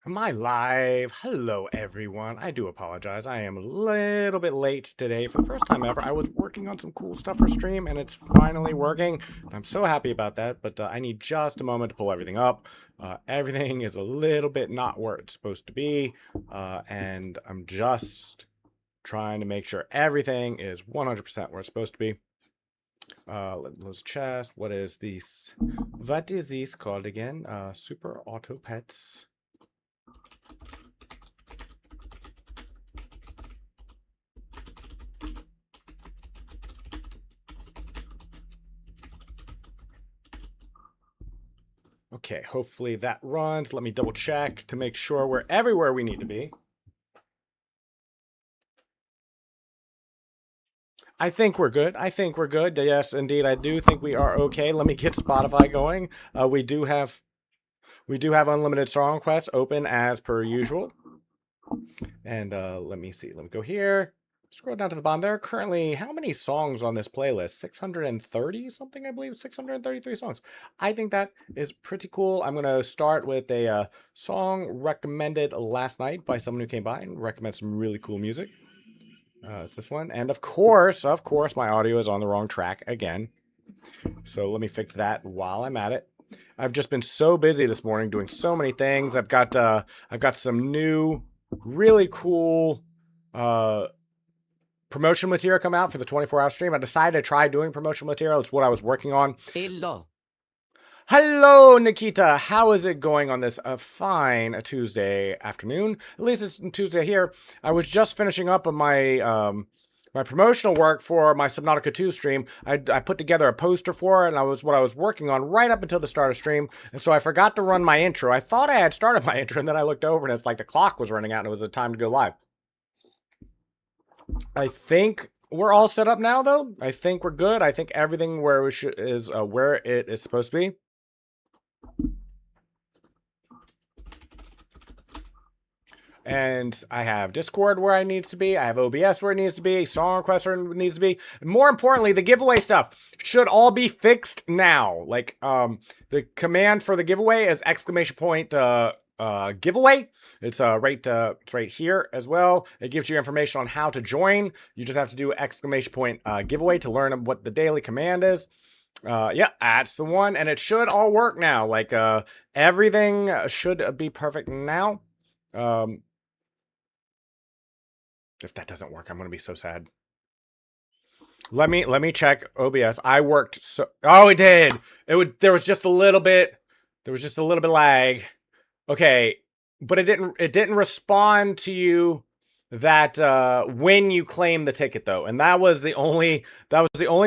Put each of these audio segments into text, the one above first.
Am I live? Hello, everyone. I do apologize. I am a little bit late today. For the first time ever, I was working on some cool stuff for stream, and it's finally working. I'm so happy about that, but I need just a moment to pull everything up. Everything is a little bit not where it's supposed to be, and I'm just trying to make sure everything is 100% where it's supposed to be. Let's chest. What is this? What is this called again? Super Auto Pets. Okay, hopefully that runs. Let me double check to make sure we're everywhere we need to be. I think we're good. I think we're good. Yes, indeed, I do think we are okay. Let me get Spotify going. We do have unlimited song requests open as per usual. And let me see. Let me go here. Scroll down to the bottom. There are currently how many songs on this playlist? 630 something, I believe. 633 songs. I think that is pretty cool. I'm going to start with a song recommended last night by someone who came by and recommended some really cool music. It's this one. And of course, my audio is on the wrong track again. So let me fix that while I'm at it. I've just been so busy this morning doing so many things. I've got some new, really cool promotion material come out for the 24-hour stream. I decided to try doing promotion material. It's what I was working on. Hello, Nikita. How is it going on this fine Tuesday afternoon? At least it's Tuesday here. I was just finishing up on my my promotional work for my Subnautica 2 stream. I put together a poster for it, and what I was working on right up until the start of stream. And so I forgot to run my intro. I thought I had started my intro, and then I looked over, and it's like the clock was running out, and it was the time to go live. I think we're all set up now, though. I think we're good. I think everything where it is supposed to be. And I have Discord where it needs to be. I have OBS where it needs to be. Song request where it needs to be. And more importantly, the giveaway stuff should all be fixed now. Like, the command for the giveaway is ! Giveaway. It's right here as well. It gives you information on how to join. You just have to do ! Giveaway to learn what the daily command is. Yeah, that's the one, and it should all work now. Like, everything should be perfect now. If that doesn't work, I'm gonna be so sad. Let me check OBS. I worked so. Oh, it did. There was just a little bit. There was just a little bit lag. Okay, but it didn't respond to you that when you claim the ticket though, and that was the only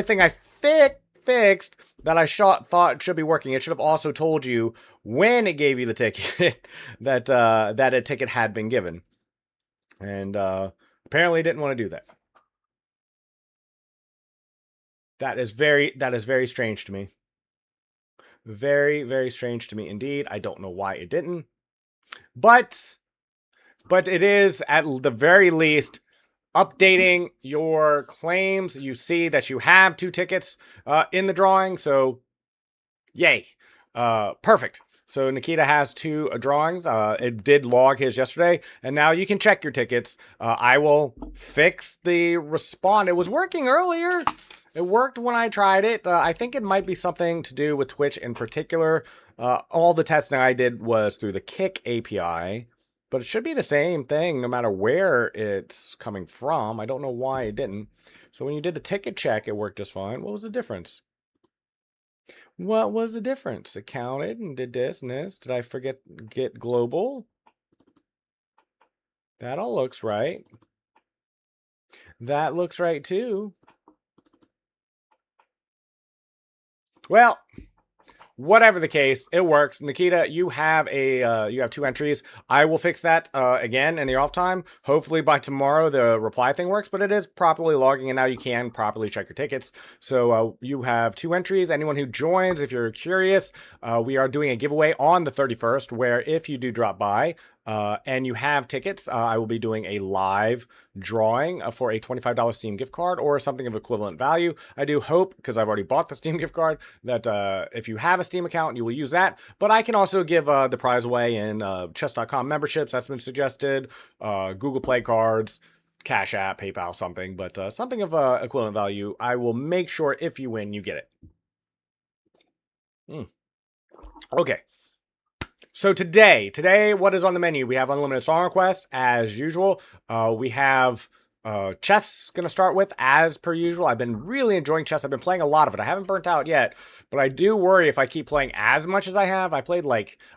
thing I fixed that I thought should be working. It should have also told you when it gave you the ticket that a ticket had been given, and apparently it didn't want to do that. That is very strange to me. Very, very strange to me indeed. I don't know why it didn't. But it is at the very least updating your claims. You see that you have 2 tickets in the drawing, so yay. Perfect. So Nikita has 2 drawings. It did log his yesterday, and now you can check your tickets. I will fix the respond. It was working earlier. It worked when I tried it. I think it might be something to do with Twitch in particular. All the testing I did was through the Kick API, but it should be the same thing no matter where it's coming from. I don't know why it didn't. So when you did the ticket check, it worked just fine. What was the difference? What was the difference? It counted and did this and this. Did I forget get global? That all looks right. That looks right too. Well, whatever the case, it works. Nikita, you have 2 entries. I will fix that again in the off time. Hopefully by tomorrow the reply thing works, but it is properly logging, and now you can properly check your tickets. So you have 2 entries. Anyone who joins, if you're curious, we are doing a giveaway on the 31st, where if you do drop by, and you have tickets, I will be doing a live drawing for a $25 Steam gift card or something of equivalent value. I do hope, because I've already bought the Steam gift card, that if you have a Steam account, you will use that. But I can also give the prize away in chess.com memberships. That's been suggested. Google Play cards, Cash App, PayPal, something. But something of equivalent value. I will make sure if you win, you get it. Okay. So today, what is on the menu? We have Unlimited Song Request, as usual. We have chess going to start with, as per usual. I've been really enjoying chess. I've been playing a lot of it. I haven't burnt out yet, but I do worry if I keep playing as much as I have. I played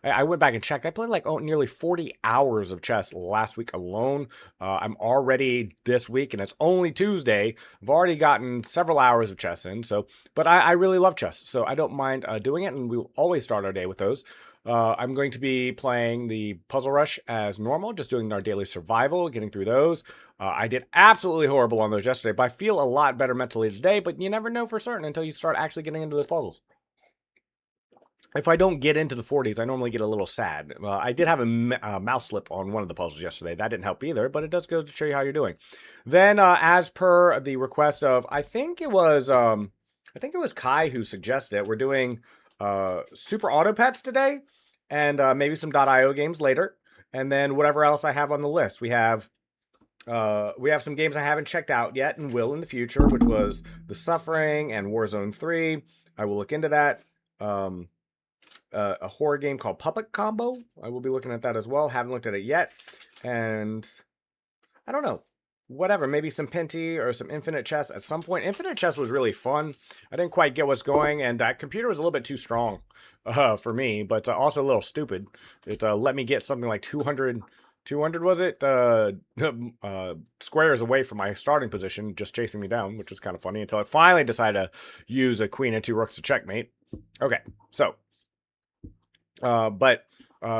I went back and checked. I played nearly 40 hours of chess last week alone. I'm already this week, and it's only Tuesday. I've already gotten several hours of chess in. But I really love chess, so I don't mind doing it, and we'll always start our day with those. I'm going to be playing the Puzzle Rush as normal, just doing our daily survival, getting through those. I did absolutely horrible on those yesterday, but I feel a lot better mentally today, but you never know for certain until you start actually getting into those puzzles. If I don't get into the 40s, I normally get a little sad. I did have a mouse slip on one of the puzzles yesterday. That didn't help either, but it does go to show you how you're doing. Then, as per the request of, I think it was Kai who suggested it, we're doing Super Auto Pets today, and maybe some .io games later, and then whatever else I have on the list. We have some games I haven't checked out yet and will in the future, which was The Suffering and Warzone 3. I will look into that. A horror game called Puppet Combo. I will be looking at that as well. Haven't looked at it yet. And I don't know. Whatever, maybe some Pinty or some Infinite Chess at some point. Infinite Chess was really fun. I didn't quite get what's going, and that computer was a little bit too strong for me, but also a little stupid. It let me get something like 200 was it? Squares away from my starting position, just chasing me down, which was kind of funny, until I finally decided to use a queen and 2 rooks to checkmate. Okay, so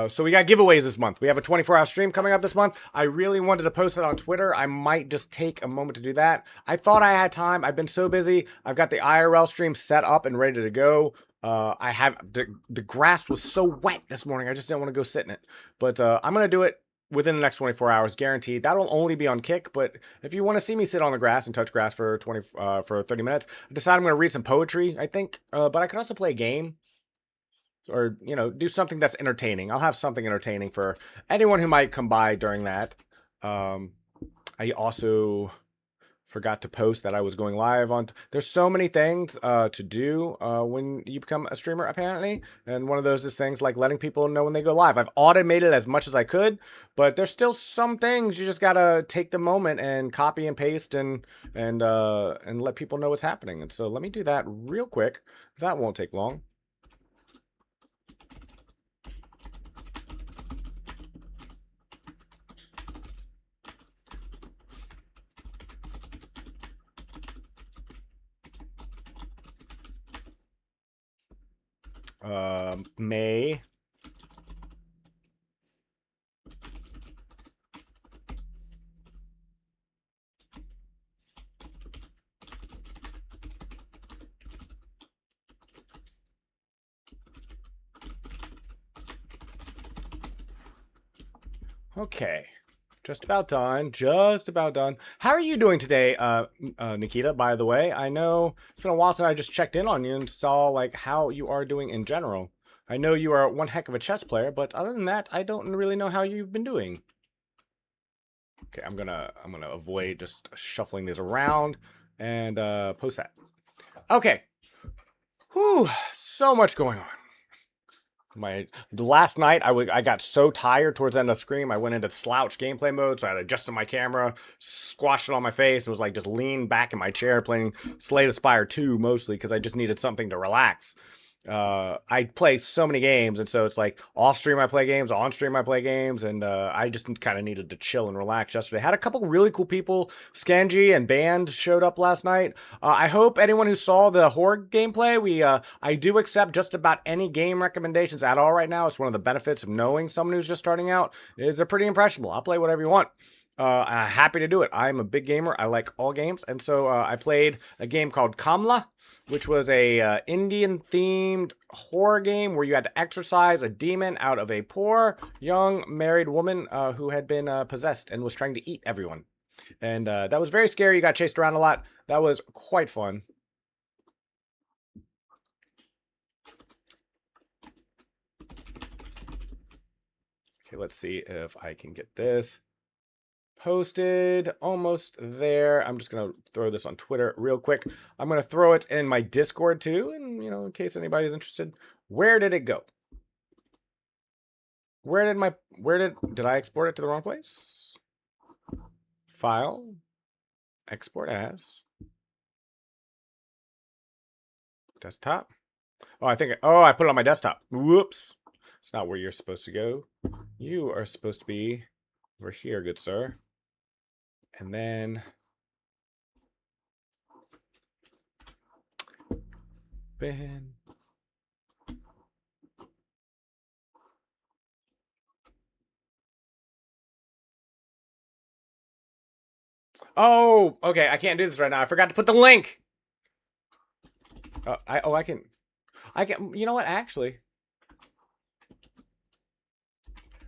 so we got giveaways this month. We have a 24-hour stream coming up this month. I really wanted to post it on Twitter. I might just take a moment to do that. I thought I had time. I've been so busy. I've got the IRL stream set up and ready to go. I have the grass was so wet this morning. I just didn't want to go sit in it. But I'm going to do it within the next 24 hours, guaranteed. That'll only be on Kick, but if you want to see me sit on the grass and touch grass for 30 minutes, I decided I'm going to read some poetry, I think. But I could also play a game. Or, do something that's entertaining. I'll have something entertaining for anyone who might come by during that. I also forgot to post that I was going live on. There's so many things to do when you become a streamer, apparently. And one of those is things like letting people know when they go live. I've automated as much as I could, but there's still some things you just gotta take the moment and copy and paste and let people know what's happening. And so let me do that real quick. That won't take long. May. Okay. Just about done. Just about done. How are you doing today, Nikita, by the way? I know it's been a while since I just checked in on you and saw, how you are doing in general. I know you are one heck of a chess player, but other than that, I don't really know how you've been doing. Okay, I'm gonna avoid just shuffling these around and post that. Okay. Whew, so much going on. Last night I got so tired towards the end of the stream. I went into slouch gameplay mode, so I had adjusted my camera, squashed it on my face, and was just leaned back in my chair playing Slay the Spire 2 mostly because I just needed something to relax. I play so many games, and so it's off stream I play games, on stream I play games, and I just kind of needed to chill and relax yesterday. Had a couple really cool people, Skanji and Band, showed up last night. I hope anyone who saw the horror gameplay, I do accept just about any game recommendations at all right now. It's one of the benefits of knowing someone who's just starting out is they're pretty impressionable. I'll play whatever you want. happy to do it. I'm a big gamer. I like all games, and so I played a game called Kamla, which was a Indian-themed horror game where you had to exorcise a demon out of a poor young married woman who had been possessed and was trying to eat everyone. And that was very scary. You got chased around a lot. That was quite fun. Okay, let's see if I can get this posted. Almost there. I'm just going to throw this on Twitter real quick. I'm going to throw it in my Discord too, and in case anybody's interested. Where did it go? Did I export it to the wrong place? File, export as, desktop. Oh, I put it on my desktop. Whoops. It's not where you're supposed to go. You are supposed to be over here, good sir. And then Ben. Oh, okay. I can't do this right now. I forgot to put the link. I can. You know what? Actually,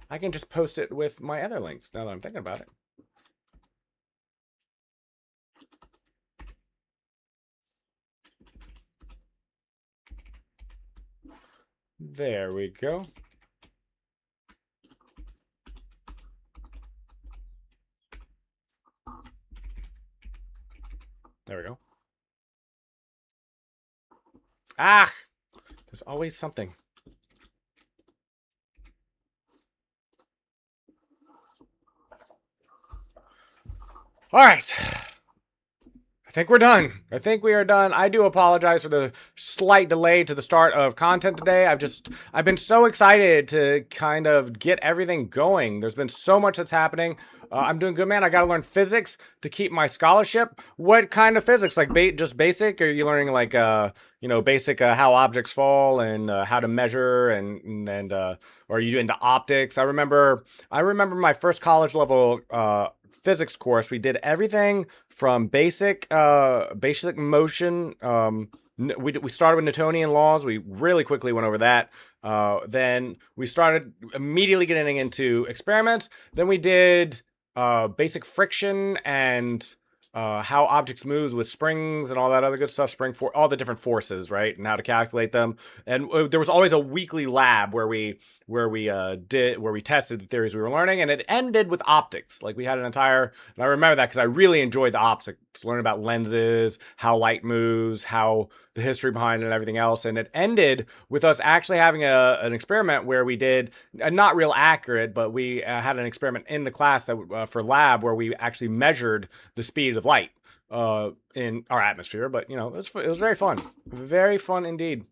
I can just post it with my other links now that I'm thinking about it. There we go. There we go. Ah! There's always something. All right. I think we're done. I think we are done. I do apologize for the slight delay to the start of content today. I've been so excited to kind of get everything going. There's been so much that's happening. I'm doing good, man. I got to learn physics to keep my scholarship. What kind of physics? Like just basic? Or are you learning like basic how objects fall and how to measure and or are you into optics? I remember my first college level physics course. We did everything from basic motion. We started with Newtonian laws. We really quickly went over that. Then we started immediately getting into experiments. Then we did basic friction and how objects moves with springs and all that other good stuff, all the different forces, right, and how to calculate them. And there was always a weekly lab where we tested the theories we were learning, and it ended with optics. Like we had and I remember that because I really enjoyed the optics, learning about lenses, how light moves, how the history behind it and everything else. And it ended with us actually having an experiment where we did not real accurate, but we had an experiment in the class that for lab where we actually measured the speed of light in our atmosphere. But it was very fun indeed.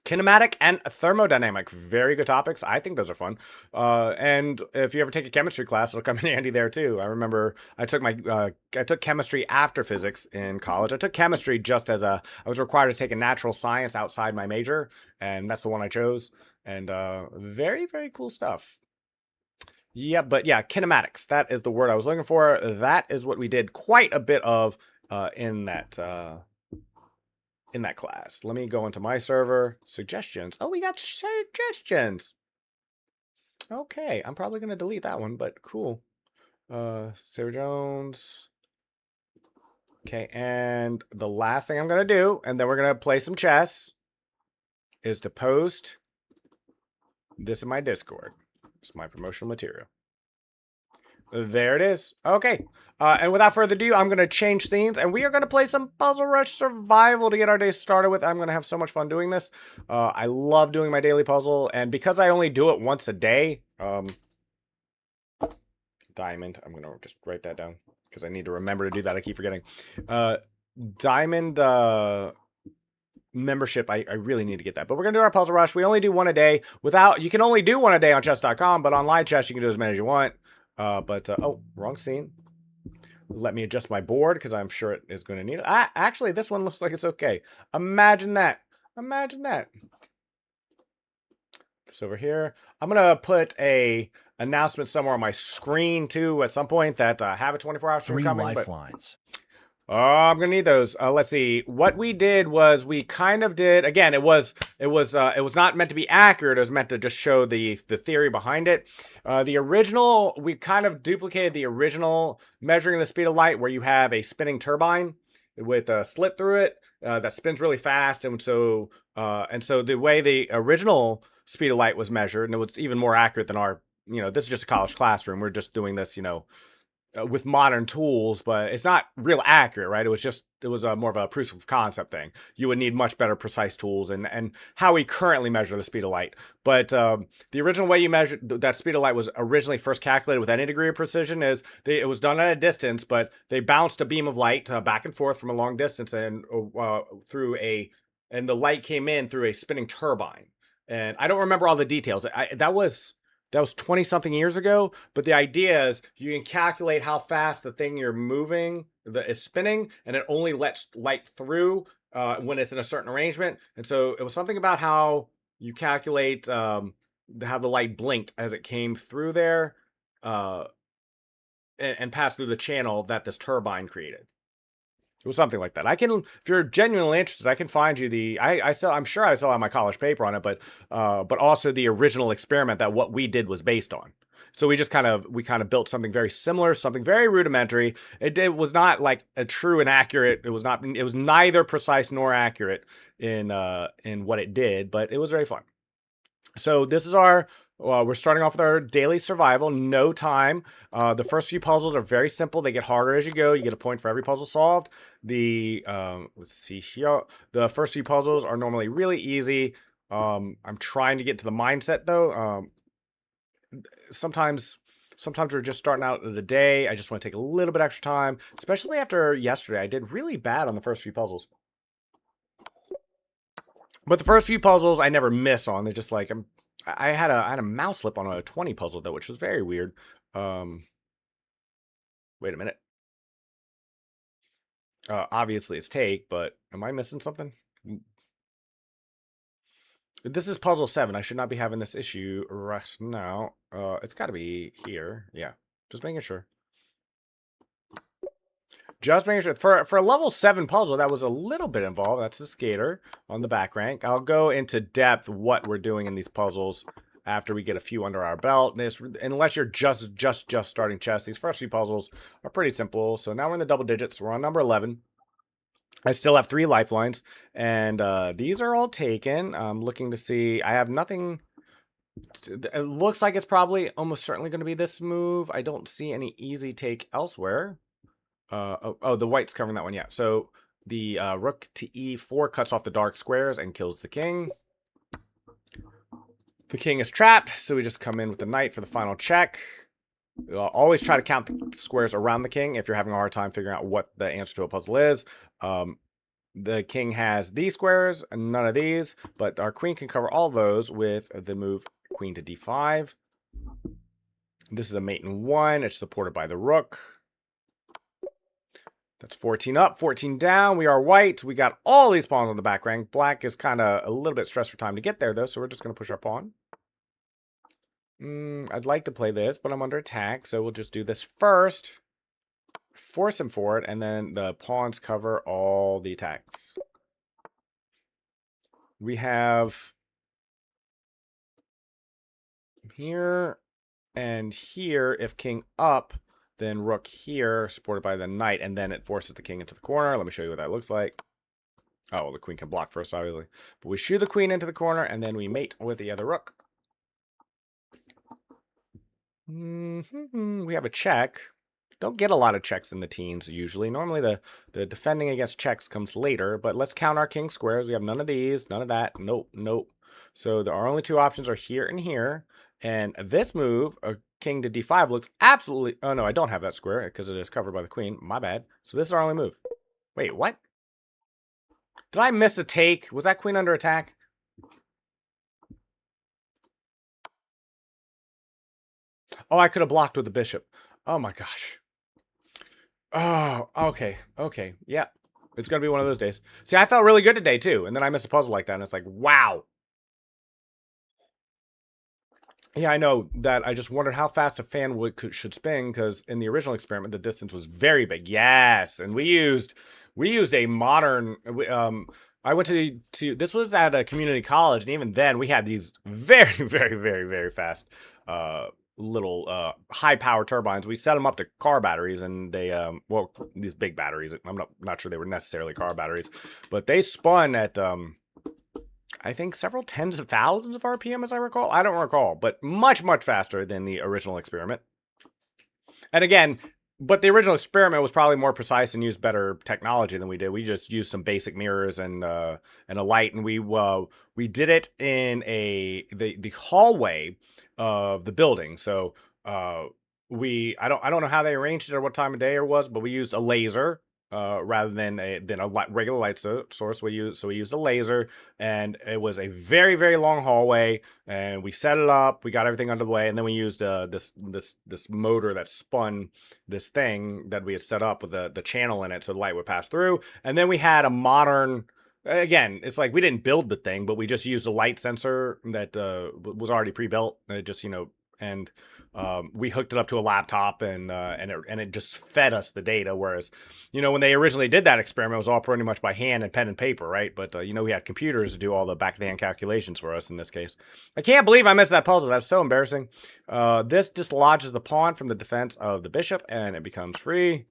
Kinematic and thermodynamic, very good topics. I think those are fun. And if you ever take a chemistry class, it'll come in handy there too. I remember I took chemistry after physics in college. I took chemistry just as I was required to take a natural science outside my major, and that's the one I chose. And very, very cool stuff. Yeah, but yeah, kinematics. That is the word I was looking for. That is what we did quite a bit of in that class. Let me go into my server. Suggestions. Oh, we got suggestions. Okay, I'm probably going to delete that one, but cool. Sarah Jones. Okay, and the last thing I'm going to do, and then we're going to play some chess, is to post this in my Discord. It's my promotional material. There it is. Okay. And without further ado, I'm going to change scenes and we are going to play some Puzzle Rush Survival to get our day started with. I'm going to have so much fun doing this. I love doing my daily puzzle. And because I only do it once a day, Diamond, I'm going to just write that down because I need to remember to do that. I keep forgetting. Diamond membership, I really need to get that. But we're going to do our Puzzle Rush. We only do one a day. You can only do one a day on chess.com, but on live chess, you can do as many as you want. Oh, wrong scene. Let me adjust my board because I'm sure it is going to need it. Actually, this one looks like it's okay. Imagine that. Imagine that. This over here. I'm going to put an announcement somewhere on my screen too at some point that have a 24-hour stream 3 coming. lifelines. I'm gonna need those. Let's see. What we did was we kind of did again. It was not meant to be accurate. It was meant to just show the theory behind it. The original, we kind of duplicated the original measuring the speed of light, where you have a spinning turbine with a slit through it that spins really fast, and so the way the original speed of light was measured, and it was even more accurate than our. This is just a college classroom. We're just doing this, with modern tools, but it's not real accurate, right? It was more of a proof of concept thing. You would need much better precise tools and how we currently measure the speed of light. But the original way you measured that speed of light was originally first calculated with any degree of precision it was done at a distance, but they bounced a beam of light back and forth from a long distance and the light came in through a spinning turbine. And I don't remember all the details. That was 20 something years ago, but the idea is you can calculate how fast the thing you're moving is spinning, and it only lets light through when it's in a certain arrangement. And so it was something about how you calculate how the light blinked as it came through there and passed through the channel that this turbine created. It was something like that. If you're genuinely interested, I can find you I'm sure I still have my college paper on it, but also the original experiment that what we did was based on. So we kind of built something very similar, something very rudimentary. It was not like a true and accurate. It was neither precise nor accurate in what it did, but it was very fun. So this is we're starting off with our daily survival, no time. The first few puzzles are very simple. They get harder as you go. You get a point for every puzzle solved. Let's see here. The first few puzzles are normally really easy. I'm trying to get to the mindset though. Sometimes we're just starting out of the day. I just want to take a little bit extra time, especially after yesterday. I did really bad on the first few puzzles. But the first few puzzles I never miss on. They're just like I had a mouse slip on a 20 puzzle though, which was very weird. Wait a minute. Obviously it's take, but am I missing something? This is puzzle 7. I should not be having this issue right now. It's got to be here. Yeah, just making sure. Just making sure. For a level 7 puzzle, that was a little bit involved. That's the skater on the back rank. I'll go into depth what we're doing in these puzzles after we get a few under our belt. Unless you're just starting chess, these first few puzzles are pretty simple. So now we're in the double digits. We're on number 11. I still have 3 lifelines, and these are all taken. I'm looking to see. I have nothing. It looks like it's probably almost certainly going to be this move. I don't see any easy take elsewhere. The white's covering that one, yeah. So the rook to e4 cuts off the dark squares and kills the king. The king is trapped, so we just come in with the knight for the final check. Always try to count the squares around the king if you're having a hard time figuring out what the answer to a puzzle is. The king has these squares and none of these, but our queen can cover all those with the move queen to d5. This is a mate in 1. It's supported by the rook. That's 14 up, 14 down. We are white. We got all these pawns on the back rank. Black is kind of a little bit stressed for time to get there, though, so we're just going to push our pawn. I'd like to play this, but I'm under attack, so we'll just do this first. Force him forward, and then the pawns cover all the attacks. We have here and here. If king up, then rook here, supported by the knight, and then it forces the king into the corner. Let me show you what that looks like. Oh, well, the queen can block first, obviously. But we shoot the queen into the corner, and then we mate with the other rook. We have a check. Don't get a lot of checks in the teens, usually. Normally, the defending against checks comes later, but let's count our king squares. We have none of these, none of that. Nope, nope. So our only 2 options are here and here. And this move, a king to d5, looks absolutely... Oh, no, I don't have that square because it is covered by the queen. My bad. So this is our only move. Wait, what? Did I miss a take? Was that queen under attack? Oh, I could have blocked with the bishop. Oh, my gosh. Oh, okay. Okay. Yeah. It's going to be one of those days. See, I felt really good today, too. And then I miss a puzzle like that, and it's like, wow. Yeah, I know that. I just wondered how fast a fan should spin, because in the original experiment the distance was very big. Yes, and we used a modern. I went to this was at a community college, and even then we had these very very very very fast uh little high power turbines. We set them up to car batteries, and they well, these big batteries. I'm not sure they were necessarily car batteries, but they spun at I think several tens of thousands of RPM, as I recall. I don't recall, but much, much faster than the original experiment. And again, but the original experiment was probably more precise and used better technology than we did. We just used some basic mirrors and a light, and we did it in the hallway of the building. So we I don't know how they arranged it or what time of day it was, but we used a laser rather than a regular light source. We used a laser, and it was a very very long hallway, and we set it up. We got everything under the way, and then we used this motor that spun this thing that we had set up with the channel in it, so the light would pass through. And then we had a modern. Again, it's like we didn't build the thing, but we just used a light sensor that was already pre-built. It just and we hooked it up to a laptop, and it just fed us the data. Whereas, when they originally did that experiment, it was all pretty much by hand and pen and paper, right? But we had computers to do all the back of the hand calculations for us in this case. I can't believe I missed that puzzle. That's so embarrassing. This dislodges the pawn from the defense of the bishop, and it becomes free.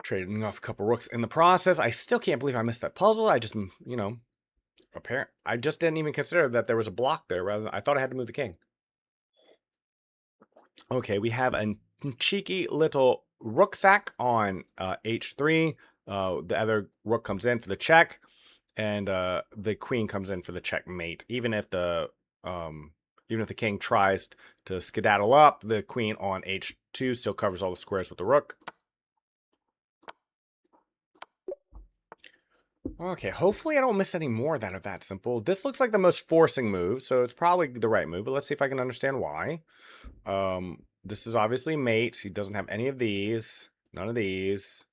Trading off a couple rooks in the process. I still can't believe I missed that puzzle. I just, I just didn't even consider that there was a block there. I thought I had to move the king. Okay, we have a cheeky little rook sack on h3. The other rook comes in for the check, and the queen comes in for the checkmate. Even if the king tries to skedaddle up, the queen on h2 still covers all the squares with the rook. Okay, hopefully I don't miss any more that are that simple. This looks like the most forcing move, so it's probably the right move, but let's see if I can understand why. This is obviously mate. He doesn't have any of these. None of these.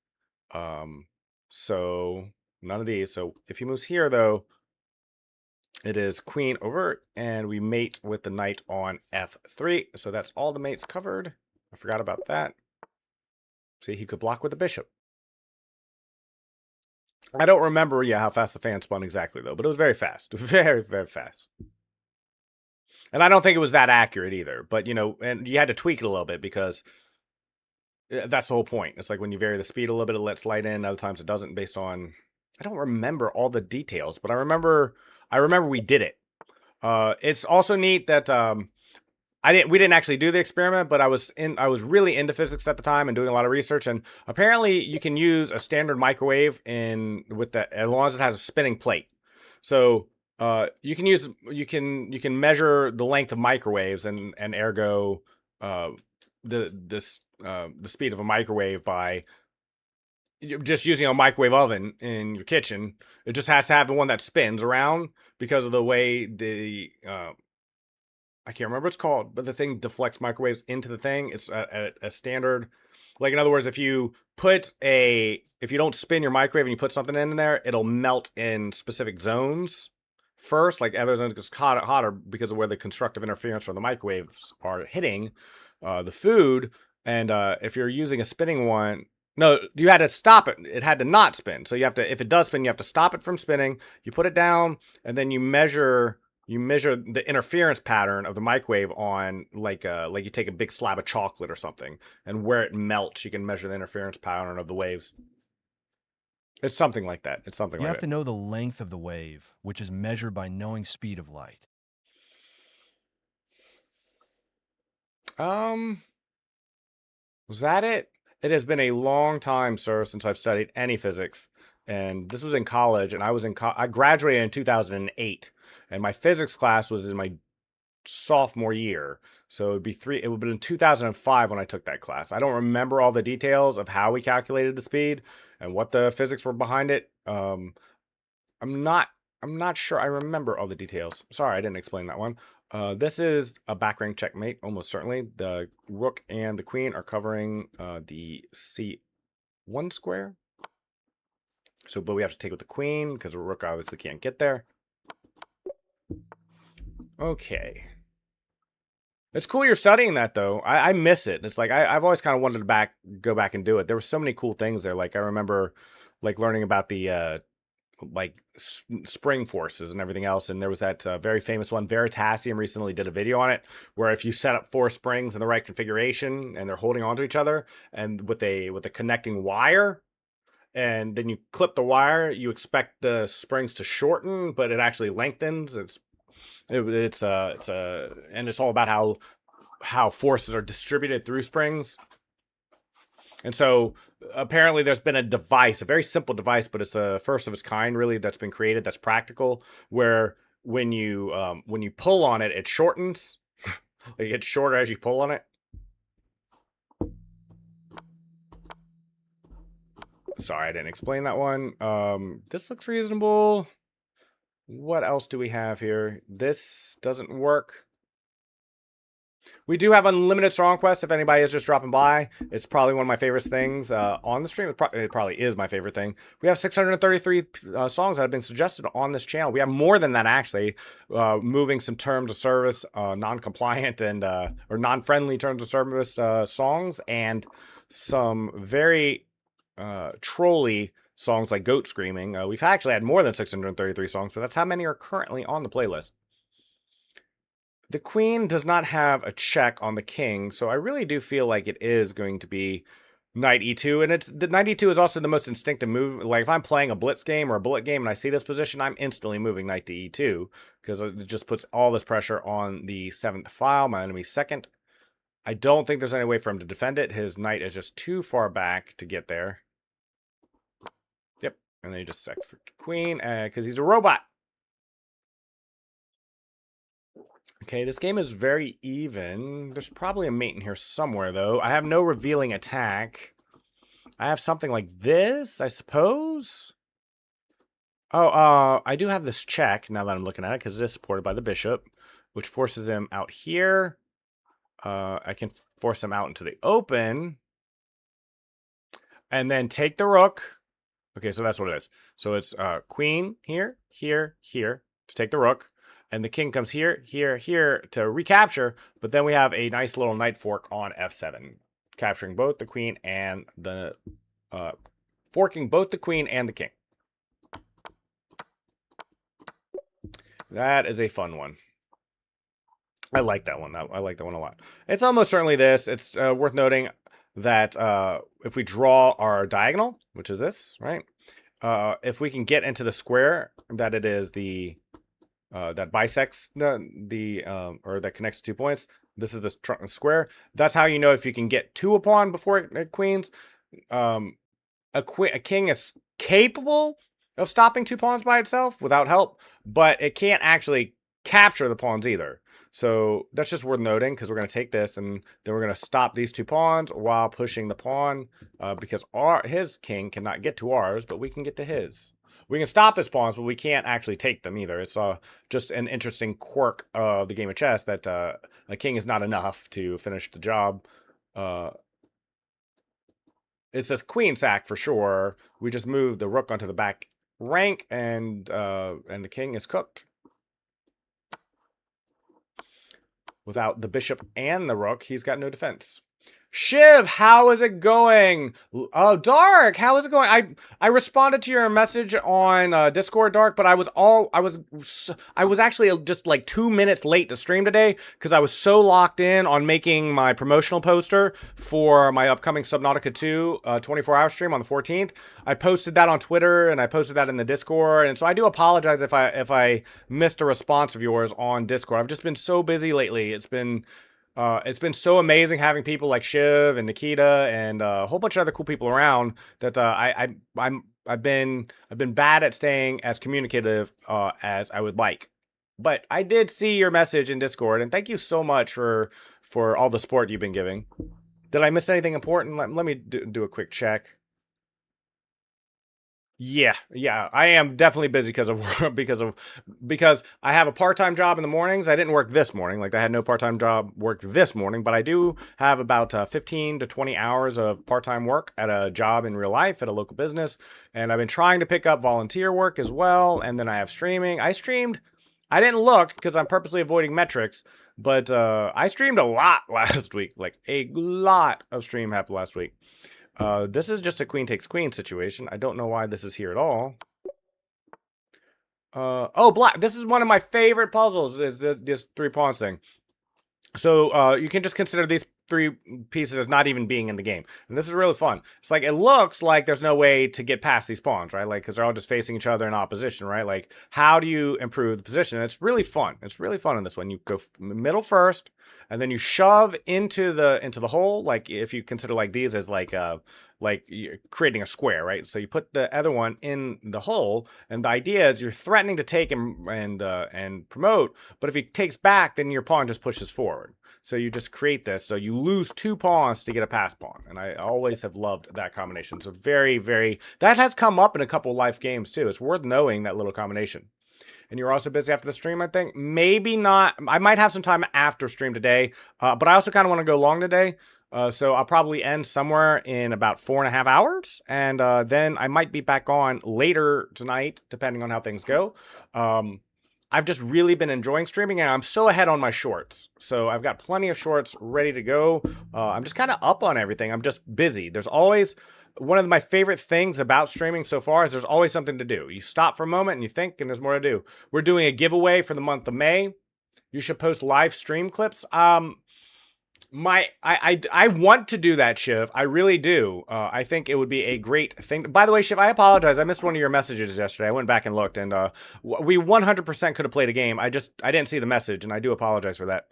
So none of these. So if he moves here, though, it is queen over, and we mate with the knight on f3. So that's all the mates covered. I forgot about that. See, he could block with the bishop. I don't remember, how fast the fan spun exactly, though, but it was very fast. Very, very fast. And I don't think it was that accurate either. But, and you had to tweak it a little bit, because that's the whole point. It's like when you vary the speed a little bit, it lets light in. Other times it doesn't, based on... I don't remember all the details, but I remember we did it. It's also neat that we didn't actually do the experiment, but I was really into physics at the time and doing a lot of research, and apparently you can use a standard microwave with that, as long as it has a spinning plate. So you can measure the length of microwaves, and ergo the speed of a microwave by just using a microwave oven in your kitchen. It just has to have the one that spins around, because of the way the I can't remember what it's called, but the thing deflects microwaves into the thing. It's a standard. Like, in other words, if you don't spin your microwave and you put something in there, it'll melt in specific zones first. Like, other zones get hotter because of where the constructive interference from the microwaves are hitting the food. And if you're using a spinning one, no, you had to stop it. It had to not spin. So if it does spin, you have to stop it from spinning. You put it down, and then you measure the interference pattern of the microwave on, like you take a big slab of chocolate or something, and where it melts, you can measure the interference pattern of the waves. It's something like that. You have to know the length of the wave, which is measured by knowing speed of light. Was that it? It has been a long time, sir, since I've studied any physics. And this was in college, and I graduated in 2008, and my physics class was in my sophomore year. So it would have been in 2005 when I took that class. I don't remember all the details of how we calculated the speed and what the physics were behind it. I'm not sure I remember all the details. Sorry, I didn't explain that one. This is a back rank checkmate, almost certainly. The rook and the queen are covering the c1 square. But we have to take with the queen, because the rook obviously can't get there. Okay. It's cool you're studying that though. I miss it. It's like I've always kind of wanted to go back and do it. There were so many cool things there. Like I remember like learning about the like spring forces and everything else. And there was that very famous one. Veritasium recently did a video on it where if you set up 4 springs in the right configuration and they're holding onto each other and with a connecting wire, and then you clip the wire, you expect the springs to shorten, but it actually lengthens. It's and it's all about how forces are distributed through springs. And so apparently there's been a device, a very simple device, but it's the first of its kind really that's been created that's practical, where when you pull on it, it shortens. Like it gets shorter as you pull on it. Sorry, I didn't explain that one. This looks reasonable. What else do we have here? This doesn't work. We do have unlimited strong quests. If anybody is just dropping by, it's probably one of my favorite things on the stream. It probably is my favorite thing. We have 633 songs that have been suggested on this channel. We have more than that actually. Moving some terms of service, non-compliant and or non-friendly terms of service songs, and some very trolly songs like Goat Screaming. We've actually had more than 633 songs, but that's how many are currently on the playlist. The queen does not have a check on the king, so I really do feel like it is going to be knight e2, and the knight e2 is also the most instinctive move. Like if I'm playing a blitz game or a bullet game and I see this position, I'm instantly moving knight to e2 because it just puts all this pressure on the 7th file, my enemy's second. I don't think there's any way for him to defend it. His knight is just too far back to get there. Yep, and then he just sacks the queen because he's a robot. Okay, this game is very even. There's probably a mate in here somewhere, though. I have no revealing attack. I have something like this, I suppose. Oh, I do have this check, now that I'm looking at it, because it is supported by the bishop, which forces him out here. I can force him out into the open. And then take the rook. Okay, so that's what it is. So it's queen here, here, here, to take the rook. And the king comes here, here, here to recapture. But then we have a nice little knight fork on f7, capturing both the queen and the forking both the queen and the king. That is a fun one. I like that one. I like that one a lot. It's almost certainly this. It's worth noting that if we draw our diagonal, which is this, right? If we can get into the square, that it is the that bisects or that connects 2 points. This is the square. That's how you know if you can get to a pawn before it queens. A king is capable of stopping 2 pawns by itself without help, but it can't actually capture the pawns either. So that's just worth noting because we're going to take this and then we're going to stop these 2 pawns while pushing the pawn because his king cannot get to ours, but we can get to his. We can stop his pawns, but we can't actually take them either. It's just an interesting quirk of the game of chess that a king is not enough to finish the job. It says queen sack for sure. We just move the rook onto the back rank, and the king is cooked. Without the bishop and the rook, he's got no defense. Shiv, how is it going? Oh, Dark, how is it going? I responded to your message on Discord, Dark, but I was actually just like 2 minutes late to stream today because I was so locked in on making my promotional poster for my upcoming Subnautica 2 24-hour stream on the 14th. I posted that on Twitter and I posted that in the Discord, and so I do apologize if I missed a response of yours on Discord. I've just been so busy lately. It's been so amazing having people like Shiv and Nikita and a whole bunch of other cool people around that I've been bad at staying as communicative as I would like. But I did see your message in Discord, and thank you so much for all the support you've been giving. Did I miss anything important? Let me do a quick check. Yeah, I am definitely busy because of work, because I have a part-time job in the mornings. I didn't work this morning, like I had no part-time job work this morning, but I do have about 15 to 20 hours of part-time work at a job in real life at a local business, and I've been trying to pick up volunteer work as well, and then I have streaming. I streamed I didn't look because I'm purposely avoiding metrics, but I streamed a lot last week. Like, a lot of stream happened last week. This is just a queen takes queen situation. I don't know why this is here at all. Oh, black. This is one of my favorite puzzles, is this 3 pawns thing. So you can just consider these 3 pieces as not even being in the game. And this is really fun. It's like, it looks like there's no way to get past these pawns, right? Like, because they're all just facing each other in opposition, right? Like, how do you improve the position? And it's really fun. It's really fun in this one. You go middle first, and then you shove into the hole. Like, if you consider like these as like you're creating a square, right? So you put the other one in the hole, and the idea is you're threatening to take and promote, but if he takes back, then your pawn just pushes forward. So you just create this, so you lose 2 pawns to get a pass pawn, and I always have loved that combination. So very, very, that has come up in a couple life games too. It's worth knowing that little combination. And you're also busy after the stream, I think. Maybe not. I might have some time after stream today, but I also kind of want to go long today. So I'll probably end somewhere in about 4.5 hours, and then I might be back on later tonight, depending on how things go. I've just really been enjoying streaming, and I'm so ahead on my shorts. So I've got plenty of shorts ready to go. I'm just kind of up on everything. I'm just busy. There's always... One of my favorite things about streaming so far is there's always something to do. You stop for a moment and you think, and there's more to do. We're doing a giveaway for the month of May. You should post live stream clips. I want to do that, Shiv. I really do. I think it would be a great thing. By the way, Shiv, I apologize. I missed one of your messages yesterday. I went back and looked, and we 100% could have played a game. I didn't see the message, and I do apologize for that.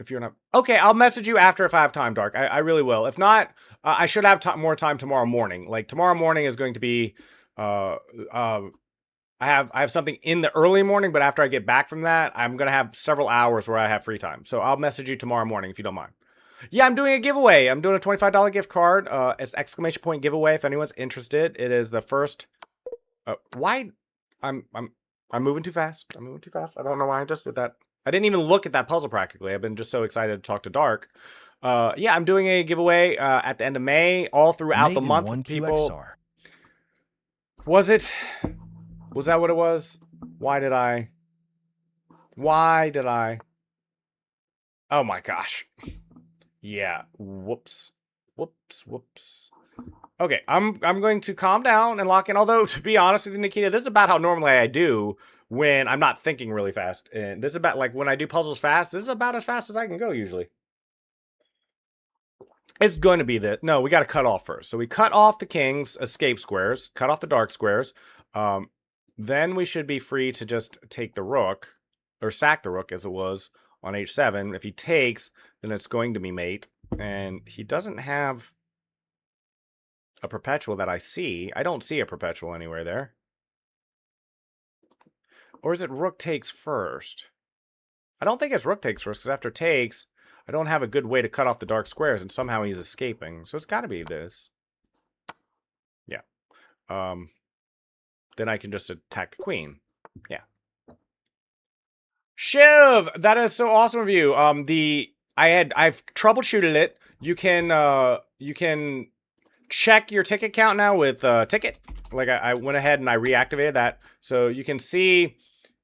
If you're not... Okay, I'll message you after if I have time, Dark. I really will. If not, I should have more time tomorrow morning. Like, tomorrow morning is going to be... I have something in the early morning, but after I get back from that, I'm going to have several hours where I have free time. So I'll message you tomorrow morning if you don't mind. Yeah, I'm doing a giveaway. I'm doing a $25 gift card. It's exclamation point giveaway if anyone's interested. It is the first... why... I'm moving too fast. I'm moving too fast. I don't know why I just did that. I didn't even look at that puzzle practically. I've been just so excited to talk to Dark. Yeah, I'm doing a giveaway at the end of May, all throughout the month. People, QXR. Was it? Was that what it was? Why did I? Oh my gosh. Yeah. Whoops. Okay, I'm going to calm down and lock in. Although, to be honest with you, Nikita, this is about how normally I do when I'm not thinking really fast. And this is about, like, when I do puzzles fast, this is about as fast as I can go usually. It's going to be that. No, we got to cut off first. So we cut off the king's escape squares, cut off the dark squares. Then we should be free to just take the rook, or sack the rook as it was on h7. If he takes, then it's going to be mate. And he doesn't have a perpetual that I see. I don't see a perpetual anywhere there. Or is it rook takes first? I don't think it's rook takes first, because after takes, I don't have a good way to cut off the dark squares, and somehow he's escaping. So it's got to be this. Yeah. Then I can just attack the queen. Yeah. Shiv! That is so awesome of you. I've troubleshooted it. You can check your ticket count now with ticket. Like, I went ahead and I reactivated that. So you can see...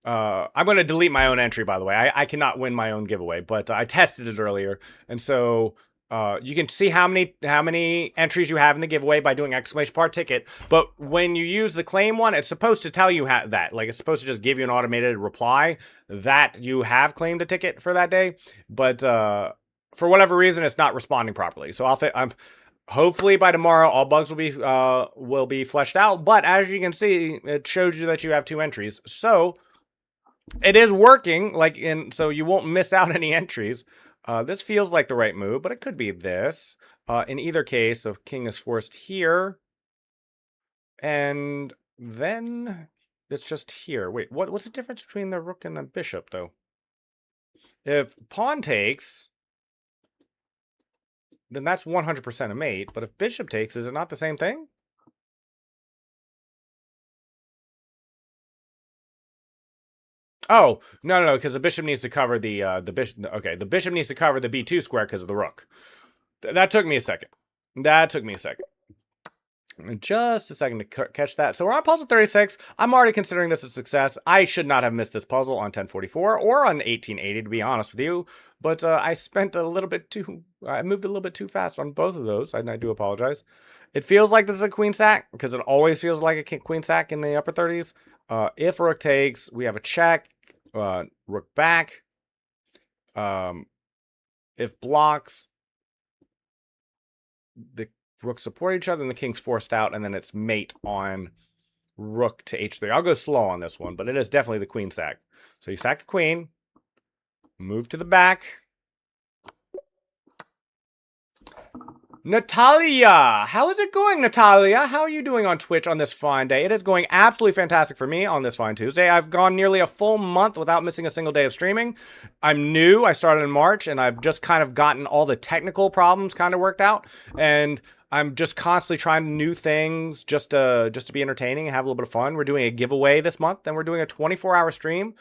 I'm going to delete my own entry, by the way. I cannot win my own giveaway, but I tested it earlier. And so you can see how many entries you have in the giveaway by doing exclamation part ticket. But when you use the claim one, it's supposed to tell you that. Like, it's supposed to just give you an automated reply that you have claimed a ticket for that day. But for whatever reason, it's not responding properly. So hopefully by tomorrow, all bugs will be fleshed out. But as you can see, it shows you that you have 2 entries. So it is working, so you won't miss out any entries. This feels like the right move, but it could be this. In either case, if king is forced here, and then it's just here. Wait, what's the difference between the rook and the bishop, though? If pawn takes, then that's 100% a mate. But if bishop takes, is it not the same thing? Oh, no, because the bishop needs to cover the bishop. Okay, the bishop needs to cover the b2 square because of the rook. That took me a second. Just a second to catch that. So we're on puzzle 36. I'm already considering this a success. I should not have missed this puzzle on 1044 or on 1880, to be honest with you. But I spent a little bit too... I moved a little bit too fast on both of those, and I do apologize. It feels like this is a queen sack, because it always feels like a queen sack in the upper 30s. If rook takes, we have a check. Rook back. If blocks, the rook support each other, and the king's forced out, and then it's mate on rook to h3. I'll go slow on this one, but it is definitely the queen sack. So you sack the queen, move to the back. Natalia! How is it going, Natalia? How are you doing on Twitch on this fine day? It is going absolutely fantastic for me on this fine Tuesday. I've gone nearly a full month without missing a single day of streaming. I'm new. I started in March, and I've just kind of gotten all the technical problems kind of worked out. And I'm just constantly trying new things just to be entertaining and have a little bit of fun. We're doing a giveaway this month, and we're doing a 24-hour stream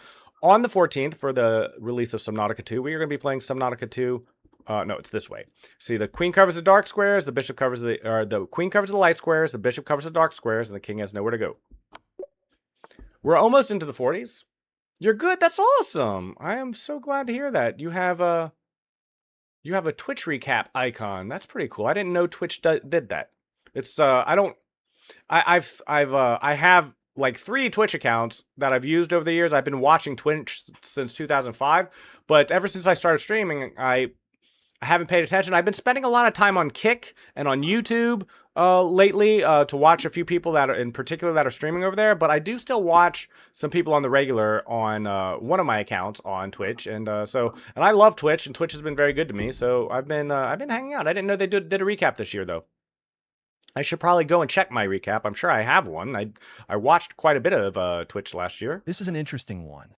on the 14th for the release of Subnautica 2. We are going to be playing Subnautica 2. No, it's this way. See, the queen covers the dark squares, the bishop covers the queen covers the light squares, the bishop covers the dark squares, and the king has nowhere to go. We're almost into the 40s. You're good. That's awesome. I am so glad to hear that. You have a Twitch recap icon. That's pretty cool. I didn't know Twitch did that. It's I have like 3 Twitch accounts that I've used over the years. I've been watching Twitch since 2005, but ever since I started streaming, I haven't paid attention. I've been spending a lot of time on Kick and on YouTube lately to watch a few people that are in particular that are streaming over there. But I do still watch some people on the regular on one of my accounts on Twitch, and I love Twitch, and Twitch has been very good to me. So I've been hanging out. I didn't know they did a recap this year though. I should probably go and check my recap. I'm sure I have one. I watched quite a bit of Twitch last year. This is an interesting one.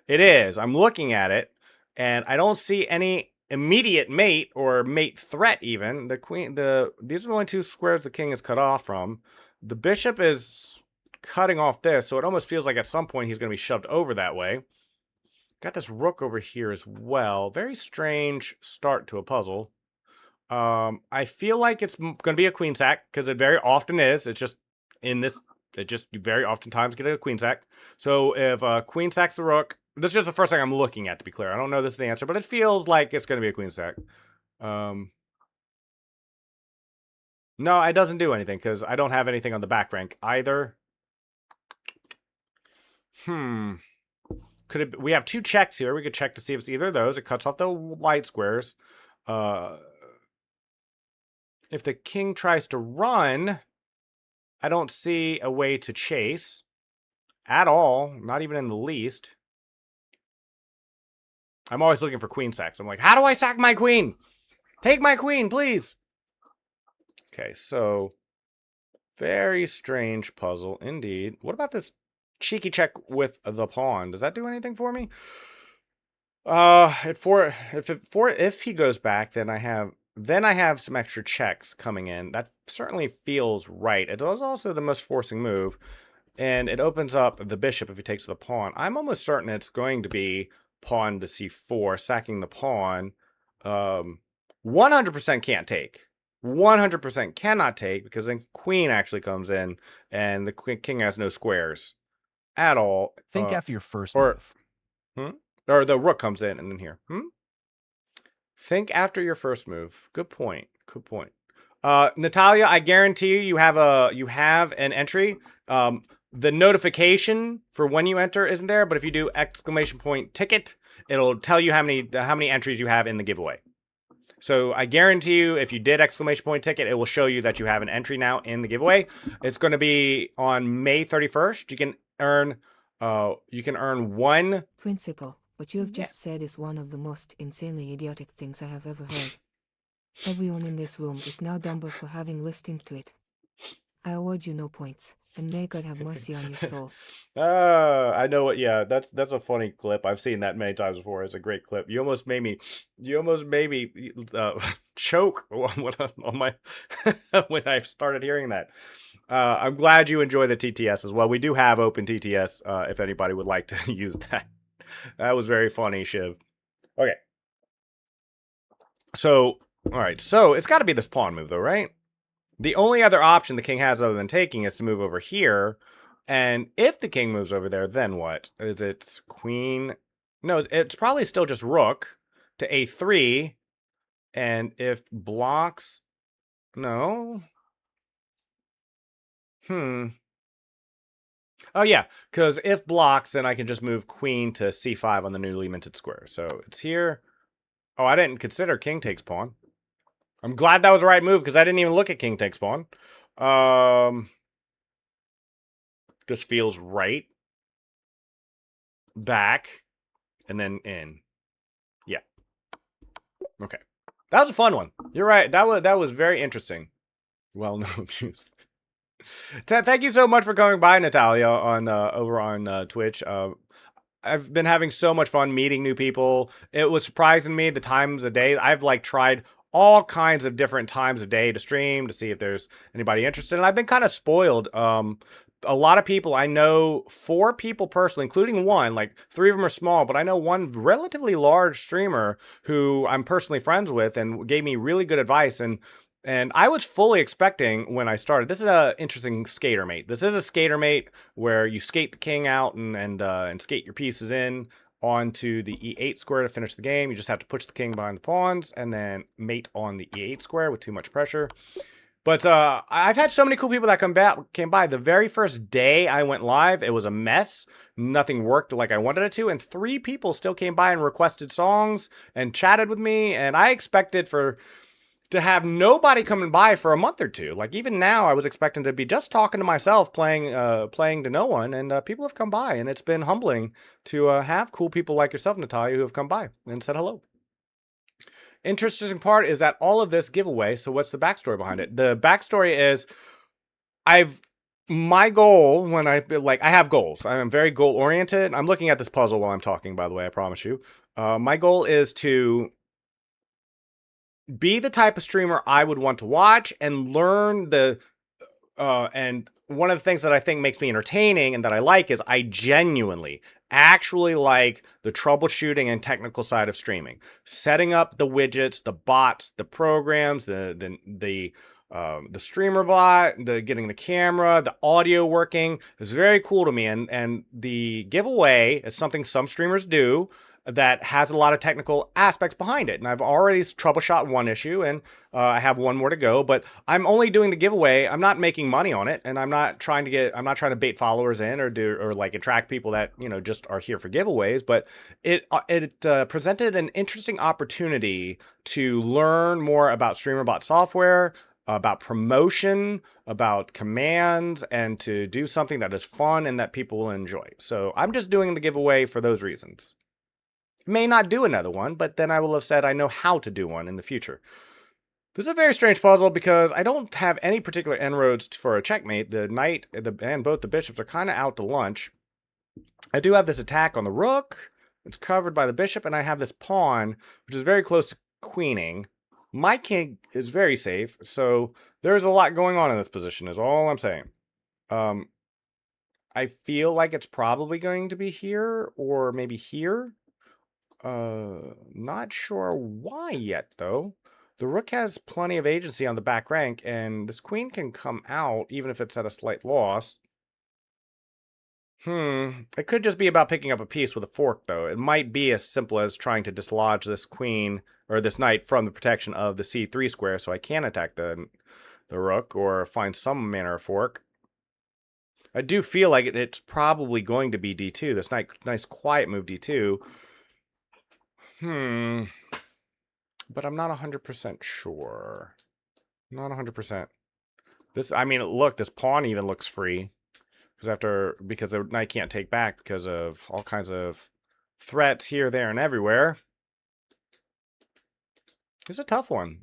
It is. I'm looking at it, and I don't see any immediate mate or mate threat even. The queen, these are the only 2 squares the king is cut off from. The bishop is cutting off this, so it almost feels like at some point he's going to be shoved over that way. Got this rook over here as well. Very strange start to a puzzle. I feel like it's going to be a queen sack, because it very often is. It's just in this, it just very oftentimes get a queen sack. So if queen sacks the rook, this is just the first thing I'm looking at, to be clear. I don't know this is the answer, but it feels like it's going to be a queen sack. No, it doesn't do anything, because I don't have anything on the back rank either. Could it? We have 2 checks here. We could check to see if it's either of those. It cuts off the light squares. If the king tries to run, I don't see a way to chase at all, not even in the least. I'm always looking for queen sacks. I'm like, how do I sack my queen? Take my queen, please. Okay, so very strange puzzle indeed. What about this cheeky check with the pawn? Does that do anything for me? If he goes back, then I have some extra checks coming in. That certainly feels right. It is also the most forcing move, and it opens up the bishop if he takes the pawn. I'm almost certain it's going to be pawn to c4, sacking the pawn. 100% can't take. 100% cannot take, because then queen actually comes in, and the king has no squares at all. Think after your first move. Or the rook comes in, and then here. Think after your first move. Good point. Good point. Natalia, I guarantee you have an entry. The notification for when you enter isn't there, but if you do ! ticket, it'll tell you how many entries you have in the giveaway. So I guarantee you, if you did ! ticket, it will show you that you have an entry now in the giveaway. It's going to be on May 31st. You can earn 1 Principal. What you have just said is one of the most insanely idiotic things I have ever heard. Everyone in this room is now dumber for having listened to it. I award you no points, and may God have mercy on your soul. I know what. Yeah, that's a funny clip. I've seen that many times before. It's a great clip. You almost made me choke on my when I started hearing that. I'm glad you enjoy the TTS as well. We do have open TTS if anybody would like to use that. That was very funny, Shiv. Okay. So, all right. So, it's got to be this pawn move, though, right? The only other option the king has other than taking is to move over here. And if the king moves over there, then what? Is it queen? No, it's probably still just rook to a3. And if blocks... No. Oh, yeah, because if blocks, then I can just move queen to c5 on the newly minted square. So it's here. Oh, I didn't consider king takes pawn. I'm glad that was the right move because I didn't even look at king takes pawn. Just feels right. Back. And then in. Yeah. Okay. That was a fun one. You're right. That was very interesting. Well, no abuse. Thank you so much for coming by, Natalia, on over on Twitch. I've been having so much fun meeting new people. It was surprising me the times of day. I've like tried all kinds of different times of day to stream to see if there's anybody interested. And I've been kind of spoiled. A lot of people, I know 4 people personally, including one, like 3 of them are small, but I know one relatively large streamer who I'm personally friends with and gave me really good advice. And I was fully expecting when I started. This is an interesting skater mate. This is a skater mate where you skate the king out and skate your pieces in onto the e8 square to finish the game. You just have to push the king behind the pawns and then mate on the e8 square with too much pressure. But I've had so many cool people that came by. The very first day I went live, it was a mess. Nothing worked like I wanted it to. And 3 people still came by and requested songs and chatted with me. And I expected to have nobody coming by for a month or 2. Like even now, I was expecting to be just talking to myself, playing to no one, and people have come by, and it's been humbling to have cool people like yourself, Natalia, who have come by and said hello. Interesting part is that all of this giveaway. So what's the backstory behind it? The backstory is my goal when I have goals. I am very goal oriented. I'm looking at this puzzle while I'm talking, by the way, I promise you. My goal is to be the type of streamer I would want to watch and learn and one of the things that I think makes me entertaining and that I like is I genuinely actually like the troubleshooting and technical side of streaming. Setting up the widgets, the bots, the programs, the streamer bot, getting the camera, the audio working is very cool to me. And the giveaway is something some streamers do that has a lot of technical aspects behind it. And I've already troubleshot one issue and I have one more to go, but I'm only doing the giveaway. I'm not making money on it. And I'm not trying to bait followers in or like attract people that, just are here for giveaways. But it presented an interesting opportunity to learn more about StreamerBot software, about promotion, about commands, and to do something that is fun and that people will enjoy. So I'm just doing the giveaway for those reasons. May not do another one, but then I will have said I know how to do one in the future. This is a very strange puzzle because I don't have any particular inroads for a checkmate. The knight and both the bishops are kind of out to lunch. I do have this attack on the rook. It's covered by the bishop, and I have this pawn, which is very close to queening. My king is very safe, so there's a lot going on in this position is all I'm saying. I feel like it's probably going to be here or maybe here. Not sure why yet, though. The rook has plenty of agency on the back rank, and this queen can come out, even if it's at a slight loss. It could just be about picking up a piece with a fork, though. It might be as simple as trying to dislodge this queen, or this knight, from the protection of the c3 square, so I can attack the rook, or find some manner of fork. I do feel like it's probably going to be d2. This nice quiet move d2. But I'm not 100% sure. Not 100%. Look, this pawn even looks free. Because the knight can't take back because of all kinds of threats here, there, and everywhere. This is a tough one.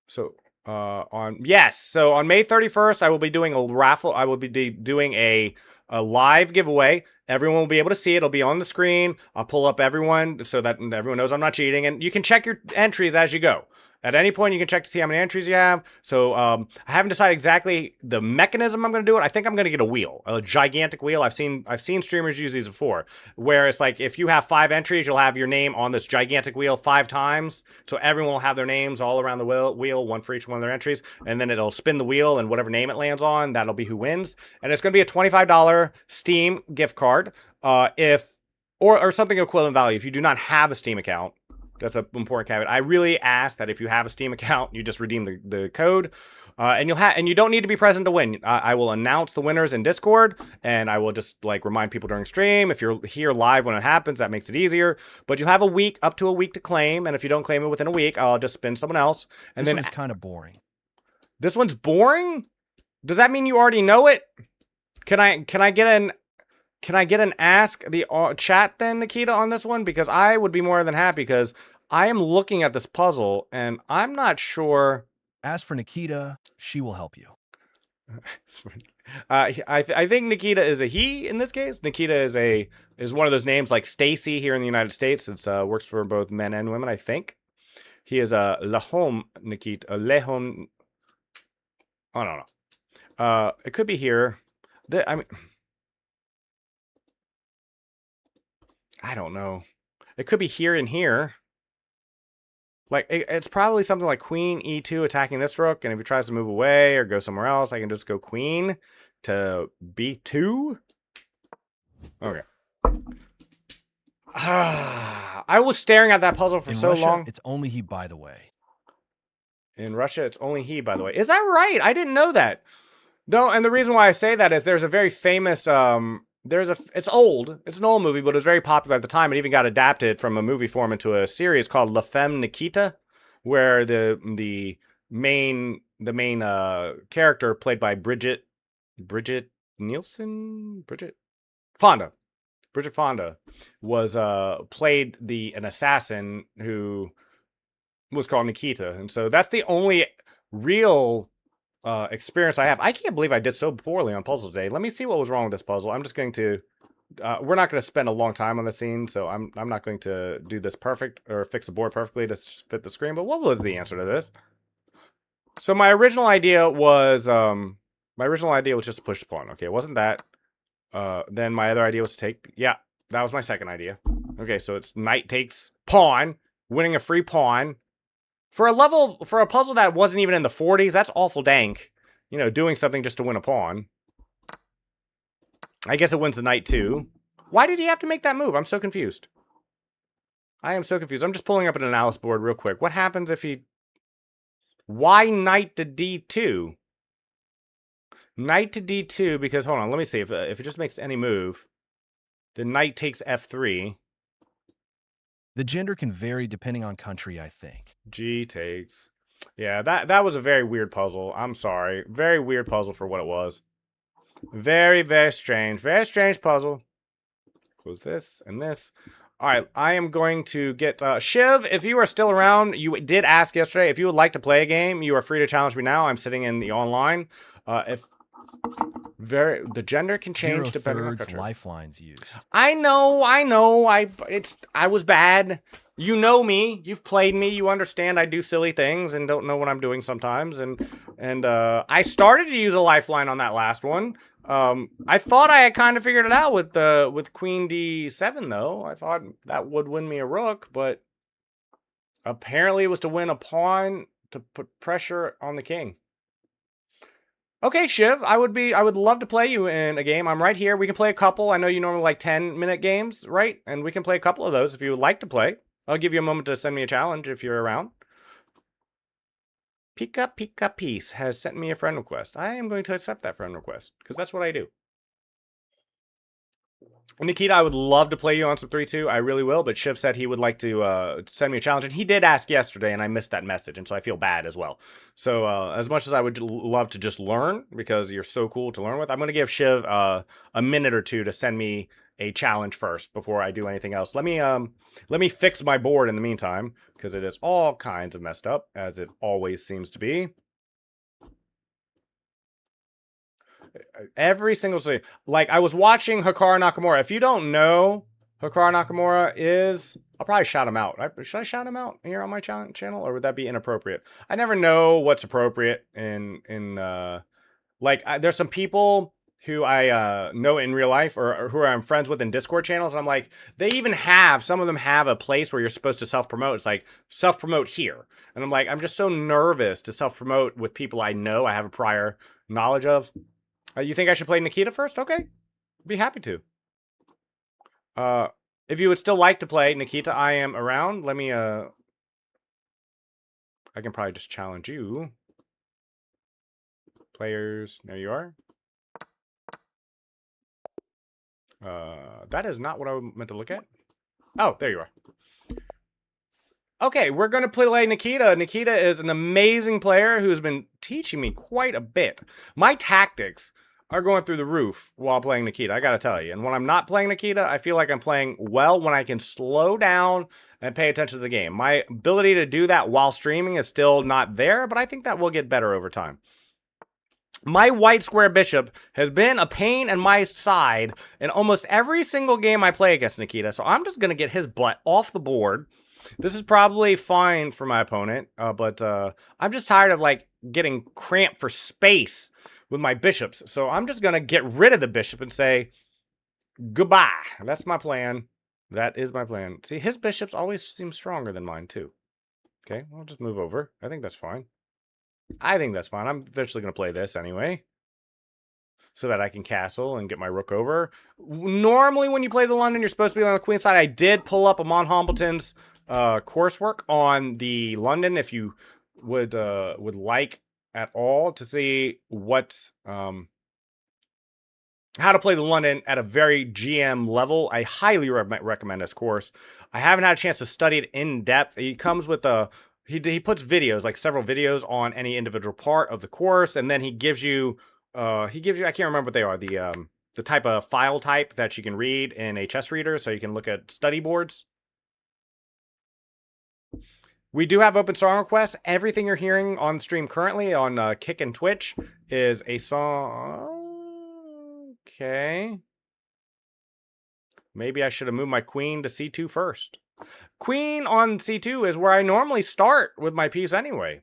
So, on May 31st, I will be doing a raffle. I will be doing a live giveaway. Everyone will be able to see it. It'll be on the screen. I'll pull up everyone so that everyone knows I'm not cheating. And you can check your entries as you go. At any point, you can check to see how many entries you have. So I haven't decided exactly the mechanism I'm going to do it. I think I'm going to get a wheel, a gigantic wheel. I've seen streamers use these before, where it's like if you have 5 entries, you'll have your name on this gigantic wheel 5 times. So everyone will have their names all around the wheel, one for each one of their entries, and then it'll spin the wheel, and whatever name it lands on, that'll be who wins. And it's going to be a $25 Steam gift card, or something equivalent value if you do not have a Steam account. That's an important caveat. I really ask that if you have a Steam account, you just redeem the code, and you don't need to be present to win. I will announce the winners in Discord, and I will just like remind people during stream. If you're here live when it happens, that makes it easier. But you'll have up to a week to claim, and if you don't claim it within a week, I'll just spin someone else. And this then one's kind of boring. This one's boring? Does that mean you already know it? Can I get an ask the chat then, Nikita, on this one? Because I would be more than happy, because I am looking at this puzzle and I'm not sure. Ask for Nikita. She will help you. I think Nikita is a he in this case. Nikita is one of those names like Stacy here in the United States. It's works for both men and women, I think. He is a Lehom Nikita. Lehom. I don't know. It could be here. I don't know. It could be here and here. Like, it's probably something like queen e2 attacking this rook, and if he tries to move away or go somewhere else, I can just go queen to b2. Okay. I was staring at that puzzle for so long. It's only he, by the way. In Russia, it's only he, by the way. Is that right? I didn't know that. No, and the reason why I say that is there's a very famous... it's old. It's an old movie, but it was very popular at the time. It even got adapted from a movie form into a series called La Femme Nikita, where the main character played by Bridget Fonda was played an assassin who was called Nikita, and so that's the only real experience I have. I can't believe I did so poorly on puzzles today. Let me see what was wrong with this puzzle. I'm just going to we're not going to spend a long time on the scene, so I'm not going to do this perfect or fix the board perfectly to fit the screen. But what was the answer to this? So my original idea was just push the pawn. Okay, it wasn't that. Then my other idea was to take. Yeah, that was my second idea. Okay, so it's knight takes pawn, winning a free pawn. For a puzzle that wasn't even in the 40s, that's awful dank. You know, doing something just to win a pawn. I guess it wins the knight too. Why did he have to make that move? I'm so confused. I am so confused. I'm just pulling up an analysis board real quick. What happens if he... Why knight to d2? Knight to d2 because, hold on, let me see. If it just makes any move, the knight takes f3. The gender can vary depending on country, I think. G takes. Yeah, that was a very weird puzzle. I'm sorry. Very weird puzzle for what it was. Very, very strange. Very strange puzzle. Close this and this. All right, I am going to get... Shiv, if you are still around, you did ask yesterday. If you would like to play a game, you are free to challenge me now. I'm sitting in the online. The gender can change depending on country. Lifelines used. I know. I was bad. You know me. You've played me. You understand I do silly things and don't know what I'm doing sometimes. And I started to use a lifeline on that last one. I thought I had kind of figured it out with Queen D7 though. I thought that would win me a rook, but apparently it was to win a pawn to put pressure on the king. Okay, Shiv, I would love to play you in a game. I'm right here. We can play a couple. I know you normally like 10-minute games, right? And we can play a couple of those if you would like to play. I'll give you a moment to send me a challenge if you're around. Pika Pika Peace has sent me a friend request. I am going to accept that friend request because that's what I do. Nikita, I would love to play you on some 3-2. I really will, but Shiv said he would like to send me a challenge, and he did ask yesterday, and I missed that message, and so I feel bad as well. So as much as I would love to just learn, because you're so cool to learn with, I'm going to give Shiv a minute or two to send me a challenge first before I do anything else. Let me fix my board in the meantime, because it is all kinds of messed up, as it always seems to be. Every single thing. Like, I was watching Hikaru Nakamura. If you don't know Hikaru Nakamura is... I'll probably shout him out. Should I shout him out here on my channel? Or would that be inappropriate? I never know what's appropriate there's some people who I know in real life or who I'm friends with in Discord channels. And I'm like, some of them have a place where you're supposed to self-promote. It's like, self-promote here. And I'm like, I'm just so nervous to self-promote with people I know I have a prior knowledge of. You think I should play Nikita first? Okay. Be happy to. If you would still like to play Nikita, I am around. Let me, I can probably just challenge you. Players, there you are. That is not what I meant to look at. Oh, there you are. Okay, we're going to play Nikita. Nikita is an amazing player who's been teaching me quite a bit. My tactics are going through the roof while playing Nikita, I gotta tell you. And when I'm not playing Nikita, I feel like I'm playing well when I can slow down and pay attention to the game. My ability to do that while streaming is still not there, but I think that will get better over time. My white square bishop has been a pain in my side in almost every single game I play against Nikita, so I'm just going to get his butt off the board. This is probably fine for my opponent, but I'm just tired of like getting cramped for space with my bishops, so I'm just going to get rid of the bishop and say goodbye. That's my plan. That is my plan. See, his bishops always seem stronger than mine, too. Okay, I'll just move over. I think that's fine. I'm eventually going to play this anyway, so that I can castle and get my rook over. Normally, when you play the London, you're supposed to be on the queen side. I did pull up Amon Hambleton's coursework on the London, if you would like at all to see what how to play the London at a very GM level. I highly recommend this course. I haven't had a chance to study it in depth. He comes with a... He puts videos, like several videos on any individual part of the course, and then he gives you, I can't remember what they are, the type of file type that you can read in a chess reader, so you can look at study boards. We do have open song requests. Everything you're hearing on stream currently on Kick and Twitch is a song. Okay. Maybe I should have moved my queen to c2 first. Queen on c2 is where I normally start with my piece anyway.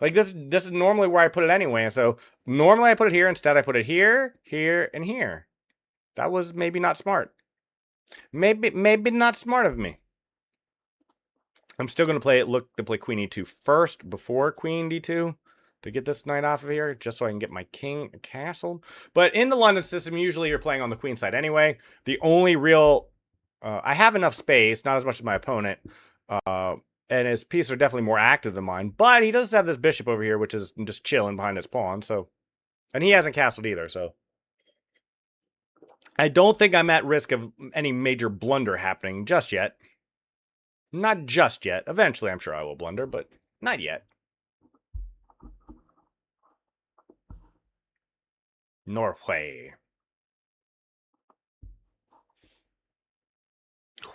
Like this is normally where I put it anyway. So normally I put it here. Instead I put it here, here, and here. That was maybe not smart. Maybe not smart of me. I'm still going to play queen e2 first before queen d2 to get this knight off of here, just so I can get my king castled. But in the London system, usually you're playing on the queen side anyway. The only real... I have enough space, not as much as my opponent, and his pieces are definitely more active than mine, but he does have this bishop over here, which is just chilling behind his pawn, so... And he hasn't castled either, so... I don't think I'm at risk of any major blunder happening just yet. Not just yet. Eventually, I'm sure I will blunder, but not yet. Norway.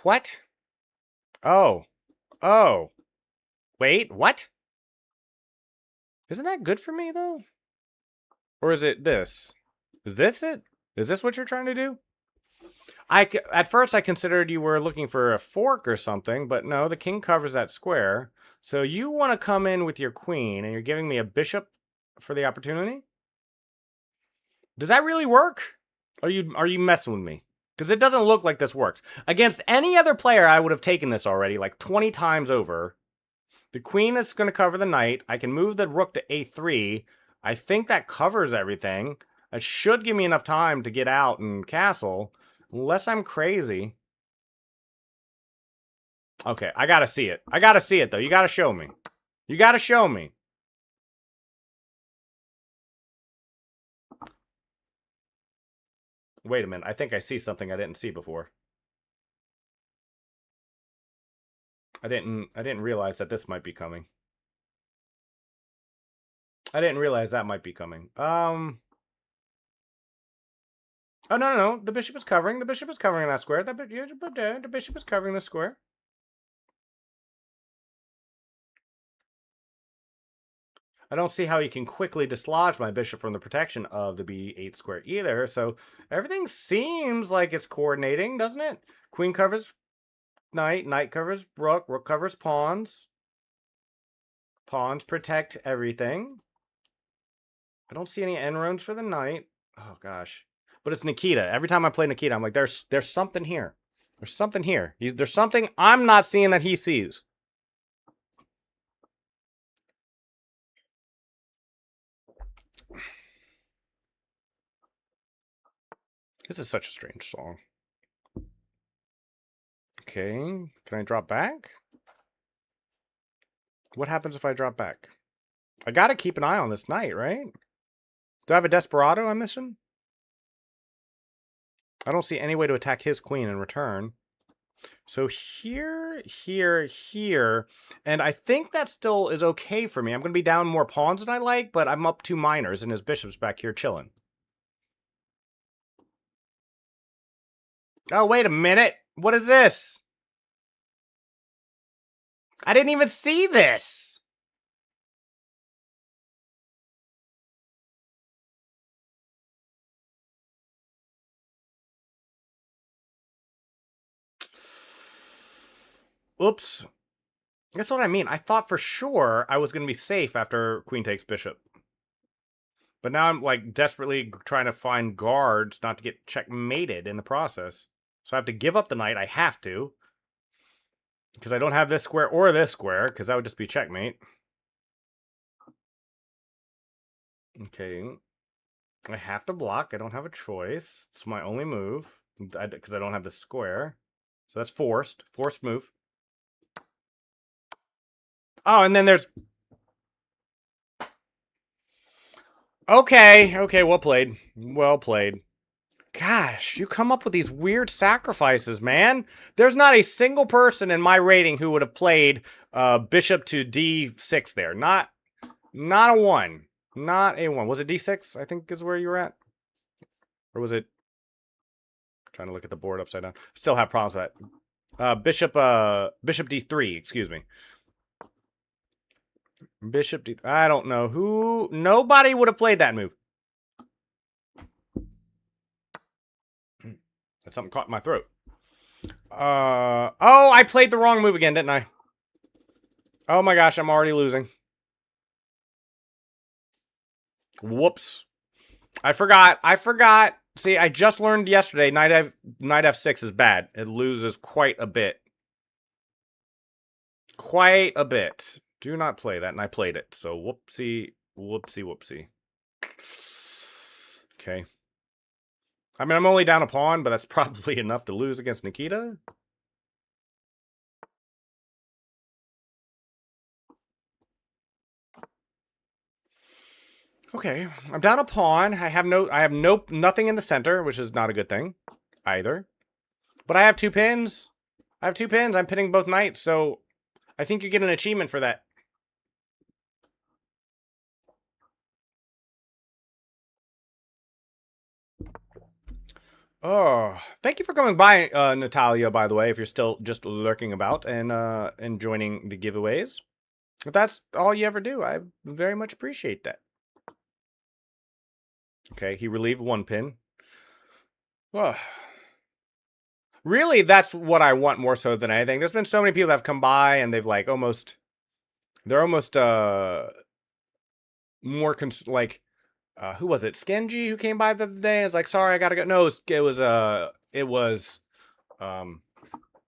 What? Oh. Oh. Wait, what? Isn't that good for me, though? Or is it this? Is this it? Is this what you're trying to do? At first, I considered you were looking for a fork or something, but no, the king covers that square. So you want to come in with your queen, and you're giving me a bishop for the opportunity? Does that really work? Are you messing with me? Because it doesn't look like this works. Against any other player, I would have taken this already, like 20 times over. The queen is going to cover the knight. I can move the rook to a3. I think that covers everything. It should give me enough time to get out and castle. Unless I'm crazy. Okay, I gotta see it. I gotta see it, though. You gotta show me. You gotta show me. Wait a minute. I think I see something I didn't see before. I didn't realize that this might be coming. I didn't realize that might be coming. Oh, no. The bishop is covering. The bishop is covering that square. The bishop is covering the square. I don't see how he can quickly dislodge my bishop from the protection of the b8 square either. So everything seems like it's coordinating, doesn't it? Queen covers knight, knight covers rook, rook covers pawns. Pawns protect everything. I don't see any end runes for the knight. Oh gosh. But it's Nikita. Every time I play Nikita, I'm like, there's something here. There's something here. There's something I'm not seeing that he sees. This is such a strange song. Okay, can I drop back? What happens if I drop back? I gotta keep an eye on this knight, right? Do I have a Desperado I'm missing? I don't see any way to attack his queen in return. So here, here, and I think that still is okay for me. I'm going to be down more pawns than I like, but I'm up 2 minors, and his bishop's back here chilling. Oh, wait a minute. What is this? I didn't even see this. Oops. That's what I mean. I thought for sure I was going to be safe after queen takes bishop. But now I'm like desperately trying to find guards not to get checkmated in the process. So I have to give up the knight. I have to. Because I don't have this square or this square, because that would just be checkmate. Okay. I have to block. I don't have a choice. It's my only move. Because I don't have the square. So that's forced. Forced move. Oh, and then there's... Okay, well played. Well played. Gosh, you come up with these weird sacrifices, man. There's not a single person in my rating who would have played bishop to d6 there. Not a one. Not a one. Was it d6, I think is where you were at? Or was it... Trying to look at the board upside down. Still have problems with that. Bishop d3, excuse me. Bishop d... I don't know who... Nobody would have played that move. That something caught in my throat. Oh, I played the wrong move again, didn't I? Oh my gosh, I'm already losing. Whoops. I forgot. See, I just learned yesterday knight f6 is bad. It loses quite a bit. Quite a bit. Do not play that, and I played it. So whoopsie, whoopsie, whoopsie. Okay. I mean, I'm only down a pawn, but that's probably enough to lose against Nikita. Okay, I'm down a pawn. I have nothing in the center, which is not a good thing either. But I have 2 pins. I'm pinning both knights, so I think you get an achievement for that. Oh, thank you for coming by, Natalia, by the way, if you're still just lurking about and joining the giveaways. If that's all you ever do, I very much appreciate that. Okay, he relieved 1 pin. Oh. Really, that's what I want more so than anything. There's been so many people that have come by and they've like they're almost more who was it? Skenji who came by the other day and was like, sorry, I gotta go. No, it was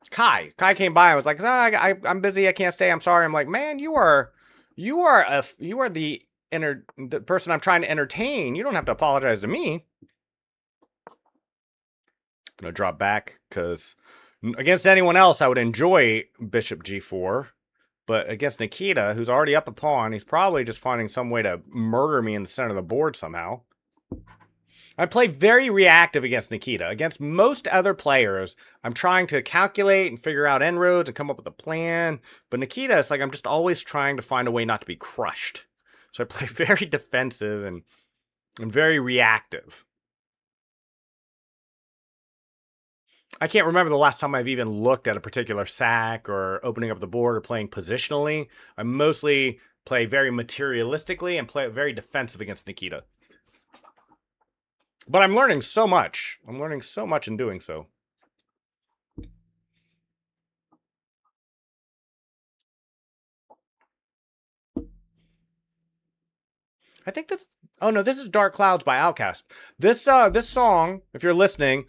Kai. Kai came by and was like, I'm busy, I can't stay, I'm sorry. I'm like, man, you are the person I'm trying to entertain. You don't have to apologize to me. I'm gonna drop back because against anyone else I would enjoy bishop g4, but against Nikita, who's already up a pawn, he's probably just finding some way to murder me in the center of the board somehow. I play very reactive against Nikita. Against most other players, I'm trying to calculate and figure out end roads and come up with a plan. But Nikita, it's like I'm just always trying to find a way not to be crushed. So I play very defensive and very reactive. I can't remember the last time I've even looked at a particular sack or opening up the board or playing positionally. I'm mostly play very materialistically and play very defensive against Nikita. But I'm learning so much. I'm learning so much in doing so. I think this. Oh no, this is Dark Clouds by Outkast. This song, if you're listening,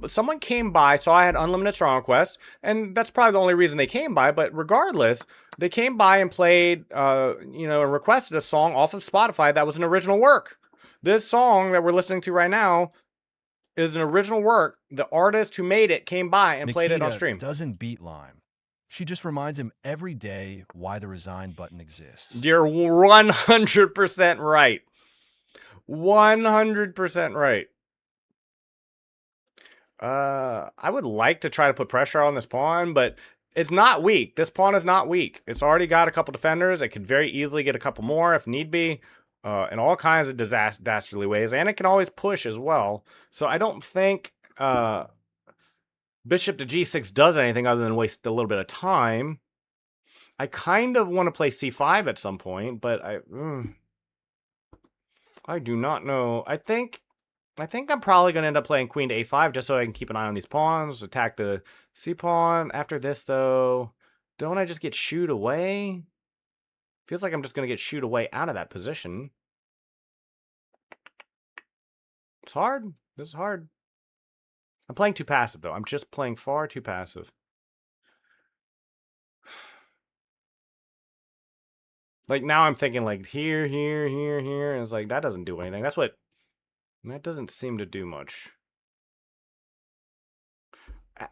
someone came by, saw I had unlimited song requests, and that's probably the only reason they came by. But regardless, they came by and played, and requested a song off of Spotify that was an original work. This song that we're listening to right now is an original work. The artist who made it came by and played it on stream. Doesn't beat Lime. She just reminds him every day why the resign button exists. You're 100% right. 100% right. I would like to try to put pressure on this pawn, but it's not weak. This pawn is not weak. It's already got a couple defenders. It could very easily get a couple more if need be, in all kinds of dastardly ways, and it can always push as well. So I don't think Bishop to g6 does anything other than waste a little bit of time. I kind of want to play c5 at some point, but I do not know. I think I'm probably going to end up playing queen to a5 just so I can keep an eye on these pawns, attack the c pawn. After this, though, don't I just get shooed away? Feels like I'm just going to get shooed away out of that position. It's hard. This is hard. I'm playing too passive, though. I'm just playing far too passive. Like, now I'm thinking, like, here, and it's like, that doesn't do anything. That doesn't seem to do much.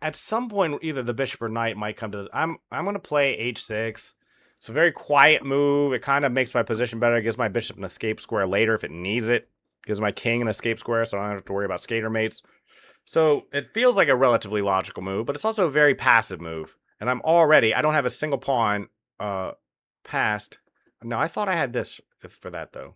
At some point, either the bishop or knight might come to this. I'm going to play h6. It's a very quiet move. It kind of makes my position better. It gives my bishop an escape square later if it needs it. It gives my king an escape square, so I don't have to worry about skater mates. So it feels like a relatively logical move, but it's also a very passive move. And I don't have a single pawn passed. No, I thought I had this for that, though.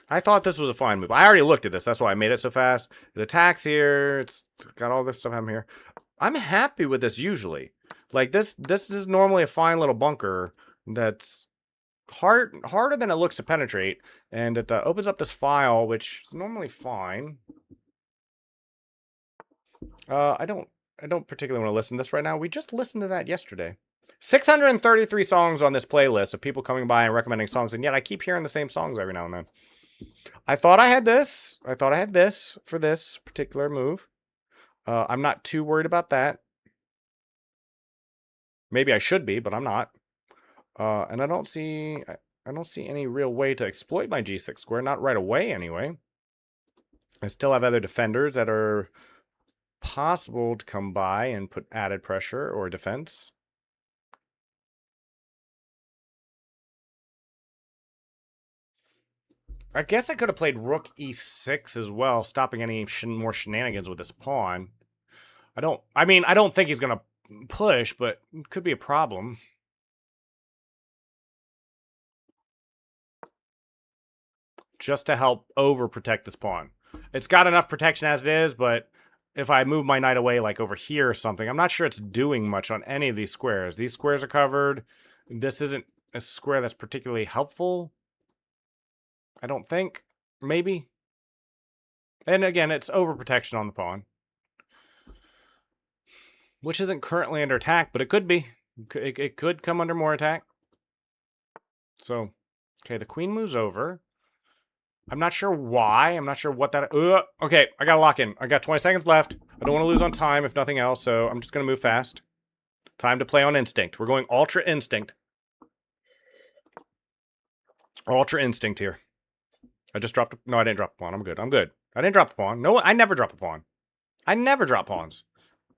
I thought this was a fine move. I already looked at this. That's why I made it so fast. It attacks here. It's got all this stuff I'm here. I'm happy with this usually. Like, this is normally a fine little bunker that's harder than it looks to penetrate. And it opens up this file, which is normally fine. I don't particularly want to listen to this right now. We just listened to that yesterday. 633 songs on this playlist of people coming by and recommending songs, and yet I keep hearing the same songs every now and then. I thought I had this. I thought I had this for this particular move. I'm not too worried about that. Maybe I should be, but I'm not. And I don't see any real way to exploit my g6 square. Not right away, anyway. I still have other defenders that are possible to come by and put added pressure or defense. I guess I could have played rook e6 as well, stopping any more shenanigans with this pawn. I don't think he's going to push, but it could be a problem. Just to help overprotect this pawn. It's got enough protection as it is, but if I move my knight away, like over here or something, I'm not sure it's doing much on any of these squares. These squares are covered. This isn't a square that's particularly helpful. I don't think. Maybe. And again, it's overprotection on the pawn. Which isn't currently under attack, but it could be. It could come under more attack. So, okay, the queen moves over. I'm not sure why. I'm not sure what that... okay, I gotta lock in. I got 20 seconds left. I don't want to lose on time, if nothing else, so I'm just gonna move fast. Time to play on instinct. We're going ultra instinct. Ultra instinct here. I just dropped... No, I didn't drop a pawn. I'm good. I'm good. I didn't drop a pawn. No, I never drop a pawn. I never drop pawns.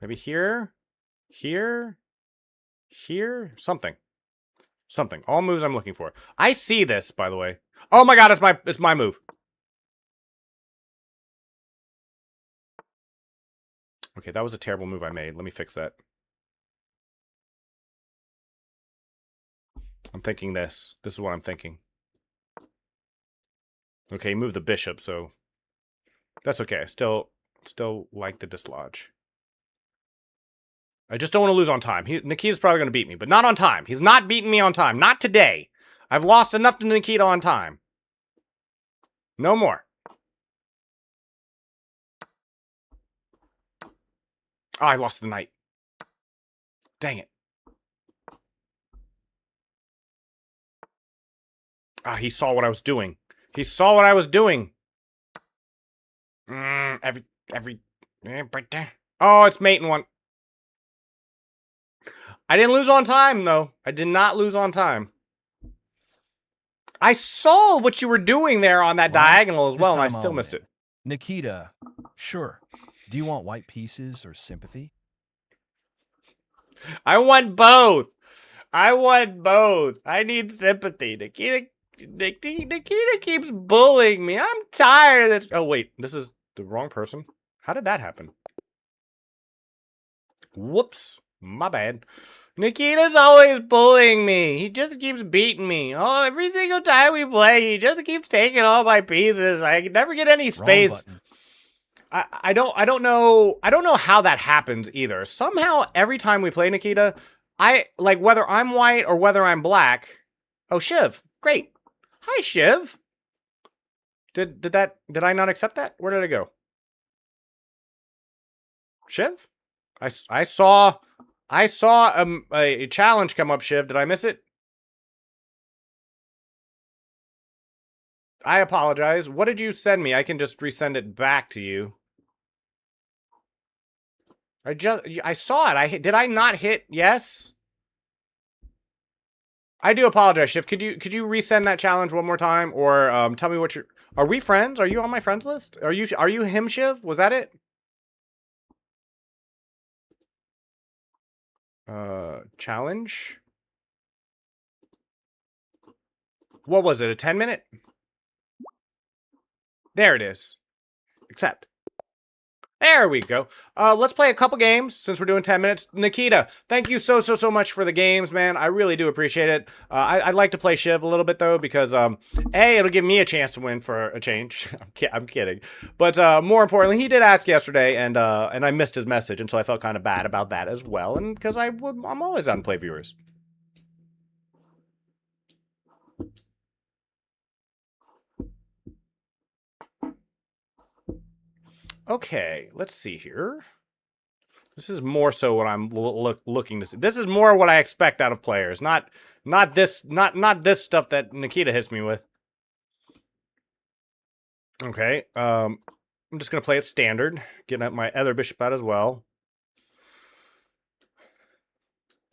Maybe here. Here. Here. Something. Something. All moves I'm looking for. I see this, by the way. Oh my god, it's my move. Okay, that was a terrible move I made. Let me fix that. I'm thinking this. This is what I'm thinking. Okay, move the bishop, so that's okay. I still like the dislodge. I just don't want to lose on time. Nikita's probably going to beat me, but not on time. He's not beating me on time. Not today. I've lost enough to Nikita on time. No more. Oh, I lost the knight. Dang it. Ah, he saw what I was doing. He saw what I was doing. Oh, it's mate in one. I didn't lose on time, though. I did not lose on time. I saw what you were doing there on that diagonal as well, and I still missed it. Nikita, sure. Do you want white pieces or sympathy? I want both. I want both. I need sympathy. Nikita keeps bullying me. I'm tired of this. Oh, wait. This is the wrong person. How did that happen? Whoops. My bad. Nikita's always bullying me. He just keeps beating me. Oh, every single time we play, he just keeps taking all my pieces. I never get any space. I don't know how that happens either. Somehow every time we play Nikita, I like whether I'm white or whether I'm black. Oh, Shiv. Great. Hi, Shiv. Did I not accept that? Where did I go? Shiv? I saw a challenge come up, Shiv. Did I miss it? I apologize. What did you send me? I can just resend it back to you. I saw it. Did I not hit yes? I do apologize, Shiv. Could you resend that challenge one more time, or tell me what you're? Are we friends? Are you on my friends list? Are you him, Shiv? Was that it? Challenge. What was it? A 10-minute? There it is. Accept. There we go. Let's play a couple games since we're doing 10 minutes. Nikita, thank you so much for the games, man. I really do appreciate it. I'd like to play Shiv a little bit, though, because, A, it'll give me a chance to win for a change. I'm kidding. But more importantly, he did ask yesterday, and I missed his message, and so I felt kind of bad about that as well, and because I'm always on Play Viewers. Okay, let's see here. This is more so what I'm looking to see. This is more what I expect out of players, not this stuff that Nikita hits me with. Okay, I'm just gonna play it standard, getting up my other bishop out as well.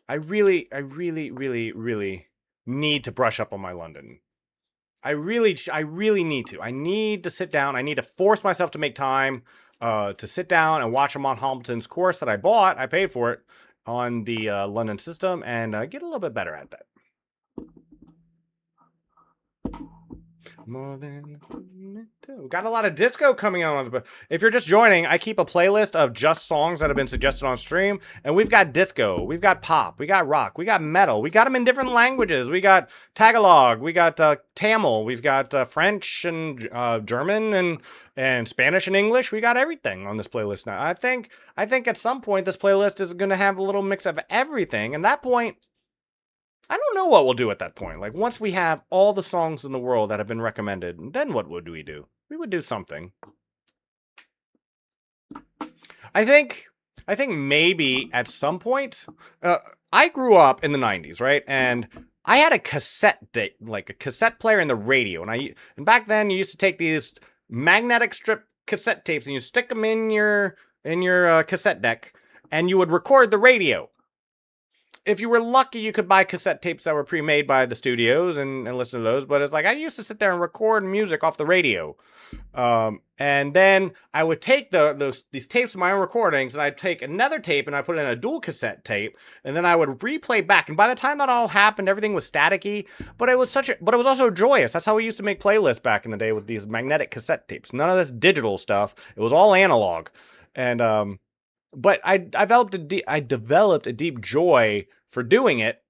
I really need to brush up on my London. I really need to. I need to sit down. I need to force myself to make time to sit down and watch Amon Hamilton's course that I bought. I paid for it on the London system and get a little bit better at that. More than two. Got a lot of disco coming on. If you're just joining, I keep a playlist of just songs that have been suggested on stream. And we've got disco, we've got pop, we got rock, we got metal. We got them in different languages. We got Tagalog, we got Tamil, we've got French and German and Spanish and English. We got everything on this playlist now. I think at some point this playlist is going to have a little mix of everything. And that point, I don't know what we'll do at that point. Like, once we have all the songs in the world that have been recommended, then what would we do? We would do something. I think maybe at some point, I grew up in the 90s, right? And I had a cassette player in the radio. And back then, you used to take these magnetic strip cassette tapes and you stick them in your cassette deck, and you would record the radio. If you were lucky, you could buy cassette tapes that were pre-made by the studios and listen to those. But it's like, I used to sit there and record music off the radio. And then I would take these tapes of my own recordings, and I'd take another tape and I put in a dual cassette tape, and then I would replay back. And by the time that all happened, everything was staticky, but it was also joyous. That's how we used to make playlists back in the day, with these magnetic cassette tapes. None of this digital stuff. It was all analog. And but I developed a deep joy for doing it.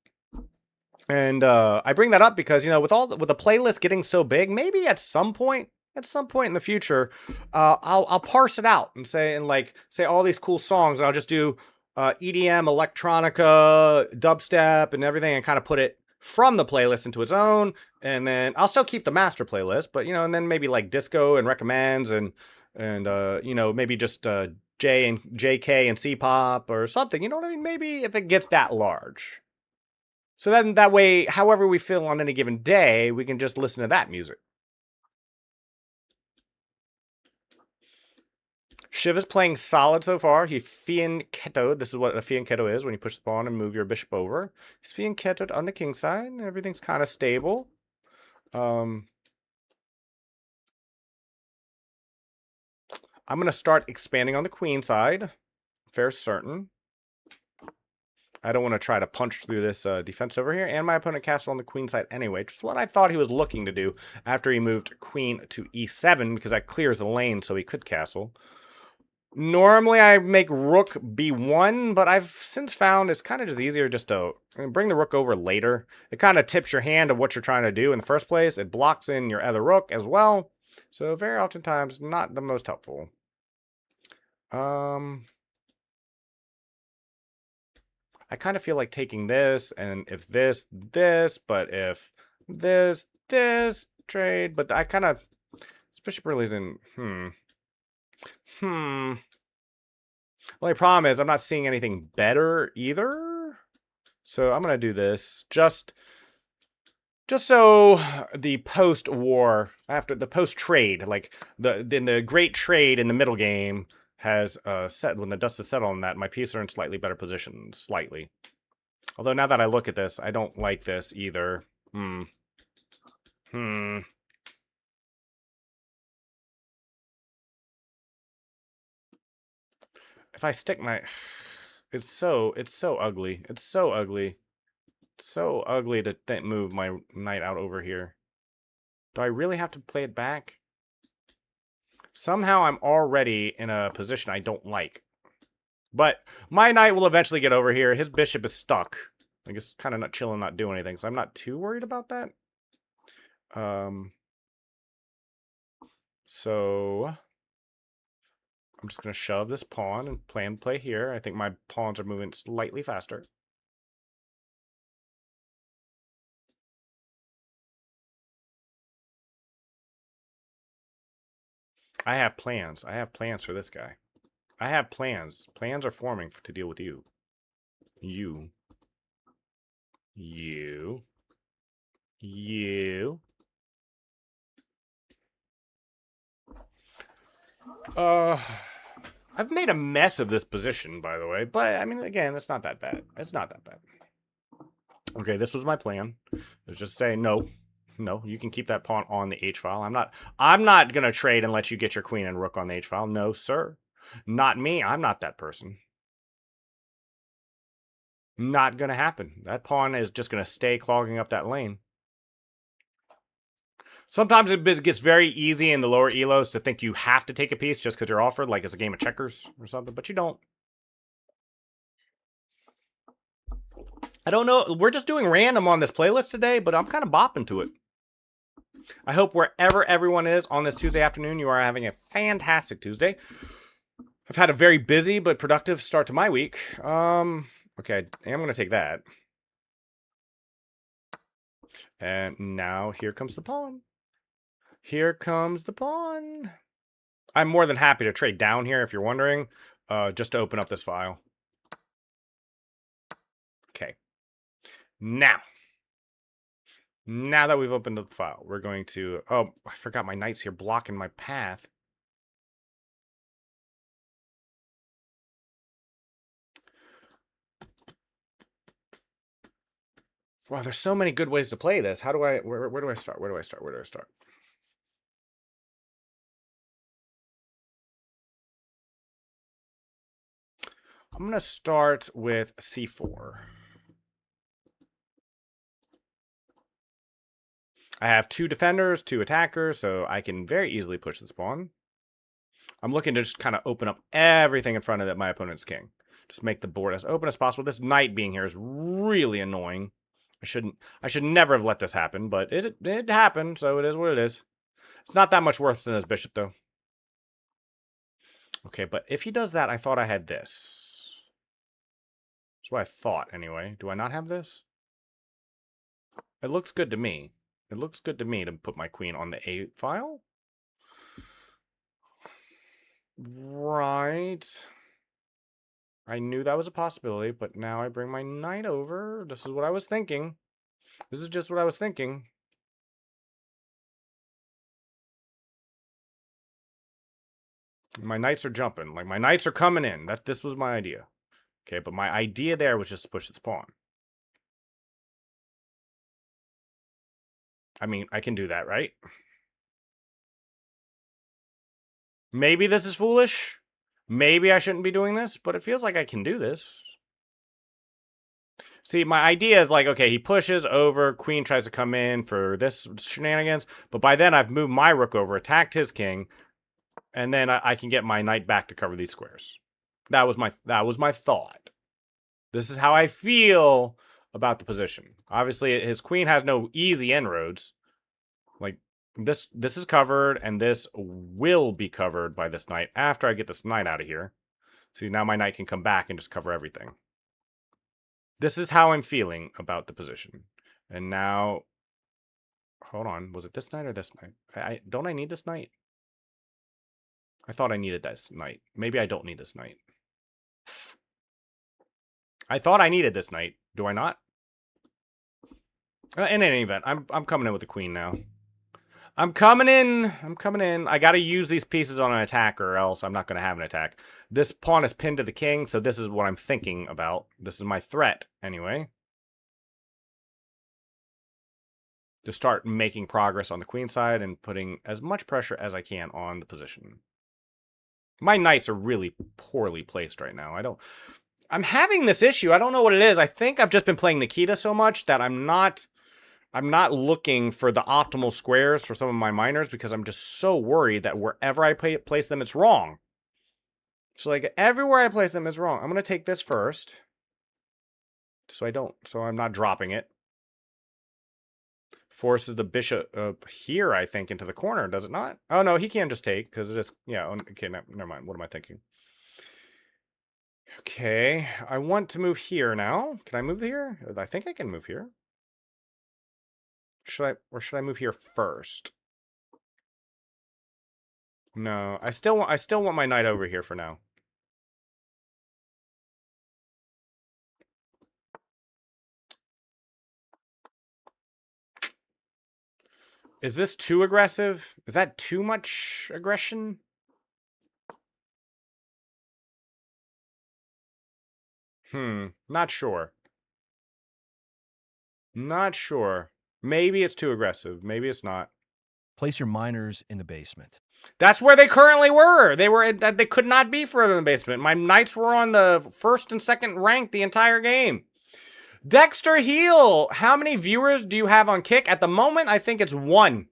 And I bring that up because, with the playlist getting so big, maybe at some point in the future, I'll parse it out and say all these cool songs. And I'll just do EDM, electronica, dubstep, and everything, and kind of put it from the playlist into its own. And then I'll still keep the master playlist, but and then maybe like disco and recommends and maybe just J and JK and C pop or something. You know what I mean? Maybe if it gets that large. So then that way, however we feel on any given day, we can just listen to that music. Shiv is playing solid so far. He fianchettoed. This is what a fianchetto is when you push the pawn and move your bishop over. He's fianchettoed on the king side. Everything's kind of stable. I'm going to start expanding on the queen side. Fair certain. I don't want to try to punch through this defense over here. And my opponent castled on the queen side anyway, which is what I thought he was looking to do after he moved queen to e7, because that clears the lane so he could castle. Normally I make rook b1, but I've since found it's kind of just easier just to bring the rook over later. It kind of tips your hand of what you're trying to do in the first place. It blocks in your other rook as well. So very oftentimes not the most helpful. I kind of feel like taking this, and if this, but if this, trade. But I kind of, this bishop really isn't, Only problem is I'm not seeing anything better either. So I'm going to do this just so the post-war, after the post-trade, like the great trade in the middle game has set, when the dust is settled on that, my pieces are in slightly better position, slightly. Although now that I look at this, I don't like this either. If I stick my, it's so ugly. It's so ugly. It's so ugly to move my knight out over here. Do I really have to play it back? Somehow I'm already in a position I don't like. But my knight will eventually get over here. His bishop is stuck. I guess kind of not chilling, not doing anything. So I'm not too worried about that. So I'm just going to shove this pawn and play here. I think my pawns are moving slightly faster. I have plans. I have plans for this guy. I have plans. Plans are forming to deal with you. You. I've made a mess of this position, by the way, but I mean, again, it's not that bad. It's not that bad. Okay, this was my plan. Let's just say no. No, you can keep that pawn on the h-file. I'm not gonna trade and let you get your queen and rook on the h-file. No, sir. Not me. I'm not that person. Not gonna happen. That pawn is just gonna stay clogging up that lane. Sometimes it gets very easy in the lower elos to think you have to take a piece just because you're offered, like it's a game of checkers or something, but you don't. I don't know. We're just doing random on this playlist today, but I'm kind of bopping to it. I hope wherever everyone is on this Tuesday afternoon, you are having a fantastic Tuesday. I've had a very busy but productive start to my week. Okay, I am going to take that. And now here comes the pawn. Here comes the pawn. I'm more than happy to trade down here if you're wondering, just to open up this file. Okay. Now that we've opened up the file, we're going to... Oh, I forgot my knight's here blocking my path. Wow, there's so many good ways to play this. How do I... Where do I start? Where do I start? Where do I start? I'm going to start with c4. I have 2 defenders, 2 attackers, so I can very easily push this pawn. I'm looking to just kind of open up everything in front of my opponent's king. Just make the board as open as possible. This knight being here is really annoying. I should never have let this happen, but it happened, so it is what it is. It's not that much worse than his bishop, though. Okay, but if he does that, I thought I had this. That's what I thought, anyway. Do I not have this? It looks good to me. It looks good to me to put my queen on the A file. Right. I knew that was a possibility, but now I bring my knight over. This is what I was thinking. This is just what I was thinking. My knights are jumping. Like, my knights are coming in. This was my idea. Okay, but my idea there was just to push its pawn. I mean, I can do that, right? Maybe this is foolish. Maybe I shouldn't be doing this, but it feels like I can do this. See, my idea is like, okay, he pushes over, queen tries to come in for this shenanigans, but by then I've moved my rook over, attacked his king, and then I can get my knight back to cover these squares. That was my thought. This is how I feel about the position. Obviously, his queen has no easy inroads. Like, this is covered, and this will be covered by this knight after I get this knight out of here. See, now my knight can come back and just cover everything. This is how I'm feeling about the position. And now, hold on, was it this knight or this knight? Don't I need this knight? I thought I needed this knight. Maybe I don't need this knight. I thought I needed this knight. Do I not? In any event, I'm coming in with the queen now. I'm coming in. I gotta use these pieces on an attack or else I'm not gonna have an attack. This pawn is pinned to the king, so this is what I'm thinking about. This is my threat, anyway. To start making progress on the queen side and putting as much pressure as I can on the position. My knights are really poorly placed right now. I'm having this issue. I don't know what it is. I think I've just been playing Nikita so much that I'm not looking for the optimal squares for some of my minors because I'm just so worried that wherever I place them, it's wrong. So, like, everywhere I place them is wrong. I'm going to take this first. So I'm not dropping it. Forces the bishop here, I think, into the corner, does it not? Oh, no, he can't just take because it is, yeah, okay, never mind. What am I thinking? Okay, I want to move here now. Can I move here? I think I can move here. Should I move here first? No, I still want my knight over here for now. Is this too aggressive? Is that too much aggression? Not sure. Not sure. Maybe it's too aggressive. Maybe it's not. Place your miners in the basement. That's where they currently were. They could not be further in the basement. My knights were on the first and second rank the entire game. Dexter Heel, how many viewers do you have on Kick? At the moment, I think it's 1.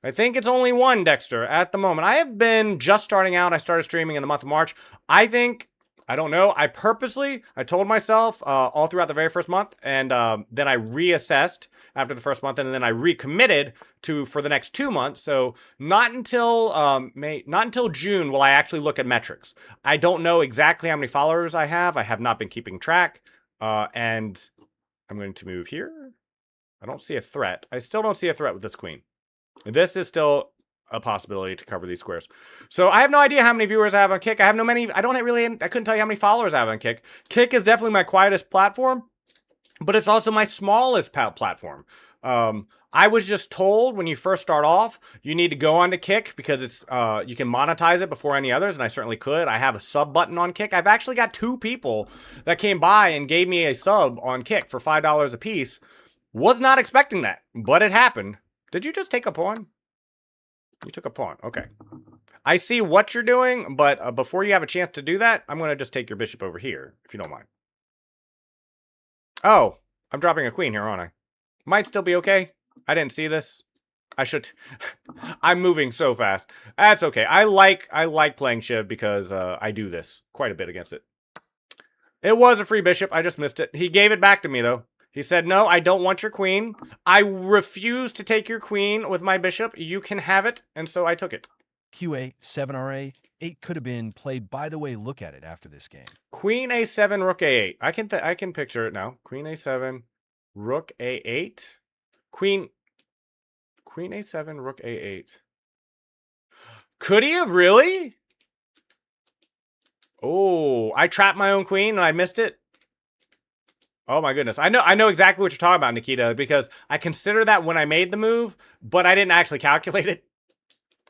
I think it's only 1, Dexter, at the moment. I have been just starting out. I started streaming in the month of March. I don't know. I told myself all throughout the very first month, and then I reassessed after the first month, and then I recommitted for the next 2 months. So not until June will I actually look at metrics. I don't know exactly how many followers I have. I have not been keeping track, and I'm going to move here. I don't see a threat. I still don't see a threat with this queen. This is still a possibility to cover these squares. So I have no idea how many viewers I have on Kick. I couldn't tell you how many followers I have on Kick. Kick is definitely my quietest platform, but it's also my smallest platform. I was just told when you first start off, you need to go onto Kick because it's you can monetize it before any others, and I certainly could. I have a sub button on Kick. I've actually got 2 people that came by and gave me a sub on Kick for $5 a piece. Was not expecting that, but it happened. Did you just take a pawn? You took a pawn. Okay. I see what you're doing, but before you have a chance to do that, I'm going to just take your bishop over here, if you don't mind. Oh, I'm dropping a queen here, aren't I? Might still be okay. I didn't see this. I'm moving so fast. That's okay. I like playing Shiv because I do this quite a bit against it. It was a free bishop. I just missed it. He gave it back to me, though. He said, no, I don't want your queen. I refuse to take your queen with my bishop. You can have it. And so I took it. QA, 7RA, 8 could have been played by the way look at it after this game. Queen A7, Rook A8. I can picture it now. Queen A7, Rook A8. Queen A7, Rook A8. Could he have really? Oh, I trapped my own queen and I missed it. Oh my goodness. I know exactly what you're talking about, Nikita, because I considered that when I made the move, but I didn't actually calculate it.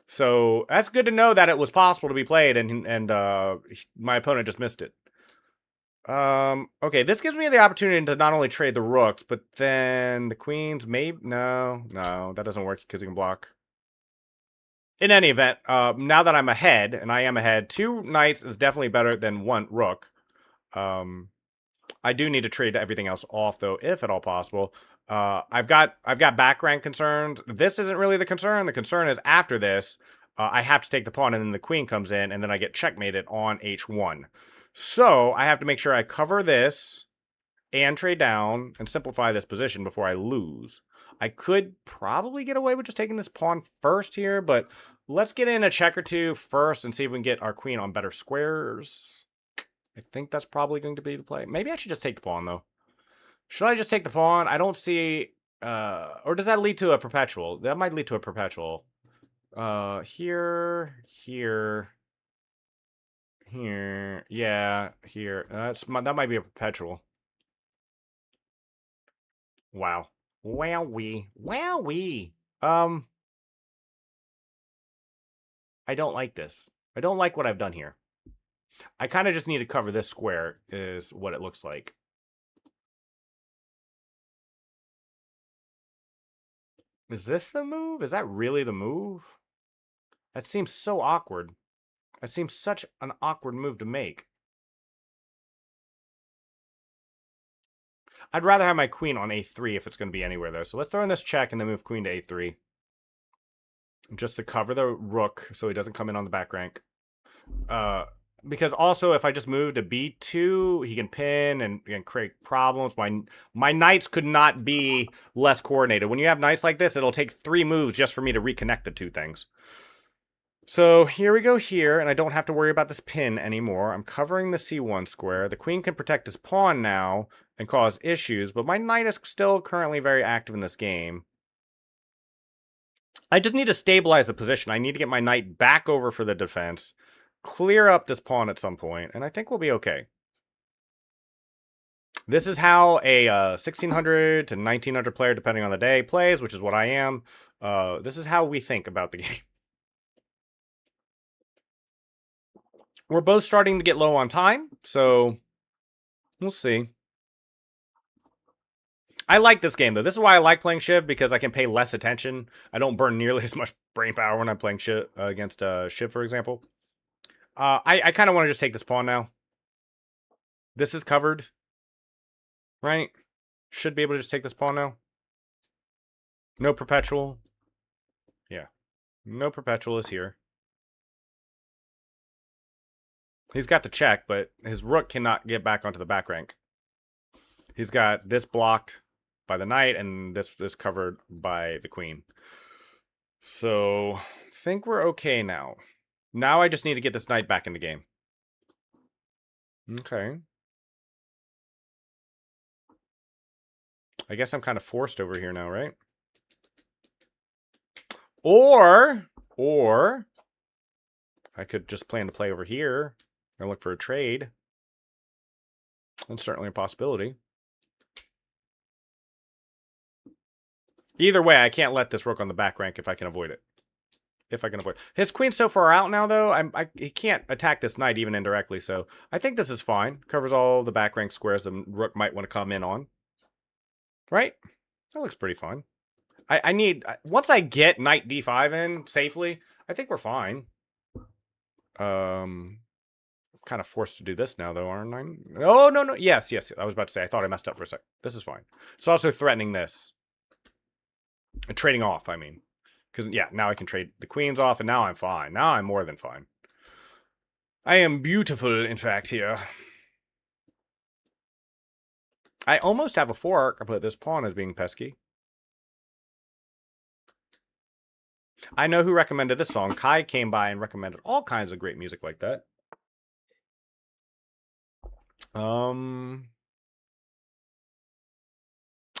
So that's good to know that it was possible to be played and my opponent just missed it. Okay, this gives me the opportunity to not only trade the rooks, but then the queens, maybe, no, that doesn't work because he can block. In any event, now that I'm ahead, and I am ahead, 2 knights is definitely better than 1 rook. I do need to trade everything else off, though, if at all possible. I've got back rank concerns. This isn't really the concern. The concern is after this, I have to take the pawn, and then the queen comes in, and then I get checkmated on h1. So I have to make sure I cover this and trade down and simplify this position before I lose. I could probably get away with just taking this pawn first here, but let's get in a check or two first and see if we can get our queen on better squares. I think that's probably going to be the play. Maybe I should just take the pawn, though. Should I just take the pawn? I don't see... or does that lead to a perpetual? That might lead to a perpetual. Here. Yeah, here. That might be a perpetual. Wow. Wowee. I don't like this. I don't like what I've done here. I kind of just need to cover this square, is what it looks like. Is this the move? Is that really the move? That seems so awkward. That seems such an awkward move to make. I'd rather have my queen on a3 if it's going to be anywhere, though. So let's throw in this check and then move queen to a3. Just to cover the rook so he doesn't come in on the back rank. Because also, if I just move to b2, he can pin and create problems. My knights could not be less coordinated. When you have knights like this, it'll take 3 moves just for me to reconnect the 2 things. So here we go here, and I don't have to worry about this pin anymore. I'm covering the c1 square. The queen can protect his pawn now and cause issues, but my knight is still currently very active in this game. I just need to stabilize the position. I need to get my knight back over for the defense, clear up this pawn at some point, and I think we'll be okay. This is how a 1600 to 1900 player, depending on the day, plays, which is what I am. This is how we think about the game. We're both starting to get low on time, so we'll see. I like this game, though. This is why I like playing Shiv, because I can pay less attention. I don't burn nearly as much brain power when I'm playing Shiv, against Shiv, for example. I kind of want to just take this pawn now. This is covered, right? Should be able to just take this pawn now. No perpetual. Yeah. No perpetual is here. He's got the check, but his rook cannot get back onto the back rank. He's got this blocked by the knight, and this is covered by the queen. So, I think we're okay now. Now I just need to get this knight back in the game. Okay. I guess I'm kind of forced over here now, right? Or I could just plan to play over here and look for a trade. That's certainly a possibility. Either way, I can't let this rook on the back rank if I can avoid it. His queen's so far out now, though, he can't attack this knight even indirectly, so I think this is fine. Covers all the back rank squares the rook might want to come in on. Right? That looks pretty fine. I need... Once I get knight d5 in safely, I think we're fine. I'm kind of forced to do this now, though, aren't I? Oh, no. Yes. I was about to say, I thought I messed up for a sec. This is fine. It's also threatening this. Trading off, I mean. Because, yeah, now I can trade the queens off, and now I'm fine. Now I'm more than fine. I am beautiful, in fact, here. I almost have a fork, but this pawn is being pesky. I know who recommended this song. Kai came by and recommended all kinds of great music like that.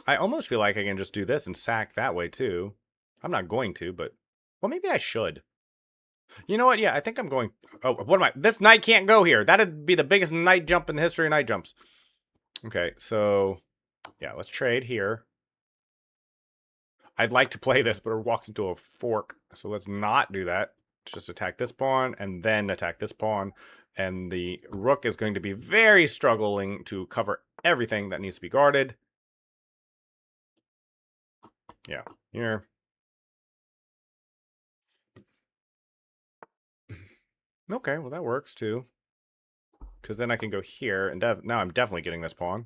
I almost feel like I can just do this and sack that way too. I'm not going to, but well, maybe I should. You know what? Yeah, I think I'm going. Oh, what am I? This knight can't go here. That'd be the biggest knight jump in the history of knight jumps. Okay, so yeah, let's trade here. I'd like to play this, but it walks into a fork. So let's not do that. Just attack this pawn and then attack this pawn. And the rook is going to be very struggling to cover everything that needs to be guarded. Yeah, here. Okay, well that works too. Because then I can go here, and now I'm definitely getting this pawn.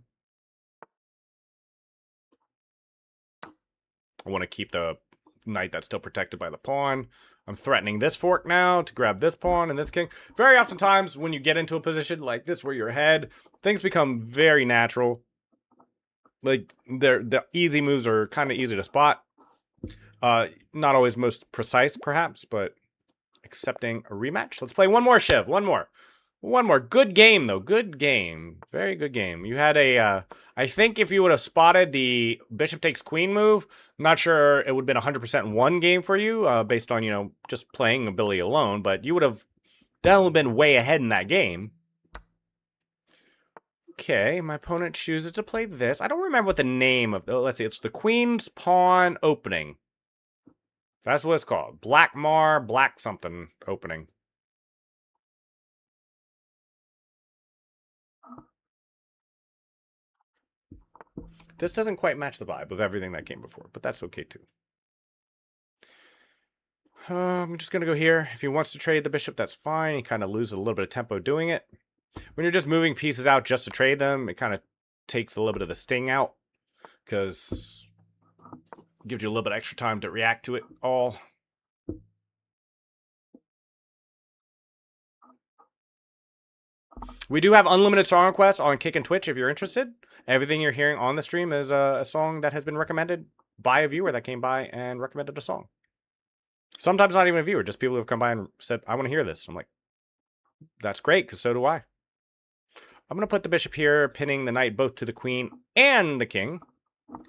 I want to keep the knight that's still protected by the pawn. I'm threatening this fork now to grab this pawn and this king. Very oftentimes when you get into a position like this where you're ahead, things become very natural. Like, the easy moves are kind of easy to spot. Not always most precise, perhaps, but accepting a rematch. Let's play one more, Shiv. One more. Good game, though. Good game. Very good game. You had a, I think if you would have spotted the bishop takes queen move, I'm not sure it would have been 100% one game for you, based on, you know, just playing ability alone, but you would have definitely been way ahead in that game. Okay, my opponent chooses to play this. I don't remember what the name of, let's see, it's the Queen's Pawn Opening. That's what it's called. Black something opening. This doesn't quite match the vibe of everything that came before, but that's okay too. I'm just going to go here. If he wants to trade the bishop, that's fine. He kind of loses a little bit of tempo doing it. When you're just moving pieces out just to trade them, it kind of takes a little bit of the sting out, because it gives you a little bit extra time to react to it all. We do have unlimited song requests on Kick and Twitch if you're interested. Everything you're hearing on the stream is a song that has been recommended by a viewer that came by and recommended a song. Sometimes not even a viewer, just people who have come by and said, I want to hear this. I'm like, that's great, because so do I. I'm going to put the bishop here, pinning the knight both to the queen and the king.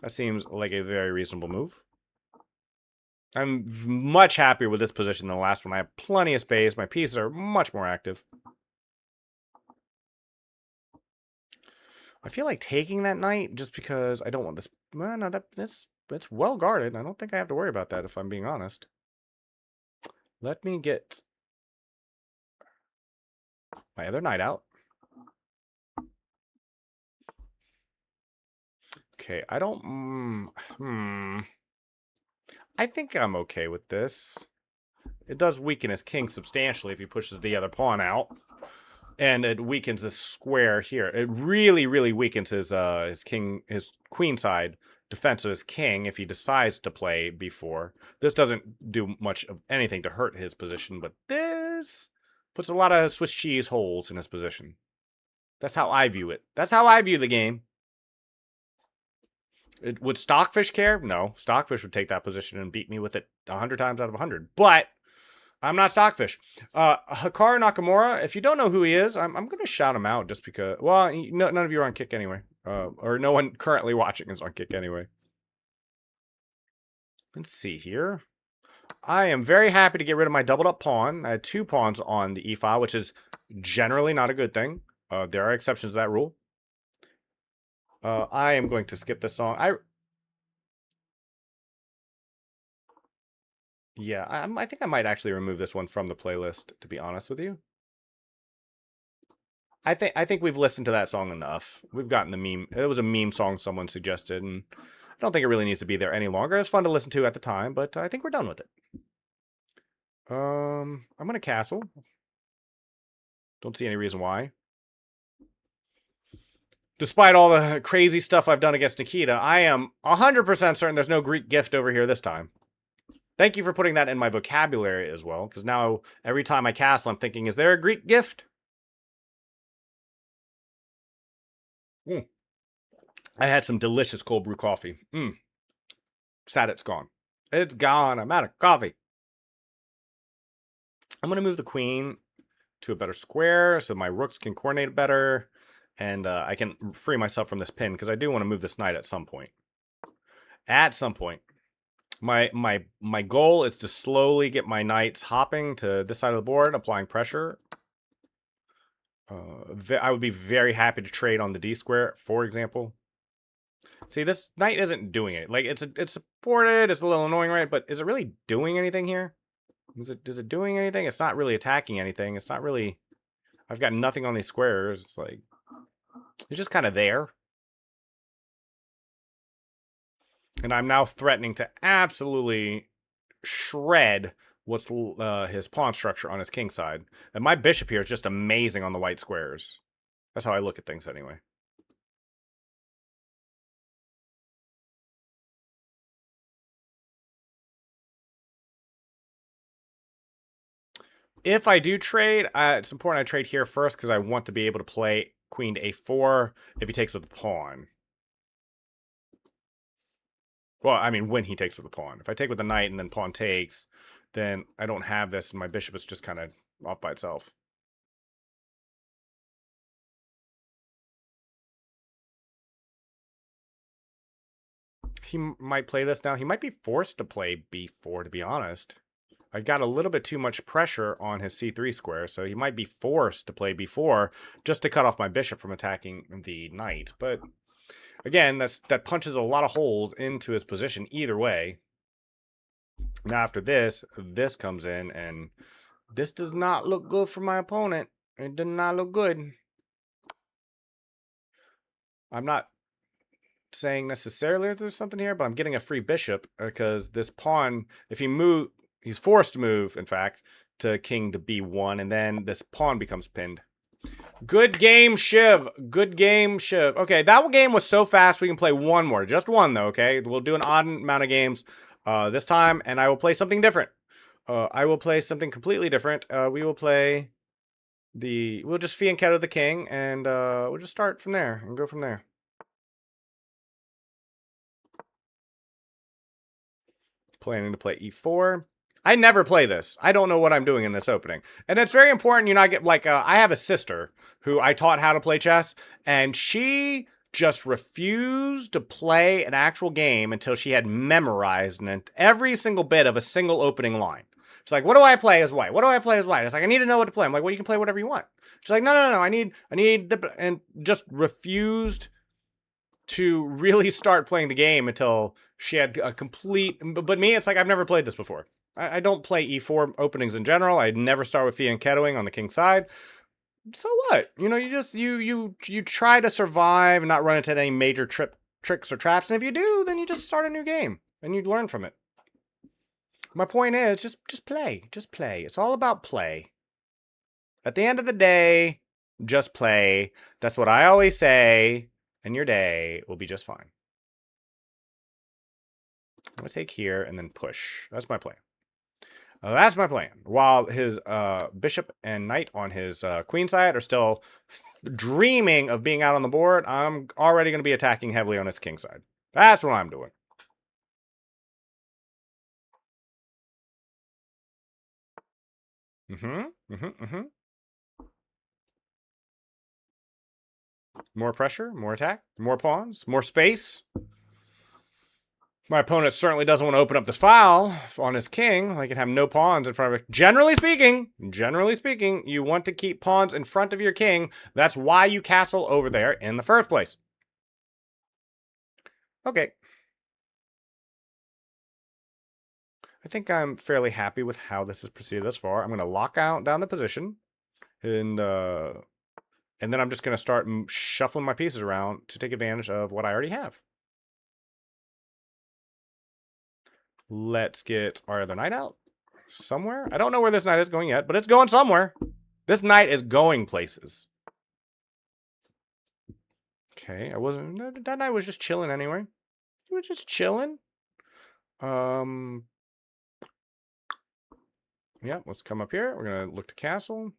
That seems like a very reasonable move. I'm much happier with this position than the last one. I have plenty of space. My pieces are much more active. I feel like taking that knight just because I don't want this. Well, no, that's well guarded. I don't think I have to worry about that if I'm being honest. Let me get my other knight out. Okay, I don't... I think I'm okay with this. It does weaken his king substantially if he pushes the other pawn out. And it weakens this square here. It really, really weakens his queen side defense of his king if he decides to play b4. This doesn't do much of anything to hurt his position, but this puts a lot of Swiss cheese holes in his position. That's how I view it. That's how I view the game. Would Stockfish care? No. Stockfish would take that position and beat me with it 100 times out of 100. But I'm not Stockfish. Hikaru Nakamura, if you don't know who he is, I'm going to shout him out just because... Well, none of you are on Kick anyway. Or no one currently watching is on Kick anyway. Let's see here. I am very happy to get rid of my doubled up pawn. I had 2 pawns on the e-file, which is generally not a good thing. There are exceptions to that rule. I am going to skip this song. Yeah, I think I might actually remove this one from the playlist, to be honest with you. I think we've listened to that song enough. We've gotten the meme. It was a meme song someone suggested, and I don't think it really needs to be there any longer. It's fun to listen to at the time, but I think we're done with it. I'm going to castle. Don't see any reason why. Despite all the crazy stuff I've done against Nikita, I am 100% certain there's no Greek gift over here this time. Thank you for putting that in my vocabulary as well, because now every time I castle, I'm thinking, is there a Greek gift? I had some delicious cold brew coffee. Sad it's gone. It's gone. I'm out of coffee. I'm going to move the queen to a better square so my rooks can coordinate better. And I can free myself from this pin because I do want to move this knight at some point. At some point. My goal is to slowly get my knights hopping to this side of the board, applying pressure. I would be very happy to trade on the D square, for example. See, this knight isn't doing it. Like, it's supported, it's a little annoying, right? But is it really doing anything here? Is it doing anything? It's not really attacking anything. It's not really... I've got nothing on these squares. It's like... It's just kind of there. And I'm now threatening to absolutely shred what's his pawn structure on his king side. And my bishop here is just amazing on the white squares. That's how I look at things anyway. If I do trade, it's important I trade here first because I want to be able to play queen to a4 if he takes with the pawn. Well, I mean, when he takes with the pawn. If I take with the knight and then pawn takes, then I don't have this and my bishop is just kind of off by itself. He might play this now. He might be forced to play b4, to be honest. I got a little bit too much pressure on his c3 square, so he might be forced to play b4 just to cut off my bishop from attacking the knight. But again, that punches a lot of holes into his position either way. Now after this comes in, and this does not look good for my opponent. It did not look good. I'm not saying necessarily that there's something here, but I'm getting a free bishop because this pawn, if he move, he's forced to move, in fact, to king to b1, and then this pawn becomes pinned. Good game, Shiv. Good game, Shiv. Okay, that game was so fast we can play one more. Just one, though, okay? We'll do an odd amount of games this time, and I will play something different. I will play something completely different. We will play we'll just fianchetto the king, and we'll just start from there and go from there. Planning to play e4. I never play this. I don't know what I'm doing in this opening. And it's very important you not get, like, I have a sister who I taught how to play chess, and she just refused to play an actual game until she had memorized every single bit of a single opening line. She's like, what do I play as white? What do I play as white? It's like, I need to know what to play. I'm like, well, you can play whatever you want. She's like, no, I need and just refused to really start playing the game until she had a complete... But me, it's like, I've never played this before. I don't play e4 openings in general. I never start with fianchettoing on the king side. So what? You know, you try to survive and not run into any major tricks or traps. And if you do, then you just start a new game and you learn from it. My point is, just play. Just play. It's all about play. At the end of the day, just play. That's what I always say. And your day will be just fine. I'm going to take here and then push. That's my plan. That's my plan. While his bishop and knight on his queen side are still dreaming of being out on the board, I'm already going to be attacking heavily on his king side. That's what I'm doing. More pressure, more attack, more pawns, more space. My opponent certainly doesn't want to open up this file on his king. Like, it have no pawns in front of it. Generally speaking, you want to keep pawns in front of your king. That's why you castle over there in the first place. Okay. I think I'm fairly happy with how this has proceeded thus far. I'm going to lock out down the position. And then I'm just going to start shuffling my pieces around to take advantage of what I already have. Let's get our other knight out somewhere. I don't know where this knight is going yet, but it's going somewhere. This knight is going places. Okay, that knight was just chilling anyway. He was just chilling. Yeah, let's come up here. We're going to look to castle.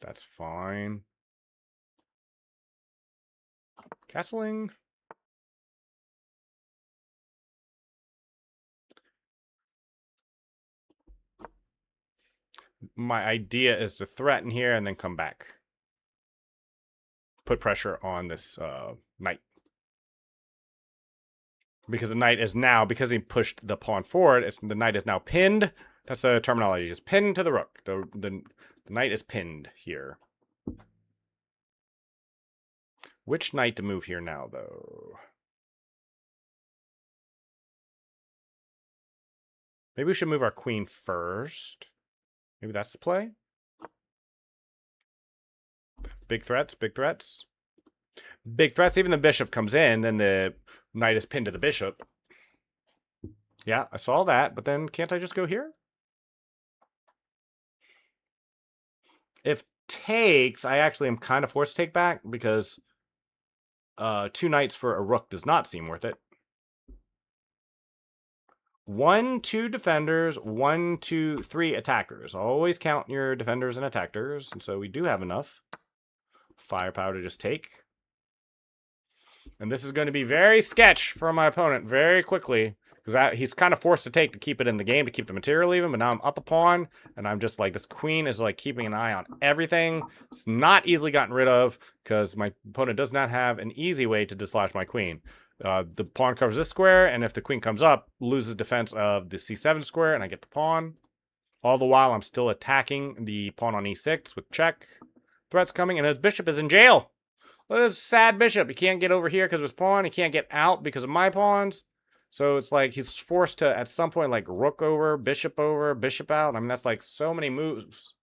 That's fine. Castling. my idea is to threaten here and then come back. Put pressure on this knight. Because the knight is now, because he pushed the pawn forward, the knight is now pinned. That's the terminology. It's pinned to the rook. The knight is pinned here. Which knight to move here now, though? Maybe we should move our queen first. Maybe that's the play. Big threats, big threats. Big threats. Even the bishop comes in, then the knight is pinned to the bishop. Yeah, I saw that, but then can't I just go here? If takes, I actually am kind of forced to take back because 2 knights for a rook does not seem worth it. 1, 2 defenders, 1, 2, 3 attackers. Always count your defenders and attackers, and so we do have enough firepower to just take. And this is going to be very sketch for my opponent very quickly. Because he's kind of forced to take to keep it in the game, to keep the material even. But now I'm up a pawn. And I'm just like, this queen is like keeping an eye on everything. It's not easily gotten rid of. Because my opponent does not have an easy way to dislodge my queen. The pawn covers this square. And if the queen comes up, loses defense of the c7 square. And I get the pawn. All the while, I'm still attacking the pawn on e6 with check. Threats coming. And his bishop is in jail. Look at this sad bishop. He can't get over here because of his pawn. He can't get out because of my pawns. So it's like he's forced to, at some point, like rook over, bishop out. I mean, that's like so many moves.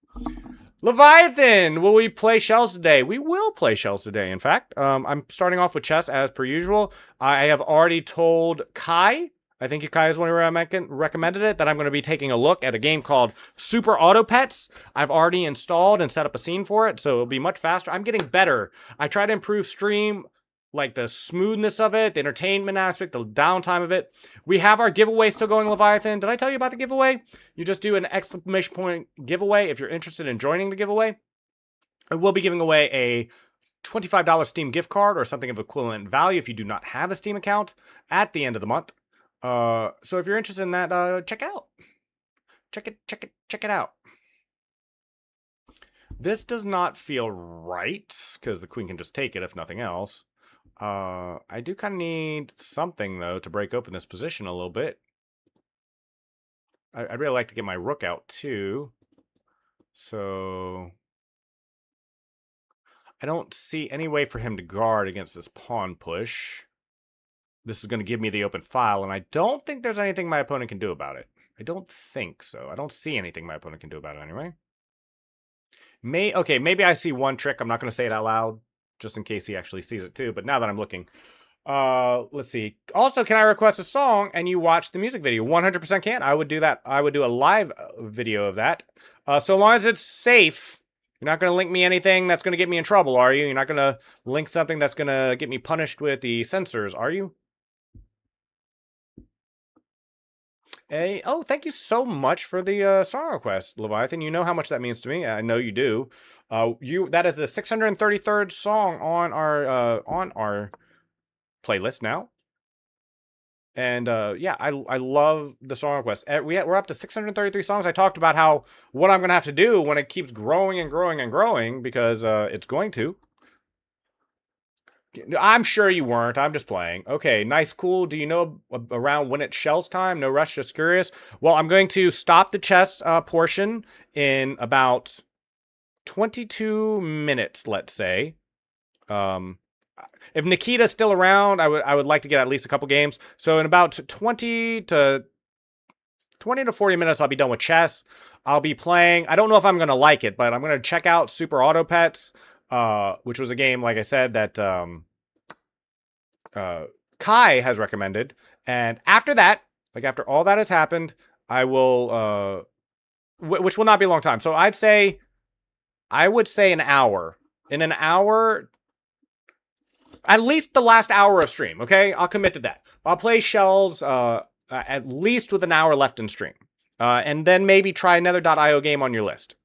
Leviathan! Will we play shells today? We will play shells today, in fact. I'm starting off with chess as per usual. I have already told Kai, I think Kai is one who recommended it, that I'm going to be taking a look at a game called Super Auto Pets. I've already installed and set up a scene for it, so it'll be much faster. I'm getting better. I try to improve stream, like the smoothness of it, the entertainment aspect, the downtime of it. We have our giveaway still going, Leviathan. Did I tell you about the giveaway? You just do an exclamation point giveaway if you're interested in joining the giveaway. I will be giving away a $25 Steam gift card or something of equivalent value if you do not have a Steam account at the end of the month. So if you're interested in that, check it out. Check it out. This does not feel right because the queen can just take it if nothing else. I do kind of need something, though, to break open this position a little bit. I'd really like to get my rook out, too. So I don't see any way for him to guard against this pawn push. This is going to give me the open file, and I don't think there's anything my opponent can do about it. I don't think so. I don't see anything my opponent can do about it anyway. Okay, maybe I see one trick. I'm not going to say it out loud, just in case he actually sees it too. But now that I'm looking, let's see. Also, can I request a song and you watch the music video? 100% can. I would do that. I would do a live video of that. So long as it's safe. You're not going to link me anything that's going to get me in trouble, are you? You're not going to link something that's going to get me punished with the censors, are you? Oh, thank you so much for the song request, Leviathan. You know how much that means to me. I know you do. That is the 633rd song on our playlist now. And yeah, I love the song request. We're up to 633 songs. I talked about what I'm gonna have to do when it keeps growing and growing and growing because it's going to. I'm sure you weren't. I'm just playing. Okay, nice, cool. Do you know around when it's shells time? No rush, just curious. Well, I'm going to stop the chess portion in about 22 minutes, let's say. If Nikita's still around, I would like to get at least a couple games. So in about 20 to 40 minutes, I'll be done with chess. I'll be playing. I don't know if I'm going to like it, but I'm going to check out Super Auto Pets. Which was a game, like I said, that Kai has recommended. And after that, like after all that has happened, I will, which will not be a long time. So I would say an hour. In an hour, at least the last hour of stream, okay? I'll commit to that. I'll play shells at least with an hour left in stream. And then maybe try another .io game on your list.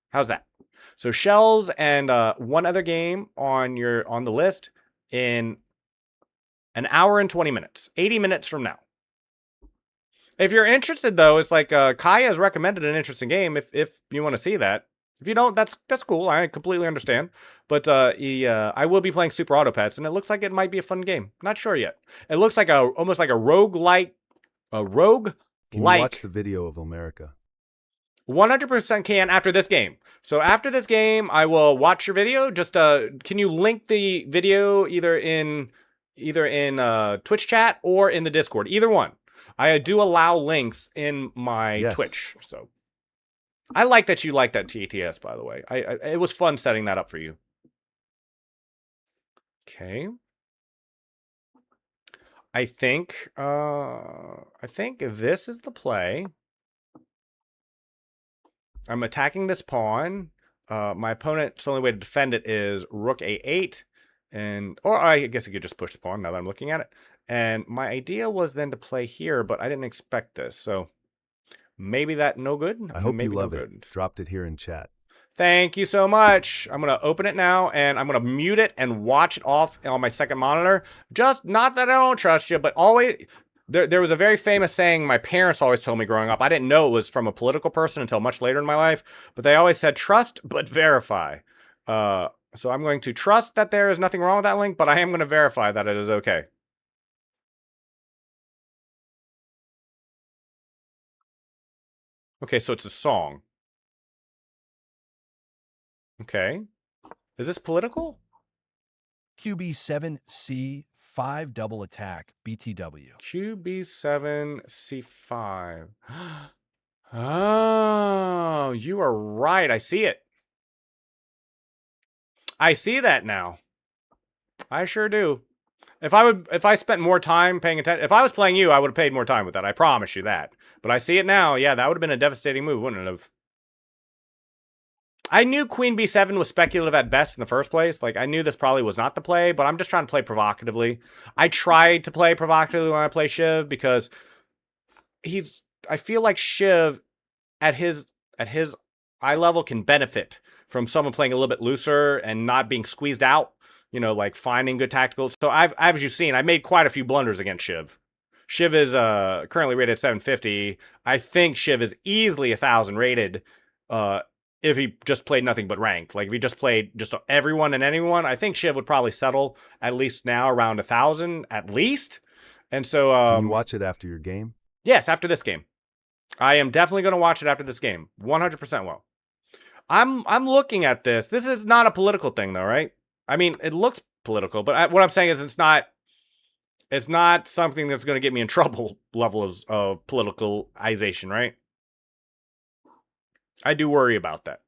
How's that? So shells and one other game on the list in an hour and 20 minutes. 80 minutes from now. If you're interested, though, it's like Kaya has recommended an interesting game. If you want to see that, if you don't, that's cool. I completely understand. But I will be playing Super Auto Pets, and it looks like it might be a fun game. Not sure yet. It looks like almost like a rogue-like. Can you watch the video of Omerica? 100% can after this game. So after this game, I will watch your video. Just can you link the video either in Twitch chat or in the Discord? Either one. I do allow links in my Twitch. So I like that you like that TTS, by the way. It was fun setting that up for you. Okay. I think this is the play. I'm attacking this pawn. My opponent's only way to defend it is rook a8. Or I guess I could just push the pawn now that I'm looking at it. And my idea was then to play here, but I didn't expect this. So maybe that no good. I hope maybe you love no it. Good. Dropped it here in chat. Thank you so much. I'm going to open it now, and I'm going to mute it and watch it off on my second monitor. Just not that I don't trust you, but always... There was a very famous saying my parents always told me growing up. I didn't know it was from a political person until much later in my life, but they always said, trust but verify. So I'm going to trust that there is nothing wrong with that link, but I am going to verify that it is okay. Okay, so it's a song. Okay. Is this political? QB7C5 double attack BTW. QB7C5. Oh, you are right. I see it. I see that now. I sure do. If I spent more time paying attention, if I was playing you, I would have paid more time with that. I promise you that. But I see it now. Yeah, that would have been a devastating move, wouldn't it have? I knew Queen B7 was speculative at best in the first place. Like, I knew this probably was not the play, but I'm just trying to play provocatively. I tried to play provocatively when I play Shiv because I feel like Shiv at his eye level can benefit from someone playing a little bit looser and not being squeezed out, you know, like finding good tacticals. So as you've seen, I made quite a few blunders against Shiv. Shiv is currently rated at 750. I think Shiv is easily 1,000 rated if he just played nothing but ranked. Like, if he just played just everyone and anyone, I think Shiv would probably settle at least now around 1,000 at least. And so... Can you watch it after your game? Yes, after this game. I am definitely going to watch it after this game. 100% will. I'm looking at this. This is not a political thing, though, right? I mean, it looks political, but what I'm saying is it's not something that's going to get me in trouble levels of politicalization, right? I do worry about that.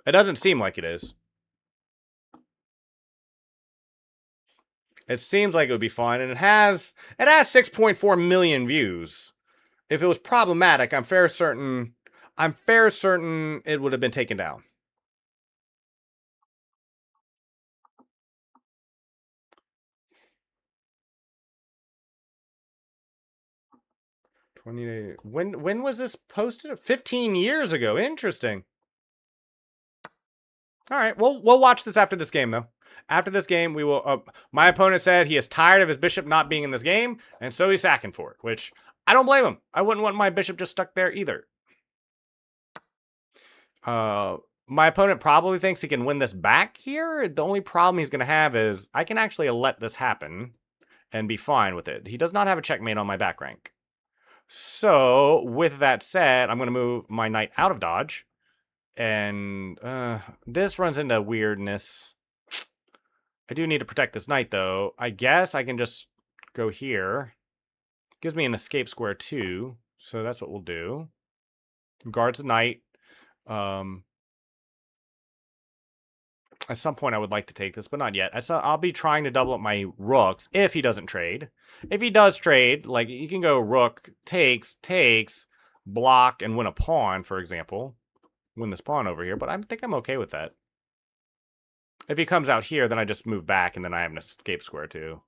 It doesn't seem like it is. It seems like it would be fine, and it has 6.4 million views. If it was problematic, I'm fair certain it would have been taken down. When was this posted? 15 years ago. Interesting. All right, we'll watch this after this game, though. After this game, we will... my opponent said he is tired of his bishop not being in this game, and so he's sacking for it, which I don't blame him. I wouldn't want my bishop just stuck there either. My opponent probably thinks he can win this back here. The only problem he's going to have is I can actually let this happen and be fine with it. He does not have a checkmate on my back rank. So, with that said, I'm going to move my knight out of dodge. And this runs into weirdness. I do need to protect this knight, though. I guess I can just go here. Gives me an escape square, too. So that's what we'll do. Guards the knight. At some point, I would like to take this, but not yet. I'll be trying to double up my rooks if he doesn't trade. If he does trade, like, you can go rook, takes, block, and win a pawn, for example. Win this pawn over here, but I think I'm okay with that. If he comes out here, then I just move back, and then I have an escape square, too.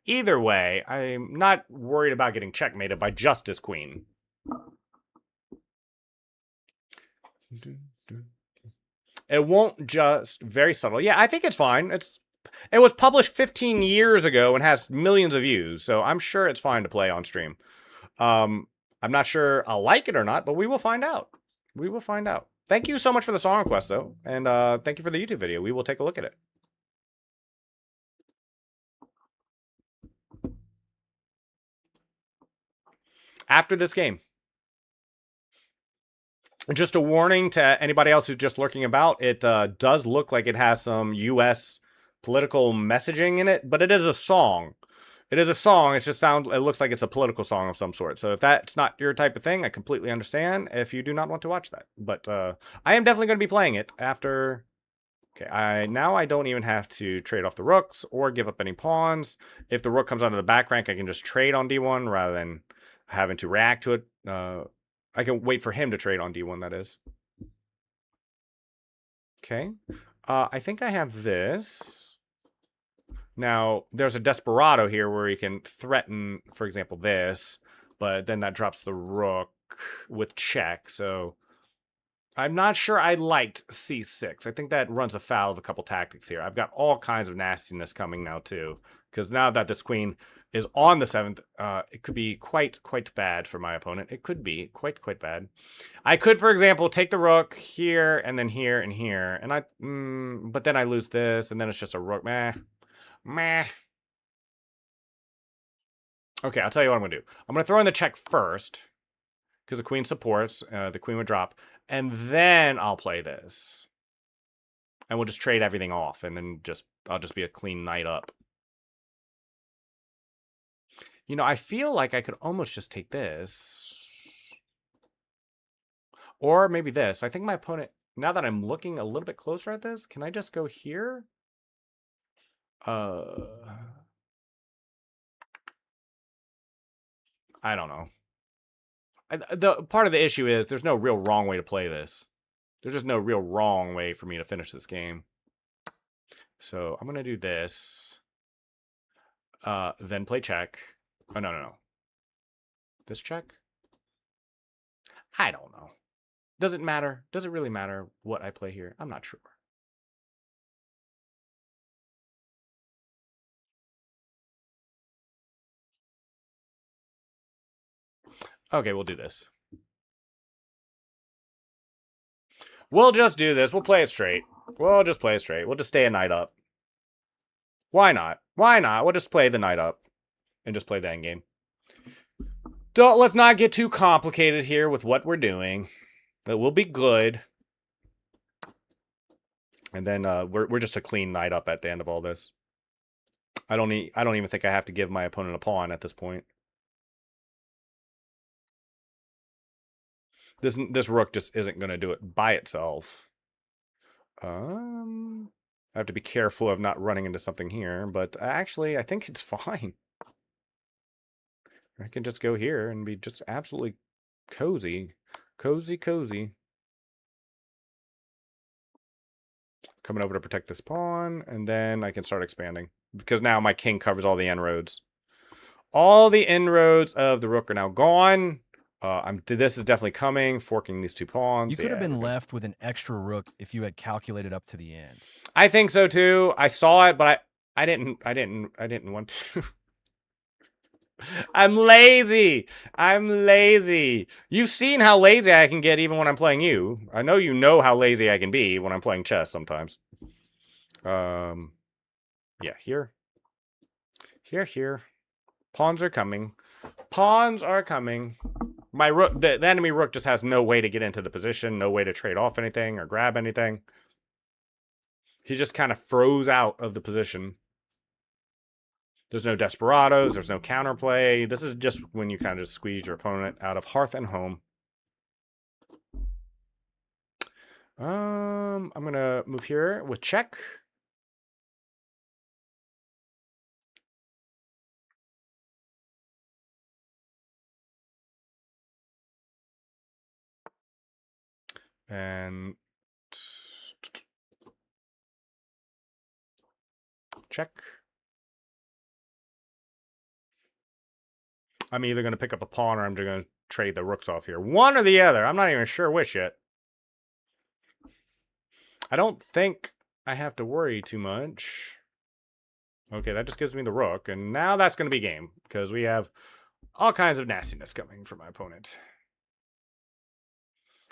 Either way, I'm not worried about getting checkmated by Justice Queen. It won't just... Very subtle. Yeah, I think it's fine. It was published 15 years ago and has millions of views, so I'm sure it's fine to play on stream. I'm not sure I'll like it or not, but we will find out. We will find out. Thank you so much for the song request, though. And thank you for the YouTube video. We will take a look at it. After this game. Just a warning to anybody else who's just lurking about. It does look like it has some U.S. political messaging in it, but it is a song. It is a song. It looks like it's a political song of some sort. So if that's not your type of thing, I completely understand if you do not want to watch that. But I am definitely going to be playing it after. Okay, now I don't even have to trade off the rooks or give up any pawns. If the rook comes onto the back rank, I can just trade on d1 rather than having to react to it. I can wait for him to trade on d1, that is. Okay. I think I have this. Now, there's a Desperado here where he can threaten, for example, this. But then that drops the rook with check. So I'm not sure I liked c6. I think that runs afoul of a couple tactics here. I've got all kinds of nastiness coming now, too. Because now that this queen is on the 7th, it could be quite bad for my opponent. It could be quite bad. I could, for example, take the rook here and then here and here, and but then I lose this, and then it's just a rook. Meh. Okay, I'll tell you what I'm gonna do. I'm gonna throw in the check first because the queen supports. The queen would drop, and then I'll play this, and we'll just trade everything off, and then I'll just be a clean knight up. You know, I feel like I could almost just take this. Or maybe this. I think my opponent, now that I'm looking a little bit closer at this, can I just go here? I don't know. The part of the issue is there's no real wrong way to play this. There's just no real wrong way for me to finish this game. So I'm going to do this. Then play check. Oh, no. This check? I don't know. Does it matter? Does it really matter what I play here? I'm not sure. Okay, we'll do this. We'll just do this. We'll play it straight. We'll just play it straight. We'll just stay a knight up. Why not? Why not? We'll just play the knight up. And just play the endgame. Let's not get too complicated here with what we're doing. It will be good. And then we're just a clean knight up at the end of all this. I don't even think I have to give my opponent a pawn at this point. This rook just isn't going to do it by itself. I have to be careful of not running into something here, but actually I think it's fine. I can just go here and be just absolutely cozy. Cozy. Coming over to protect this pawn, and then I can start expanding. Because now my king covers all the inroads. All the inroads of the rook are now gone. This is definitely coming, forking these two pawns. You could have been left with an extra rook if you had calculated up to the end. I think so too. I saw it, but I didn't want to. I'm lazy. You've seen how lazy I can get even when I'm playing you. I know you know how lazy I can be when I'm playing chess sometimes. Yeah, here. Here. Pawns are coming. My rook, the enemy rook just has no way to get into the position, no way to trade off anything or grab anything. He just kind of froze out of the position. There's no desperados. There's no counterplay. This is just when you kind of just squeeze your opponent out of hearth and home. I'm going to move here with check. And check. I'm either going to pick up a pawn or I'm just going to trade the rooks off here. One or the other. I'm not even sure which yet. I don't think I have to worry too much. Okay, that just gives me the rook. And now that's going to be game. Because we have All kinds of nastiness coming from my opponent.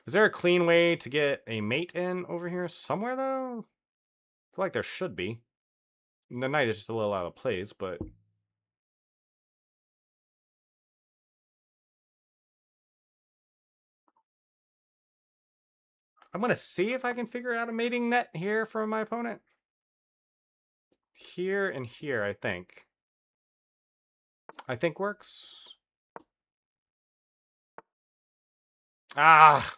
Is there a clean way to get a mate in over here somewhere, though? I feel like there should be. The knight is just a little out of place, but... I'm going to see if I can figure out a mating net here for my opponent. Here and here, I think. I think works. Ah!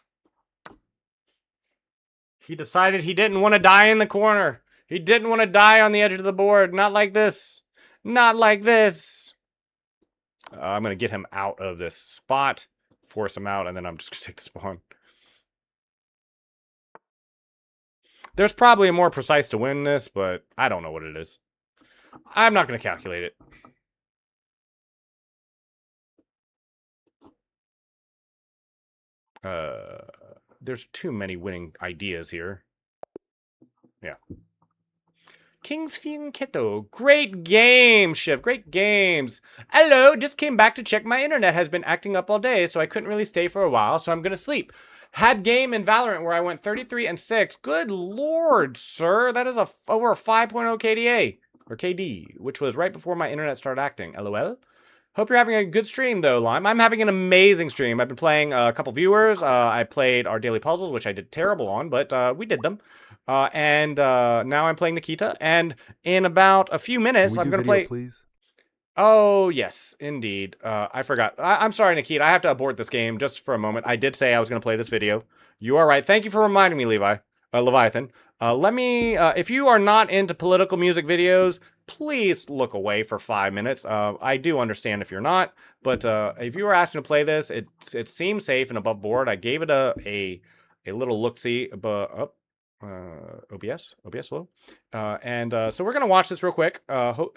He decided he didn't want to die in the corner. He didn't want to die on the edge of the board. Not like this. Not like this. I'm going to get him out of this spot. Force him out, and then I'm just going to take this pawn. There's probably a more precise to win this, but I don't know what it is. I'm not going to calculate it. There's too many winning ideas here. Yeah. King's Fianchetto. Great game, Shiv. Great games. Hello, just came back to check. My internet has been acting up all day, so I couldn't really stay for a while, so I'm going to sleep. Had game in Valorant where I went 33-6. Good lord, sir. That is over a 5.0 KDA. Or KD, which was right before my internet started acting. LOL. Hope you're having a good stream, though, Lime. I'm having an amazing stream. I've been playing a couple viewers. I played our daily puzzles, which I did terrible on, but we did them. And now I'm playing Nikita. And in about a few minutes, I'm going to play... please? Oh, yes, indeed. I forgot. I'm sorry, Nikita. I have to abort this game just for a moment. I did say I was going to play this video. You are right. Thank you for reminding me, Leviathan. Let me... if you are not into political music videos... please look away for 5 minutes. I do understand if you're not, but if you were asked to play this, it seems safe and above board. I gave it a little look-see, but OBS, hello. So we're gonna watch this real quick. I'm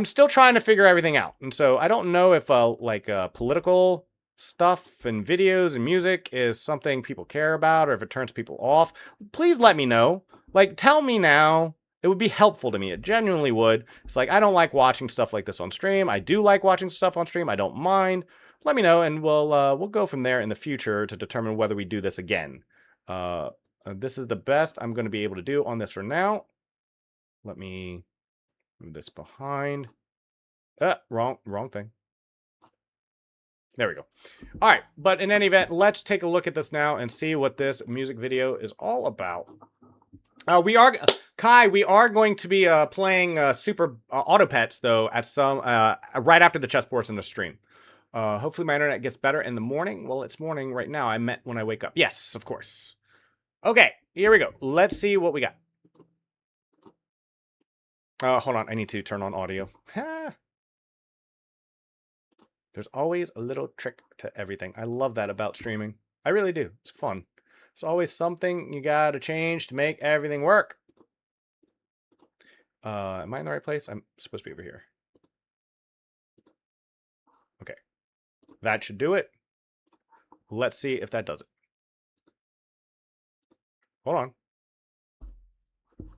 still trying to figure everything out, and so I don't know if political stuff and videos and music is something people care about, or if it turns people off. Please let me know. Like, tell me now. It would be helpful to me. It genuinely would. It's like, I don't like watching stuff like this on stream. I do like watching stuff on stream. I don't mind. Let me know, and we'll go from there in the future to determine whether we do this again. This is the best I'm going to be able to do on this for now. Let me move this behind. Wrong thing. There we go. All right, but in any event, let's take a look at this now and see what this music video is all about. We are going to be playing Super Auto Pets though at some right after the chessboards in the stream. Hopefully my internet gets better in the morning. Well, it's morning right now. I meant when I wake up. Yes, of course. Okay, here we go. Let's see what we got. Hold on. I need to turn on audio. There's always a little trick to everything. I love that about streaming. I really do. It's fun. There's always something you gotta change to make everything work. Am I in the right place? I'm supposed to be over here. Okay. That should do it. Let's see if that does it. Hold on.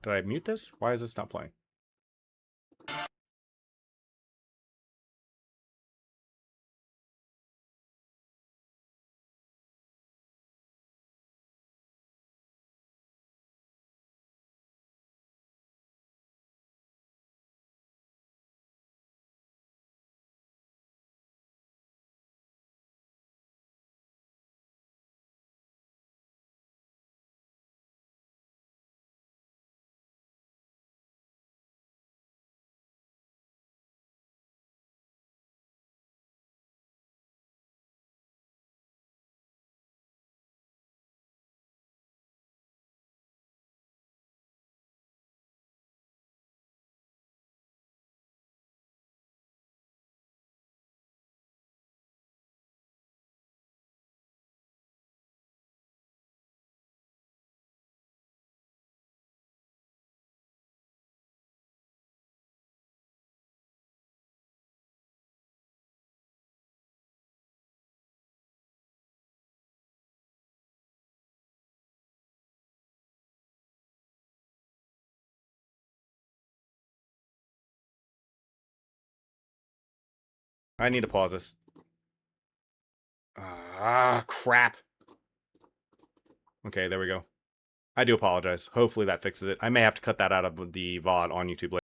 Did I mute this? Why is this not playing? I need to pause this. Ah, crap. Okay, there we go. I do apologize. Hopefully that fixes it. I may have to cut that out of the VOD on YouTube later.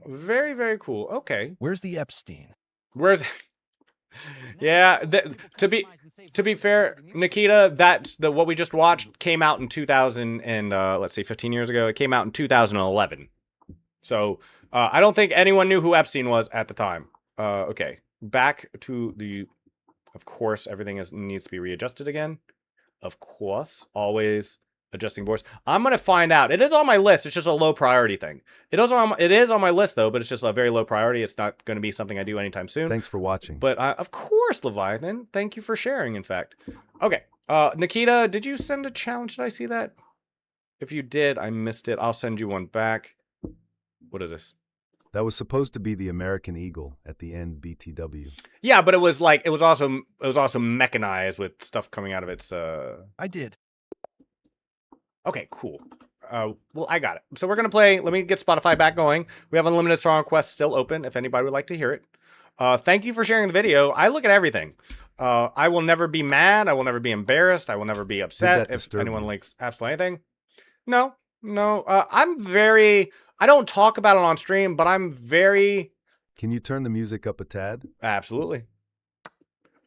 Very, very cool. Okay. Where's the Epstein? Where's Yeah, to be fair, Nikita, that's the what we just watched came out in 2000 and let's see, 15 years ago. It came out in 2011. So I don't think anyone knew who Epstein was at the time. Okay, back to the. Of course, everything needs to be readjusted again. Of course, always Adjusting voice. I'm gonna find out. It is on my list. It's just a low priority thing. It is on my list though, but it's just a very low priority. It's not going to be something I do anytime soon. Thanks for watching. But of course, Leviathan. Thank you for sharing. In fact, okay. Nikita, did you send a challenge? Did I see that? If you did, I missed it. I'll send you one back. What is this? That was supposed to be the American Eagle at the end BTW. Yeah, but it was also mechanized with stuff coming out of its. I did. Okay, cool. Well, I got it. So we're gonna play. Let me get Spotify back going. We have Unlimited Song Requests still open. If anybody would like to hear it. Thank you for sharing the video. I look at everything. I will never be mad. I will never be embarrassed. I will never be upset if anyone likes absolutely anything. No. I'm very. I don't talk about it on stream, but I'm very. Can you turn the music up a tad? Absolutely.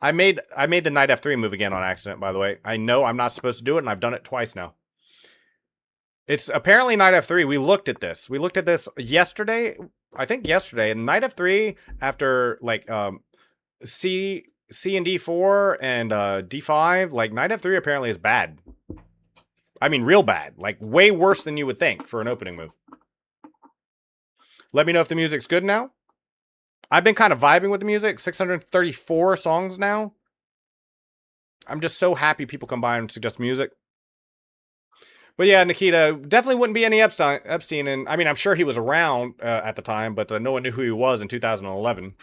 I made the Knight F3 move again on accident, by the way. I know I'm not supposed to do it, and I've done it twice now. It's apparently Knight F3. We looked at this. We looked at this yesterday. I think yesterday. And Knight F3 after like C and D4 and D5, like Knight F3 apparently is bad. I mean, real bad. Like way worse than you would think for an opening move. Let me know if the music's good now. I've been kind of vibing with the music. 634 songs now. I'm just so happy people come by and suggest music. But yeah, Nikita, definitely wouldn't be any Epstein. And I mean, I'm sure he was around at the time, but no one knew who he was in 2011.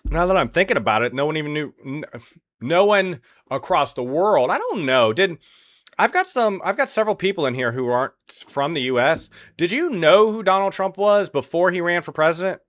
Now that I'm thinking about it, no one even knew. No one across the world. I don't know. I've got several people in here who aren't from the U.S. Did you know who Donald Trump was before he ran for president?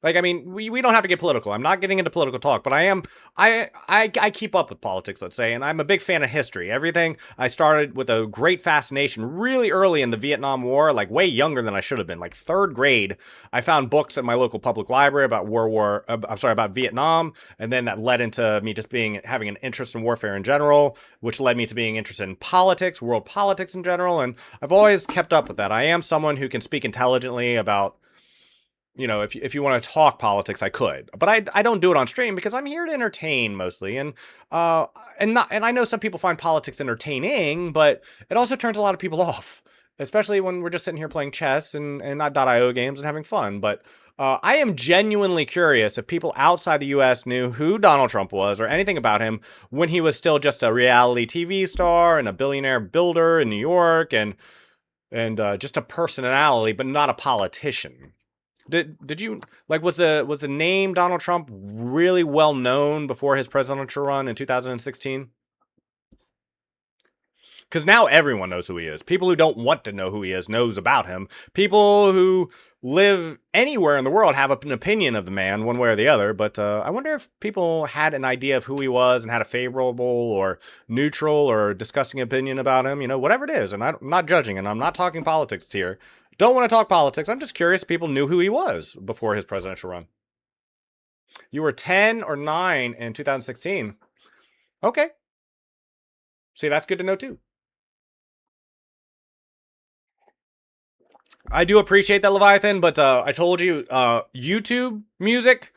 Like, I mean, we don't have to get political. I'm not getting into political talk, but I keep up with politics, let's say, and I'm a big fan of history. Everything. I started with a great fascination really early in the Vietnam War, like way younger than I should have been, like 3rd grade. I found books at my local public library about about Vietnam, and then that led into me just having an interest in warfare in general, which led me to being interested in politics, world politics in general, and I've always kept up with that. I am someone who can speak intelligently about. You know, if you want to talk politics, I could, but I don't do it on stream because I'm here to entertain mostly, and I know some people find politics entertaining, but it also turns a lot of people off, especially when we're just sitting here playing chess and not .io games and having fun. But I am genuinely curious if people outside the U.S. knew who Donald Trump was or anything about him when he was still just a reality TV star and a billionaire builder in New York and just a personality, but not a politician. Did you like was the name Donald Trump really well known before his presidential run in 2016? Because now everyone knows who he is. People who don't want to know who he is knows about him. People who live anywhere in the world have an opinion of the man one way or the other. But I wonder if people had an idea of who he was and had a favorable or neutral or disgusting opinion about him. You know, whatever it is. And I'm not judging, and I'm not talking politics here. Don't want to talk politics. I'm just curious if people knew who he was before his presidential run. You were 10 or 9 in 2016. Okay. See, that's good to know too. I do appreciate that, Leviathan, but I told you, YouTube music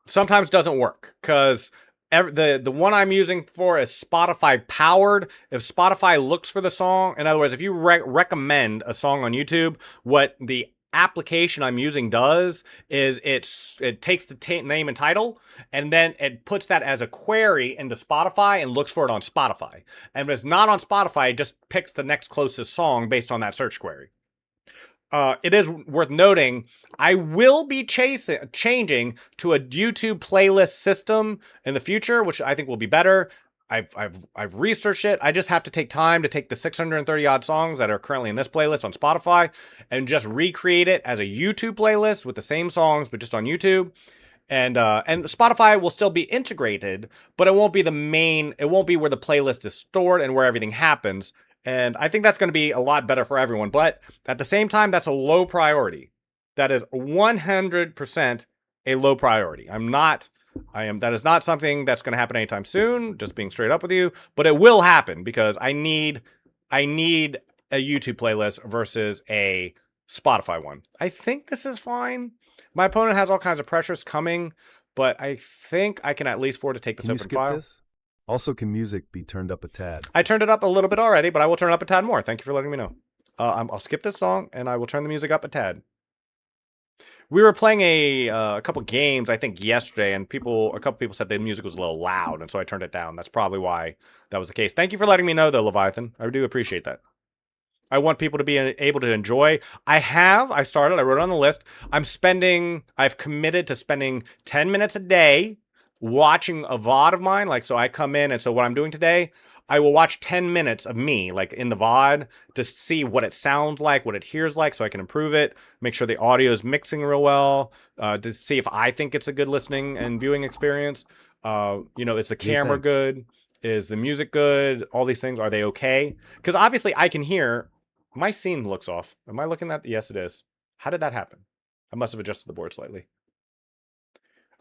sometimes doesn't work because the one I'm using for is Spotify powered. If Spotify looks for the song, in other words, if you recommend a song on YouTube, what the application I'm using does is it takes the name and title, and then it puts that as a query into Spotify and looks for it on Spotify. And if it's not on Spotify, it just picks the next closest song based on that search query. It is worth noting, I will be changing to a YouTube playlist system in the future, which I think will be better. I've researched it. I just have to take time to take the 630 odd songs that are currently in this playlist on Spotify and just recreate it as a YouTube playlist with the same songs, but just on YouTube. And Spotify will still be integrated, but it won't be the main. It won't be where the playlist is stored and where everything happens. And I think that's going to be a lot better for everyone. But at the same time, that's a low priority. That is 100% a low priority. That is not something that's going to happen anytime soon, just being straight up with you. But it will happen because I need a YouTube playlist versus a Spotify one. I think this is fine. My opponent has all kinds of pressures coming, but I think I can at least afford to take this Can you open skip file. this? Also, can music be turned up a tad? I turned it up a little bit already, but I will turn it up a tad more. Thank you for letting me know. I'll skip this song, and I will turn the music up a tad. We were playing a couple games, I think, yesterday, and a couple people said the music was a little loud, and so I turned it down. That's probably why that was the case. Thank you for letting me know, though, Leviathan. I do appreciate that. I want people to be able to enjoy. I wrote it on the list. I've committed to spending 10 minutes a day watching a VOD of mine. Like, so I come in, and so what I'm doing today, I will watch 10 minutes of me, like in the VOD, to see what it sounds like, what it hears like, so I can improve it, make sure the audio is mixing real well, to see if I think it's a good listening and viewing experience. Is the camera good? Is the music good? All these things, are they okay? Because obviously I can hear, my scene looks off. Am I looking at? Yes, it is. How did that happen? I must have adjusted the board slightly.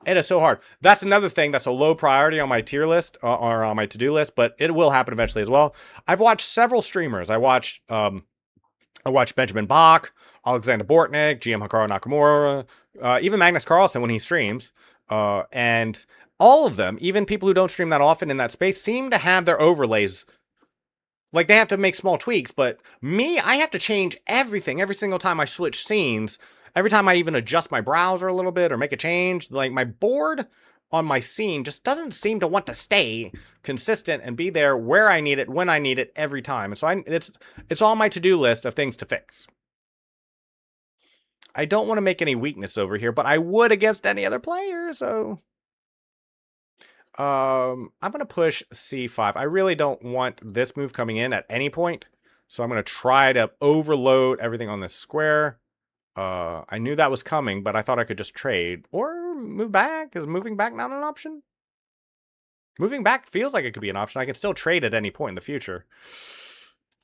It is so hard. That's another thing that's a low priority on my tier list or on my to-do list, but it will happen eventually as well. I've watched several streamers. I watched Benjamin Bach, Alexander Bortnick, GM Hikaru Nakamura, even Magnus Carlsen when he streams. And all of them, even people who don't stream that often in that space, seem to have their overlays. Like, they have to make small tweaks, but me, I have to change everything every single time I switch scenes. Every time I even adjust my browser a little bit or make a change, like my board on my scene just doesn't seem to want to stay consistent and be there where I need it, when I need it, every time. And so it's on my to-do list of things to fix. I don't want to make any weakness over here, but I would against any other player, so... I'm going to push C5. I really don't want this move coming in at any point, so I'm going to try to overload everything on this square. I knew that was coming, but I thought I could just trade or move back. Is moving back not an option? Moving back feels like it could be an option. I can still trade at any point in the future.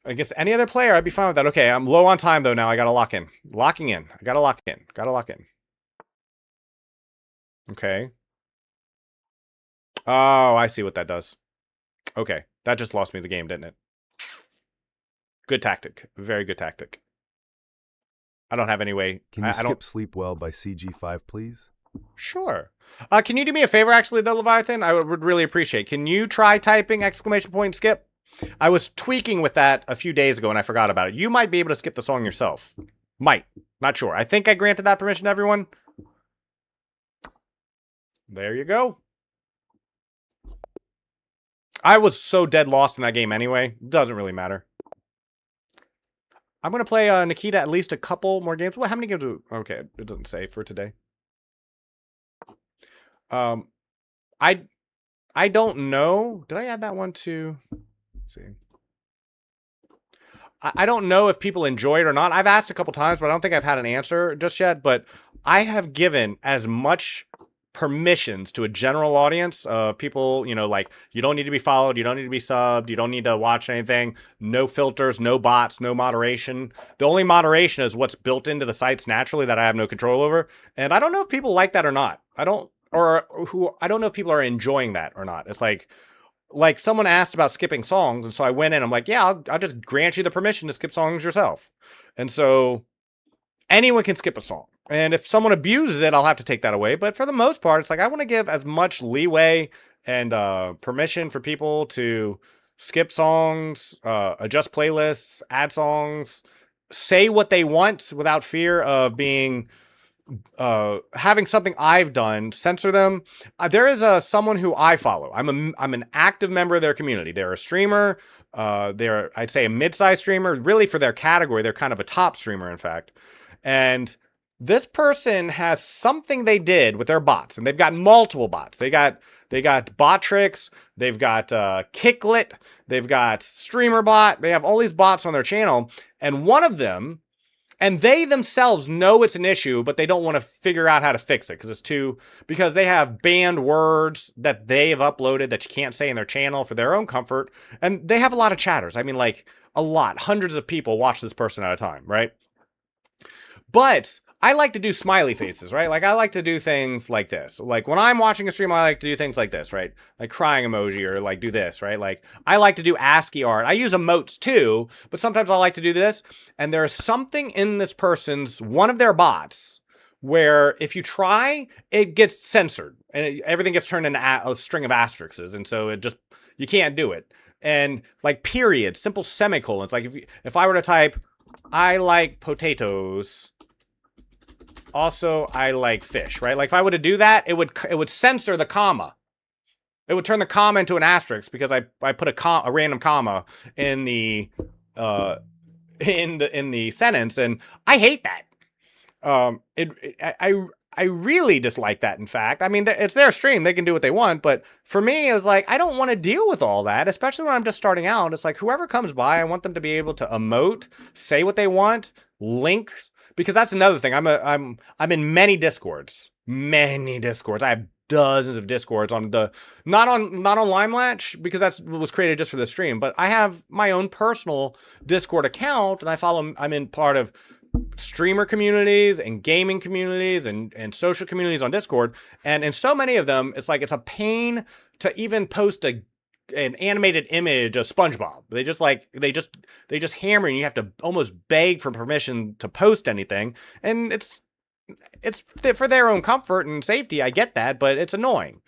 Against any other player, I'd be fine with that. Okay, I'm low on time, though, now. I gotta lock in. Locking in. I gotta lock in. Gotta lock in. Okay. Oh, I see what that does. Okay, that just lost me the game, didn't it? Good tactic. Very good tactic. I don't have any way. Can you skip Sleep Well by CG5, please? Sure. Can you do me a favor, actually, though, Leviathan? I would really appreciate. Can you try typing ! Skip? I was tweaking with that a few days ago, and I forgot about it. You might be able to skip the song yourself. Might. Not sure. I think I granted that permission to everyone. There you go. I was so dead lost in that game anyway. Doesn't really matter. I'm going to play Nikita at least a couple more games. Well, how many games do... Okay, it doesn't say for today. I don't know. Did I add that one to... Let's see. I don't know if people enjoy it or not. I've asked a couple times, but I don't think I've had an answer just yet. But I have given as much permissions to a general audience of people, like, you don't need to be followed, you don't need to be subbed, you don't need to watch anything, no filters, no bots, no moderation. The only moderation is what's built into the sites naturally that I have no control over. And I don't know if people like that or not. I don't know if people are enjoying that or not. It's like someone asked about skipping songs, and so I went in, I'm like, yeah, I'll just grant you the permission to skip songs yourself. And so anyone can skip a song. And if someone abuses it, I'll have to take that away. But for the most part, it's like I want to give as much leeway and permission for people to skip songs, adjust playlists, add songs, say what they want without fear of being having something I've done censor them. There is someone who I follow. I'm an active member of their community. They're a streamer. They're, I'd say, a mid-sized streamer. Really, for their category, they're kind of a top streamer, in fact. And this person has something they did with their bots, and they've got multiple bots. They got Botrix, they've got Kicklet, they've got StreamerBot. They have all these bots on their channel, and one of them, and they themselves know it's an issue, but they don't want to figure out how to fix it because they have banned words that they have uploaded that you can't say in their channel for their own comfort, and they have a lot of chatters. I mean, like, a lot. Hundreds of people watch this person at a time, right? But I like to do smiley faces, right? Like, I like to do things like this. Like, when I'm watching a stream, I like to do things like this, right? Like crying emoji, or like do this, right? Like, I like to do ASCII art. I use emotes too, but sometimes I like to do this. And there's something in this person's, one of their bots, where if you try, it gets censored and everything gets turned into a string of asterisks, and so you can't do it. And like periods, simple semicolons. Like if I were to type, I like potatoes. Also, I like fish, right? Like if I were to do that, it would censor the comma. It would turn the comma into an asterisk because I put a random comma in the in the sentence, and I hate that. I really dislike that. In fact, I mean, it's their stream; they can do what they want. But for me, it was like I don't want to deal with all that, especially when I'm just starting out. It's like whoever comes by, I want them to be able to emote, say what they want, links, because that's another thing. I'm in many discords. I have dozens of discords on the not on LimeLatch because that was created just for the stream, but I have my own personal Discord account, and I'm in part of streamer communities and gaming communities and social communities on Discord, and in so many of them it's like it's a pain to even post an animated image of SpongeBob. They just hammer and you have to almost beg for permission to post anything, and it's for their own comfort and safety. I get that, but it's annoying.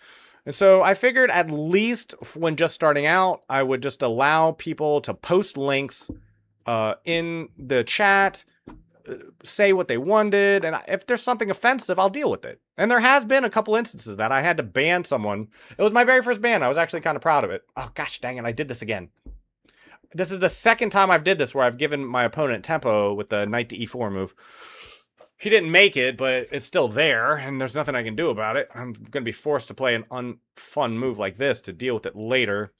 And so I figured at least when just starting out, I would just allow people to post links in the chat, say what they wanted, and if there's something offensive, I'll deal with it. And there has been a couple instances that I had to ban someone. It was my very first ban. I was actually kind of proud of it. Oh, gosh dang it, I did this again. This is the second time I've did this where I've given my opponent tempo with the knight to e4 move. He didn't make it, but it's still there, and there's nothing I can do about it. I'm going to be forced to play an unfun move like this to deal with it later.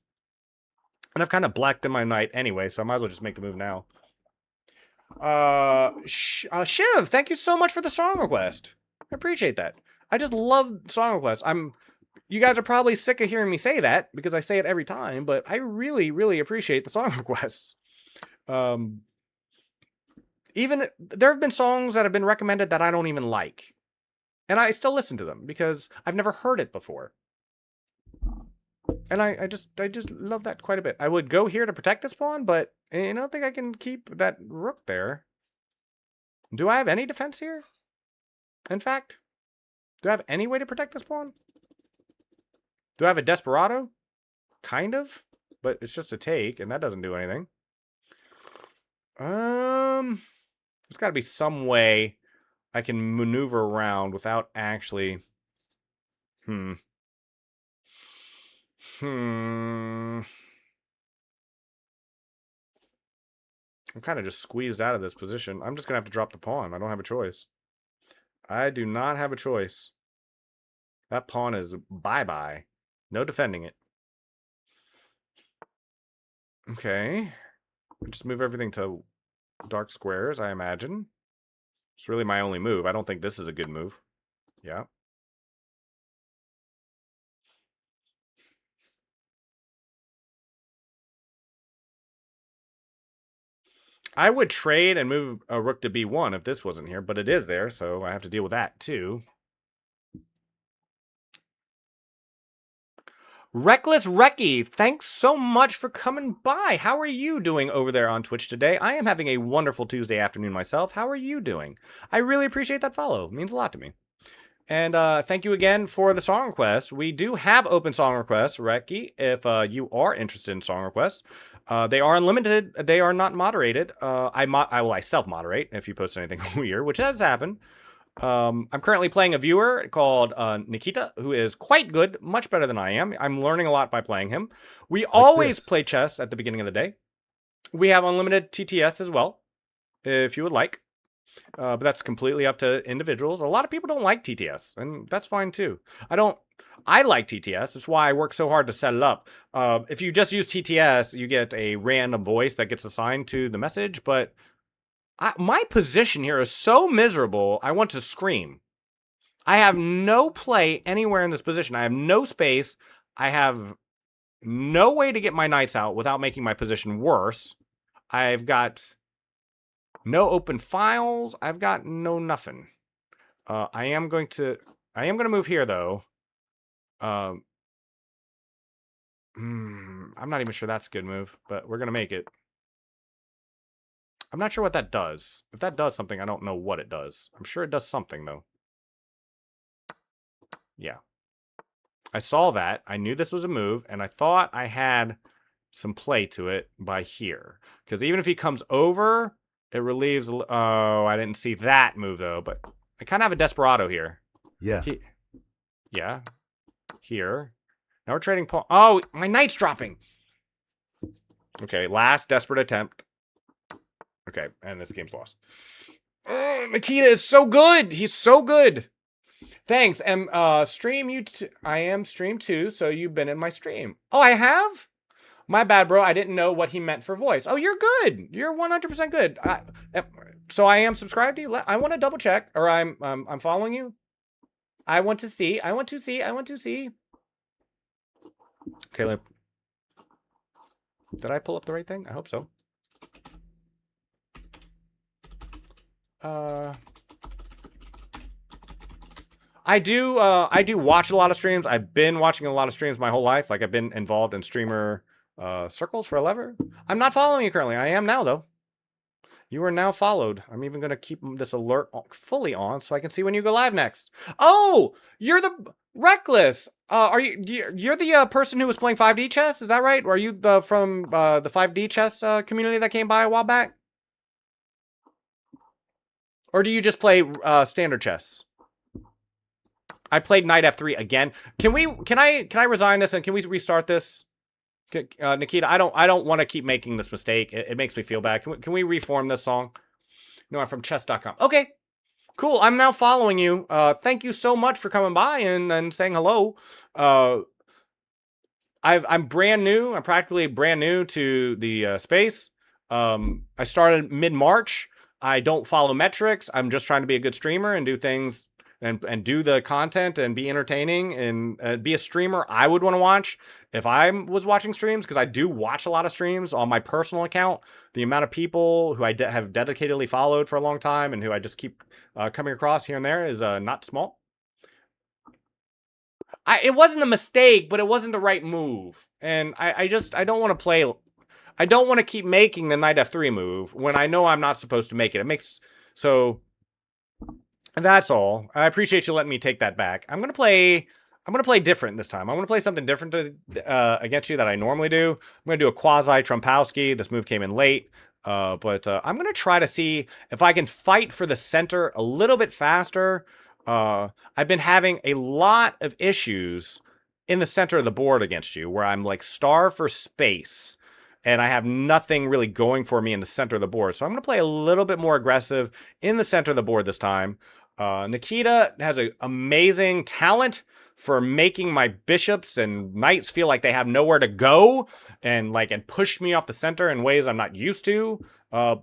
And I've kind of blacked in my knight anyway, so I might as well just make the move now. Shiv, thank you so much for the song request. I appreciate that. I just love song requests. You guys are probably sick of hearing me say that because I say it every time, but I really, really appreciate the song requests. Even there have been songs that have been recommended that I don't even like, and I still listen to them because I've never heard it before. And I just love that quite a bit. I would go here to protect this pawn, but I don't think I can keep that rook there. Do I have any defense here? In fact, do I have any way to protect this pawn? Do I have a desperado? Kind of, but it's just a take, and that doesn't do anything. There's got to be some way I can maneuver around without actually... I'm kind of just squeezed out of this position. I'm just going to have to drop the pawn. I don't have a choice. I do not have a choice. That pawn is bye-bye. No defending it. Okay. Just move everything to dark squares, I imagine. It's really my only move. I don't think this is a good move. Yeah. I would trade and move a rook to b1 if this wasn't here, but it is there, so I have to deal with that too. Reckless Recky, thanks so much for coming by. How are you doing over there on Twitch today? I am having a wonderful Tuesday afternoon myself. How are you doing? I really appreciate that follow. It means a lot to me. And thank you again for the song requests. We do have open song requests, Recky, if you are interested in song requests. They are unlimited. They are not moderated. I self-moderate if you post anything weird, which has happened. I'm currently playing a viewer called Nikita, who is quite good, much better than I am. I'm learning a lot by playing him. We always play chess at the beginning of the day. We have unlimited TTS as well, if you would like. But that's completely up to individuals. A lot of people don't like TTS, and that's fine too. I like TTS. That's why I work so hard to set it up. If you just use TTS, you get a random voice that gets assigned to the message, but my position here is so miserable, I want to scream. I have no play anywhere in this position. I have no space. I have no way to get my knights out without making my position worse. I've got no open files. I've got no nothing. I am going to move here though. I'm not even sure that's a good move, but we're gonna make it. I'm not sure what that does. If that does something, I don't know what it does. I'm sure it does something, though. Yeah. I saw that. I knew this was a move, and I thought I had some play to it by here. Because even if he comes over, it relieves... Oh, I didn't see that move, though. But I kind of have a Desperado here. Yeah. Yeah. Here. Now we're trading pawn. Oh, my knight's dropping. Okay, last desperate attempt. Okay, and this game's lost. Oh, Nikita is so good. He's so good. Thanks. And stream you. I am stream too, so you've been in my stream. Oh, I have? My bad, bro. I didn't know what he meant for voice. Oh, you're good. You're 100% good. So I am subscribed to you. I want to double check, or I'm following you. I want to see. I want to see. I want to see. Okay, did I pull up the right thing? I hope so. I do watch a lot of streams. I've been watching a lot of streams my whole life. Like, I've been involved in streamer circles for a lever. I'm not following you currently. I am now, though. You are now followed. I'm even going to keep this alert fully on so I can see when you go live next. Oh, you're the Reckless. You're the person who was playing 5D chess? Is that right? Or are you from the 5D chess community that came by a while back? Or do you just play standard chess? I played knight f3 again. Can I resign this and can we restart this? Nikita, I don't want to keep making this mistake. It makes me feel bad. Can we reform this song? No, I'm from chess.com. Okay. Cool. I'm now following you. Thank you so much for coming by and saying hello. I'm brand new. I'm practically brand new to the space. I started mid-March. I don't follow metrics. I'm just trying to be a good streamer and do things and do the content and be entertaining and be a streamer I would want to watch if I was watching streams, because I do watch a lot of streams on my personal account. The amount of people who I have dedicatedly followed for a long time and who I just keep coming across here and there is not small. It wasn't a mistake, but it wasn't the right move. And I don't want to play... I don't want to keep making the knight f3 move when I know I'm not supposed to make it. It makes... So... That's all. I appreciate you letting me take that back. I'm gonna play different this time. I'm gonna play something different against you that I normally do. I'm gonna do a quasi Trumpowski. This move came in late, but I'm gonna try to see if I can fight for the center a little bit faster. I've been having a lot of issues in the center of the board against you, where I'm like starved for space, and I have nothing really going for me in the center of the board. So I'm gonna play a little bit more aggressive in the center of the board this time. Nikita has an amazing talent for making my bishops and knights feel like they have nowhere to go and push me off the center in ways I'm not used to,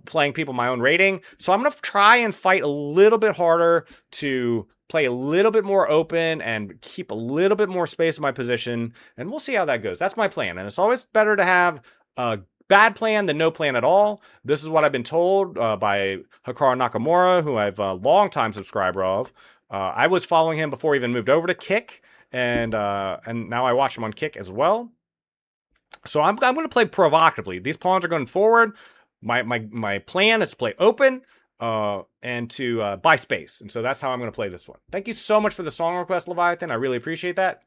playing people my own rating. So I'm going to try and fight a little bit harder to play a little bit more open and keep a little bit more space in my position, and we'll see how that goes. That's my plan, and it's always better to have a bad plan than no plan at all. This is what I've been told by Hikaru Nakamura, who I've a long-time subscriber of. I was following him before he even moved over to Kick, and now I watch him on Kick as well. So I'm going to play provocatively. These pawns are going forward. My plan is to play open and to buy space, and so that's how I'm going to play this one. Thank you so much for the song request, Leviathan. I really appreciate that.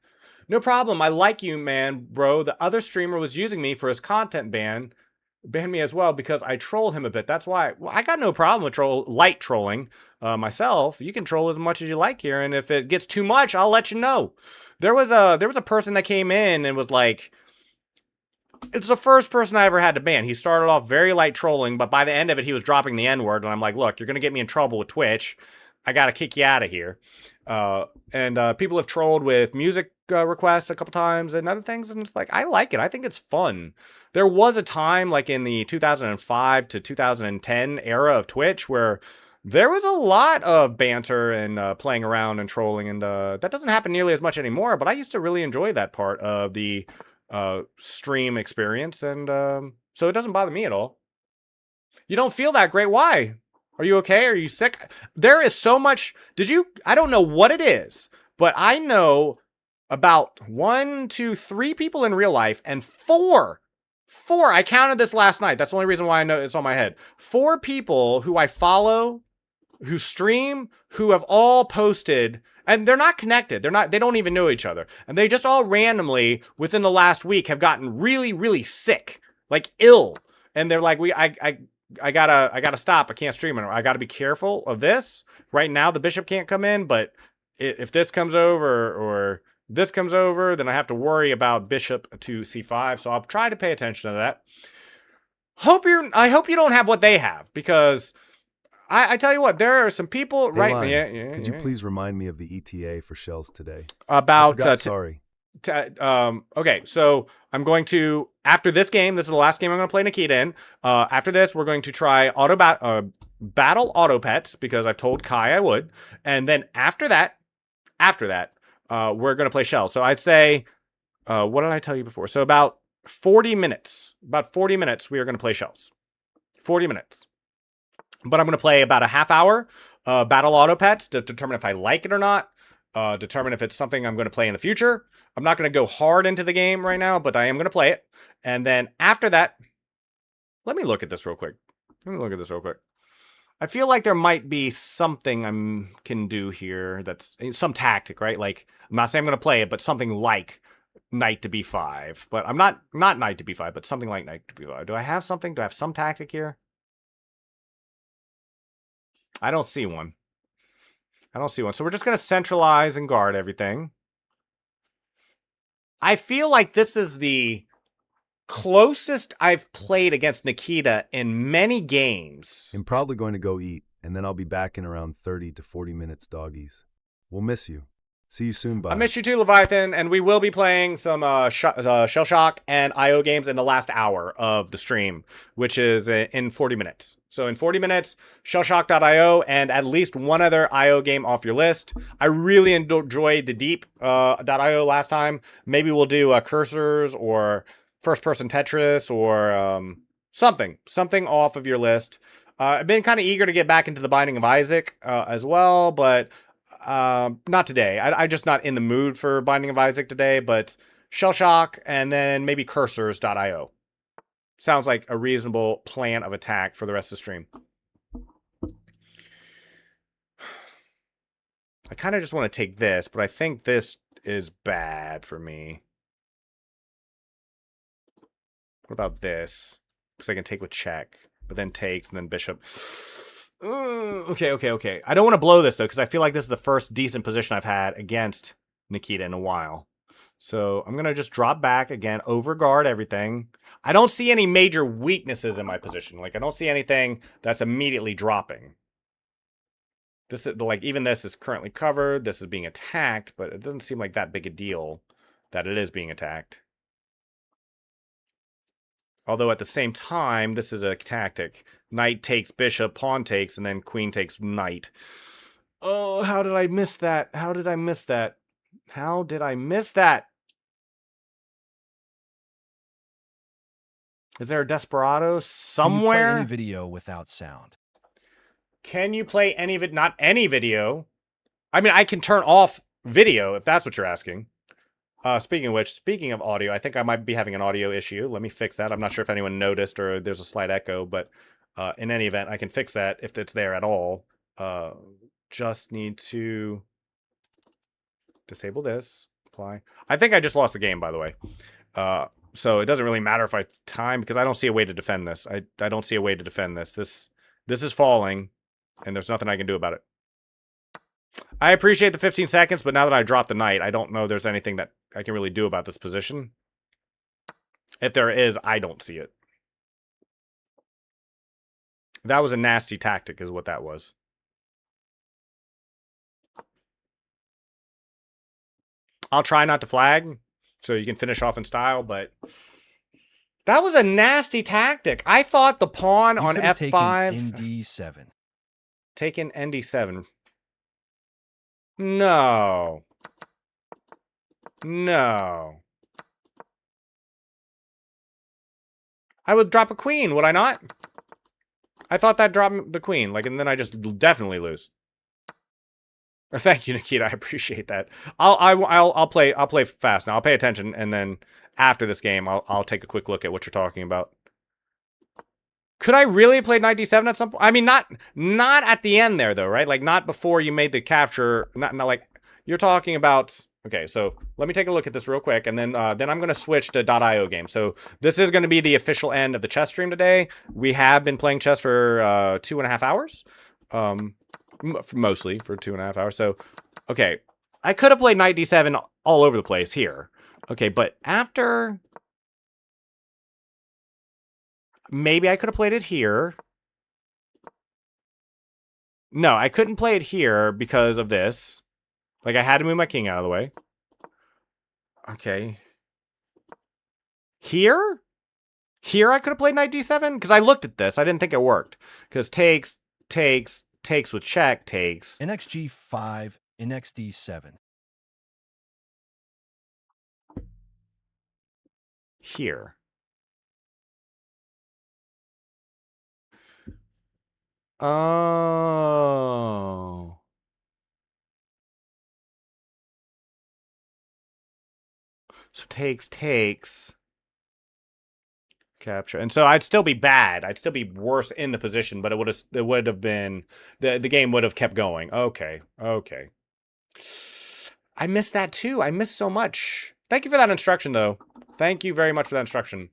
No problem. I like you, man, bro. The other streamer was using me for his content ban. Banned me as well because I troll him a bit. That's why. Well, I got no problem with light trolling myself. You can troll as much as you like here, and if it gets too much, I'll let you know. There was a person that came in and was like, it's the first person I ever had to ban. He started off very light trolling, but by the end of it, he was dropping the N-word, and I'm like, look, you're going to get me in trouble with Twitch. I got to kick you out of here. And people have trolled with music requests a couple times and other things, and it's like, I like it. I think it's fun. There was a time, like in the 2005 to 2010 era of Twitch, where there was a lot of banter and playing around and trolling, and that doesn't happen nearly as much anymore, but I used to really enjoy that part of the stream experience, and so it doesn't bother me at all. You don't feel that great. Why? Are you okay? Are you sick? There is so much. I don't know what it is, but I know about 1, 2, 3 people in real life, and 4, I counted this last night. That's the only reason why I know it's on my head. 4 people who I follow who stream who have all posted, and they're not connected. They don't even know each other. And they just all randomly within the last week have gotten really, really sick, like ill. And they're like, I gotta stop. I can't stream it. I gotta be careful of this. Right now, the bishop can't come in, but if this comes over or this comes over, then I have to worry about bishop to c5. So I'll try to pay attention to that. I hope you don't have what they have, because I tell you what, there are some people Hey, right. Lion, could you please remind me of the ETA for shells today? About Sorry. okay, so I'm going to, after this game, this is the last game I'm going to play Nikita in. After this, we're going to try battle auto pets, because I've told Kai I would, and then after that, we're going to play shells. So I'd say, what did I tell you before? So about 40 minutes. About 40 minutes, we are going to play shells. 40 minutes. But I'm going to play about a half hour battle auto pets to determine if I like it or not. Determine if it's something I'm going to play in the future. I'm not going to go hard into the game right now, but I am going to play it. And then after that, let me look at this real quick. I feel like there might be something I can do here that's some tactic, right? Like, I'm not saying I'm going to play it, but something like knight to b5. But I'm not knight to b5, but something like knight to b5. Do I have something? Do I have some tactic here? I don't see one. So we're just going to centralize and guard everything. I feel like this is the closest I've played against Nikita in many games. I'm probably going to go eat, and then I'll be back in around 30 to 40 minutes, doggies. We'll miss you. See you soon, bye. I miss you too, Leviathan, and we will be playing some Shell Shock and IO games in the last hour of the stream, which is in 40 minutes. So in 40 minutes, shellshock.io and at least one other IO game off your list. I really enjoyed the deep.io last time. Maybe we'll do Cursors or first-person Tetris or something off of your list. I've been kind of eager to get back into the Binding of Isaac as well, but not today. I'm just not in the mood for Binding of Isaac today, but Shell Shock and then maybe Cursors.io. Sounds like a reasonable plan of attack for the rest of the stream. I kind of just want to take this, but I think this is bad for me. What about this? Because I can take with check, but then takes and then bishop. Okay. I don't want to blow this, though, because I feel like this is the first decent position I've had against Nikita in a while. So I'm going to just drop back again, overguard everything. I don't see any major weaknesses in my position. Like, I don't see anything that's immediately dropping. This is, like, even this is currently covered. This is being attacked, but it doesn't seem like that big a deal that it is being attacked. Although at the same time, this is a tactic. Knight takes bishop, pawn takes, and then queen takes knight. Oh, how did I miss that? How did I miss that? Is there a Desperado somewhere? Can you play any video without sound? Can you play any not any video? I mean, I can turn off video if that's what you're asking. Speaking of which, speaking of audio, I think I might be having an audio issue. Let me fix that. I'm not sure if anyone noticed or there's a slight echo, but in any event, I can fix that if it's there at all. Just need to disable this. Apply. I think I just lost the game, by the way. So it doesn't really matter if I time, because I don't see a way to defend this. I don't see a way to defend this. This is falling, and there's nothing I can do about it. I appreciate the 15 seconds, but now that I dropped the knight, I don't know there's anything that I can really do about this position. If there is, I don't see it. That was a nasty tactic is what that was. I'll try not to flag, so you can finish off in style, but that was a nasty tactic. I thought the pawn on f5... Taken ND7. Taken ND7. No. I would drop a queen, would I not? I thought that dropped the queen, like, and then I just definitely lose. Thank you, Nikita. I appreciate that. I'll play fast now. I'll pay attention, and then after this game, I'll take a quick look at what you're talking about. Could I really play knight d7 at some point? I mean, not at the end there though, right? Like not before you made the capture. Not like you're talking about. Okay, so let me take a look at this real quick, and then I'm going to switch to .io game. So this is going to be the official end of the chess stream today. We have been playing chess for 2.5 hours, mostly for 2.5 hours. So, okay, I could have played knight d7 all over the place here. Okay, but after, maybe I could have played it here. No, I couldn't play it here because of this. Like, I had to move my king out of the way. Okay. Here? Here I could have played knight d7? Because I looked at this. I didn't think it worked. Because takes with check, takes. NXG5, NXD7. Here. Oh. So takes. Capture. And so I'd still be bad. I'd still be worse in the position, but it would have been the game would have kept going. Okay. I missed that too. I missed so much. Thank you for that instruction though. Thank you very much for that instruction.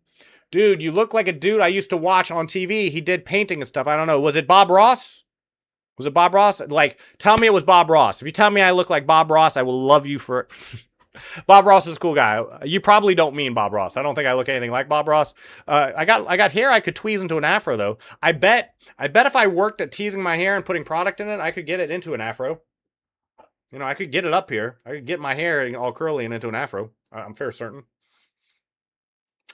Dude, you look like a dude I used to watch on TV. He did painting and stuff. I don't know. Was it Bob Ross? Was it Bob Ross? Like, tell me it was Bob Ross. If you tell me I look like Bob Ross, I will love you for it. Bob Ross is a cool guy. You probably don't mean Bob Ross. I don't think I look anything like Bob Ross. I got hair I could tweeze into an afro though. I bet if I worked at teasing my hair and putting product in it, I could get it into an afro. You know, I could get it up here. I could get my hair all curly and into an afro. I'm fair certain.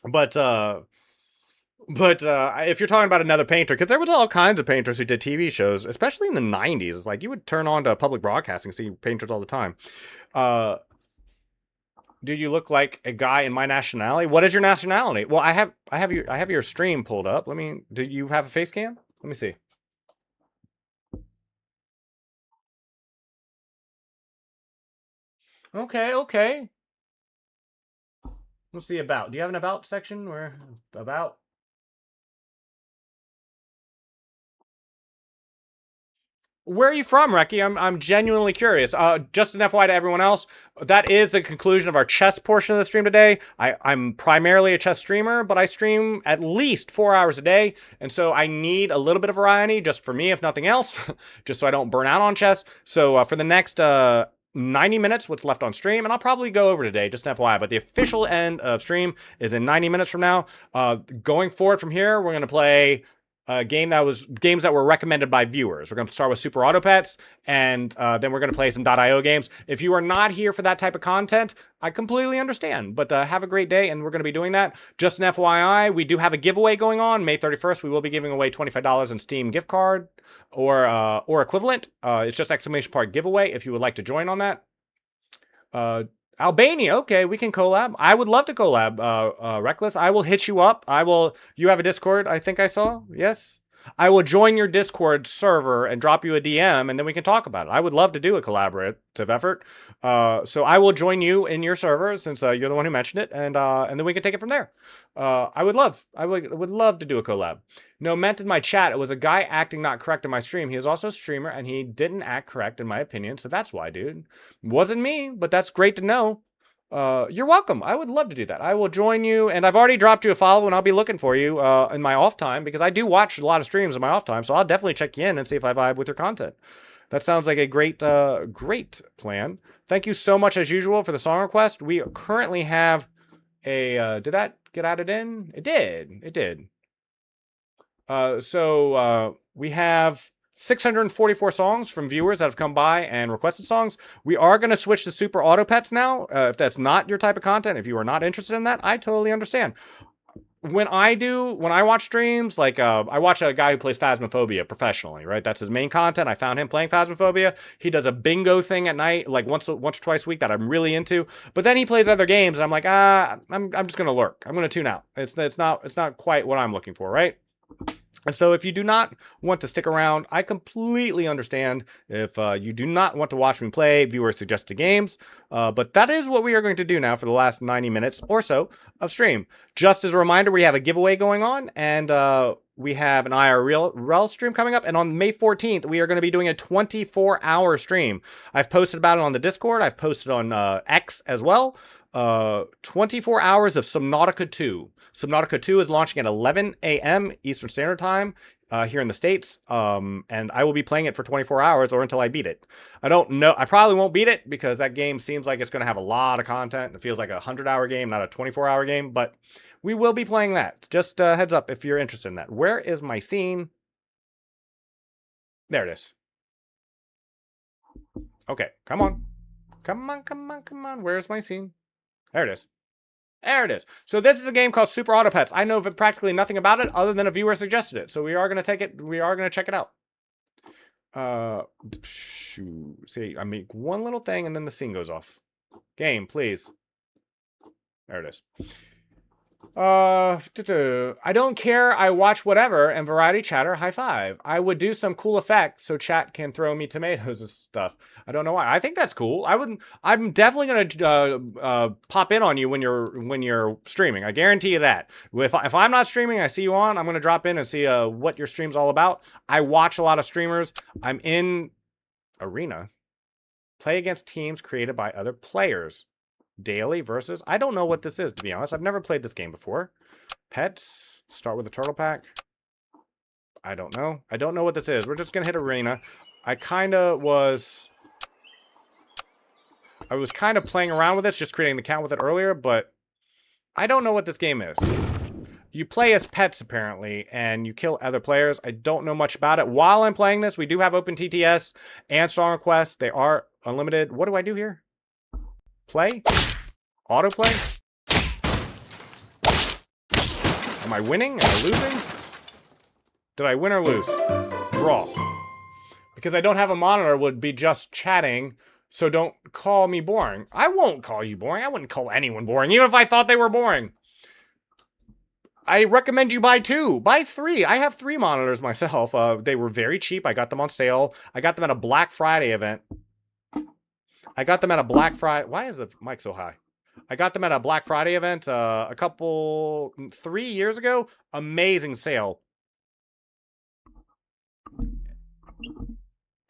But if you're talking about another painter, because there was all kinds of painters who did TV shows, especially in the 90s. It's like you would turn on to public broadcasting, see painters all the time. Do you look like a guy in my nationality? What is your nationality? Well, I have your stream pulled up. Do you have a face cam? Let me see. Okay. Let's see about. Do you have an about section where about? Where are you from, Reki? I'm genuinely curious. Just an FYI to everyone else, that is the conclusion of our chess portion of the stream today. I'm primarily a chess streamer, but I stream at least 4 hours a day, and so I need a little bit of variety just for me, if nothing else, just so I don't burn out on chess. So for the next 90 minutes, what's left on stream, and I'll probably go over today, just an FYI, but the official end of stream is in 90 minutes from now. Going forward from here, we're going to play games that were recommended by viewers. We're going to start with Super Auto Pets, and then we're going to play some .io games. If you are not here for that type of content, I completely understand, but have a great day, and we're going to be doing that. Just an FYI, we do have a giveaway going on. May 31st, we will be giving away $25 in Steam gift card or equivalent. It's just exclamation giveaway if you would like to join on that. Albania, okay, we can collab. I would love to collab, Reckless. I will hit you up. You have a Discord, I think I saw? Yes? I will join your Discord server and drop you a DM, and then we can talk about it. I would love to do a collaborative effort. So I will join you in your server, since you're the one who mentioned it, and then we can take it from there. I would love to do a collab. No, meant in my chat, it was a guy acting not correct in my stream. He is also a streamer, and he didn't act correct in my opinion, so that's why, dude. Wasn't me, but that's great to know. You're welcome. I would love to do that. I will join you, and I've already dropped you a follow, and I'll be looking for you in my off time, because I do watch a lot of streams in my off time, so I'll definitely check you in and see if I vibe with your content. That sounds like a great plan. Thank you so much, as usual, for the song request. We currently have a... did that get added in? It did. So we have 644 songs from viewers that have come by and requested songs. We are going to switch to Super Auto Pets now. If that's not your type of content, if you are not interested in that, I totally understand. When I watch streams, like I watch a guy who plays Phasmophobia professionally, right? That's his main content. I found him playing Phasmophobia. He does a bingo thing at night, like once or twice a week, that I'm really into. But then he plays other games, and I'm like, I'm just gonna lurk. I'm gonna tune out. It's not quite what I'm looking for, right? And so if you do not want to stick around, I completely understand if you do not want to watch me play viewer-suggested games. But that is what we are going to do now for the last 90 minutes or so of stream. Just as a reminder, we have a giveaway going on, and we have an IRL stream coming up, and on May 14th, we are going to be doing a 24-hour stream. I've posted about it on the Discord. I've posted on X as well. 24 hours of Subnautica 2. Subnautica 2 is launching at 11 a.m. Eastern Standard Time here in the States, and I will be playing it for 24 hours or until I beat it. I don't know. I probably won't beat it because that game seems like it's going to have a lot of content. It feels like a 100-hour game, not a 24-hour game, but we will be playing that. Just heads up if you're interested in that. Where is my scene? There it is. Okay, come on. Come on, come on, come on. Where's my scene? There it is. There it is. So this is a game called Super Auto Pets. I know practically nothing about it other than a viewer suggested it. So we are going to take it. We are going to check it out. See, I make one little thing and then the scene goes off. Game, please. There it is. I don't care. I watch whatever and variety chatter. High five. I would do some cool effects so chat can throw me tomatoes and stuff. I don't know why. I think that's cool. I'm definitely gonna pop in on you when you're streaming. I guarantee you that. If I'm not streaming, I see you on. I'm gonna drop in and see what your stream's all about. I watch a lot of streamers. I'm in Arena. Play against teams created by other players. Daily versus. I don't know what this is, to be honest. I've never played this game before. Pets. Start with a turtle pack. I don't know. I don't know what this is. We're just gonna hit Arena. I was kind of playing around with this, just creating the account with it earlier, but I don't know what this game is. You play as pets, apparently, and you kill other players. I don't know much about it. While I'm playing this, we do have Open TTS and Strong Request. They are unlimited. What do I do here? Play? Autoplay? Am I winning? Am I losing? Did I win or lose? Draw. Because I don't have a monitor, would be just chatting, so don't call me boring. I won't call you boring. I wouldn't call anyone boring, even if I thought they were boring. I recommend you buy 2. Buy 3. I have 3 monitors myself. They were very cheap. I got them on sale. I got them at a Black Friday event. Why is the mic so high? I got them at a Black Friday event 3 years ago. Amazing sale.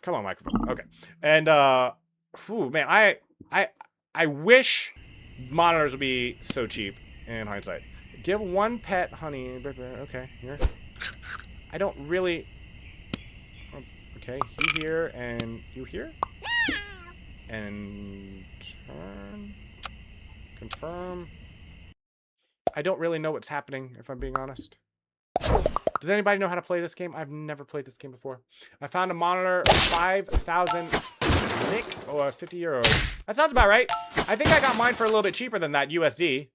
Come on, microphone. Okay. And man, I wish monitors would be so cheap in hindsight. Give one pet honey. Okay, here. I don't really. Okay, you here and you here. And turn. Confirm. I don't really know what's happening, if I'm being honest. Does anybody know how to play this game? I've never played this game before. I found a monitor, 5,000 Nick, or 50 euros. That sounds about right. I think I got mine for a little bit cheaper than that USD.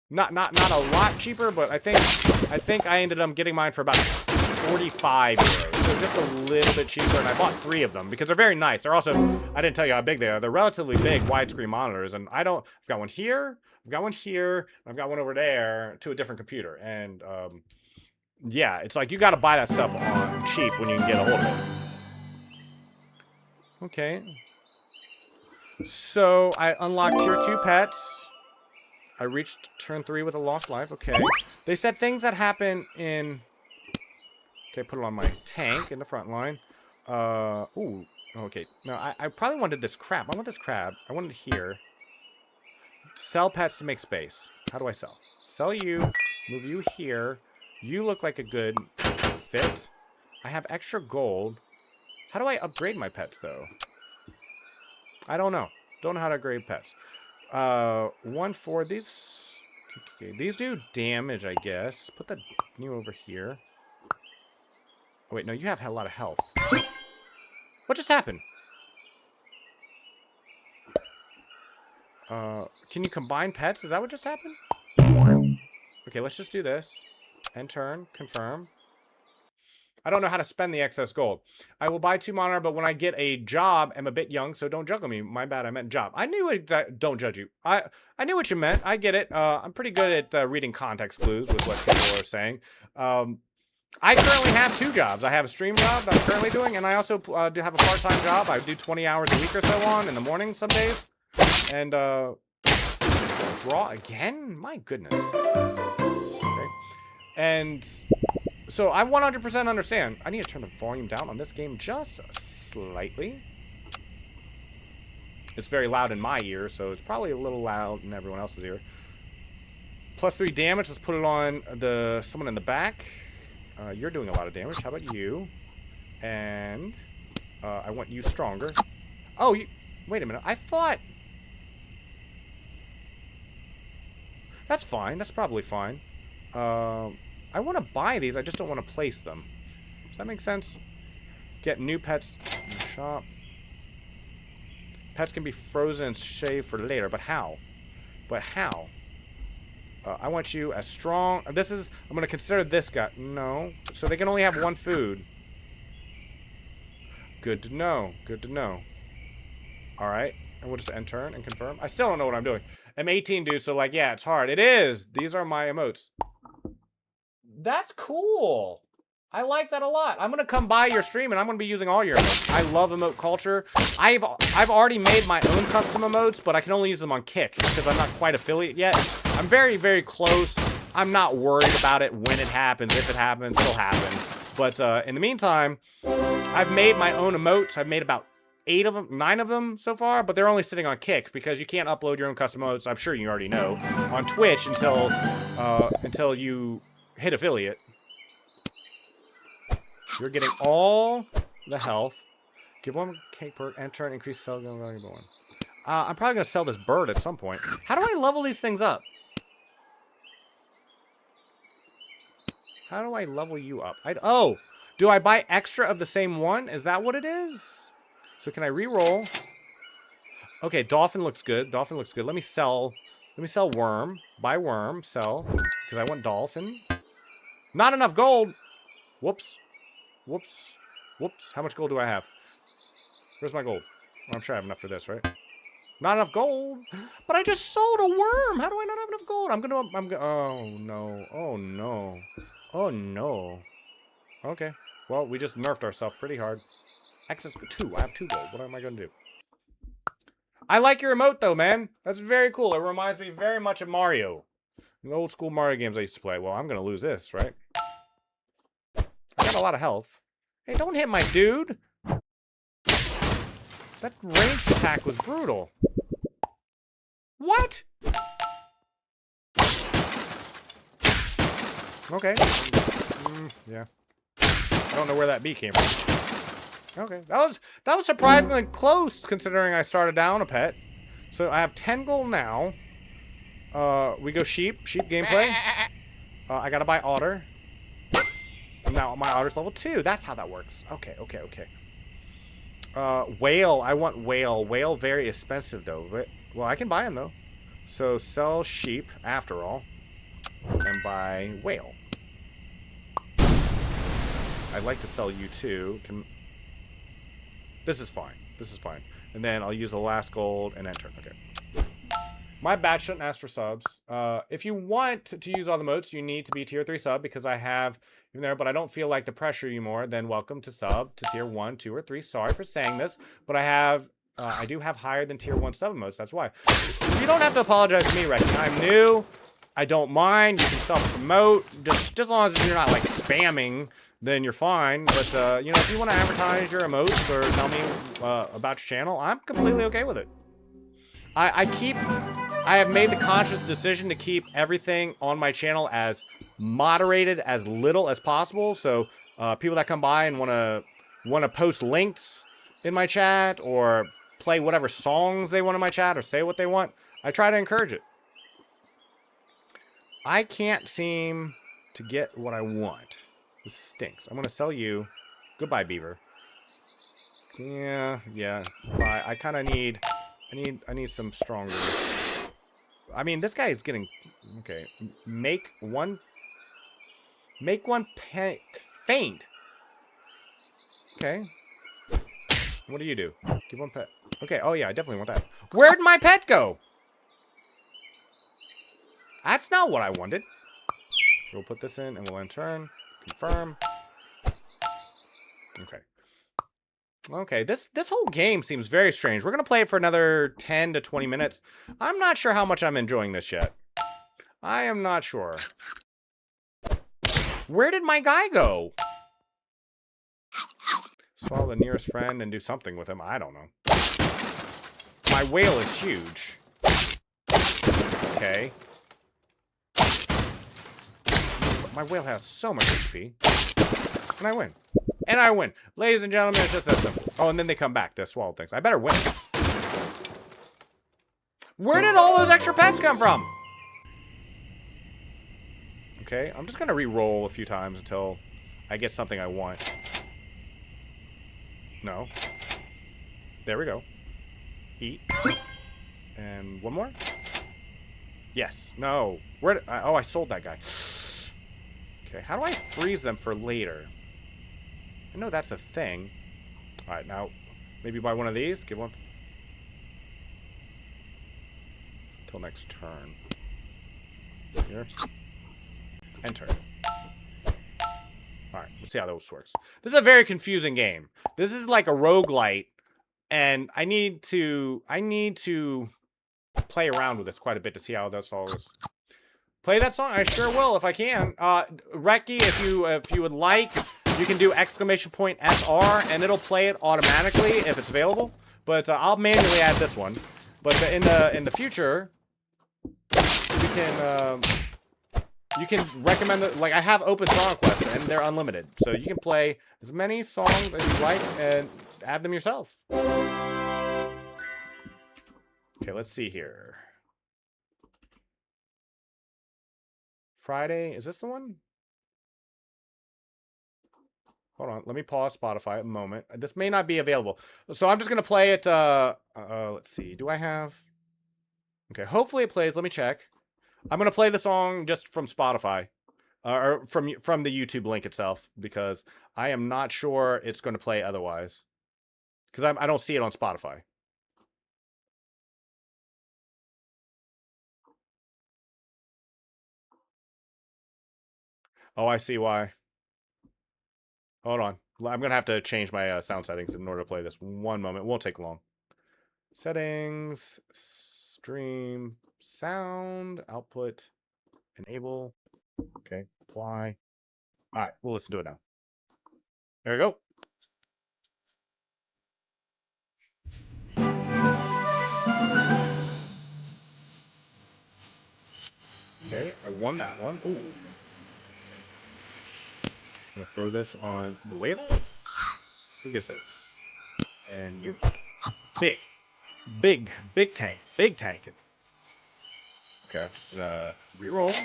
Not a lot cheaper, but I think I ended up getting mine for about 45 euros. So just a little bit cheaper, and I bought 3 of them because they're very nice. They're also, I didn't tell you how big they are. They're relatively big widescreen monitors, and I've got one here, I've got one here, I've got one over there to a different computer. And yeah, it's like you got to buy that stuff on cheap when you can get a hold of it. Okay. So I unlocked tier 2 pets. I reached turn 3 with a lost life. Okay. They said things that happen in. Okay, put it on my tank in the front line. Ooh. Okay. No, I probably wanted this crab. I want this crab. I wanted it here. Sell pets to make space. How do I sell? Sell you. Move you here. You look like a good fit. I have extra gold. How do I upgrade my pets, though? I don't know. Don't know how to upgrade pets. 1 for these. Okay, these do damage, I guess. Put the new over here. Oh, wait, no, you have a lot of health. What just happened? Can you combine pets? Is that what just happened? Okay, let's just do this. End turn. Confirm. I don't know how to spend the excess gold. I will buy 2 monitor, but when I get a job, I'm a bit young, so don't juggle me. My bad, I meant job. I knew it. Don't judge you. I knew what you meant. I get it. I'm pretty good at reading context clues with what people are saying. I currently have 2 jobs. I have a stream job that I'm currently doing, and I also do have a part-time job. I do 20 hours a week or so on in the morning some days. And draw again? My goodness. Okay. And So I 100% understand. I need to turn the volume down on this game just slightly. It's very loud in my ear, so it's probably a little loud in everyone else's ear. +3 damage. Let's put it on someone in the back. You're doing a lot of damage. How about you? And I want you stronger. Oh, wait a minute. I thought... That's fine. That's probably fine. I want to buy these. I just don't want to place them. Does that make sense? Get new pets in the shop. Pets can be frozen and shaved for later, but how? But how? I want you as strong. I'm going to consider this guy. No. So they can only have one food. Good to know. Good to know. All right. And we'll just end turn and confirm. I still don't know what I'm doing. I'm 18, dude, so, like, yeah, it's hard. It is. These are my emotes. That's cool. I like that a lot. I'm going to come by your stream, and I'm going to be using all your emotes. I love emote culture. I've already made my own custom emotes, but I can only use them on Kick because I'm not quite affiliate yet. I'm very, very close. I'm not worried about it when it happens. If it happens, it'll happen. But in the meantime, I've made my own emotes. I've made about 9 of them so far, but they're only sitting on Kick because you can't upload your own custom emotes. I'm sure you already know on Twitch until you hit affiliate. You're getting all the health. Give 1 cake perk, enter and increase sell value by 1. I'm probably gonna sell this bird at some point. How do I level these things up? How do I level you up? Oh, do I buy extra of the same one? Is that what it is? So can I re-roll? Okay, dolphin looks good. Dolphin looks good. Let me sell worm. Buy worm. Sell. Because I want dolphin. Not enough gold. Whoops. Whoops. Whoops. How much gold do I have? Where's my gold? Oh, I'm sure I have enough for this, right? Not enough gold. But I just sold a worm. How do I not have enough gold? Oh, no. Oh, no. Oh, no. Okay. Well, we just nerfed ourselves pretty hard. Access 2. I have 2 gold. What am I going to do? I like your emote, though, man. That's very cool. It reminds me very much of Mario. The old school Mario games I used to play. Well, I'm going to lose this, right? I got a lot of health. Hey, don't hit my dude. That ranged attack was brutal. What? Okay. Yeah. I don't know where that bee came from. Okay. That was surprisingly close considering I started down a pet. So I have 10 gold now. We go sheep. Sheep gameplay. I gotta buy otter. And now my otter's level 2. That's how that works. Okay, okay, okay. Whale. I want whale. Whale very expensive though. Well, I can buy him though. So sell sheep after all. And buy whale. I'd like to sell you too. This is fine. This is fine. And then I'll use the last gold and enter. Okay. My bad, shouldn't ask for subs. If you want to use all the modes, you need to be tier 3 sub because I have in there, but I don't feel like to pressure you more. Then welcome to sub to tier 1, 2, or 3. Sorry for saying this, but I do have higher than tier 1 sub modes. That's why. You don't have to apologize to me, Recky. I'm new. I don't mind. You can self-promote. Just as long as you're not like spamming, then you're fine. But you know, if you want to advertise your emotes or tell me about your channel, I'm completely okay with it. I have made the conscious decision to keep everything on my channel as moderated, as little as possible. So people that come by and want to post links in my chat or play whatever songs they want in my chat or say what they want, I try to encourage it. I can't seem to get what I want. This stinks. I'm gonna sell you. Goodbye, Beaver. Yeah. Bye. I kind of need. I need some stronger. I mean, this guy is getting. Okay. Make one faint. Okay. What do you do? Give 1 pet. Okay. Oh yeah, I definitely want that. Where'd my pet go? That's not what I wanted. We'll put this in and we'll end turn. Confirm. Okay. Okay, this whole game seems very strange. We're going to play it for another 10 to 20 minutes. I'm not sure how much I'm enjoying this yet. I am not sure. Where did my guy go? Swallow the nearest friend and do something with him. I don't know. My whale is huge. Okay. My whale has so much HP. And I win. And I win. Ladies and gentlemen, it's just that simple. Oh, and then they come back to swallow things. I better win. Where did all those extra pets come from? Okay, I'm just gonna re-roll a few times until I get something I want. No. There we go. Eat. And one more? Yes. No. Where did oh, I sold that guy. Okay, how do I freeze them for later? I know that's a thing. Alright, now, maybe buy one of these. Give one. Till next turn. Here. Enter. Alright, let's see how those works. This is a very confusing game. This is like a roguelite, and I need to play around with this quite a bit to see how this all is. Play that song? I sure will if I can. Reki, if you would like, you can do !SR and it'll play it automatically if it's available. But I'll manually add this one. But in the future, you can recommend that. Like I have open song requests and they're unlimited, so you can play as many songs as you like and add them yourself. Okay, let's see here. Friday, is this the one? Hold on, let me pause Spotify a moment. This may not be available. So I'm just gonna play it, let's see, do I have? Okay, hopefully it plays, let me check. I'm gonna play the song just from Spotify. Or from the YouTube link itself, because I am not sure it's gonna play otherwise. Because I don't see it on Spotify. Oh, I see why. Hold on. I'm going to have to change my sound settings in order to play this. One moment. It won't take long. Settings. Stream. Sound. Output. Enable. Okay. Apply. Alright. We'll listen to it now. There we go. Okay. I won that one. Ooh. I'm gonna throw this on the whale. Who gets this? And you. Big tank. Big tank. Okay. Reroll.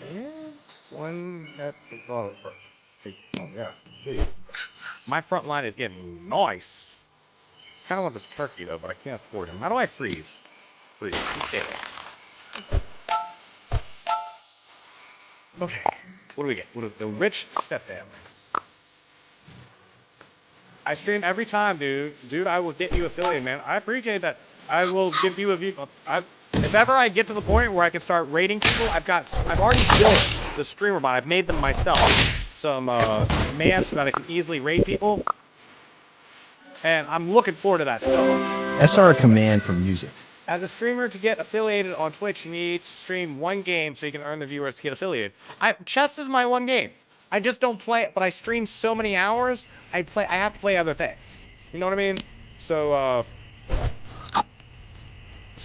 And one at the bottom. Oh, yeah. Big. My front line is getting nice. Kind of want this turkey though, but I can't afford him. How do I freeze? Please. Okay. What do we get? The rich step family. I stream every time, dude. Dude, I will get you affiliate, man. I appreciate that. I will give you a view. If ever I get to the point where I can start rating people, I've already built the streamer bot. I've made them myself. Some commands so that I can easily rate people. And I'm looking forward to that stuff. SR command for music. As a streamer, to get affiliated on Twitch, you need to stream one game so you can earn the viewers to get affiliated. Chess is my one game. I just don't play it, but I stream so many hours, I have to play other things. You know what I mean? So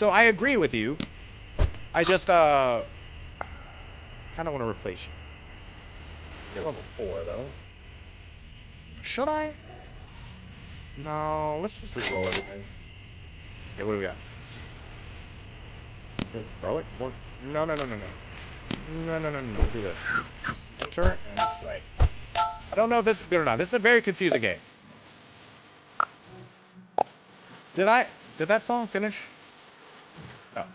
I agree with you. I just, kind of want to replace you. You're level 4, though. Should I? No, let's just re-roll everything. Okay, what do we got? Throw it? No. No. Do this. Enter and right. I don't know if this is good or not. This is a very confusing game. Did that song finish? No.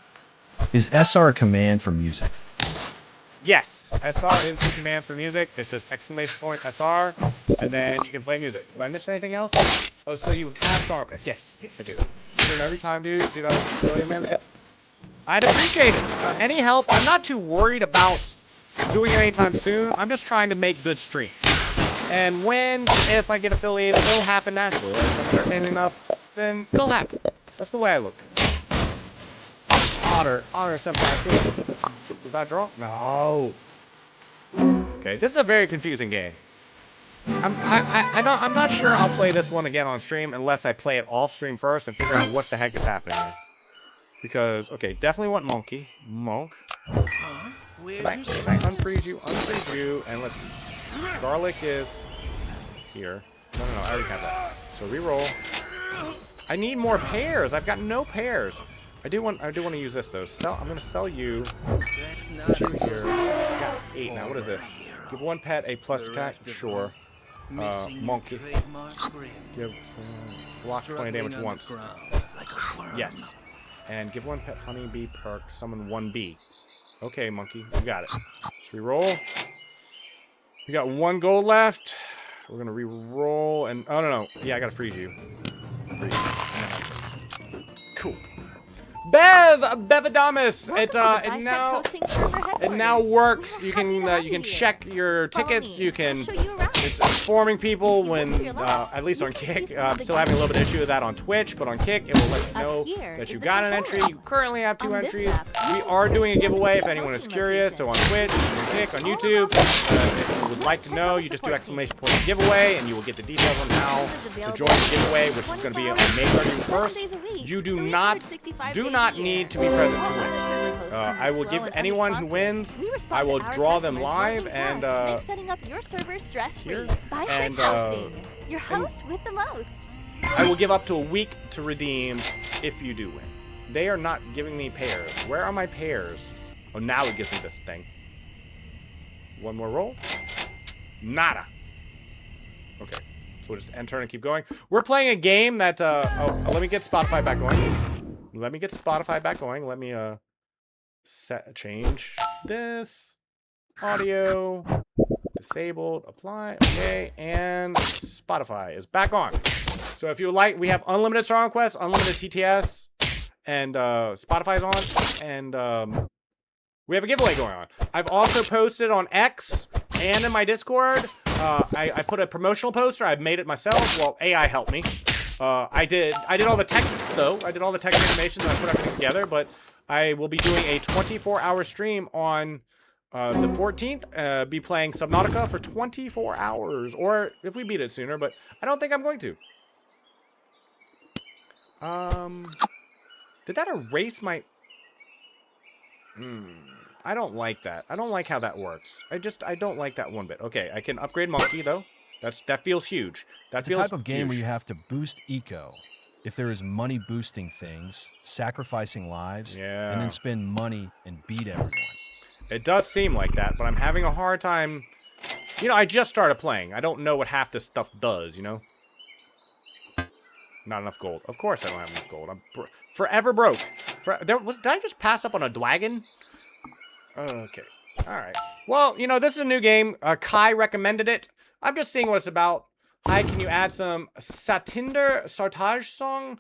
Is SR a command for music? Yes. SR is the command for music. It's just !SR, and then you can play music. Did I miss anything else? Oh, so you have song requests. Yes, I do. Every time, dude. Do that. Really, man. I'd appreciate it. Any help? I'm not too worried about doing it anytime soon. I'm just trying to make good streams. And if I get affiliated, it'll happen naturally. If I'm entertaining enough, then it'll happen. That's the way I look at it. Otter Senpai. Did I draw? No. Okay, this is a very confusing game. I'm not sure I'll play this one again on stream unless I play it off stream first and figure out what the heck is happening here. Because, okay, definitely want Monkey. Monk. Can I unfreeze you, and let's... Garlic is here. No, I already have that. So reroll. I need more pairs. I've got no pairs. I do want to use this though. I'm gonna sell you 2 here. I got 8 now. What is this? Give 1 pet a plus attack. Sure. Monkey. Give block 20 damage once. Yes. And give 1 pet honeybee perk. Summon 1 bee. Okay, monkey, you got it. Let's reroll. We got 1 gold left. We're gonna re-roll and no. Yeah, I gotta freeze you. Cool. Bevadamus. It now works. You can check your tickets. You can. It's informing people when, at least on Kick. I'm still having a little bit of issue with that on Twitch, but on Kick it will let you know that you got an entry. You currently have 2 entries. We are doing a giveaway if anyone is curious. So on Twitch, on Kick, on YouTube, if you would like to know, you just do ! giveaway, and you will get the details on how to join the giveaway, which is going to be on May 31st. You do not need to be present to win. I will give anyone who wins, I will draw them live and setting up your server stress-free. And your host with the most. I will give up to a week to redeem if you do win. They are not giving me pairs. Where are my pairs? Oh, now it gives me this thing. 1 more roll. Nada. Okay, so we'll just enter and keep going. We're playing a game that let me get Spotify back going. Let me change this audio, disabled, apply, okay, and Spotify is back on. So if you would like, we have unlimited song requests, unlimited TTS, and Spotify's on, and we have a giveaway going on. I've also posted on X and in my Discord. I put a promotional poster. I've made it myself. Well, AI helped me. I did all the text though. I did all the text animations and I put everything together, but I will be doing a 24-hour stream on the 14th. Be playing Subnautica for 24 hours, or if we beat it sooner, but I don't think I'm going to. Did that erase my... I don't like that. I don't like how that works. I don't like that one bit. Okay, I can upgrade Monkey though. That feels huge. That's the type of game where you have to boost eco. If there is money boosting things, sacrificing lives, and then spend money and beat everyone. It does seem like that, but I'm having a hard time. You know, I just started playing. I don't know what half this stuff does, you know? Not enough gold. Of course I don't have enough gold. I'm forever broke. Did I just pass up on a Dwagon? Okay. Alright. Well, you know, this is a new game. Kai recommended it. I'm just seeing what it's about. Hi, can you add some Satinder Sartaj song?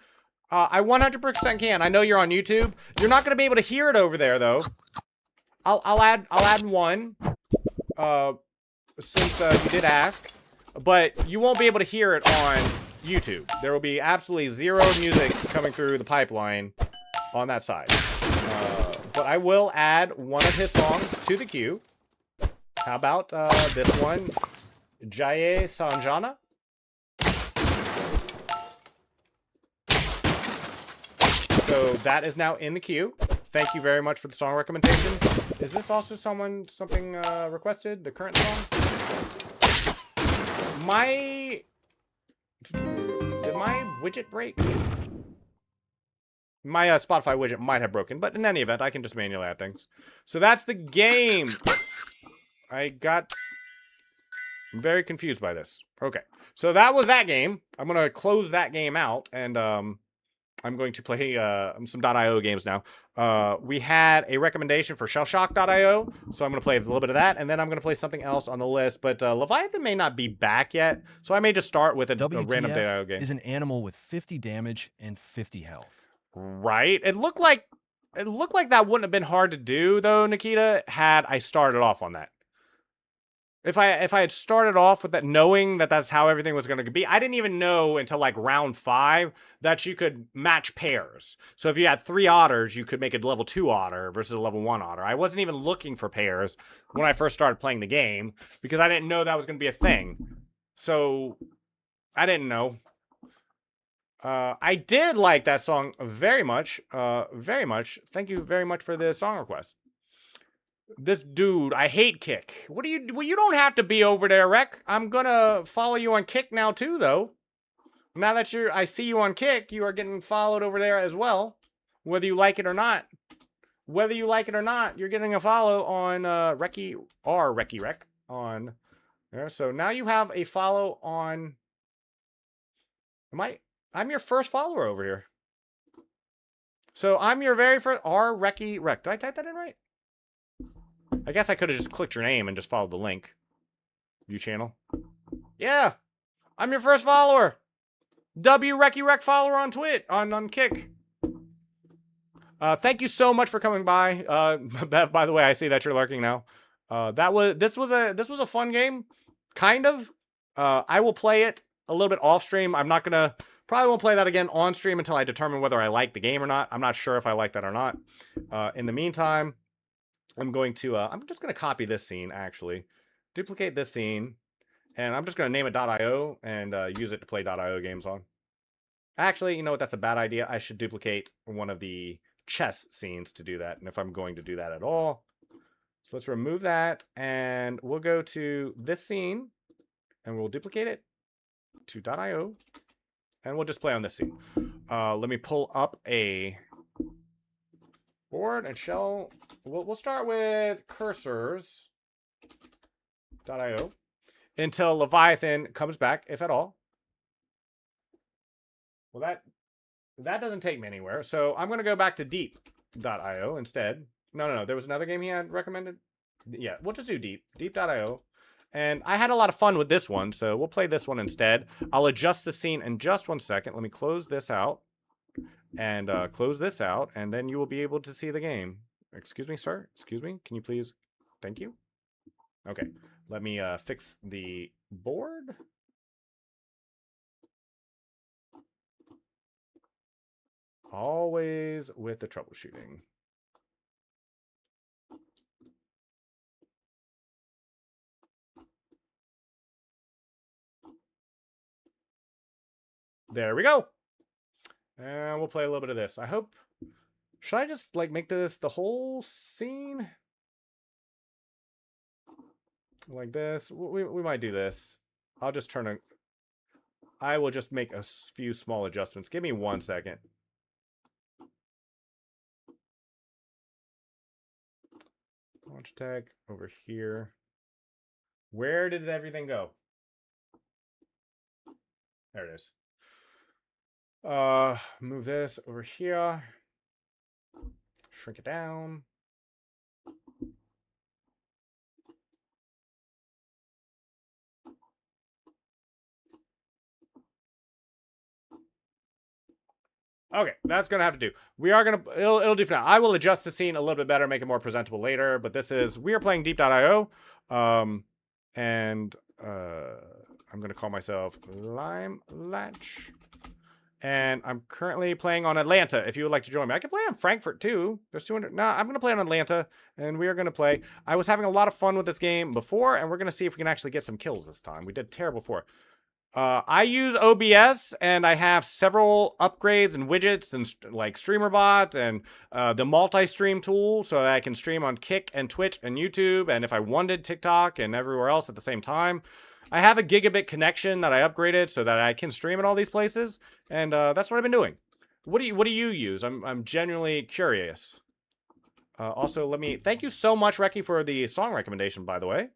I 100% can. I know you're on YouTube. You're not going to be able to hear it over there, though. I'll add one. Since you did ask. But you won't be able to hear it on YouTube. There will be absolutely zero music coming through the pipeline on that side. But I will add one of his songs to the queue. How about this one? Jaye Sanjana. So that is now in the queue. Thank you very much for the song recommendation. Is this also something requested? The current song? Did my widget break? My Spotify widget might have broken, but in any event, I can just manually add things. So that's the game. I'm very confused by this. Okay, so that was that game. I'm gonna close that game out, and I'm going to play some .io games now. We had a recommendation for Shellshock.io, so I'm going to play a little bit of that, and then I'm going to play something else on the list. But Leviathan may not be back yet, so I may just start with a random .io game. Is an animal with 50 damage and 50 health. Right. It looked like that wouldn't have been hard to do, though, Nikita, had I started off on that. If I had started off with that, knowing that that's how everything was going to be, I didn't even know until like round 5 that you could match pairs. So if you had 3 otters, you could make a level 2 otter versus a level 1 otter. I wasn't even looking for pairs when I first started playing the game because I didn't know that was going to be a thing. So I didn't know. I did like that song very much. Very much. Thank you very much for the song request. This dude, I hate Kick. What do you... Well, you don't have to be over there, Rec. I'm gonna follow you on Kick now, too, though. Now that I see you on Kick, you are getting followed over there as well. Whether you like it or not. Whether you like it or not, you're getting a follow on Rec on there. So now you have a follow on... I'm your first follower over here. So I'm your very first... Rec. Did I type that in right? I guess I could have just clicked your name and just followed the link. View channel. Yeah. I'm your first follower. Rec follower on on Kick. Thank you so much for coming by. Bev, by the way, I see that you're lurking now. This was a fun game. Kind of. I will play it a little bit off stream. Probably won't play that again on stream until I determine whether I like the game or not. I'm not sure if I like that or not. In the meantime, I'm just going to copy this scene, actually. Duplicate this scene. And I'm just going to name it .io and use it to play .io games on. Actually, you know what? That's a bad idea. I should duplicate one of the chess scenes to do that. And if I'm going to do that at all. So let's remove that. And we'll go to this scene. And we'll duplicate it to .io. And we'll just play on this scene. Let me pull up a... board and shell. We'll start with cursors.io until Leviathan comes back, if at all. Well, that doesn't take me anywhere. So I'm going to go back to deep.io instead. No. There was another game he had recommended. Yeah, we'll just do deep.io. And I had a lot of fun with this one, so we'll play this one instead. I'll adjust the scene in just 1 second. Let me close this out. And close this out, and then you will be able to see the game. Excuse me, sir? Excuse me? Can you please? Thank you. Okay, let me fix the board. Always with the troubleshooting. There we go. And we'll play a little bit of this. I hope... Should I just, like, make this the whole scene? Like this? We might do this. I'll just turn a... I will just make a few small adjustments. Give me 1 second. Launch tech over here. Where did everything go? There it is. Move this over here. Shrink it down. Okay, that's gonna have to do. We are gonna, it'll do for now. I will adjust the scene a little bit better, make it more presentable later, but we are playing Deep.io. And I'm gonna call myself Lime Latch. And I'm currently playing on Atlanta, if you would like to join me. I can play on Frankfurt, too. There's 200... No, I'm going to play on Atlanta, and we are going to play. I was having a lot of fun with this game before, and we're going to see if we can actually get some kills this time. We did terrible before. I use OBS, and I have several upgrades and widgets, and like StreamerBot, and the multi-stream tool, so that I can stream on Kick and Twitch and YouTube, and if I wanted, TikTok and everywhere else at the same time. I have a gigabit connection that I upgraded so that I can stream at all these places, and that's what I've been doing. What do you use? I'm genuinely curious. Also, thank you so much, Reki, for the song recommendation, by the way.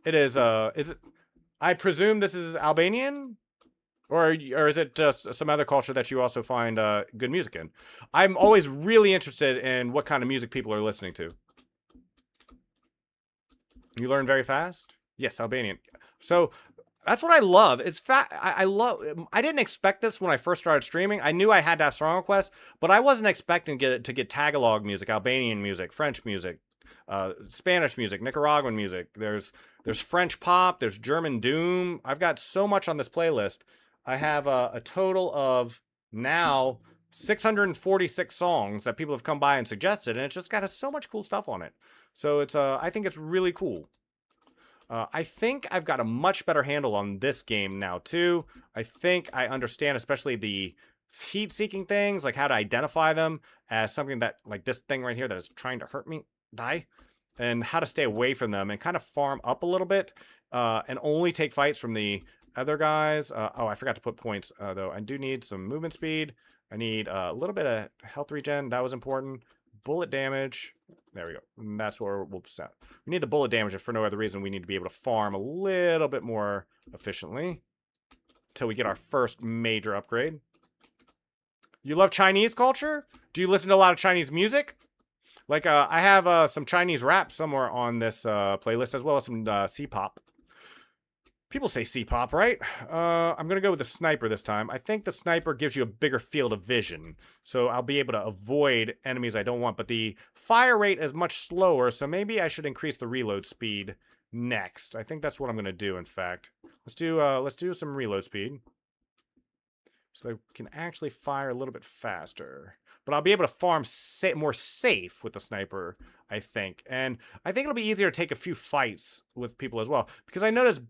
It is it? I presume this is Albanian, or is it just some other culture that you also find good music in? I'm always really interested in what kind of music people are listening to. You learn very fast? Yes, Albanian. So that's what I love. It's I didn't expect this when I first started streaming. I knew I had to have song requests, but I wasn't expecting to get Tagalog music, Albanian music, French music, Spanish music, Nicaraguan music. There's French pop. There's German doom. I've got so much on this playlist. I have a total of now 646 songs that people have come by and suggested, and it's just got so much cool stuff on it. So it's I think it's really cool. I think I've got a much better handle on this game now too. I think I understand especially the heat-seeking things, like how to identify them as something that, like this thing right here that is trying to hurt me, die, and how to stay away from them and kind of farm up a little bit and only take fights from the other guys. Oh, I forgot to put points though. I do need some movement speed. I need a little bit of health regen. That was important. Bullet damage. There we go. And that's where we'll set. We need the bullet damage if for no other reason. We need to be able to farm a little bit more efficiently until we get our first major upgrade. You love Chinese culture? Do you listen to a lot of Chinese music? Like, I have some Chinese rap somewhere on this playlist, as well as some C-pop. People say C-pop, right? I'm going to go with the sniper this time. I think the sniper gives you a bigger field of vision, so I'll be able to avoid enemies I don't want, but the fire rate is much slower, so maybe I should increase the reload speed next. I think that's what I'm going to do, in fact. Let's do some reload speed, so I can actually fire a little bit faster. But I'll be able to farm more safe with the sniper, I think. And I think it'll be easier to take a few fights with people as well, because I noticed.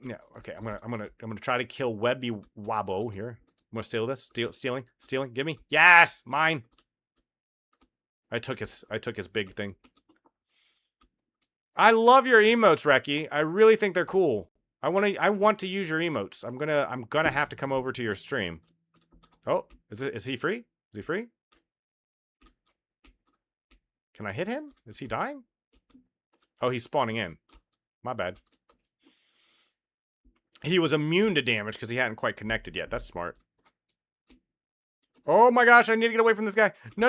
Yeah, okay. I'm gonna try to kill Webby Wabo here. I'm gonna steal this. Stealing. Give me. Yes, mine. I took his big thing. I love your emotes, Reki. I really think they're cool. I want to use your emotes. I'm gonna have to come over to your stream. Oh, is he free? Is he free? Can I hit him? Is he dying? Oh, he's spawning in. My bad. He was immune to damage because he hadn't quite connected yet. That's smart. Oh my gosh, I need to get away from this guy. No.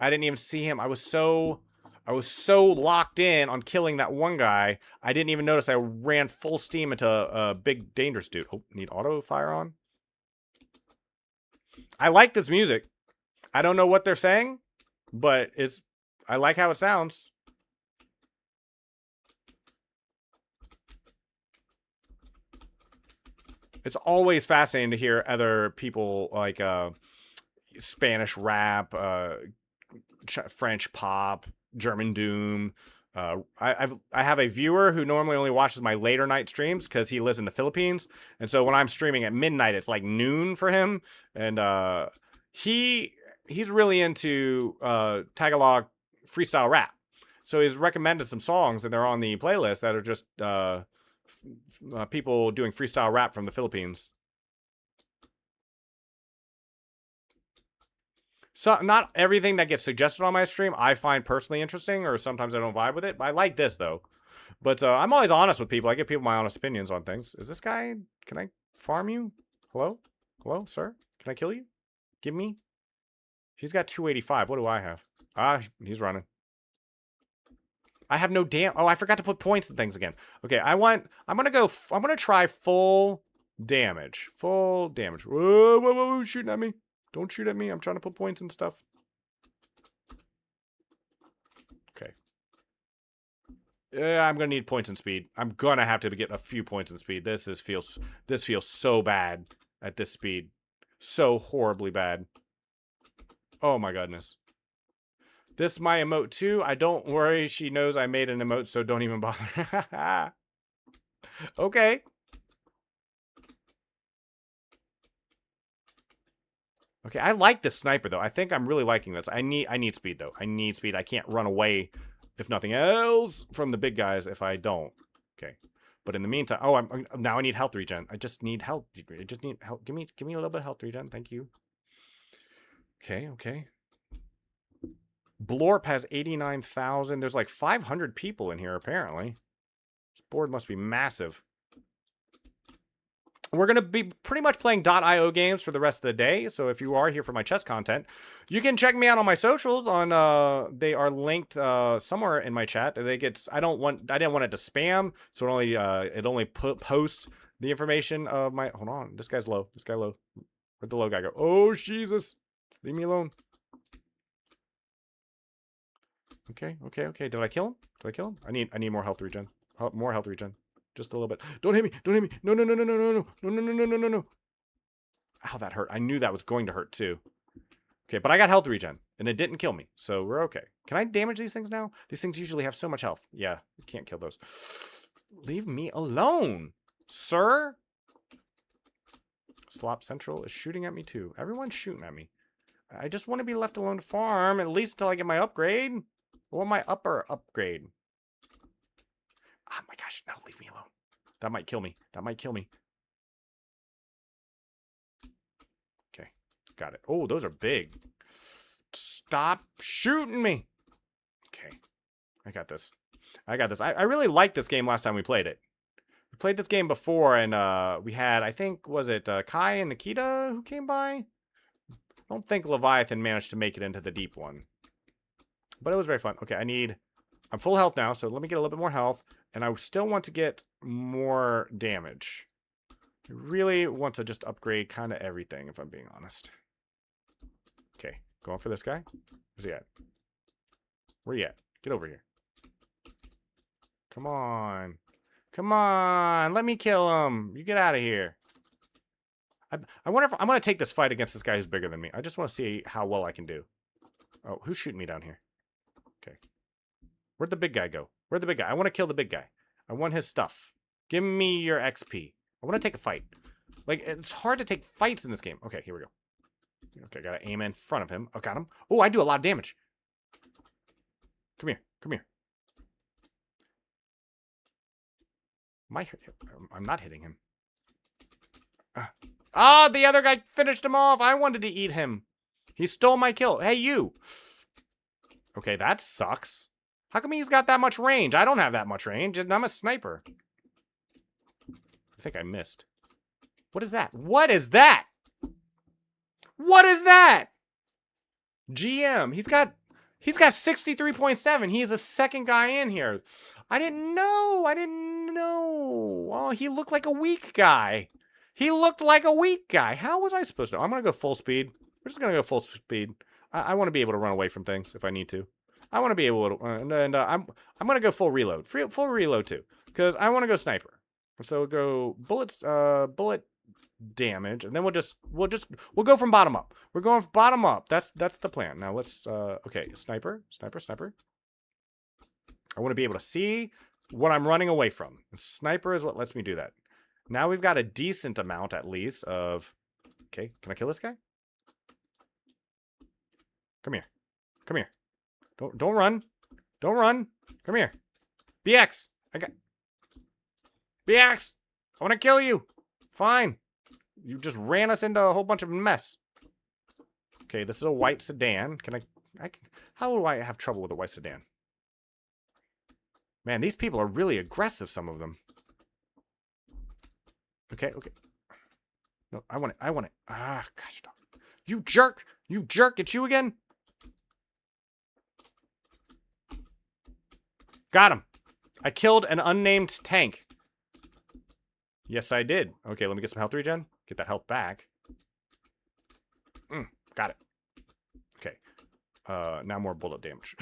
I didn't even see him. I was so locked in on killing that one guy. I didn't even notice I ran full steam into a big dangerous dude. Oh, need auto fire on. I like this music. I don't know what they're saying, but I like how it sounds. It's always fascinating to hear other people like Spanish rap, French pop, German doom. I have a viewer who normally only watches my later night streams because he lives in the Philippines, and so when I'm streaming at midnight, it's like noon for him. And he's really into Tagalog freestyle rap, so he's recommended some songs, and they're on the playlist that are just people doing freestyle rap from the Philippines. So not everything that gets suggested on my stream I find personally interesting, or sometimes I don't vibe with it. But I like this though. But I'm always honest with people. I give people my honest opinions on things. Is this guy? Can I farm you? Hello, sir. Can I kill you? Give me. He's got 285. What do I have? Ah, he's running. I have no damn. Oh, I forgot to put points and things again. Okay, I'm gonna try full damage. Full damage. Whoa, shooting at me. Don't shoot at me. I'm trying to put points and stuff. Okay. Yeah, I'm gonna need points and speed. I'm gonna have to get a few points and speed. This feels so bad at this speed. So horribly bad. Oh my goodness. This is my emote too. I don't worry. She knows I made an emote, so don't even bother. Okay. Okay, I like this sniper though. I think I'm really liking this. I need speed though. I need speed. I can't run away, if nothing else, from the big guys if I don't. Okay. But in the meantime, now I need health regen. I just need health. I just need help. Give me a little bit of health regen. Thank you. Okay. Blorp has 89,000. There's like 500 people in here, apparently. This board must be massive. We're going to be pretty much playing .io games for the rest of the day. So if you are here for my chess content, you can check me out on my socials. They are linked somewhere in my chat. I didn't want it to spam, so it only posts the information of my. Hold on, this guy's low. This guy low. Where'd the low guy go? Oh Jesus! Leave me alone. Okay, okay, okay. Did I kill him? Did I kill him? I need more health regen. More health regen. Just a little bit. Don't hit me. Don't hit me. No, no, no, no, no, no, no, no, no, no, no, no, no, no. Ow, that hurt. I knew that was going to hurt too. Okay, but I got health regen, and it didn't kill me, so we're okay. Can I damage these things now? These things usually have so much health. Yeah, you can't kill those. Leave me alone, sir. Slop Central is shooting at me too. Everyone's shooting at me. I just want to be left alone to farm, at least until I get my upgrade. Or my upper upgrade. Oh my gosh, no, leave me alone. That might kill me. That might kill me. Okay, got it. Oh, those are big. Stop shooting me. Okay, I got this. I got this. I really liked this game last time we played it. We played this game before, and we had, I think, was it Kai and Nikita who came by? I don't think Leviathan managed to make it into the deep one. But it was very fun. Okay, I'm full health now, so let me get a little bit more health. And I still want to get more damage. I really want to just upgrade kind of everything, if I'm being honest. Okay, going for this guy. Where's he at? Where you at? Get over here. Come on. Come on. Let me kill him. You get out of here. I wonder if I'm going to take this fight against this guy who's bigger than me. I just want to see how well I can do. Oh, who's shooting me down here? Okay. Where'd the big guy go? Where'd the big guy? I want to kill the big guy. I want his stuff. Give me your XP. I want to take a fight. Like, it's hard to take fights in this game. Okay, here we go. Okay, gotta aim in front of him. Oh, got him. Oh, I do a lot of damage. Come here. Come here. I'm not hitting him. Ah, the other guy finished him off. I wanted to eat him. He stole my kill. Hey, you. Okay, that sucks. How come he's got that much range? I don't have that much range, and I'm a sniper. I think I missed. What is that? What is that? What is that? GM. He's got 63.7. He is the second guy in here. I didn't know. I didn't know. Oh, he looked like a weak guy. He looked like a weak guy. How was I supposed to? I'm going to go full speed. We're just going to go full speed. I want to be able to run away from things if I need to. I want to be able to, I'm going to go full reload. Full reload too, because I want to go sniper. So we'll go bullet damage, and then we'll go from bottom up. We're going from bottom up. That's the plan. Now let's okay, sniper. I want to be able to see what I'm running away from. Sniper is what lets me do that. Now we've got a decent amount at least of. Okay, can I kill this guy? Come here. Come here. Don't run. Don't run. Come here. BX. BX. I want to kill you. Fine. You just ran us into a whole bunch of mess. Okay, this is a white sedan. How do I have trouble with a white sedan? Man, these people are really aggressive, some of them. Okay. No, I want it. Ah, gosh, dog. You jerk. You jerk. It's you again. Got him. I killed an unnamed tank. Yes, I did. Okay, let me get some health regen. Get that health back. Got it. Okay. Now more bullet damage.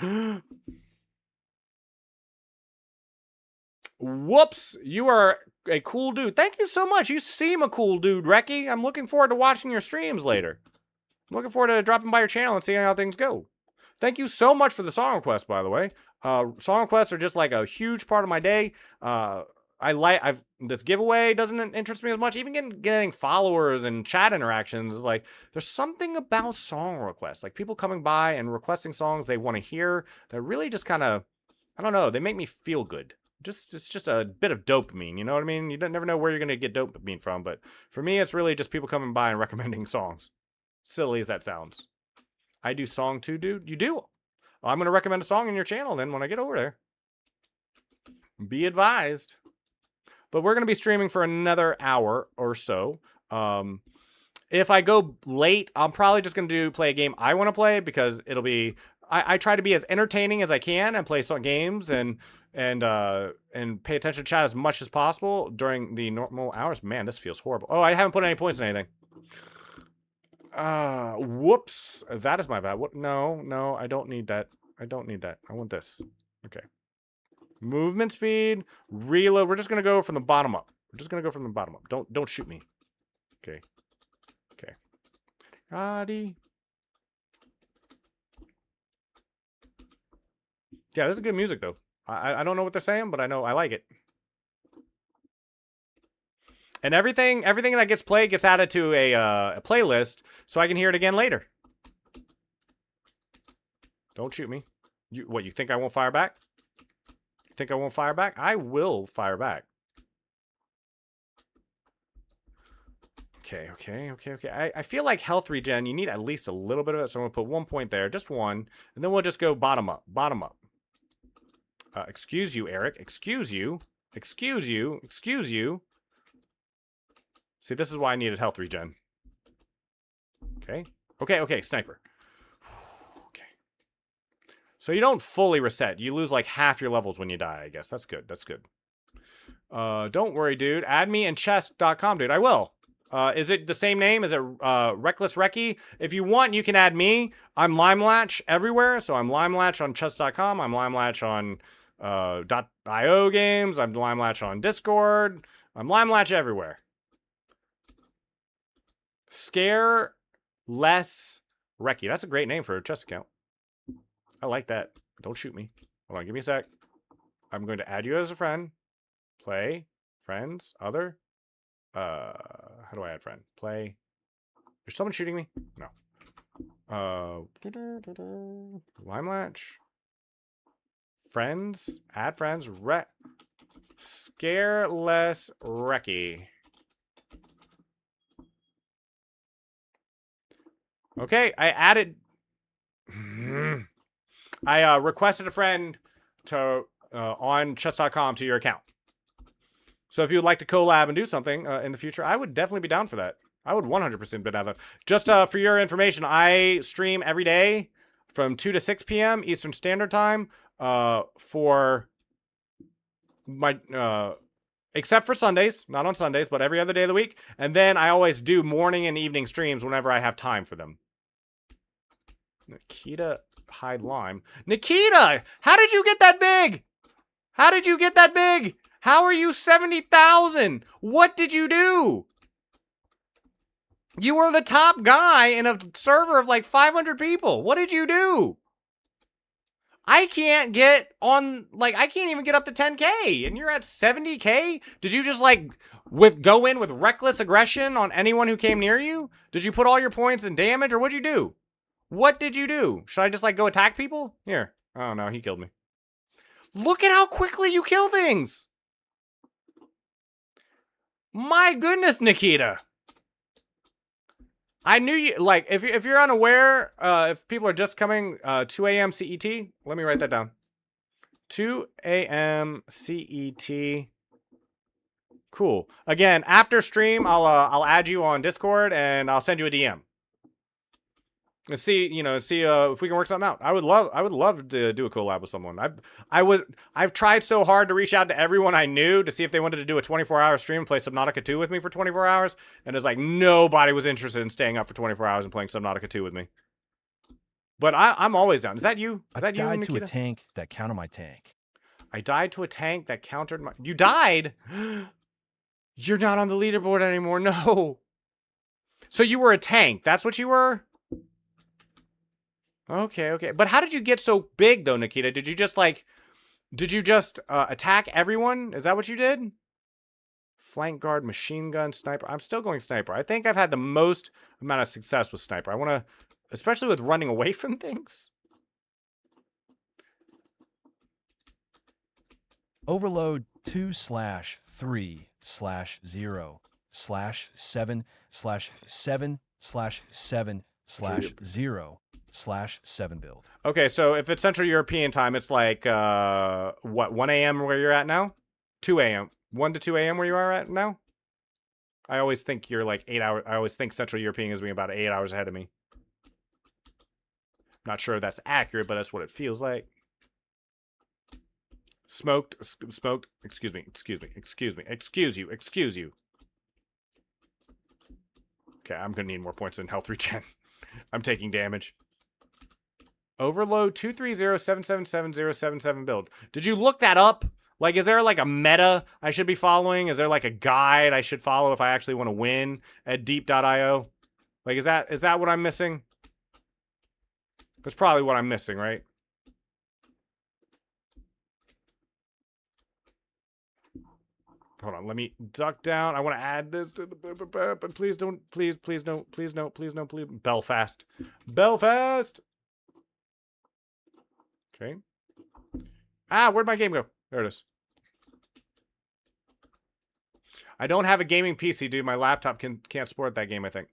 Whoops. You are a cool dude. Thank you so much. You seem a cool dude, Reki. I'm looking forward to watching your streams later. I'm looking forward to dropping by your channel and seeing how things go. Thank you so much for the song request, by the way. Song requests are just like a huge part of my day. This giveaway doesn't interest me as much. Even getting followers and chat interactions, like there's something about song requests, like people coming by and requesting songs they want to hear that really just kind of, I don't know, they make me feel good. It's just a bit of dopamine, you know what I mean? You never know where you're gonna get dopamine from, but for me, it's really just people coming by and recommending songs. Silly as that sounds. I do song too, dude. You do? Well, I'm gonna recommend a song in your channel then when I get over there. Be advised. But we're going to be streaming for another hour or so. If I go late, I'm probably just going to play a game I want to play because it'll be... I try to be as entertaining as I can and play some games and pay attention to chat as much as possible during the normal hours. Man, this feels horrible. Oh, I haven't put any points in anything. Whoops. That is my bad. What? No, I don't need that. I don't need that. I want this. Okay. Movement speed, reload. We're just gonna go from the bottom up. We're just gonna go from the bottom up. Don't shoot me. Okay. Okay. Ready. Yeah, this is good music though. I don't know what they're saying, but I know I like it. And everything that gets played gets added to a playlist, so I can hear it again later. Don't shoot me. You think I won't fire back? You think I won't fire back? I will fire back. Okay. I feel like health regen, you need at least a little bit of it, so I'm going to put 1 point there, just 1, and then we'll just go bottom up. Excuse you, Eric. Excuse you. See, this is why I needed health regen. Okay, sniper. Okay. So you don't fully reset. You lose like half your levels when you die, I guess. That's good. Don't worry, dude. Add me in chess.com, dude. I will. Is it the same name? Is it Reckless Recky? If you want, you can add me. I'm Limelatch everywhere. So I'm Limelatch on chess.com. I'm Limelatch on .io games. I'm Limelatch on Discord. I'm Limelatch everywhere. Scare Less Recky. That's a great name for a chess account. I like that. Don't shoot me. Hold on, give me a sec. I'm going to add you as a friend. Play. Friends. Other. How do I add friend? Play. Is someone shooting me? No. Limelatch. Friends. Add friends. Scare Less Recky. Okay, I added... I requested a friend to on chess.com to your account. So if you would like to collab and do something in the future, I would definitely be down for that. I would 100% be down for that. Just for your information, I stream every day from 2 to 6 p.m. Eastern Standard Time for my... except for Sundays. Not on Sundays, but every other day of the week. And then I always do morning and evening streams whenever I have time for them. Nikita Hide Lime. Nikita! How did you get that big? How are you 70,000? What did you do? You were the top guy in a server of like 500 people. What did you do? I can't get on, like, I can't even get up to 10K, and you're at 70K? Did you just, like, go in with reckless aggression on anyone who came near you? Did you put all your points in damage, or what'd you do? What did you do? Should I just, like, go attack people? Here. Oh, no, he killed me. Look at how quickly you kill things! My goodness, Nikita! I knew you, like, if you're unaware, if people are just coming, 2 a.m. CET, let me write that down. 2 a.m. CET. Cool. Again, after stream, I'll add you on Discord and I'll send you a DM. And see if we can work something out. I would love to do a collab with someone. I've tried so hard to reach out to everyone I knew to see if they wanted to do a 24-hour stream and play Subnautica 2 with me for 24 hours. And it's like nobody was interested in staying up for 24 hours and playing Subnautica 2 with me. But I'm always down. Is that you? Is that you, Nikita? I died to a tank that countered my tank. I died to a tank that countered my... You died? You're not on the leaderboard anymore. No. So you were a tank. That's what you were? Okay. But how did you get so big, though, Nikita? Did you just, attack everyone? Is that what you did? Flank guard, machine gun, sniper. I'm still going sniper. I think I've had the most amount of success with sniper. I want to, especially with running away from things. Overload 2/3/0/7/7/7/0/7 build. Okay, so if it's Central European time, it's like, 1 a.m. where you're at now? 2 a.m. 1 to 2 a.m. where you are at now? I always think you're like 8 hours. I always think Central European is being about 8 hours ahead of me. Not sure if that's accurate, but that's what it feels like. Smoked. Excuse you. Okay, I'm gonna need more points than health regen. I'm taking damage. Overload 230-777-077 build. Did you look that up? Like, is there like a meta I should be following? Is there like a guide I should follow if I actually want to win at Deep.io? Like, is that what I'm missing? That's probably what I'm missing, right? Hold on, let me duck down. I want to add this to the, but please don't, please no, please no, please no, please. Belfast. Belfast! Okay. Ah, where'd my game go? There it is. I don't have a gaming PC, dude. My laptop can't support that game, I think.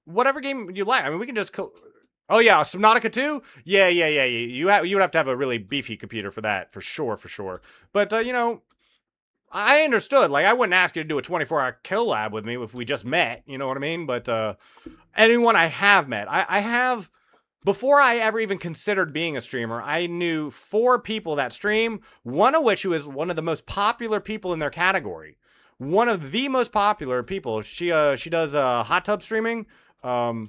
Whatever game you like. I mean, we can just... Oh, yeah, Subnautica 2? Yeah. You would have to have a really beefy computer for that, for sure. But, you know, I understood. Like, I wouldn't ask you to do a 24-hour collab with me if we just met, you know what I mean? But, anyone I have met, I have... Before I ever even considered being a streamer, I knew 4 people that stream, one of which who is one of the most popular people in their category. One of the most popular people. She does hot tub streaming. I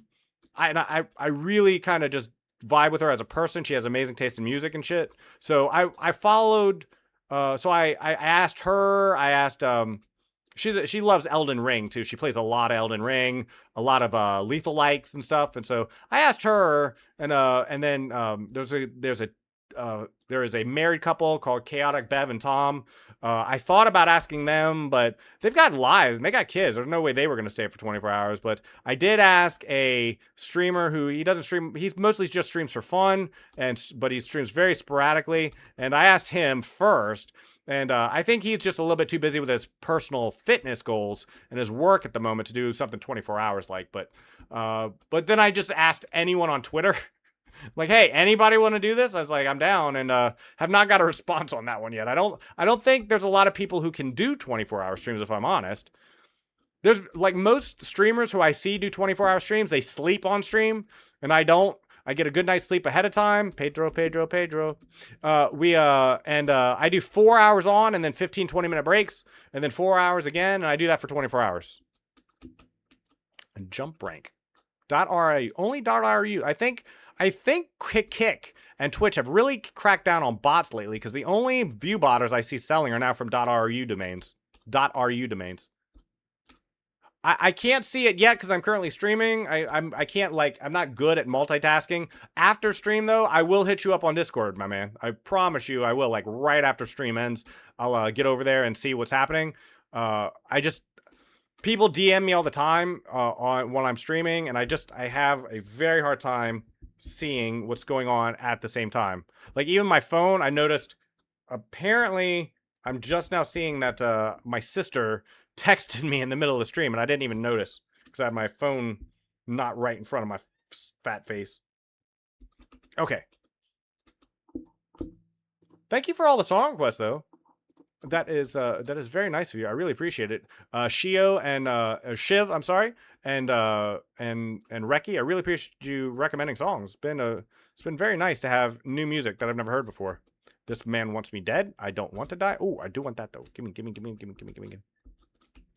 really kind of just vibe with her as a person. She has amazing taste in music and shit. So I followed. So I asked her. I asked. She loves Elden Ring too. She plays a lot of Elden Ring, a lot of Lethal Likes and stuff. And so I asked her, and then there is a married couple called Chaotic Bev and Tom. I thought about asking them, but they've got lives and they got kids. There's no way they were going to stay for 24 hours. But I did ask a streamer who he doesn't stream. He mostly just streams for fun, but he streams very sporadically. And I asked him first. And I think he's just a little bit too busy with his personal fitness goals and his work at the moment to do something 24 hours like. But then I just asked anyone on Twitter, like, hey, anybody want to do this? I was like, I'm down, and have not got a response on that one yet. I don't think there's a lot of people who can do 24-hour streams, if I'm honest. There's, like, most streamers who I see do 24-hour streams, they sleep on stream, and I don't. I get a good night's sleep ahead of time. Pedro. I do 4 hours on and then 15, 20-minute breaks, and then 4 hours again, and I do that for 24 hours. And jump rank. .ru. Only .ru. I think Kick and Twitch have really cracked down on bots lately because the only view botters I see selling are now from .ru domains. .ru domains. I can't see it yet because I'm currently streaming. I can't, like, I'm not good at multitasking. After stream, though, I will hit you up on Discord, my man. I promise you I will. Like, right after stream ends, I'll get over there and see what's happening. People DM me all the time when I'm streaming, and I have a very hard time seeing what's going on at the same time. Like, even my phone, I noticed, apparently, I'm just now seeing that my sister texted me in the middle of the stream, and I didn't even notice because I had my phone not right in front of my fat face. Okay. Thank you for all the song requests, though. That is very nice of you. I really appreciate it. Shio and Shiv, I'm sorry, and Reki, I really appreciate you recommending songs. It's been very nice to have new music that I've never heard before. This man wants me dead. I don't want to die. Oh, I do want that though. Give me.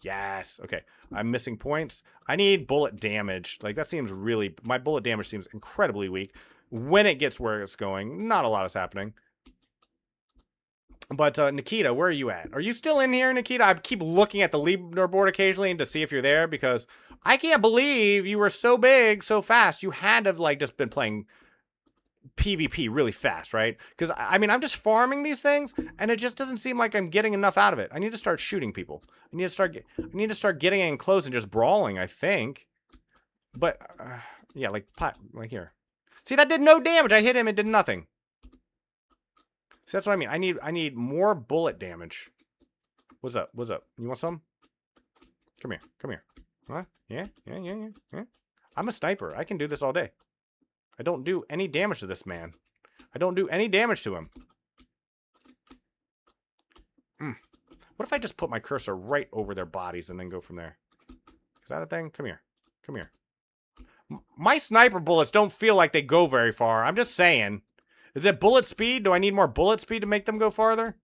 Yes. Okay. I'm missing points. I need bullet damage. Like, that seems really... My bullet damage seems incredibly weak. When it gets where it's going, not a lot is happening. But, Nikita, where are you at? Are you still in here, Nikita? I keep looking at the leaderboard occasionally to see if you're there, because I can't believe you were so big so fast. You had to have, like, just been playing PvP really fast, right? Because, I mean, I'm just farming these things, and it just doesn't seem like I'm getting enough out of it. I need to start shooting people. I need to start getting in close and just brawling, I think. But, yeah, like here. See, that did no damage. I hit him, it did nothing. See, that's what I mean. I need more bullet damage. What's up? You want some? Come here. Huh? Yeah. I'm a sniper. I can do this all day. I don't do any damage to this man. I don't do any damage to him. What if I just put my cursor right over their bodies and then go from there? Is that a thing? Come here. My sniper bullets don't feel like they go very far. I'm just saying. Is it bullet speed? Do I need more bullet speed to make them go farther?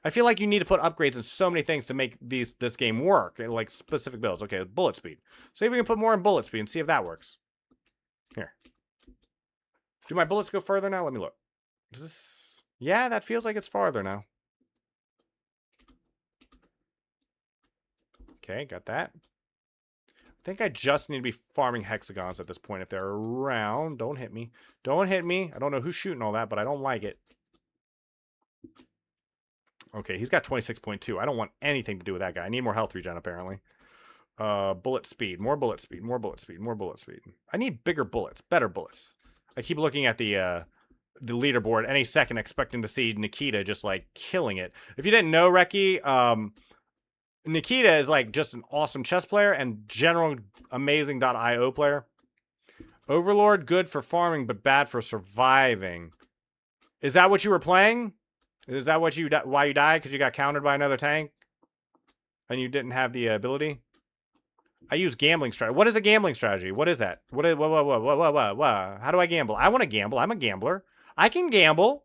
I feel like you need to put upgrades in so many things to make this game work. Like specific builds. Okay, bullet speed. See if we can put more in bullet speed and see if that works. Here. Do my bullets go further now? Let me look. Does this... Yeah, that feels like it's farther now. Okay, got that. I think I just need to be farming hexagons at this point. If they're around, don't hit me. Don't hit me. I don't know who's shooting all that, but I don't like it. Okay, he's got 26.2. I don't want anything to do with that guy. I need more health regen, apparently. Bullet speed. More bullet speed. More bullet speed. More bullet speed. I need bigger bullets. Better bullets. I keep looking at the leaderboard any second expecting to see Nikita just, like, killing it. If you didn't know, Reki, Nikita is, like, just an awesome chess player and general amazing.io player. Overlord, good for farming, but bad for surviving. Is that what you were playing? Is that what why you died? Because you got countered by another tank? And you didn't have the ability? I use gambling strategy. What is a gambling strategy? What is that? What? How do I gamble? I want to gamble. I'm a gambler. I can gamble.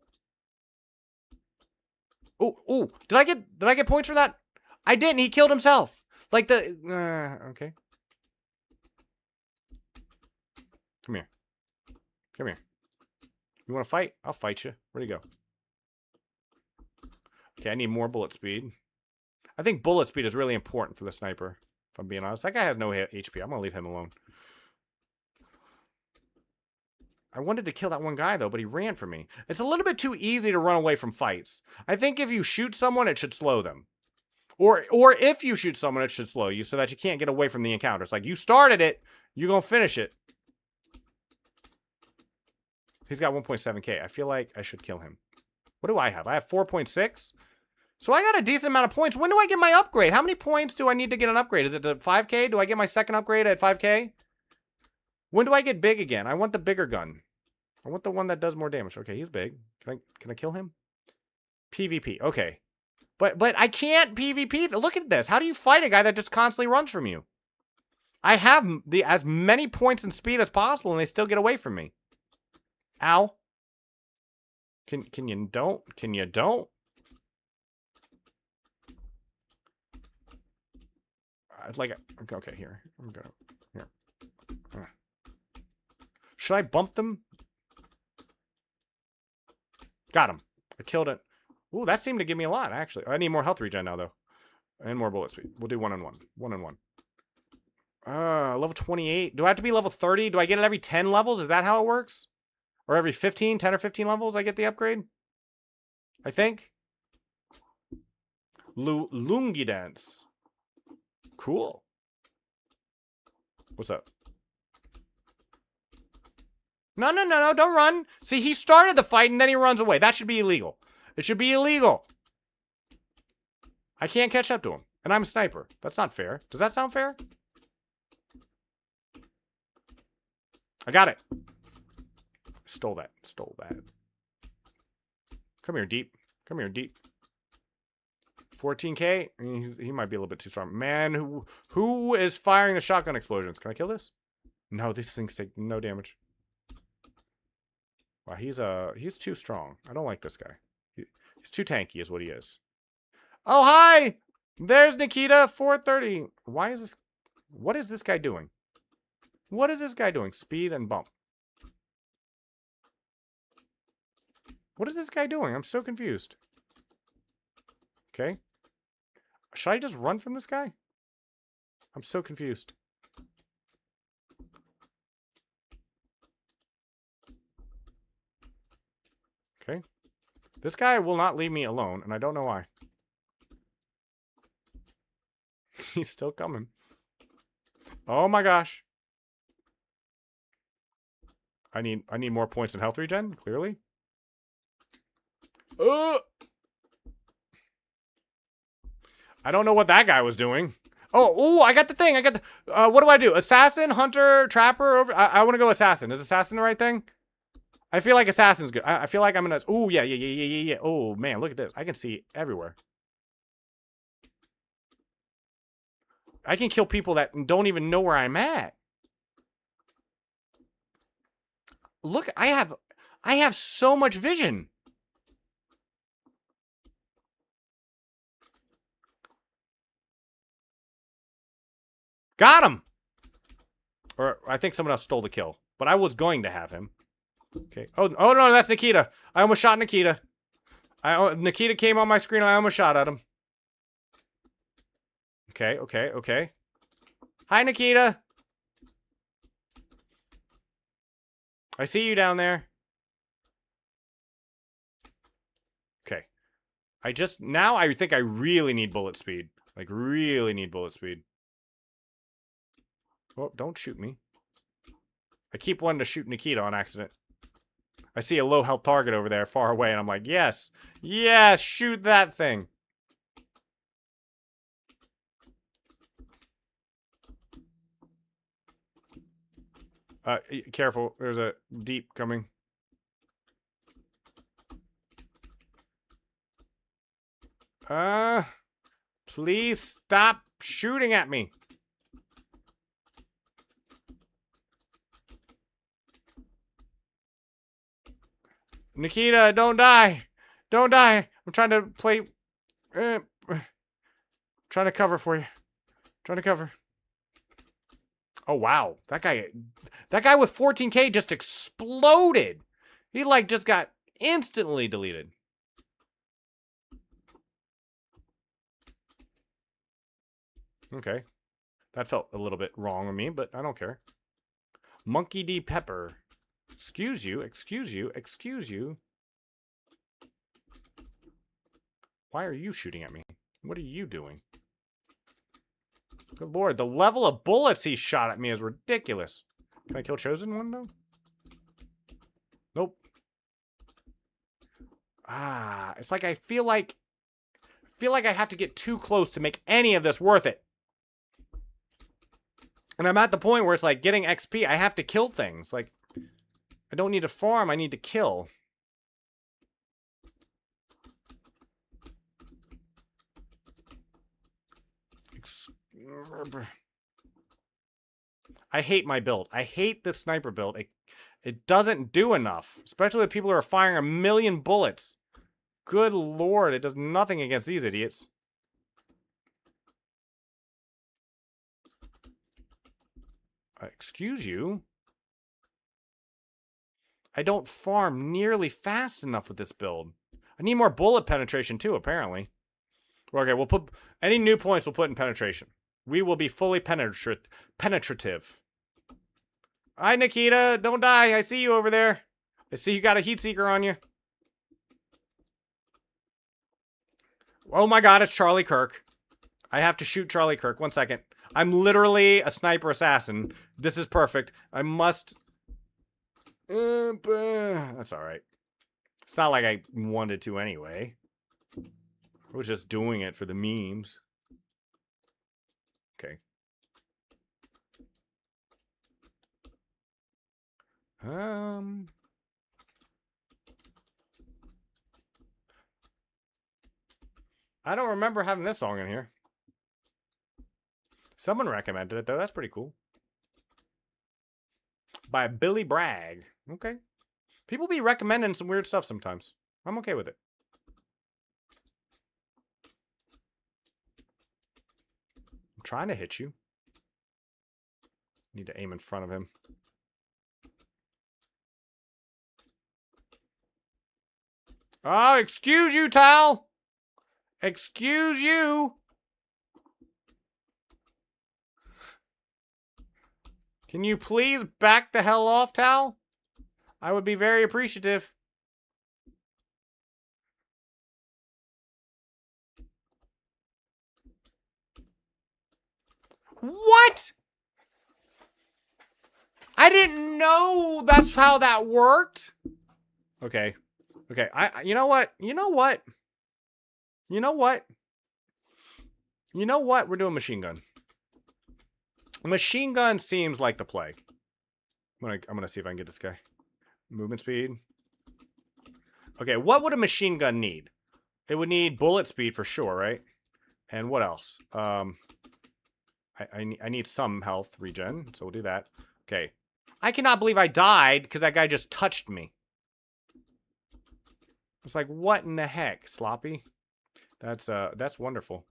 Ooh. Did I get points for that? I didn't. He killed himself. Like the... okay. Come here. Come here. You want to fight? I'll fight you. Where'd he go? Okay, I need more bullet speed. I think bullet speed is really important for the sniper, if I'm being honest. That guy has no HP. I'm going to leave him alone. I wanted to kill that one guy, though, but he ran from me. It's a little bit too easy to run away from fights. I think if you shoot someone, it should slow them. Or if you shoot someone, it should slow you so that you can't get away from the encounter. It's like, you started it, you're going to finish it. He's got 1.7k. I feel like I should kill him. What do I have? I have 4.6. So I got a decent amount of points. When do I get my upgrade? How many points do I need to get an upgrade? Is it to 5k? Do I get my second upgrade at 5k? When do I get big again? I want the bigger gun. I want the one that does more damage. Okay, he's big. Can I kill him? PvP. Okay. But I can't PvP. Look at this. How do you fight a guy that just constantly runs from you? I have as many points and speed as possible, and they still get away from me. Ow. Can you don't? Can you don't? It's like okay, here. I'm gonna here. Should I bump them? Got him. I killed it. Ooh, that seemed to give me a lot, actually. I need more health regen now, though. And more bullet speed. We'll do 1-on-1. 1-on-1. Level 28. Do I have to be level 30? Do I get it every 10 levels? Is that how it works? Or every 15, 10 or 15 levels I get the upgrade? I think. Lungi dance. Cool. What's up? No, don't run. See, he started the fight and then he runs away. That should be illegal. It should be illegal. I can't catch up to him. And I'm a sniper. That's not fair. Does that sound fair? I got it. Stole that. Stole that. Come here, Deep. Come here, Deep. 14k? I mean, he might be a little bit too strong. Man, who is firing the shotgun explosions? Can I kill this? No, these things take no damage. Wow, he's too strong. I don't like this guy. He's too tanky is what he is. Oh, hi! There's Nikita, 430. Why is this... What is this guy doing? What is this guy doing? Speed and bump. What is this guy doing? I'm so confused. Okay. Should I just run from this guy? I'm so confused. Okay. This guy will not leave me alone, and I don't know why. He's still coming. Oh my gosh. I need more points in health regen, clearly. I don't know what that guy was doing. Oh, I got the thing. I got the... what do I do? Assassin, hunter, trapper? I want to go assassin. Is assassin the right thing? I feel like assassin's good. I feel like I'm gonna... Oh, yeah. Oh, man, look at this. I can see everywhere. I can kill people that don't even know where I'm at. Look, I have so much vision. Got him. Or I think someone else stole the kill. But I was going to have him. Okay. Oh no, that's Nikita. I almost shot Nikita. Nikita came on my screen and I almost shot at him. Okay. Hi, Nikita. I see you down there. Okay. Now I think I really need bullet speed. Like, really need bullet speed. Oh, don't shoot me. I keep wanting to shoot Nikita on accident. I see a low health target over there far away, and I'm like, yes, shoot that thing. Careful, there's a deep coming. Please stop shooting at me. Nikita, don't die. Don't die. I'm trying to play. Trying to cover for you. Trying to cover. Oh, wow. That guy with 14K just exploded. He, like, just got instantly deleted. Okay. That felt a little bit wrong of me, but I don't care. Monkey D. Pepper. Excuse you. Why are you shooting at me? What are you doing? Good lord, the level of bullets he shot at me is ridiculous. Can I kill Chosen One, though? Nope. It's like I feel like I have to get too close to make any of this worth it. And I'm at the point where it's like getting XP, I have to kill things. Like, I don't need to farm, I need to kill. I hate my build. I hate this sniper build. It doesn't do enough. Especially with people who are firing 1,000,000 bullets. Good lord, it does nothing against these idiots. Excuse you? I don't farm nearly fast enough with this build. I need more bullet penetration too, apparently. Okay, we'll put any new points we'll put in penetration. We will be fully penetrative. Hi, Nikita. Don't die. I see you over there. I see you got a heat seeker on you. Oh my god, it's Charlie Kirk. I have to shoot Charlie Kirk. 1 second. I'm literally a sniper assassin. This is perfect. I must... That's alright. It's not like I wanted to anyway. I was just doing it for the memes. Okay. I don't remember having this song in here. Someone recommended it, though. That's pretty cool. By Billy Bragg. Okay. People be recommending some weird stuff sometimes. I'm okay with it. I'm trying to hit you. Need to aim in front of him. Oh, excuse you, Tal! Excuse you! Can you please back the hell off, Tal? I would be very appreciative. What? I didn't know that's how that worked. Okay. Okay, you know what? You know what? You know what? You know what? We're doing machine gun. Machine gun seems like the play. I'm gonna see if I can get this guy. Movement speed. Okay, what would a machine gun need? It would need bullet speed for sure, right? And what else? I need some health regen, so we'll do that. Okay. I cannot believe I died because that guy just touched me. It's like, what in the heck, Sloppy? That's wonderful.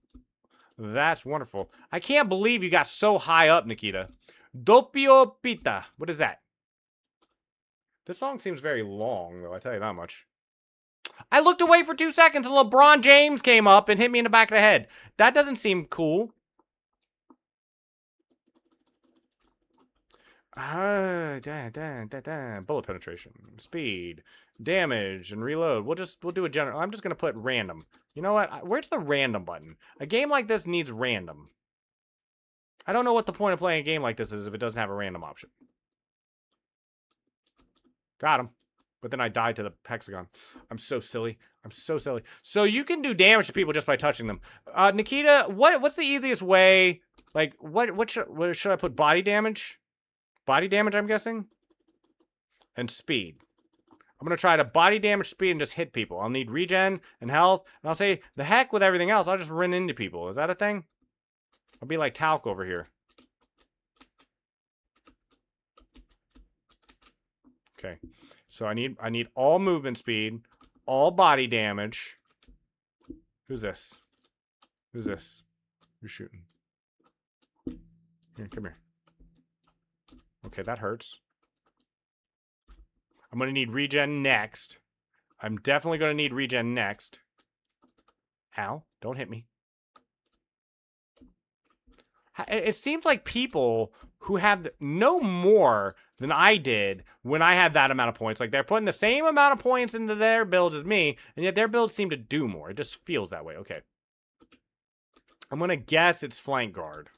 That's wonderful. I can't believe you got so high up, Nikita. Doppio Pita. What is that? This song seems very long, though, I tell you that much. I looked away for 2 seconds and LeBron James came up and hit me in the back of the head. That doesn't seem cool. Bullet penetration, speed, damage, and reload. We'll do a general. I'm just gonna put random. You know what? Where's the random button? A game like this needs random. I don't know what the point of playing a game like this is if it doesn't have a random option. Got him. But then I died to the hexagon. I'm so silly. I'm so silly. So you can do damage to people just by touching them. Nikita, what's the easiest way? Like, what should I put? Body damage? Body damage, I'm guessing? And speed. I'm going to try to body damage, speed, and just hit people. I'll need regen and health. And I'll say, the heck with everything else. I'll just run into people. Is that a thing? I'll be like Talc over here. Okay. So I need all movement speed, all body damage. Who's this? Who's this? Who's shooting? Here, come here. Okay, that hurts. I'm going to need regen next. I'm definitely going to need regen next. Ow, don't hit me. It seems like people who have no more than I did when I had that amount of points. Like, they're putting the same amount of points into their builds as me, and yet their builds seem to do more. It just feels that way. Okay. I'm going to guess it's flank guard.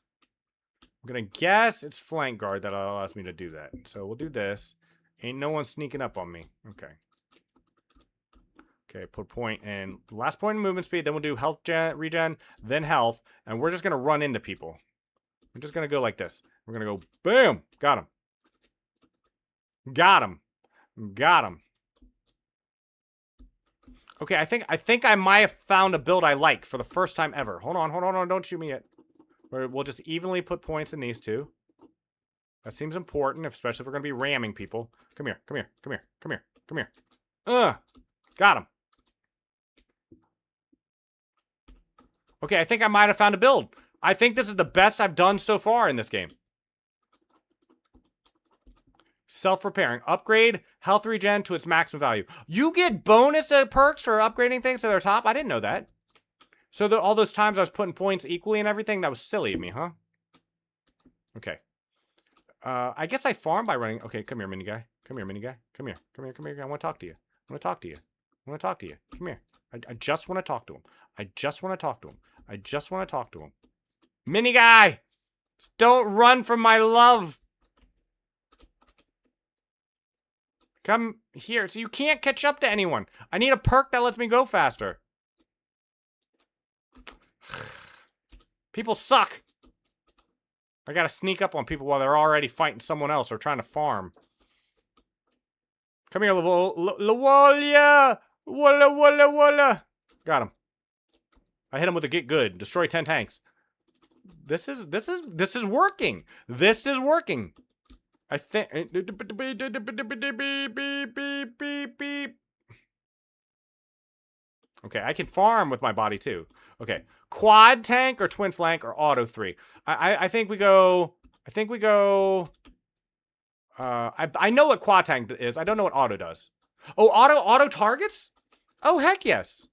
I'm going to guess it's flank guard that allows me to do that. So we'll do this. Ain't no one sneaking up on me. Okay. Okay, put point in. Last point in movement speed. Then we'll do health regen, then health. And we're just going to run into people. I'm just going to go like this. We're going to go, boom. Got him. Got him. Got him. Okay, I think I might have found a build I like for the first time ever. Hold on. Don't shoot me yet. We'll just evenly put points in these two. That seems important, especially if we're going to be ramming people. Come here. Got him. Okay, I think I might have found a build. I think this is the best I've done so far in this game. Self-repairing. Upgrade health regen to its maximum value. You get bonus perks for upgrading things to their top? I didn't know that. So all those times I was putting points equally and everything, that was silly of me, huh? Okay. I guess I farm by running. Okay, come here, mini guy. Come here. I want to talk to you. Come here. I just want to talk to him. Mini guy! Don't run from my love! Come here. So you can't catch up to anyone. I need a perk that lets me go faster. People suck. I gotta sneak up on people while they're already fighting someone else or trying to farm. Come here, Lavolia! Walla! Got him. I hit him with a get good. Destroy 10 tanks. This is working. This is working. I think. Okay, I can farm with my body too. Okay, quad tank or twin flank or auto 3. I think we go. I know what quad tank is. I don't know what auto does. Oh, auto targets? Oh, heck yes.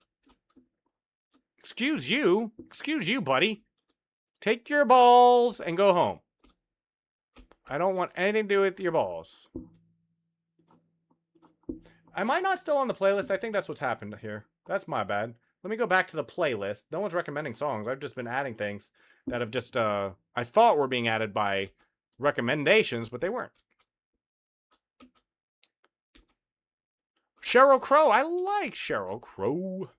Excuse you, buddy. Take your balls and go home. I don't want anything to do with your balls. Am I not still on the playlist? I think that's what's happened here. That's my bad. Let me go back to the playlist. No one's recommending songs. I've just been adding things that have just, I thought were being added by recommendations, but they weren't. Sheryl Crow. I like Sheryl Crow.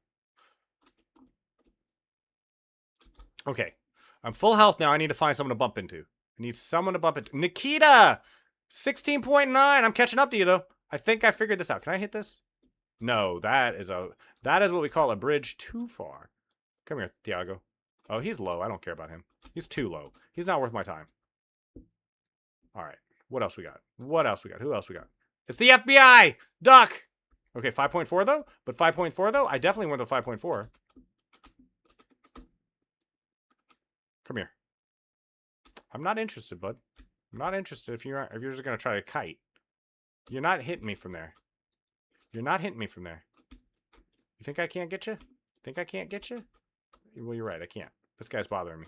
Okay. I'm full health now. I need to find someone to bump into. Nikita! 16.9. I'm catching up to you, though. I think I figured this out. Can I hit this? No, that is what we call a bridge too far. Come here, Thiago. Oh, he's low. I don't care about him. He's too low. He's not worth my time. All right. What else we got? Who else we got? It's the FBI! Duck! Okay, 5.4 though? But 5.4 though? I definitely want the 5.4. Come here. I'm not interested, bud. I'm not interested if you're just gonna try to kite. You're not hitting me from there. You're not hitting me from there. You think I can't get you? Think I can't get you? Well, you're right. I can't. This guy's bothering me.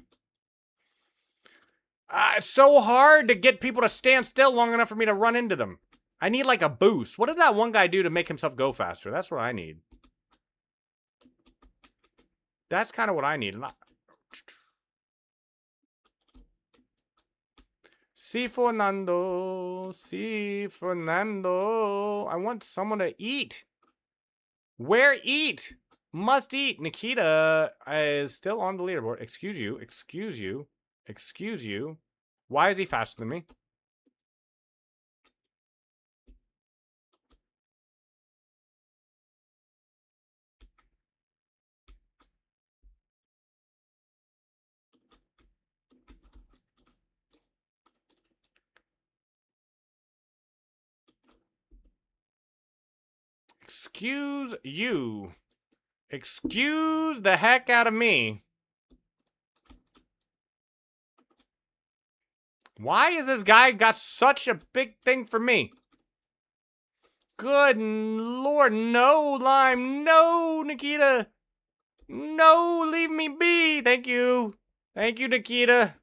It's so hard to get people to stand still long enough for me to run into them. I need like a boost. What did that one guy do to make himself go faster? That's what I need. That's kind of what I need. Si Fernando. Si Fernando. I want someone to eat. Where eat? Must eat. Nikita is still on the leaderboard. Excuse you. Excuse you. Excuse you. Why is he faster than me? Excuse you. Excuse the heck out of me. Why is this guy got such a big thing for me? Good Lord, no, Lime. No, Nikita. No, leave me be. Thank you. Thank you, Nikita.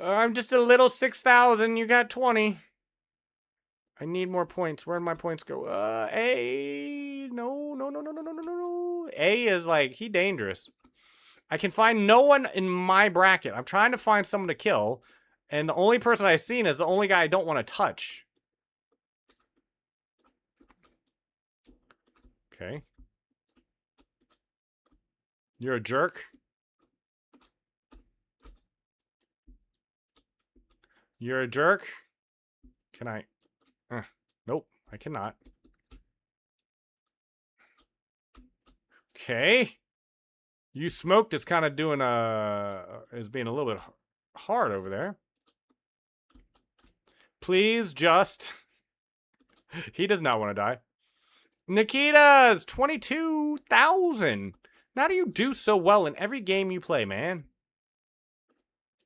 I'm just a little 6,000. You got 20. I need more points. Where'd my points go? A. No, no, no, no, no, no, no, no. A is like, he dangerous. I can find no one in my bracket. I'm trying to find someone to kill. And the only person I've seen is the only guy I don't want to touch. Okay. You're a jerk. You're a jerk. Can I? Nope, I cannot. Okay. You Smoked is kind of doing is being a little bit hard over there. Please just. He does not want to die. Nikita's 22,000. How do you do so well in every game you play, man?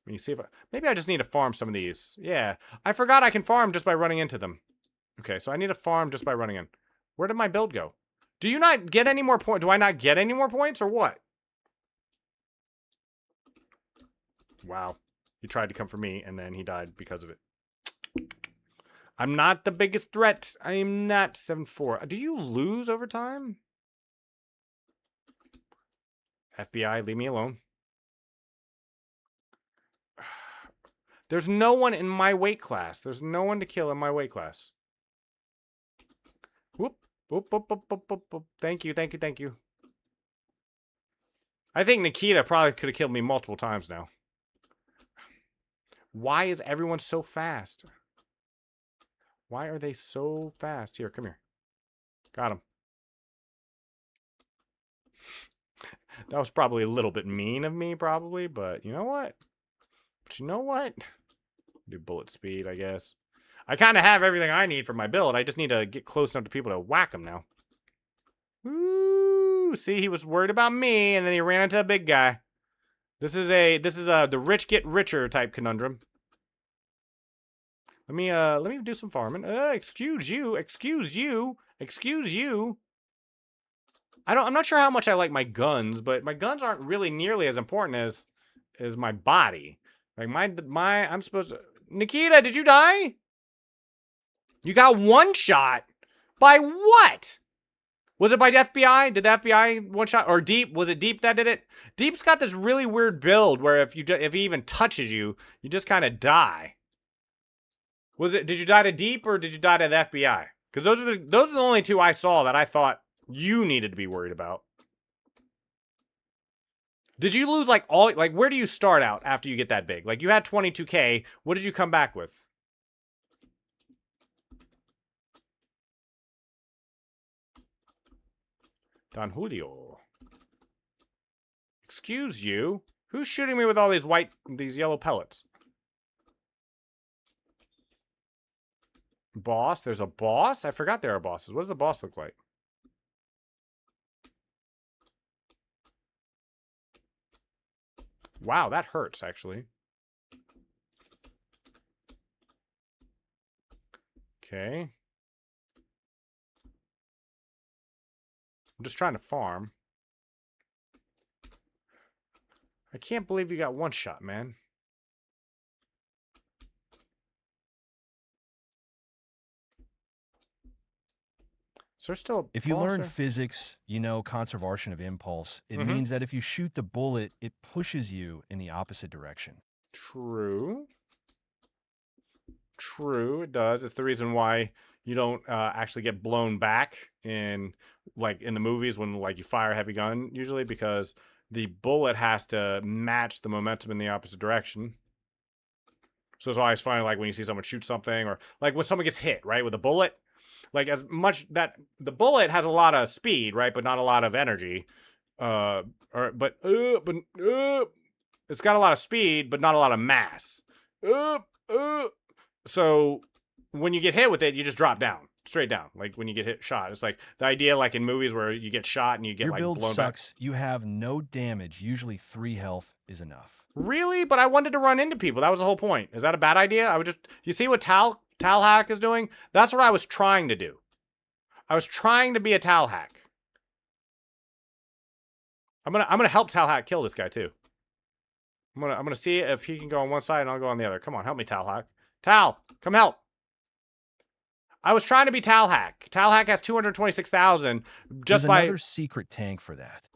Let me see if maybe I just need to farm some of these. Yeah, I forgot I can farm just by running into them. Okay, so I need to farm just by running in. Where did my build go? Do you not get any more points? Do I not get any more points or what? Wow. He tried to come for me and then he died because of it. I'm not the biggest threat. I am not 7-4. Do you lose over time? FBI, leave me alone. There's no one in my weight class. There's no one to kill in my weight class. Whoop. Whoop, whoop, whoop, whoop, whoop, whoop. Thank you, thank you, thank you. I think Nikita probably could have killed me multiple times now. Why is everyone so fast? Why are they so fast? Here, come here. Got him. That was probably a little bit mean of me, probably, but you know what? But you know what? Do bullet speed, I guess. I kind of have everything I need for my build. I just need to get close enough to people to whack them now. Ooh, see, he was worried about me, and then he ran into a big guy. This is the rich get richer type conundrum. Let me do some farming. Excuse you, excuse you, excuse you. I'm not sure how much I like my guns, but my guns aren't really nearly as important as my body. Like I'm supposed to. Nikita, did you die? You got one shot? By what? Was it by the FBI? Did the FBI one shot? Or Deep? Was it Deep that did it? Deep's got this really weird build where if he even touches you, you just kind of die. Did you die to Deep or did you die to the FBI? Because those are the only two I saw that I thought you needed to be worried about. Did you lose like where do you start out after you get that big? Like you had 22K, what did you come back with? Don Julio. Excuse you? Who's shooting me with all these yellow pellets? Boss? There's a boss? I forgot there are bosses. What does the boss look like? Wow, that hurts, actually. Okay. I'm just trying to farm. I can't believe you got one shot, man. Is there still a If you boss learn there? physics, you know conservation of impulse. It Mm-hmm. means that if you shoot the bullet, it pushes you in the opposite direction. True. True, it does. It's the reason why you don't actually get blown back in, like, in the movies when, like, you fire a heavy gun, usually, because the bullet has to match the momentum in the opposite direction. So it's always funny, like, when you see someone shoot something, or, like, when someone gets hit, right, with a bullet. Like, as much that the bullet has a lot of speed, right, but not a lot of energy. But it's got a lot of speed, but not a lot of mass. So when you get hit with it, you just drop down, straight down. Like when you get shot. It's like the idea, like in movies where you get shot and you get Your like build blown sucks. You have no damage. Usually 3 health is enough. Really? But I wanted to run into people. That was the whole point. Is that a bad idea? I would just, you see what Talhack is doing? That's what I was trying to do. I was trying to be a Talhack. I'm gonna help Talhack kill this guy too. I'm gonna see if he can go on one side and I'll go on the other. Come on, help me, Talhack. Tal, come help. I was trying to be Talhack. Talhack has 226,000 just There's by another secret tank for that.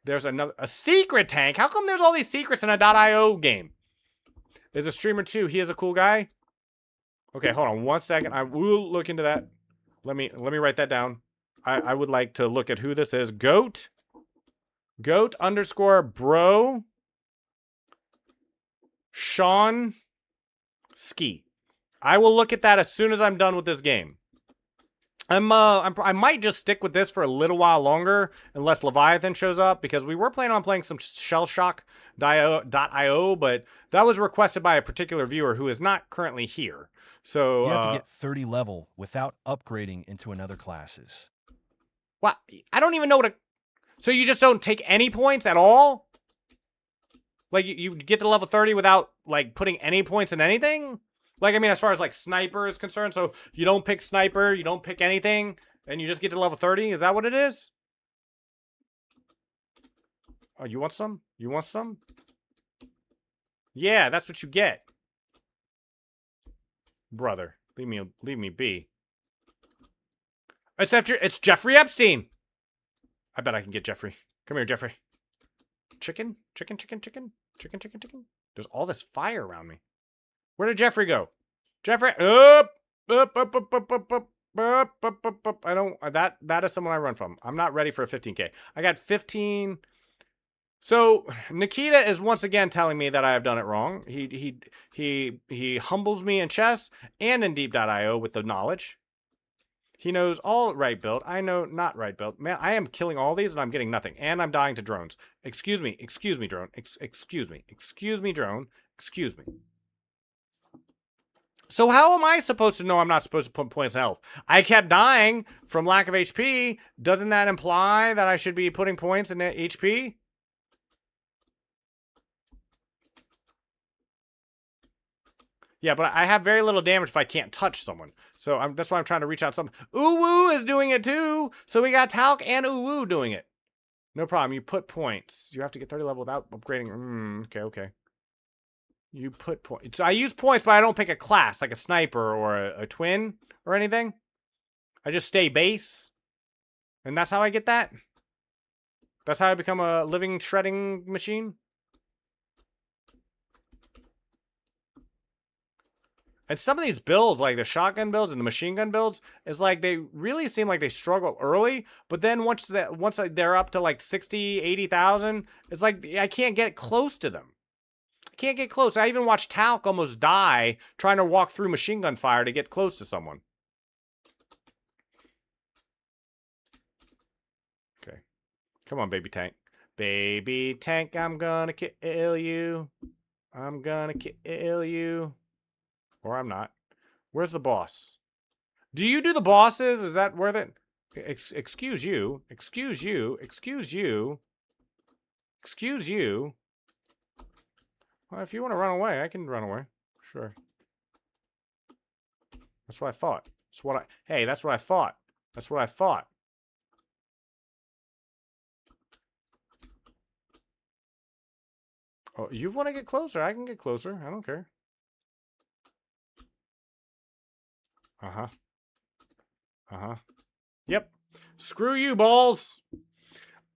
There's a secret tank. How come there's all these secrets in a .io game? There's a streamer too. He is a cool guy. Okay, hold on 1 second. I will look into that. Let me write that down. I would like to look at who this is. Goat _ bro Sean Ski. I will look at that as soon as I'm done with this game. I might just stick with this for a little while longer unless Leviathan shows up, because we were planning on playing some Shellshock.io, but that was requested by a particular viewer who is not currently here. So you have to get 30 level without upgrading into another classes. What? I don't even know what a... So you just don't take any points at all? Like you get to level 30 without like putting any points in anything? Like, I mean, as far as like sniper is concerned, so you don't pick sniper, you don't pick anything, and you just get to level 30? Is that what it is? Oh, you want some? You want some? Yeah, that's what you get. Brother, leave me be. It's Jeffrey Epstein. I bet I can get Jeffrey. Come here, Jeffrey. Chicken? Chicken. There's all this fire around me. Where did Jeffrey go? Jeffrey, up. I don't, that is someone I run from. I'm not ready for a 15K. I got 15. So Nikita is once again telling me that I have done it wrong. He humbles me in chess and in Deep.io with the knowledge. He knows all right build. I know not right build. Man, I am killing all these and I'm getting nothing. And I'm dying to drones. Excuse me, drone. Excuse me, drone. Excuse me. So how am I supposed to know I'm not supposed to put points in health? I kept dying from lack of HP. Doesn't that imply that I should be putting points in HP? Yeah, but I have very little damage if I can't touch someone. So that's why I'm trying to reach out to someone. Uwu is doing it too. So we got Talc and Uwu doing it. No problem. You put points. You have to get 30 level without upgrading. Okay. You put points. So I use points, but I don't pick a class, like a sniper or a twin or anything. I just stay base. And that's how I get that? That's how I become a living shredding machine? And some of these builds, like the shotgun builds and the machine gun builds, is like they really seem like they struggle early, but then once they're up to like 60, 80,000, it's like I can't get close to them. I can't get close. I even watched Talc almost die trying to walk through machine gun fire to get close to someone. Okay. Come on, baby tank. Baby tank, I'm gonna kill you. I'm gonna kill you. Or I'm not. Where's the boss? Do you do the bosses? Is that worth it? Excuse you. Excuse you. Excuse you. Excuse you. Well, if you want to run away, I can run away. Sure. That's what I thought. Hey, that's what I thought. That's what I thought. Oh, you want to get closer? I can get closer. I don't care. Uh-huh. Uh-huh. Yep. Screw you, balls.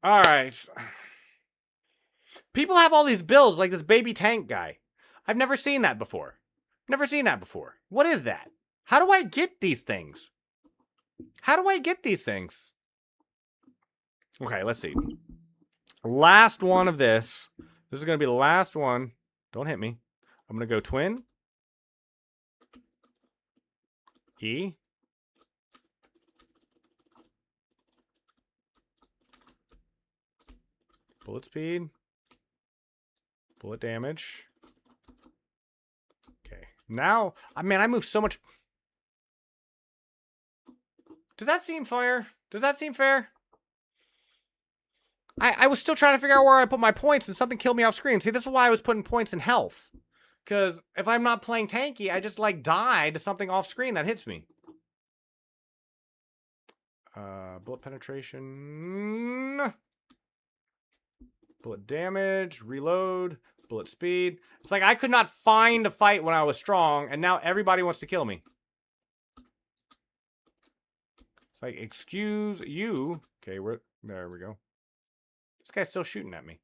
All right. People have all these builds like this baby tank guy. I've never seen that before. Never seen that before. What is that? How do I get these things? How do I get these things? Okay, let's see. Last one of this. This is going to be the last one. Don't hit me. I'm going to go twin. E. Bullet speed. Bullet damage. Okay. Now, man, I move so much. Does that seem fair? Does that seem fair? I was still trying to figure out where I put my points and something killed me off screen. See, this is why I was putting points in health. Because if I'm not playing tanky, I just like die to something off screen that hits me. Bullet penetration. Bullet damage. Reload. Bullet speed. It's like I could not find a fight when I was strong, and now everybody wants to kill me. It's like, excuse you. Okay, there we go. This guy's still shooting at me.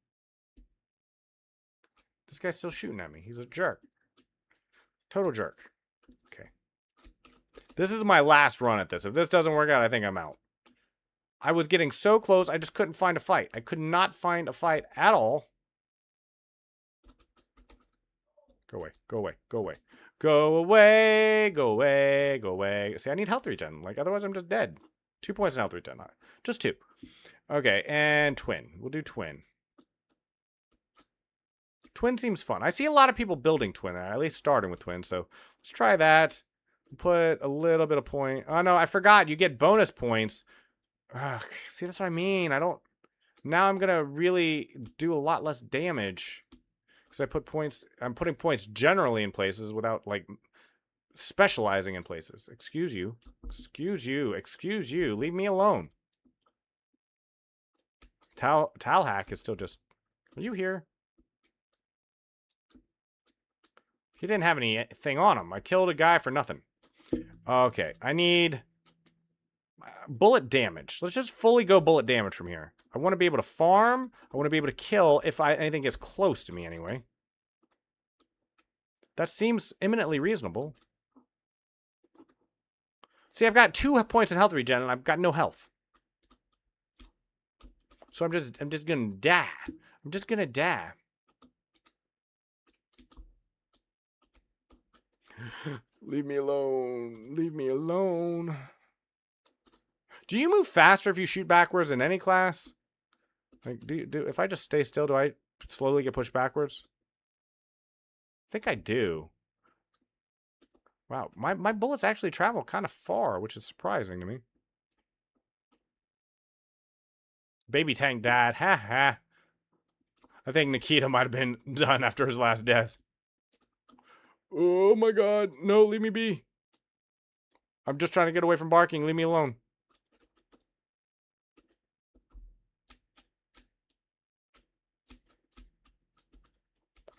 This guy's still shooting at me. He's a jerk. Total jerk. Okay. This is my last run at this. If this doesn't work out, I think I'm out. I was getting so close, I just couldn't find a fight. I could not find a fight at all. Go away. Go away. Go away. Go away. Go away. Go away. See, I need health regen. Like, otherwise I'm just dead. 2 points in health regen. Just 2. Okay, and twin. We'll do twin. Twin seems fun. I see a lot of people building twin, at least starting with twin, so let's try that. Put a little bit of point. Oh, no, I forgot. You get bonus points. Ugh, see, that's what I mean. Now I'm going to really do a lot less damage. Because I'm putting points generally in places without, like, specializing in places. Excuse you. Excuse you. Excuse you. Leave me alone. Talhack is still just... Are you here? He didn't have anything on him. I killed a guy for nothing. Okay, I need... bullet damage. Let's just fully go bullet damage from here. I want to be able to farm. I want to be able to kill if anything gets close to me anyway. That seems imminently reasonable. See, I've got 2 points in health regen and I've got no health. So I'm just gonna die. I'm just gonna die. Leave me alone. Leave me alone. Do you move faster if you shoot backwards in any class? Like, if I just stay still, do I slowly get pushed backwards? I think I do. Wow, my bullets actually travel kind of far, which is surprising to me. Baby tank died. Ha ha. I think Nikita might have been done after his last death. Oh my god. No, leave me be. I'm just trying to get away from barking. Leave me alone.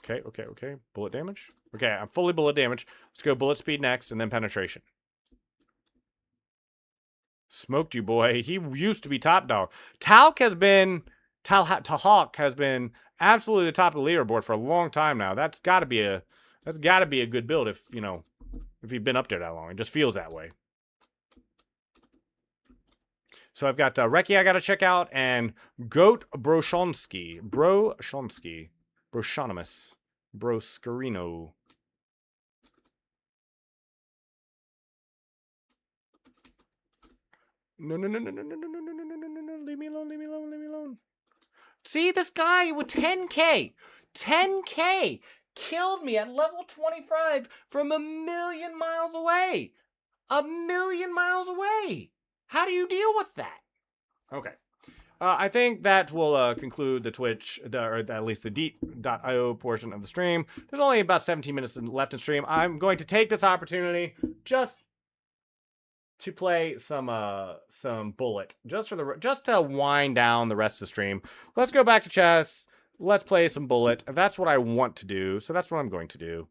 Okay. Bullet damage. Okay, I'm fully bullet damage. Let's go bullet speed next, and then penetration. Smoked you, boy. He used to be top dog. Talhawk has been absolutely the top of the leaderboard for a long time now. That's got to be a good build if you've been up there that long. It just feels that way. So I've got Reki I got to check out, and Goat Broshonsky. Broshonimus. Broscarino. No. Leave me alone. See, this guy with 10K killed me at level 25 from 1,000,000 miles away. 1,000,000 miles away. How do you deal with that? Okay. I think that will conclude the Twitch, or at least the Deep.io portion of the stream. There's only about 17 minutes left in stream. I'm going to take this opportunity just to play some Bullet just to wind down the rest of the stream. Let's go back to chess. Let's play some Bullet. That's what I want to do, so that's what I'm going to do.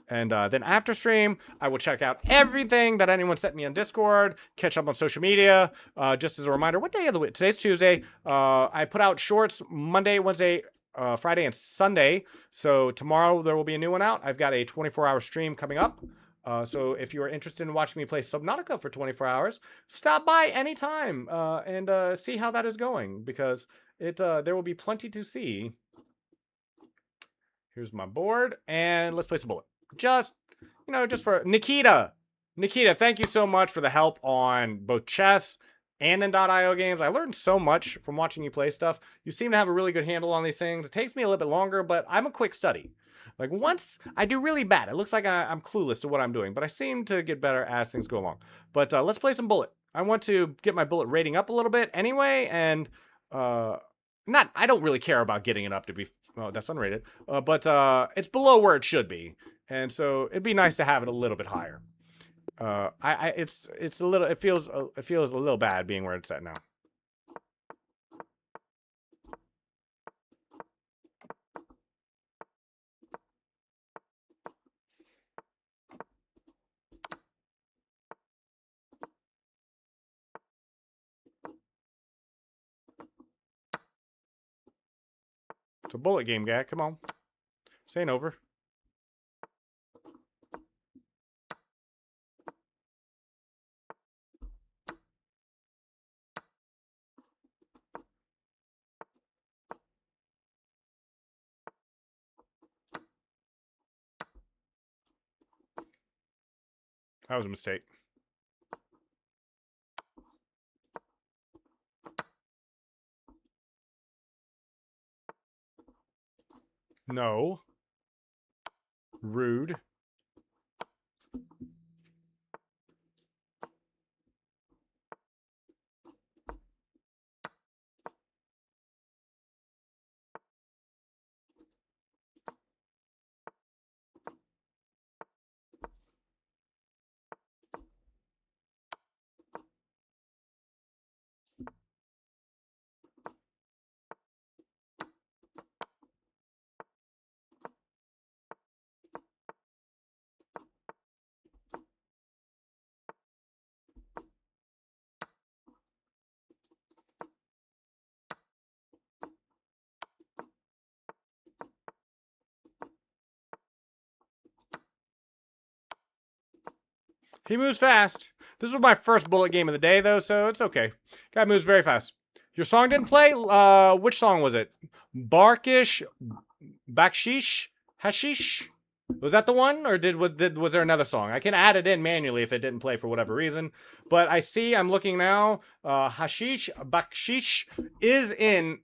And then after stream, I will check out everything that anyone sent me on Discord, catch up on social media. Just as a reminder, what day of the week? Today's Tuesday. I put out shorts Monday, Wednesday, Friday, and Sunday. So tomorrow there will be a new one out. I've got a 24-hour stream coming up. So if you are interested in watching me play Subnautica for 24 hours, stop by anytime and see how that is going, because there will be plenty to see. Here's my board, and let's play some Bullet. Just for Nikita. Nikita, thank you so much for the help on both chess and in .io games. I learned so much from watching you play stuff. You seem to have a really good handle on these things. It takes me a little bit longer, but I'm a quick study. Like, once I do really bad, it looks like I'm clueless to what I'm doing, but I seem to get better as things go along. But let's play some Bullet. I want to get my Bullet rating up a little bit anyway, and I don't really care about getting it up to be, well, that's unrated, but it's below where it should be, and so it'd be nice to have it a little bit higher. It feels a little bad being where it's at now. It's a Bullet game, guy. Come on. This ain't over. That was a mistake. No. Rude. He moves fast. This was my first Bullet game of the day, though, so it's okay. Guy moves very fast. Your song didn't play? Which song was it? Barkish? Bakshish? Hashish? Was that the one? Or was there another song? I can add it in manually if it didn't play for whatever reason. But I'm looking now. Hashish, Bakshish is in.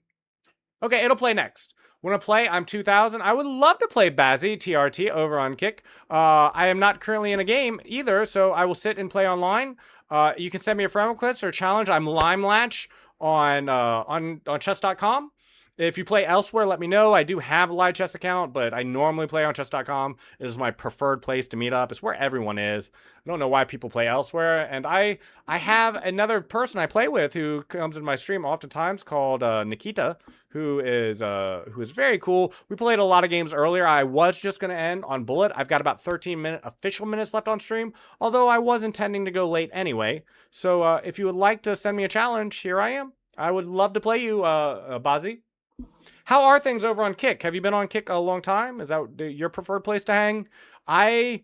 Okay, it'll play next. When I play, I'm 2000. I would love to play Bazzy TRT over on Kick. I am not currently in a game either, so I will sit and play online. You can send me a friend request or a challenge. I'm Limelatch on chess.com. If you play elsewhere, let me know. I do have a live chess account, but I normally play on chess.com. It is my preferred place to meet up. It's where everyone is. I don't know why people play elsewhere. And I have another person I play with who comes in my stream oftentimes called Nikita, who is very cool. We played a lot of games earlier. I was just going to end on Bullet. I've got about 13 official minutes left on stream, although I was intending to go late anyway. So if you would like to send me a challenge, here I am. I would love to play you, Bazzy. How are things over on Kick? Have you been on Kick a long time? Is that your preferred place to hang? I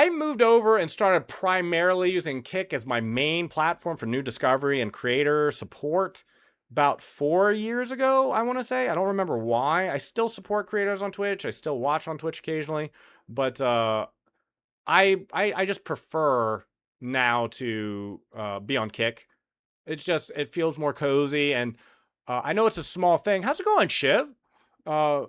moved over and started primarily using Kick as my main platform for new discovery and creator support about 4 years ago, I want to say. I don't remember why. I still support creators on Twitch. I still watch on Twitch occasionally. But I just prefer now to be on Kick. It feels more cozy, and I know it's a small thing. How's it going, Shiv? I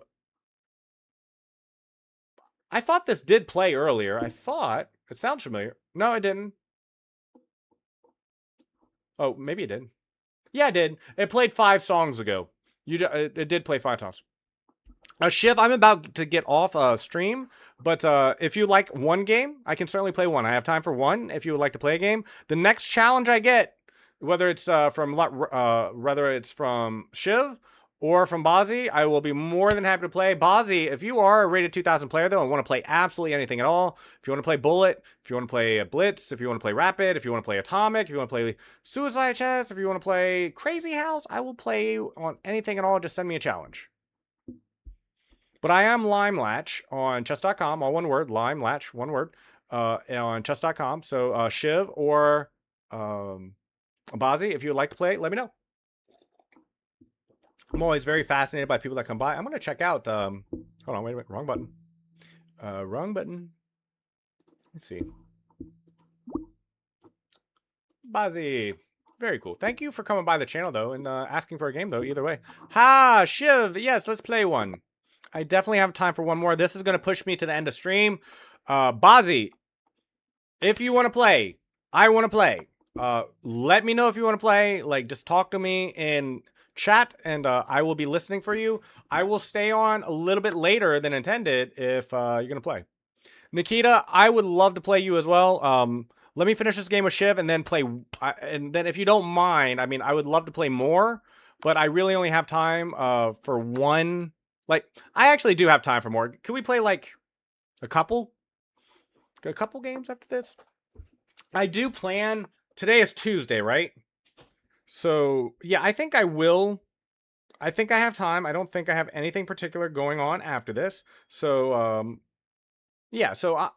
thought this did play earlier. I thought. It sounds familiar. No, it didn't. Oh, maybe it did. Yeah, it did. It played 5 songs ago. It did play 5 times. Shiv, I'm about to get off stream, but if you like one game, I can certainly play one. I have time for one. If you would like to play a game, the next challenge I get, whether it's from Shiv or from Bozzy, I will be more than happy to play. Bozzy, if you are a rated 2000 player though and want to play absolutely anything at all, if you want to play Bullet, if you want to play Blitz, if you want to play Rapid, if you want to play Atomic, if you want to play Suicide Chess, if you want to play Crazy House, I will play on anything at all. Just send me a challenge. But I am Limelatch on chess.com, all one word, Limelatch, one word, on chess.com. So Shiv or Bozzy, if you would like to play, let me know. I'm always very fascinated by people that come by. I'm going to check out, hold on, wait a minute, wrong button. Wrong button. Let's see. Bozzy, very cool. Thank you for coming by the channel, though, and asking for a game, though, either way. Ha, Shiv, yes, let's play one. I definitely have time for one more. This is going to push me to the end of stream. Bozzy, if you want to play, I want to play. Let me know if you want to play. Like, just talk to me in chat, and I will be listening for you. I will stay on a little bit later than intended if you're going to play. Nikita, I would love to play you as well. Let me finish this game with Shiv and then play. And then if you don't mind, I mean, I would love to play more, but I really only have time for one. Like, I actually do have time for more. Can we play, like, a couple games after this? I do plan. Today is Tuesday, right? So, yeah, I think I will. I think I have time. I don't think I have anything particular going on after this. So, yeah, so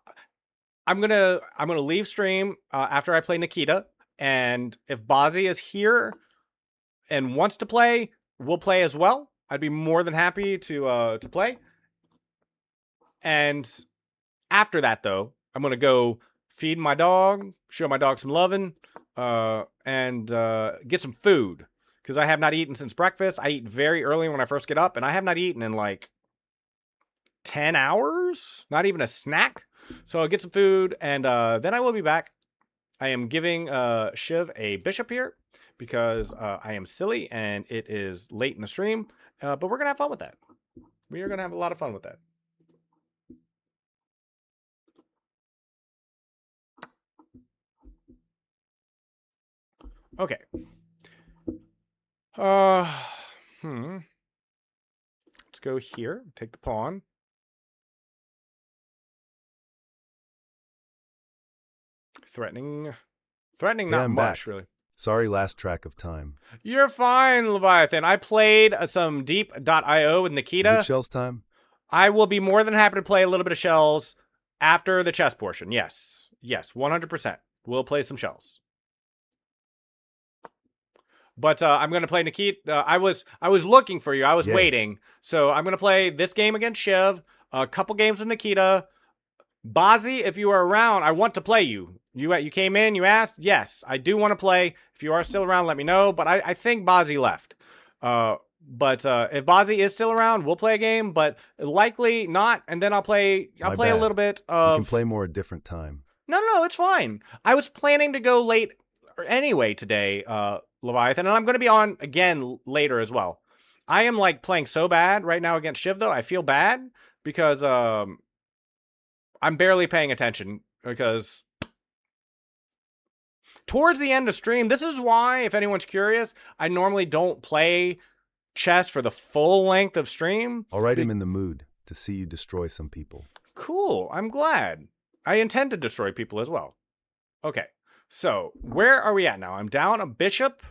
I'm gonna leave stream after I play Nikita. And if Bozzy is here and wants to play, we'll play as well. I'd be more than happy to play. And after that, though, I'm going to go feed my dog, show my dog some loving, and get some food. Because I have not eaten since breakfast. I eat very early when I first get up, and I have not eaten in like 10 hours. Not even a snack. So I'll get some food, and then I will be back. I am giving Shiv a bishop here because I am silly, and it is late in the stream. But we're going to have fun with that. We are going to have a lot of fun with that. Okay. Let's go here. Take the pawn. Threatening not much, really. Sorry, last track of time. You're fine, Leviathan. I played some Deep.io with Nikita. Is it Shells time? I will be more than happy to play a little bit of Shells after the chess portion. Yes. Yes, 100%. We'll play some Shells. But I'm going to play Nikita. I was looking for you. I was waiting. So I'm going to play this game against Shiv, a couple games with Nikita. Bozzy, if you are around, I want to play you. You came in, you asked. Yes, I do want to play. If you are still around, let me know. But I think Bozzy left. But if Bozzy is still around, we'll play a game. But likely not. And then I'll play a little bit of... You can play more a different time. No, it's fine. I was planning to go late anyway today, Leviathan. And I'm going to be on again later as well. I am like playing so bad right now against Shiv, though. I feel bad because I'm barely paying attention because... Towards the end of stream, this is why, if anyone's curious, I normally don't play chess for the full length of stream. All right, I'm in the mood to see you destroy some people. Cool, I'm glad. I intend to destroy people as well. Okay, so where are we at now? I'm down a bishop.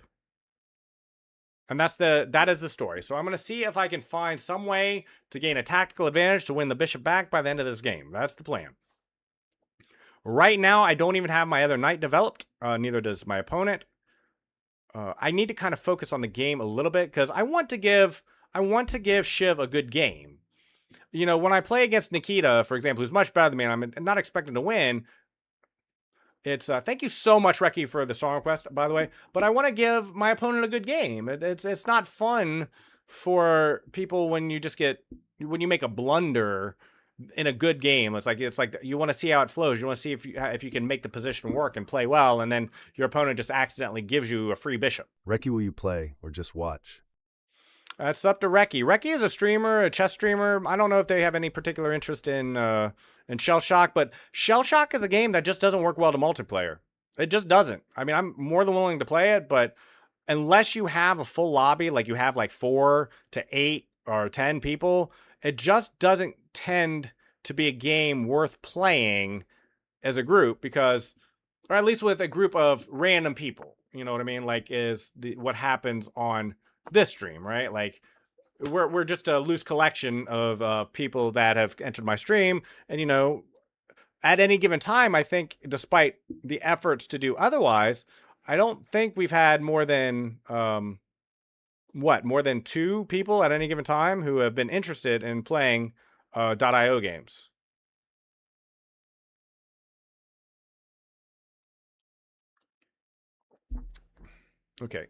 And that is the story. So I'm going to see if I can find some way to gain a tactical advantage to win the bishop back by the end of this game. That's the plan. Right now, I don't even have my other knight developed. Neither does my opponent. I need to kind of focus on the game a little bit because I want to give Shiv a good game. You know, when I play against Nikita, for example, who's much better than me, and I'm not expecting to win. It's thank you so much, Reki, for the song request, by the way. But I want to give my opponent a good game. It's not fun for people when you make a blunder in a good game. It's like you want to see how it flows. You want to see if you can make the position work and play well, and then your opponent just accidentally gives you a free bishop. Reki, will you play or just watch? That's up to Reki. Reki is a streamer, a chess streamer. I don't know if they have any particular interest in Shell Shock, but Shell Shock is a game that just doesn't work well to multiplayer. It just doesn't. I mean, I'm more than willing to play it, but unless you have a full lobby, like you have like 4 to 8 or 10 people, it just doesn't tend to be a game worth playing as a group, because, or at least with a group of random people, you know what I mean? Like is what happens on this stream, right? Like we're just a loose collection of people that have entered my stream, and you know, at any given time, I think despite the efforts to do otherwise, I don't think we've had more than more than 2 people at any given time who have been interested in playing .io games. Okay.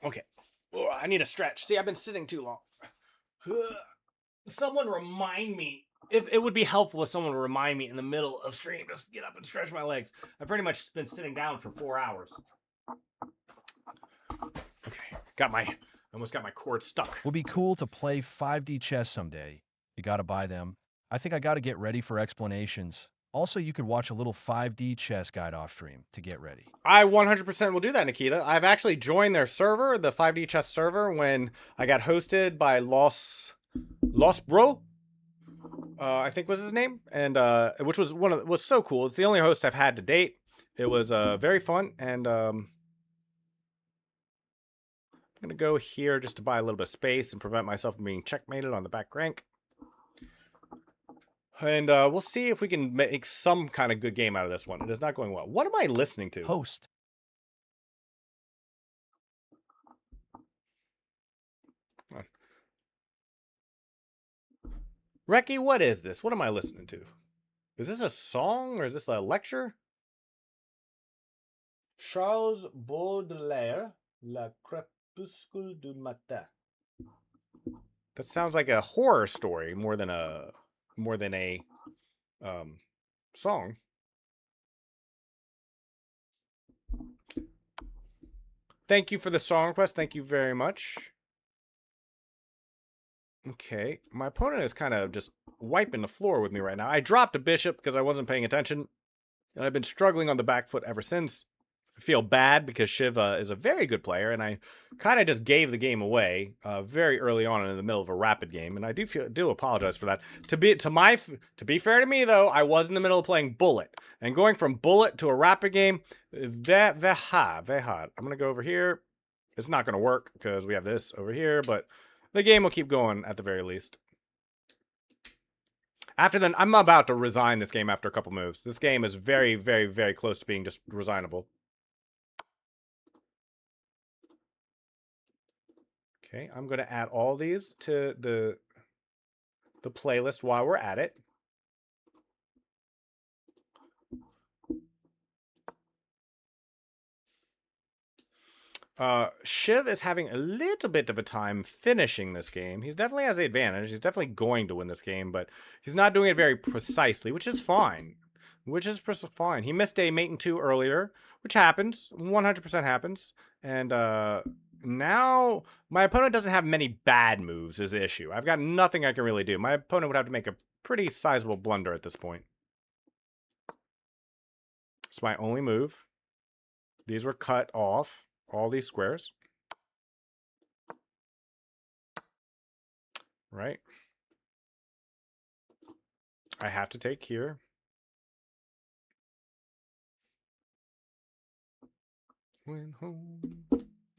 Okay. Oh, I need a stretch. See, I've been sitting too long. Someone remind me. If it would be helpful if someone would remind me in the middle of stream, just get up and stretch my legs. I've pretty much been sitting down for 4 hours. Okay, almost got my cord stuck. Would be cool to play 5D chess someday. You gotta buy them. I think I gotta get ready for explanations. Also, you could watch a little 5D chess guide off stream to get ready. I 100% will do that, Nikita. I've actually joined their server, the 5D chess server, when I got hosted by Los Bro. I think was his name, and which was was so cool. It's the only host I've had to date. It was very fun, and I'm gonna go here just to buy a little bit of space and prevent myself from being checkmated on the back rank. And we'll see if we can make some kind of good game out of this one. It is not going well. What am I listening to? Host. Reki, what is this? What am I listening to? Is this a song or is this a lecture? Charles Baudelaire, La Crépuscule du Matin. That sounds like a horror story more than a song. Thank you for the song request. Thank you very much. Okay, my opponent is kind of just wiping the floor with me right now. I dropped a bishop because I wasn't paying attention, and I've been struggling on the back foot ever since. I feel bad because Shiva is a very good player, and I kind of just gave the game away very early on in the middle of a rapid game, and I do apologize for that. To be fair to me though, I was in the middle of playing Bullet, and going from Bullet to a rapid game, very hard. I'm gonna go over here. It's not gonna work because we have this over here, but the game will keep going at the very least. After then, I'm about to resign this game after a couple moves. This game is very, very, very close to being just resignable. Okay, I'm going to add all these to the playlist while we're at it. Shiv is having a little bit of a time finishing this game. He definitely has the advantage. He's definitely going to win this game, but he's not doing it very precisely, which is fine. Fine. He missed a mate in 2 earlier, which happens. 100% happens. And now my opponent doesn't have many bad moves is the issue. I've got nothing I can really do. My opponent would have to make a pretty sizable blunder at this point. It's my only move. These were cut off. All these squares. Right. I have to take here. When home.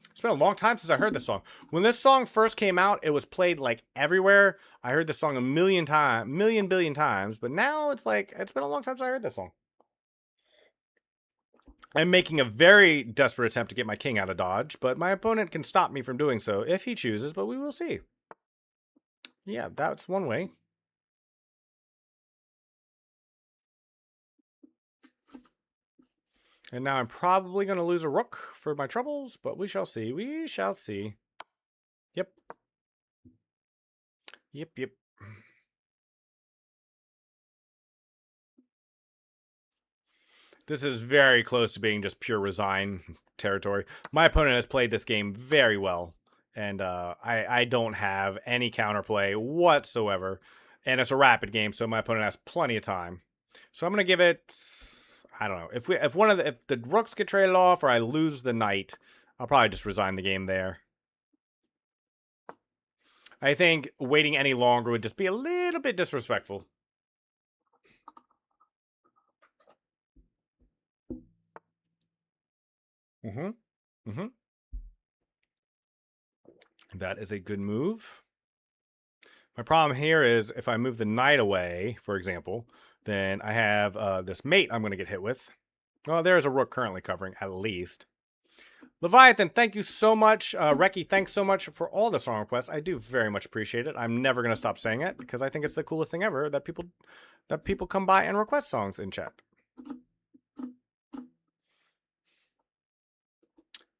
It's been a long time since I heard this song. When this song first came out, it was played like everywhere. I heard this song a million billion times, but now it's like, it's been a long time since I heard this song. I'm making a very desperate attempt to get my king out of dodge, but my opponent can stop me from doing so if he chooses, but we will see. Yeah, that's one way. And now I'm probably going to lose a rook for my troubles, but we shall see. We shall see. Yep. Yep. This is very close to being just pure resign. territory. My opponent has played this game very well, and I don't have any counterplay whatsoever. And it's a rapid game, so my opponent has plenty of time. So I'm gonna give it, I don't know, if the rooks get traded off or I lose the knight, I'll probably just resign the game there. I think waiting any longer would just be a little bit disrespectful. That is a good move. My problem here is if I move the knight away, for example, then I have this mate I'm going to get hit with. Well, there's a rook currently covering, at least. Leviathan, thank you so much. Reki, thanks so much for all the song requests. I do very much appreciate it. I'm never going to stop saying it because I think it's the coolest thing ever that people come by and request songs in chat.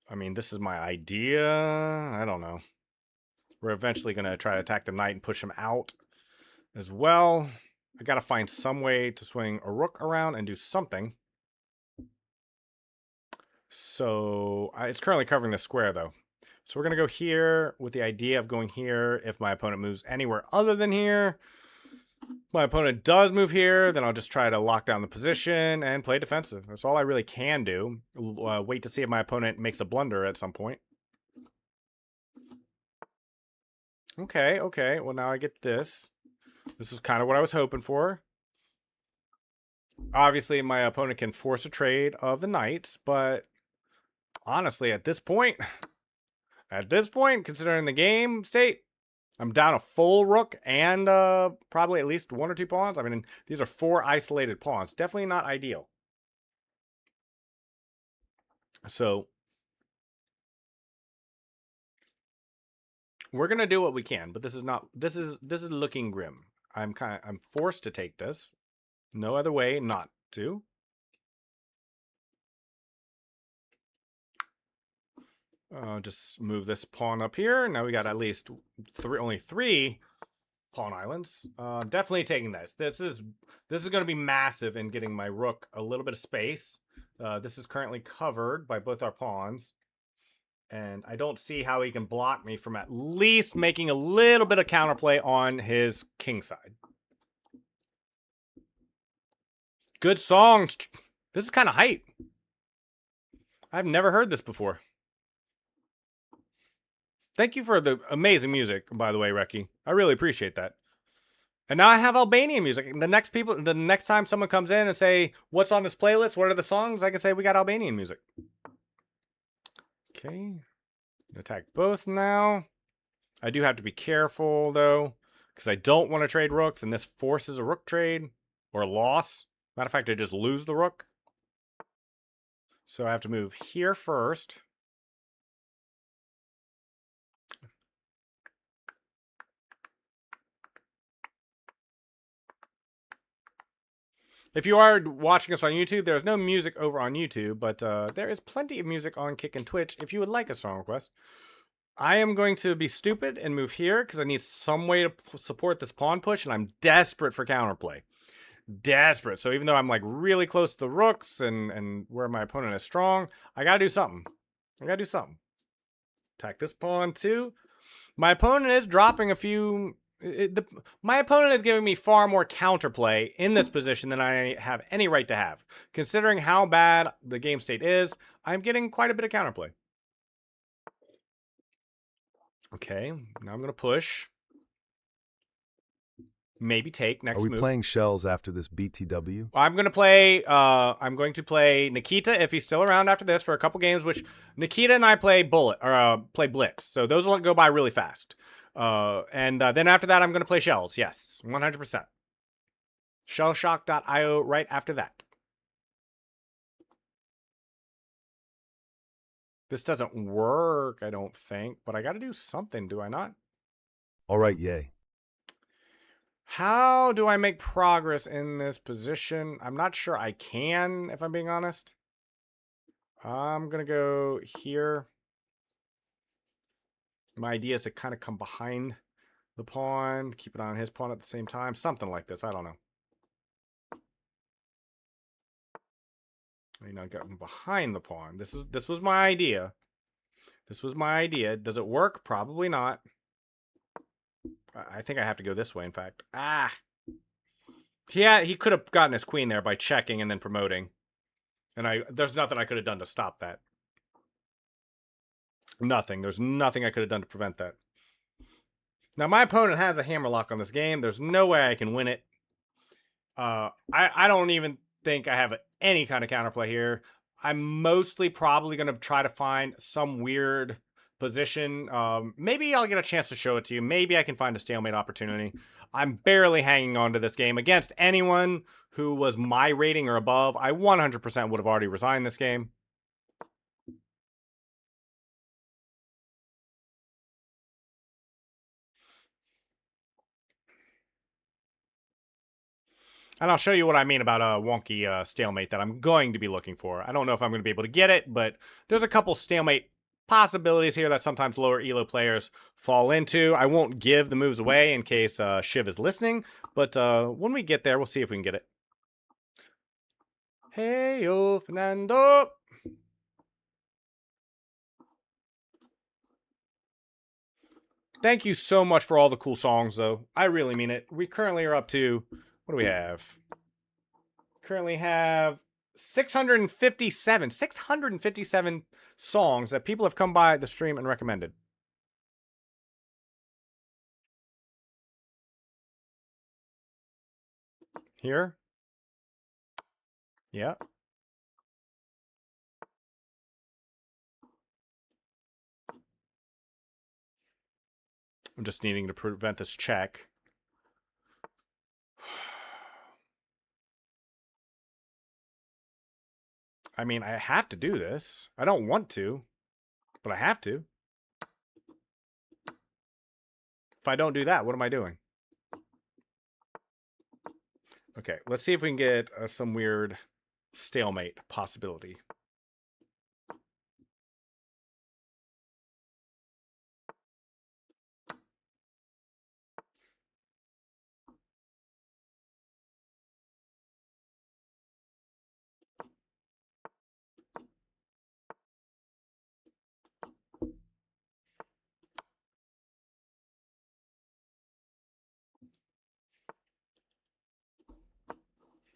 I mean, this is my idea. I don't know. We're eventually going to try to attack the knight and push him out as well. I got to find some way to swing a rook around and do something. So it's currently covering the square, though. So we're going to go here with the idea of going here if my opponent moves anywhere other than here. My opponent does move here, then I'll just try to lock down the position and play defensive. That's all I really can do. Wait to see if my opponent makes a blunder at some point. Okay, okay. Well, now I get this. This is kind of what I was hoping for. Obviously, my opponent can force a trade of the knights, but honestly, at this point, considering the game state, I'm down a full rook and probably at least 1 or 2 pawns. I mean, these are 4 isolated pawns. Definitely not ideal. So we're gonna do what we can, but this is looking grim. I'm forced to take this. No other way not to. Just move this pawn up here. Now we got at least only 3 pawn islands. Definitely taking this. This is going to be massive in getting my rook a little bit of space. This is currently covered by both our pawns. And I don't see how he can block me from at least making a little bit of counterplay on his king side. Good song. This is kind of hype. I've never heard this before. Thank you for the amazing music, by the way, Reki. I really appreciate that. And now I have Albanian music. The next time someone comes in and say, what's on this playlist? What are the songs? I can say we got Albanian music. Okay. Attack both now. I do have to be careful, though, because I don't want to trade rooks, and this forces a rook trade or a loss. Matter of fact, I just lose the rook. So I have to move here first. If you are watching us on YouTube, there's no music over on YouTube, but there is plenty of music on Kick and Twitch if you would like a song request. I am going to be stupid and move here because I need some way to support this pawn push, and I'm desperate for counterplay. Desperate. So even though I'm like really close to the rooks and where my opponent is strong, I gotta do something. Attack this pawn too. My opponent is dropping a few... my opponent is giving me far more counterplay in this position than I have any right to have. Considering how bad the game state is, I'm getting quite a bit of counterplay. Okay, now I'm going to push. Maybe take next move. Are we playing shells after this BTW? I'm going to play Nikita if he's still around after this for a couple games, which Nikita and I play play Blitz. So those will go by really fast. Then after that, I'm going to play shells. Yes, 100%. Shellshock.io right after that. This doesn't work, I don't think, but I got to do something, do I not? All right, yay. How do I make progress in this position? I'm not sure I can, if I'm being honest. I'm going to go here. My idea is to kind of come behind the pawn, keep it on his pawn at the same time. Something like this. I don't know. You know, got behind the pawn. This was my idea. This was my idea. Does it work? Probably not. I think I have to go this way, in fact. Ah! He could have gotten his queen there by checking and then promoting. And there's nothing I could have done to stop that. Nothing. There's nothing I could have done to prevent that. Now, my opponent has a hammerlock on this game. There's no way I can win it. I don't even think I have any kind of counterplay here. I'm mostly probably going to try to find some weird position. Maybe I'll get a chance to show it to you. Maybe I can find a stalemate opportunity. I'm barely hanging on to this game. Against anyone who was my rating or above, I 100% would have already resigned this game. And I'll show you what I mean about a wonky stalemate that I'm going to be looking for. I don't know if I'm going to be able to get it, but there's a couple stalemate possibilities here that sometimes lower elo players fall into. I won't give the moves away in case Shiv is listening, but when we get there, we'll see if we can get it. Hey, yo, Fernando. Thank you so much for all the cool songs, though. I really mean it. We currently are up to... What do we have? Currently have 657 songs that people have come by the stream and recommended. Here. Yeah. I'm just needing to prevent this check. I mean, I have to do this. I don't want to, but I have to. If I don't do that, what am I doing? Okay, let's see if we can get some weird stalemate possibility.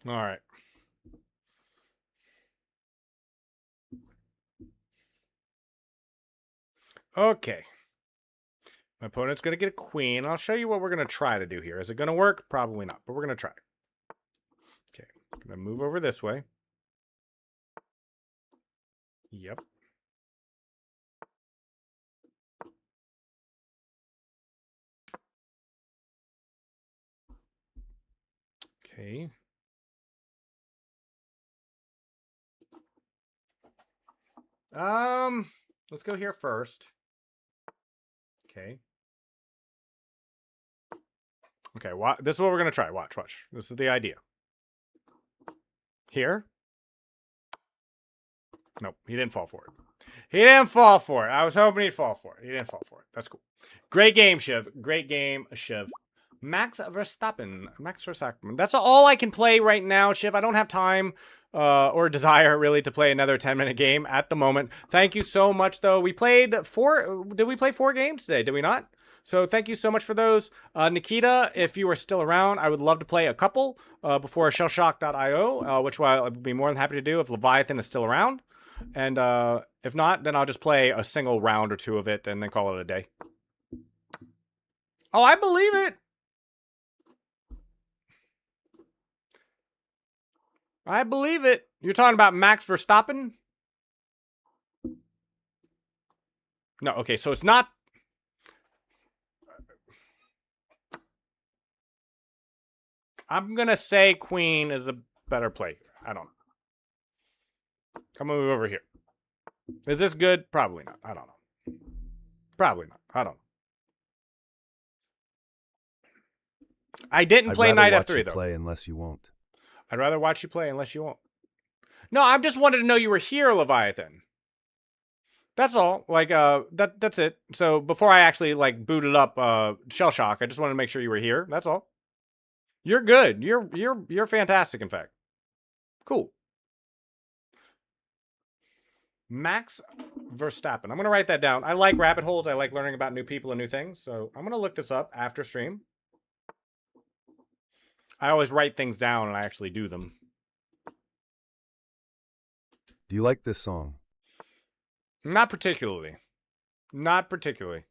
All right. Okay. My opponent's going to get a queen. I'll show you what we're going to try to do here. Is it going to work? Probably not, but we're going to try. Okay. I'm going to move over this way. Yep. Okay. Let's go here first. Okay. Okay, this is what we're going to try. Watch. This is the idea. Here. Nope, he didn't fall for it. He didn't fall for it. I was hoping he'd fall for it. He didn't fall for it. That's cool. Great game, Shiv. Great game, Shiv. Max Verstappen. That's all I can play right now, Shiv. I don't have time or desire, really, to play another 10-minute game at the moment. Thank you so much, though. We played Did we play 4 games today? Did we not? So thank you so much for those. Nikita, if you are still around, I would love to play a couple before shellshock.io, which I would be more than happy to do if Leviathan is still around. And if not, then I'll just play a single round or 2 of it and then call it a day. Oh, I believe it. I believe it. You're talking about Max Verstappen? No, okay, so it's not... I'm going to say queen is the better play. I don't know. I'm going to move over here. Is this good? Probably not. I don't know. Probably not. I don't know. I didn't play knight f3, though. Play unless you won't. I'd rather watch you play unless you won't. No, I just wanted to know you were here, Leviathan. That's all. Like, that's it. So before I actually, like, booted up Shell Shock, I just wanted to make sure you were here. That's all. You're good. You're fantastic, in fact. Cool. Max Verstappen. I'm going to write that down. I like rabbit holes. I like learning about new people and new things. So I'm going to look this up after stream. I always write things down and I actually do them. Do you like this song? Not particularly. Not particularly.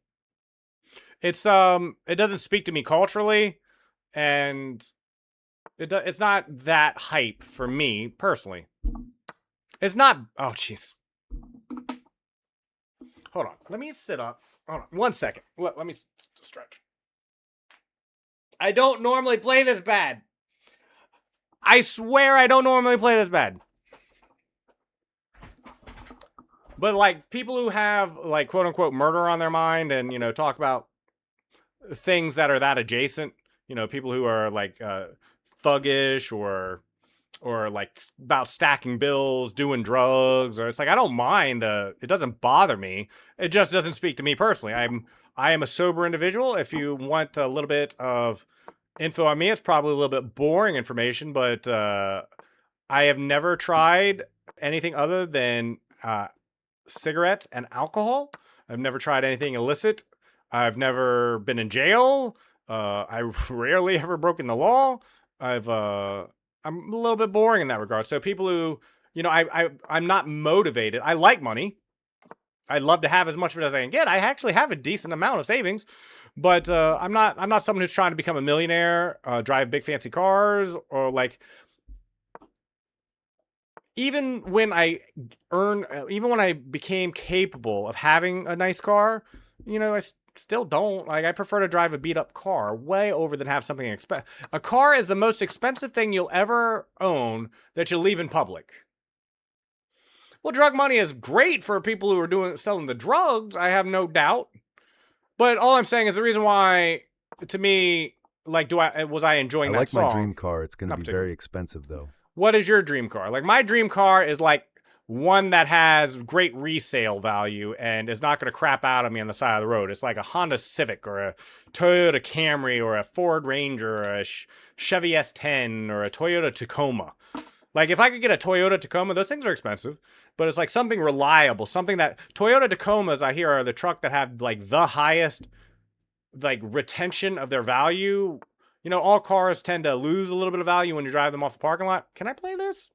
It's it doesn't speak to me culturally, and it's not that hype for me personally. It's not. Oh jeez. Hold on. Let me sit up. Hold on. 1 second. Let me stretch. I don't normally play this bad. I swear I don't normally play this bad. But like people who have like quote unquote murder on their mind and, you know, talk about things that are that adjacent, you know, people who are like thuggish or like about stacking bills, doing drugs, or it's like I don't mind it doesn't bother me. It just doesn't speak to me personally. I am a sober individual. If you want a little bit of info on me, it's probably a little bit boring information, but I have never tried anything other than cigarettes and alcohol. I've never tried anything illicit. I've never been in jail. I rarely ever broken the law. I'm a little bit boring in that regard. So people who, you know, I'm not motivated. I like money. I'd love to have as much of it as I can get. I actually have a decent amount of savings, but I'm not someone who's trying to become a millionaire, drive big fancy cars, or like. Even when I became capable of having a nice car, you know, I still don't. Like, I prefer to drive a beat up car way over than have something expensive. A car is the most expensive thing you'll ever own that you leave in public. Well, drug money is great for people who are selling the drugs. I have no doubt. But all I'm saying is the reason why, to me, like, was I enjoying that song? I like my dream car. It's going to be very expensive, though. What is your dream car? Like, my dream car is like one that has great resale value and is not going to crap out on me on the side of the road. It's like a Honda Civic or a Toyota Camry or a Ford Ranger or a Chevy S10 or a Toyota Tacoma. Like, if I could get a Toyota Tacoma, those things are expensive, but it's like something reliable, something that Toyota Tacomas, I hear, are the truck that have like the highest like retention of their value. You know, all cars tend to lose a little bit of value when you drive them off the parking lot. Can I play this?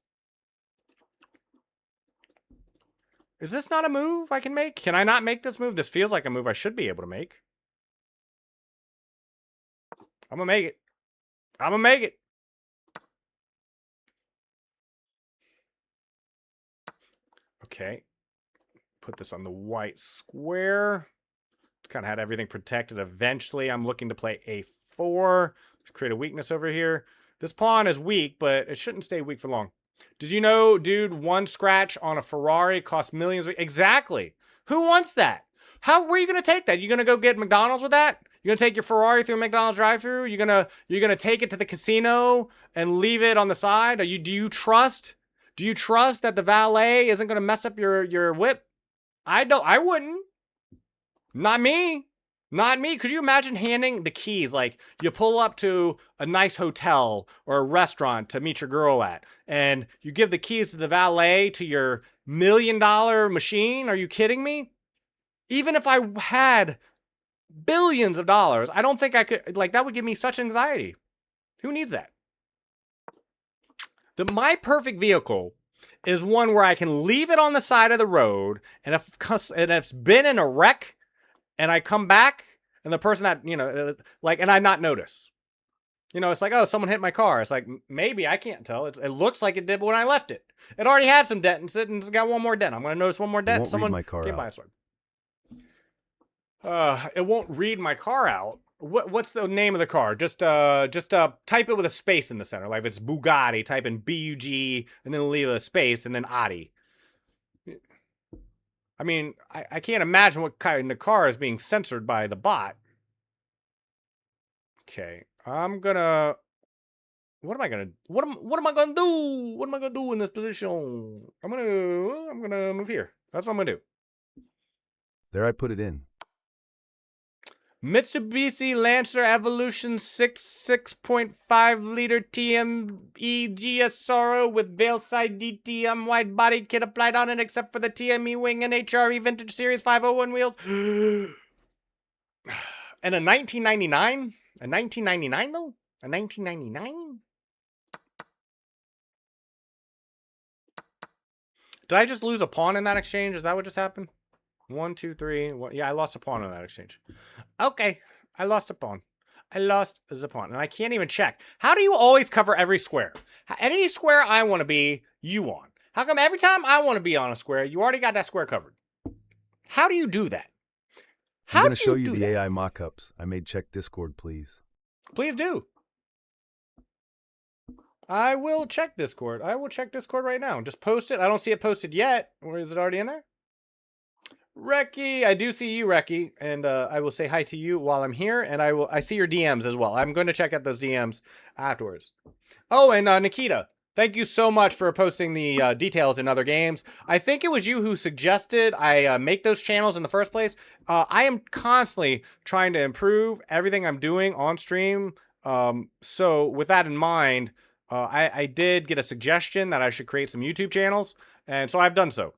Is this not a move I can make? Can I not make this move? This feels like a move I should be able to make. I'm gonna make it. I'm gonna make it. Okay. Put this on the white square. Kind of had everything protected. Eventually, I'm looking to play a4. Let's create a weakness over here. This pawn is weak, but it shouldn't stay weak for long. Did you know, dude, one scratch on a Ferrari costs millions? Exactly. Who wants that? How were you going to take that? You going to go get McDonald's with that? You're going to take your Ferrari through a McDonald's drive-thru? You're going to take it to the casino and leave it on the side? Do you trust that the valet isn't going to mess up your whip? I wouldn't. Not me. Not me. Could you imagine handing the keys? Like, you pull up to a nice hotel or a restaurant to meet your girl at, and you give the keys to the valet to your $1 million machine? Are you kidding me? Even if I had billions of dollars, I don't think I could. Like, that would give me such anxiety. Who needs that? My perfect vehicle is one where I can leave it on the side of the road, and if it's been in a wreck, and I come back, and the person that, you know, like, and I not notice. You know, it's like, oh, someone hit my car. It's like, maybe, I can't tell. It looks like it did when I left it. It already had some dent and it's got one more dent. I'm going to notice one more dent. Someone read my car came out. by it won't read my car out. What's the name of the car? Just type it with a space in the center. Like if it's Bugatti, type in B-U-G and then leave a space and then Audi. I mean, I can't imagine what kind of car is being censored by the bot. Okay, I'm gonna. What am I gonna? What am I gonna do? What am I gonna do in this position? I'm gonna move here. That's what I'm gonna do. There, I put it in. Mitsubishi Lancer Evolution 6.5 liter TME GSRO with Veilside DTM wide body kit applied on it except for the TME wing and HRE Vintage Series 501 wheels. And a 1999? A 1999 though? A 1999? Did I just lose a pawn in that exchange? Is that what just happened? 1, 2, 3. Yeah, I lost a pawn in that exchange. Okay, I lost a pawn. I lost the pawn, and I can't even check. How do you always cover every square? Any square I want to be, you on. How come every time I want to be on a square, you already got that square covered? How do you do that? I'm going to show you the AI mock-ups I made. Check Discord, please. Please do. I will check Discord. I will check Discord right now. Just post it. I don't see it posted yet. Or is it already in there? Reki, I do see you, Reki, and I will say hi to you while I'm here, and I see your DMs as well. I'm going to check out those DMs afterwards. Oh, and Nikita, thank you so much for posting the details in other games. I think it was you who suggested I make those channels in the first place. I am constantly trying to improve everything I'm doing on stream. So with that in mind, I did get a suggestion that I should create some YouTube channels, and so I've done so.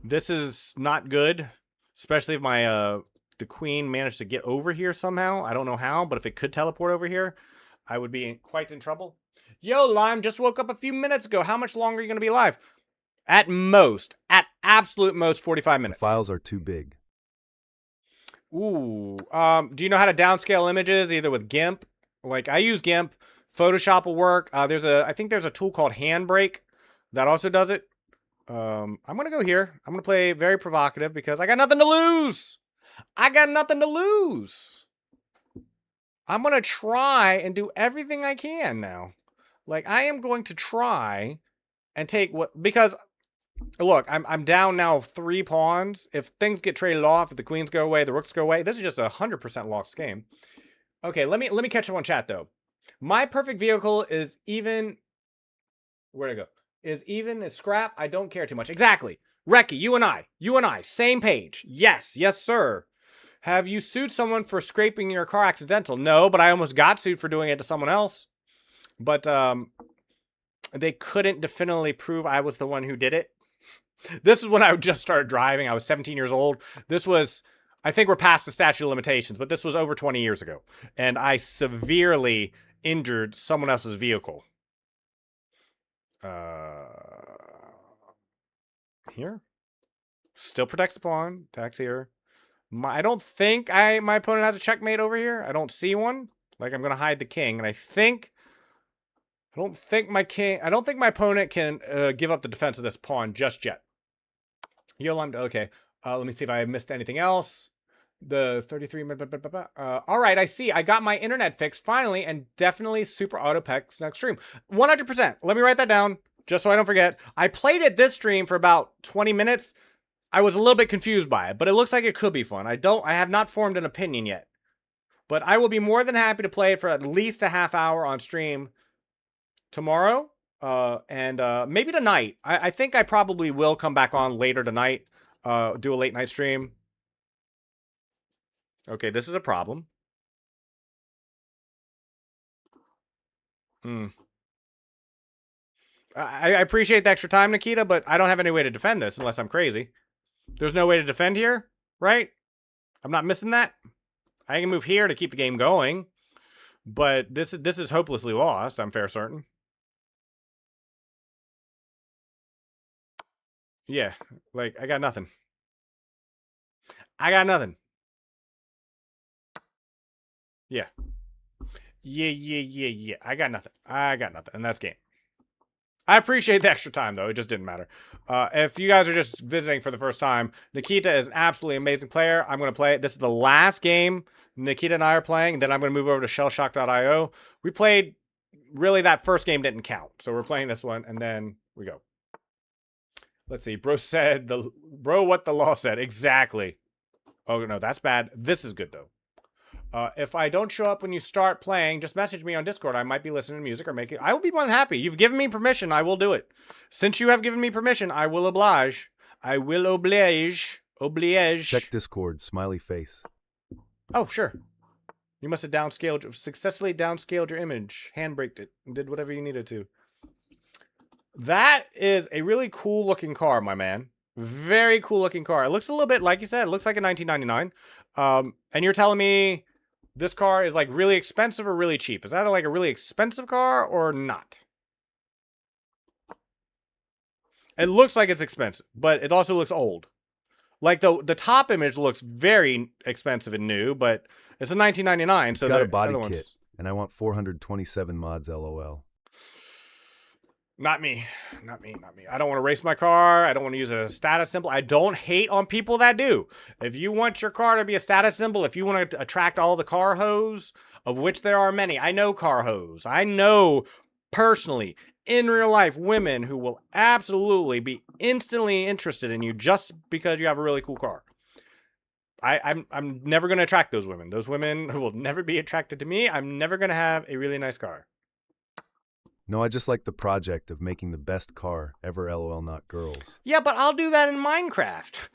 This is not good, especially if my the queen managed to get over here somehow. I don't know how, but if it could teleport over here, I would be quite in trouble. Yo, Lime, just woke up a few minutes ago. How much longer are you going to be live? At most, at absolute most, 45 minutes. The files are too big. Ooh. Do you know how to downscale images, either with GIMP? Like, I use GIMP. Photoshop will work. I think there's a tool called Handbrake that also does it. I'm going to go here. I'm going to play very provocative because I got nothing to lose. I got nothing to lose. I'm going to try and do everything I can now. Like, I am going to try and take what... Because, look, I'm down now 3 pawns. If things get traded off, if the queens go away, the rooks go away, this is just a 100% lost game. Okay, let me catch up on chat, though. My perfect vehicle is even... Where'd it go? Is even as scrap. I don't care too much. Exactly. Reki, you and I, same page. Yes, sir. Have you sued someone for scraping your car accidental? No, but I almost got sued for doing it to someone else. But they couldn't definitively prove I was the one who did it. This is when I just started driving. I was 17 years old. This was, I think we're past the statute of limitations, but this was over 20 years ago. And I severely injured someone else's vehicle. Here. Still protects the pawn. Attacks here. I don't think my opponent has a checkmate over here. I don't see one. Like, I'm going to hide the king. And I don't think my opponent can give up the defense of this pawn just yet. Okay. Let me see if I missed anything else. The 33. All right, I see. I got my internet fixed finally, and definitely super auto pecs next stream. 100%. Let me write that down just so I don't forget. I played it this stream for about 20 minutes. I was a little bit confused by it, but it looks like it could be fun. I have not formed an opinion yet, but I will be more than happy to play it for at least a half hour on stream tomorrow, and maybe tonight. I think I probably will come back on later tonight, do a late night stream. Okay, this is a problem. I appreciate the extra time, Nikita, but I don't have any way to defend this unless I'm crazy. There's no way to defend here, right? I'm not missing that. I can move here to keep the game going, but this is hopelessly lost, I'm fair certain. Yeah, like, I got nothing. Yeah. Yeah. I got nothing. And that's game. I appreciate the extra time, though. It just didn't matter. If you guys are just visiting for the first time, Nikita is an absolutely amazing player. I'm going to play it. This is the last game Nikita and I are playing. Then I'm going to move over to shellshock.io. We played... Really, that first game didn't count. So we're playing this one, and then we go. Let's see. Bro said... Bro, what the law said. Exactly. Oh, no, that's bad. This is good, though. If I don't show up when you start playing, just message me on Discord. I might be listening to music or making... I will be more than happy. You've given me permission. I will do it. Since you have given me permission, I will oblige. I will oblige. Oblige. Check Discord, smiley face. Oh, sure. You must have successfully downscaled your image, handbraked it, and did whatever you needed to. That is a really cool looking car, my man. Very cool looking car. It looks a little bit, like you said, it looks like a 1999. And you're telling me this car is like really expensive or really cheap? Is that like a really expensive car or not? It looks like it's expensive, but it also looks old. Like the top image looks very expensive and new, but it's a 1999. It's So got a the body other kit, ones, and I want 427 mods. LOL. not me, not me, not me. I don't want to race my car. I don't want to use it as a status symbol. I don't hate on people that do. If you want your car to be a status symbol, if you want to attract all the car hoes, of which there are many, I know car hoes. I know personally, in real life, women who will absolutely be instantly interested in you just because you have a really cool car. I'm never going to attract those women. Those women who will never be attracted to me. I'm never going to have a really nice car. No, I just like the project of making the best car ever. LOL, not girls. Yeah, but I'll do that in Minecraft.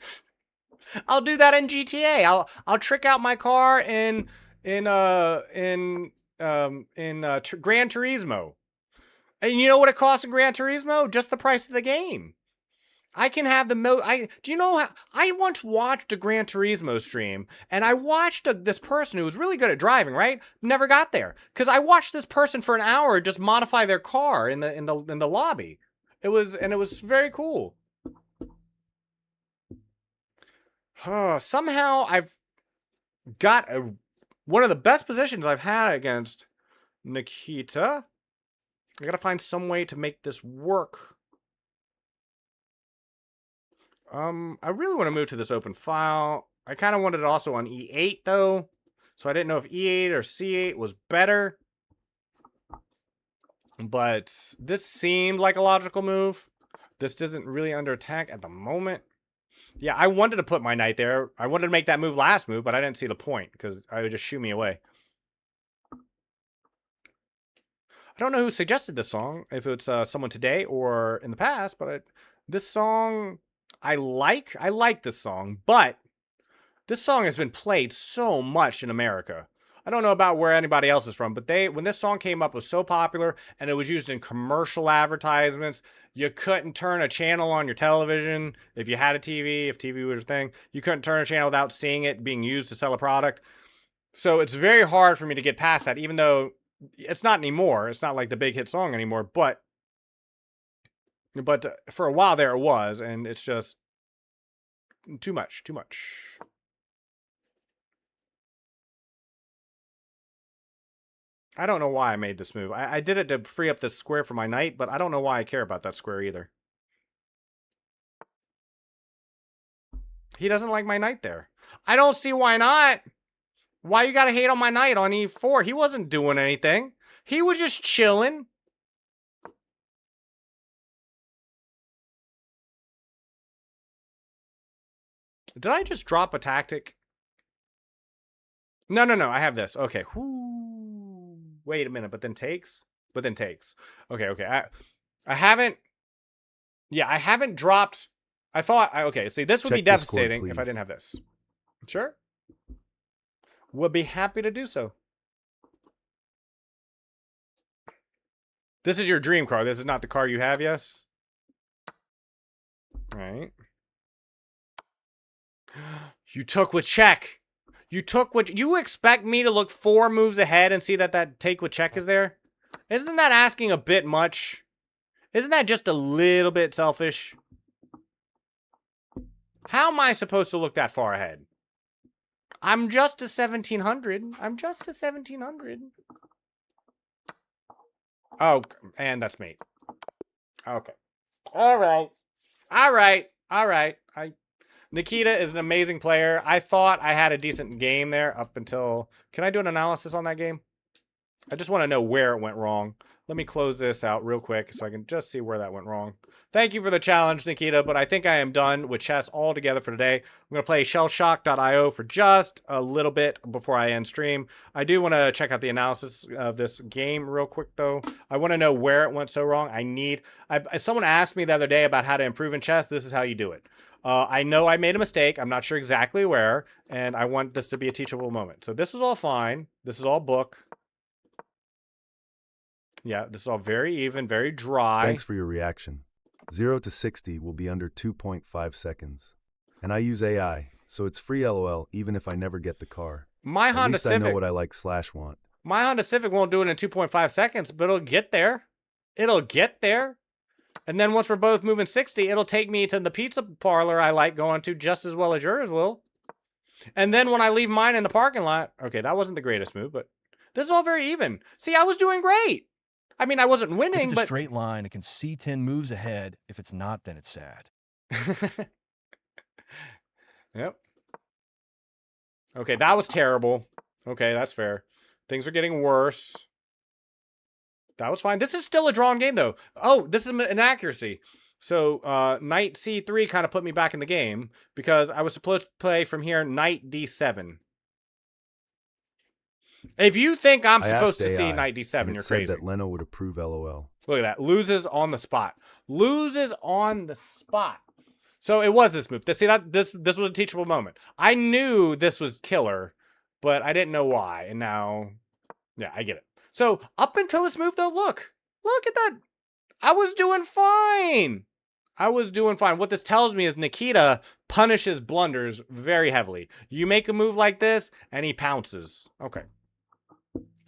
I'll do that in GTA. I'll trick out my car in Gran Turismo. And you know what it costs in Gran Turismo? Just the price of the game. I can have the do you know how I once watched a Gran Turismo stream, and I watched this person who was really good at driving, right? Never got there because I watched this person for an hour just modify their car in the lobby. It was very cool. Somehow I've got one of the best positions I've had against Nikita. I gotta find some way to make this work. I really want to move to this open file. I kind of wanted it also on E8 though, so I didn't know if E8 or C8 was better. But this seemed like a logical move. This isn't really under attack at the moment. Yeah, I wanted to put my knight there. I wanted to make that move last move, but I didn't see the point because I would just shoo me away. I don't know who suggested this song, if it's someone today or in the past, but this song, I like this song, but this song has been played so much in America. I don't know about where anybody else is from, but when this song came up, it was so popular, and it was used in commercial advertisements. You couldn't turn a channel on your television if you had a TV, if TV was a thing. You couldn't turn a channel without seeing it being used to sell a product. So it's very hard for me to get past that, even though it's not anymore. It's not like the big hit song anymore, but for a while there it was, and it's just too much. I don't know why I made this move. I did it to free up this square for my knight, but I don't know why I care about that square either. He doesn't like my knight there. I don't see why not. Why you gotta hate on my knight on E4? He wasn't doing anything. He was just chilling. Did I just drop a tactic? No. I have this. Okay. Whoo. Wait a minute. But then takes. Okay. I haven't. Yeah, I haven't dropped. I thought. Okay. See, this would Check be Discord, devastating if I please. didn't have this. Sure. Would be happy to do so. This is your dream car. This is not the car you have, yes? All right. You took with check. You expect me to look 4 moves ahead and see that take with check is there? Isn't that asking a bit much? Isn't that just a little bit selfish? How am I supposed to look that far ahead? I'm just a 1700. Oh, and that's me. Okay. All right. Nikita is an amazing player. I thought I had a decent game there up until... Can I do an analysis on that game? I just want to know where it went wrong. Let me close this out real quick so I can just see where that went wrong. Thank you for the challenge, Nikita, but I think I am done with chess altogether for today. I'm going to play shellshock.io for just a little bit before I end stream. I do want to check out the analysis of this game real quick, though. I want to know where it went so wrong. Someone asked me the other day about how to improve in chess. This is how you do it. I know I made a mistake. I'm not sure exactly where, and I want this to be a teachable moment. So this is all fine. This is all book. Yeah, this is all very even, very dry. Thanks for your reaction. 0 to 60 will be under 2.5 seconds. And I use AI, so it's free LOL even if I never get the car. My At Honda least I Civic, know what I like / want. my Honda Civic won't do it in 2.5 seconds, but it'll get there. It'll get there. And then once we're both moving 60, it'll take me to the pizza parlor I like going to just as well as yours will. And then when I leave mine in the parking lot, okay, that wasn't the greatest move, but this is all very even. See, I was doing great. I mean, I wasn't If winning, it's a but straight line, it can see 10 moves ahead. If it's not, then it's sad. Yep. Okay, that was terrible. Okay, that's fair. Things are getting worse. That was fine. This is still a drawn game, though. Oh, this is an inaccuracy. So, knight c3 kind of put me back in the game because I was supposed to play from here knight d7. If you think I'm I supposed to asked see AI, knight d7, and it you're said crazy. that Leno would approve LOL. Look at that. Loses on the spot. Loses on the spot. So it was this move. See that this was a teachable moment. I knew this was killer, but I didn't know why. And now, yeah, I get it. So up until this move, though, look at that. I was doing fine. I was doing fine. What this tells me is Nikita punishes blunders very heavily. You make a move like this, and he pounces. Okay.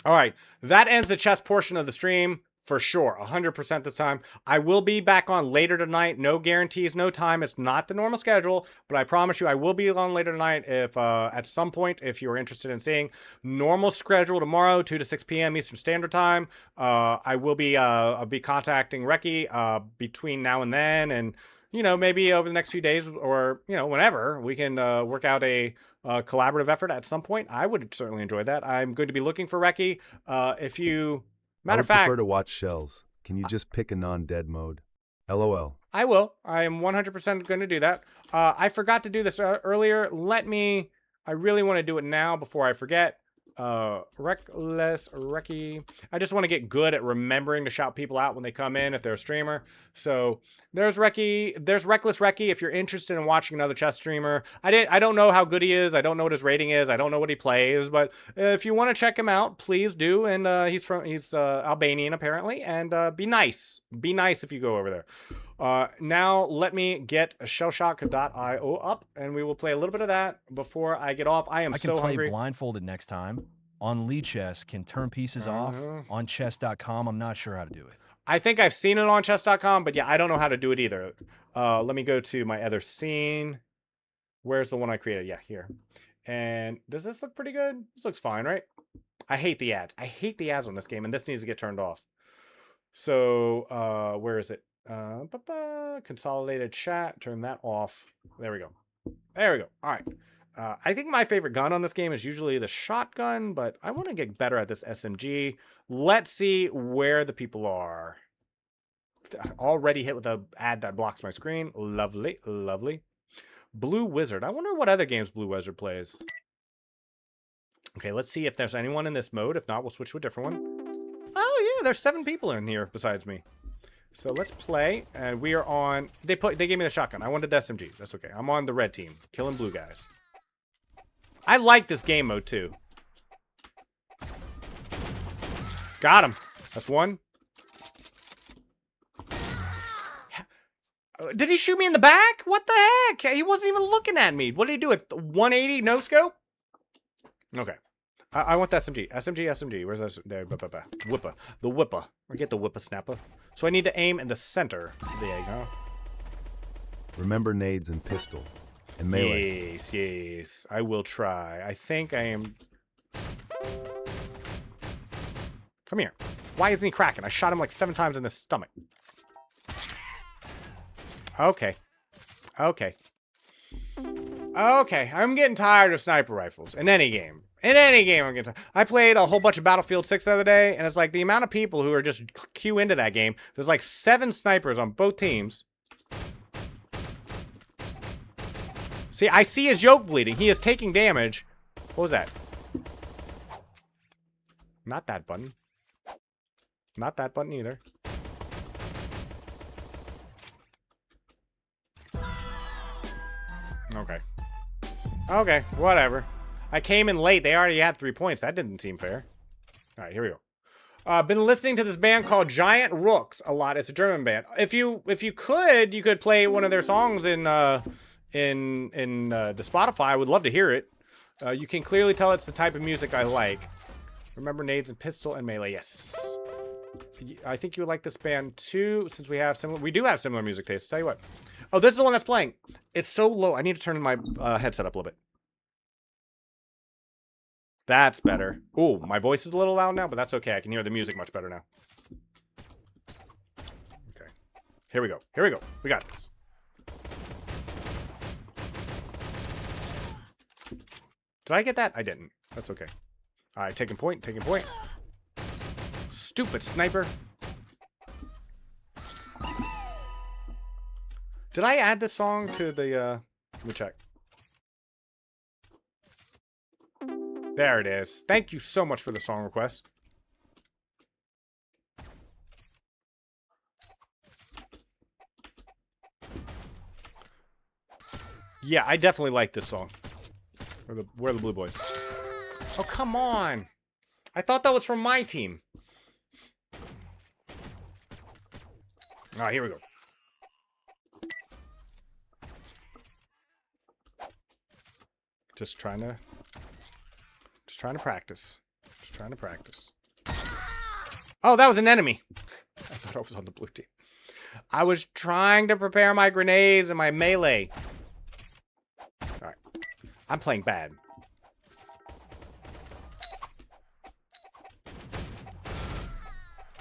All right. That ends the chess portion of the stream. For sure, 100% this time. I will be back on later tonight. No guarantees, no time. It's not the normal schedule, but I promise you I will be on later tonight if at some point if you're interested in seeing. Normal schedule tomorrow, 2 to 6 p.m. Eastern Standard Time. I will be I'll be contacting Reki between now and then, and you know, maybe over the next few days or you know whenever we can work out a collaborative effort at some point. I would certainly enjoy that. I'm going to be looking for Reki. If you Matter of I would fact, prefer to watch shells. Can you just pick a non-dead mode? LOL. I will. I am 100% going to do that. I forgot to do this earlier. I really want to do it now before I forget. Reckless Reki. I just want to get good at remembering to shout people out when they come in if they're a streamer. So there's Reki. There's Reckless Reki if you're interested in watching another chess streamer. I don't know how good he is. I don't know what his rating is. I don't know what he plays. But if you want to check him out, please do. And he's Albanian apparently. And be nice. Be nice if you go over there. Now let me get shellshock.io up, and we will play a little bit of that before I get off. I am I can so play hungry. blindfolded next time. On Lee Chess, can turn pieces off. On chess.com, I'm not sure how to do it. I think I've seen it on chess.com, but yeah, I don't know how to do it either. Let me go to my other scene. Where's the one I created? Yeah, here. And does this look pretty good? This looks fine, right? I hate the ads. I hate the ads on this game, and this needs to get turned off. So, where is it? Consolidated chat. Turn that off. There we go. There we go. All right. I think my favorite gun on this game is usually the shotgun, but I want to get better at this SMG. Let's see where the people are. Already hit with an ad that blocks my screen. Lovely, lovely. Blue Wizard. I wonder what other games Blue Wizard plays. Okay, let's see if there's anyone in this mode. If not, we'll switch to a different one. Oh, yeah, there's 7 people in here besides me. So let's play, and we are on... They gave me the shotgun. I wanted the SMG. That's okay. I'm on the red team, killing blue guys. I like this game mode, too. Got him. That's one. Did he shoot me in the back? What the heck? He wasn't even looking at me. What did he do? At 180 no scope? Okay. I want the SMG. SMG. Where's that? There. Whipper. The whipper. I get the whipper snapper. So I need to aim in the center. There you go. Remember nades and pistol. And melee. Yes, yes. I will try. I think I am... Come here. Why isn't he cracking? I shot him like 7 times in the stomach. Okay. Okay. Okay. I'm getting tired of sniper rifles. In any game. In any game against. I played a whole bunch of Battlefield 6 the other day, and it's like the amount of people who are just queue into that game. There's like 7 snipers on both teams. See, I see his yoke bleeding. He is taking damage. What was that? Not that button. Not that button either. Okay. Okay, whatever. I came in late. They already had 3 points. That didn't seem fair. All right, here we go. Been listening to this band called Giant Rooks a lot. It's a German band. If you could play one of their songs in the Spotify. I would love to hear it. You can clearly tell it's the type of music I like. Remember Nades and Pistol and Melee. Yes. I think you would like this band too, since we do have similar music tastes. Tell you what. Oh, this is the one that's playing. It's so low. I need to turn my headset up a little bit. That's better. Ooh, my voice is a little loud now, but that's okay. I can hear the music much better now. Okay. Here we go. Here we go. We got this. Did I get that? I didn't. That's okay. All right, taking point, taking point. Stupid sniper. Did I add this song to the, let me check. There it is. Thank you so much for the song request. Yeah, I definitely like this song. Where are the blue boys? Oh, come on. I thought that was from my team. All right, here we go. Just trying to practice. Just trying to practice. Oh, that was an enemy. I thought I was on the blue team. I was trying to prepare my grenades and my melee. All right. I'm playing bad.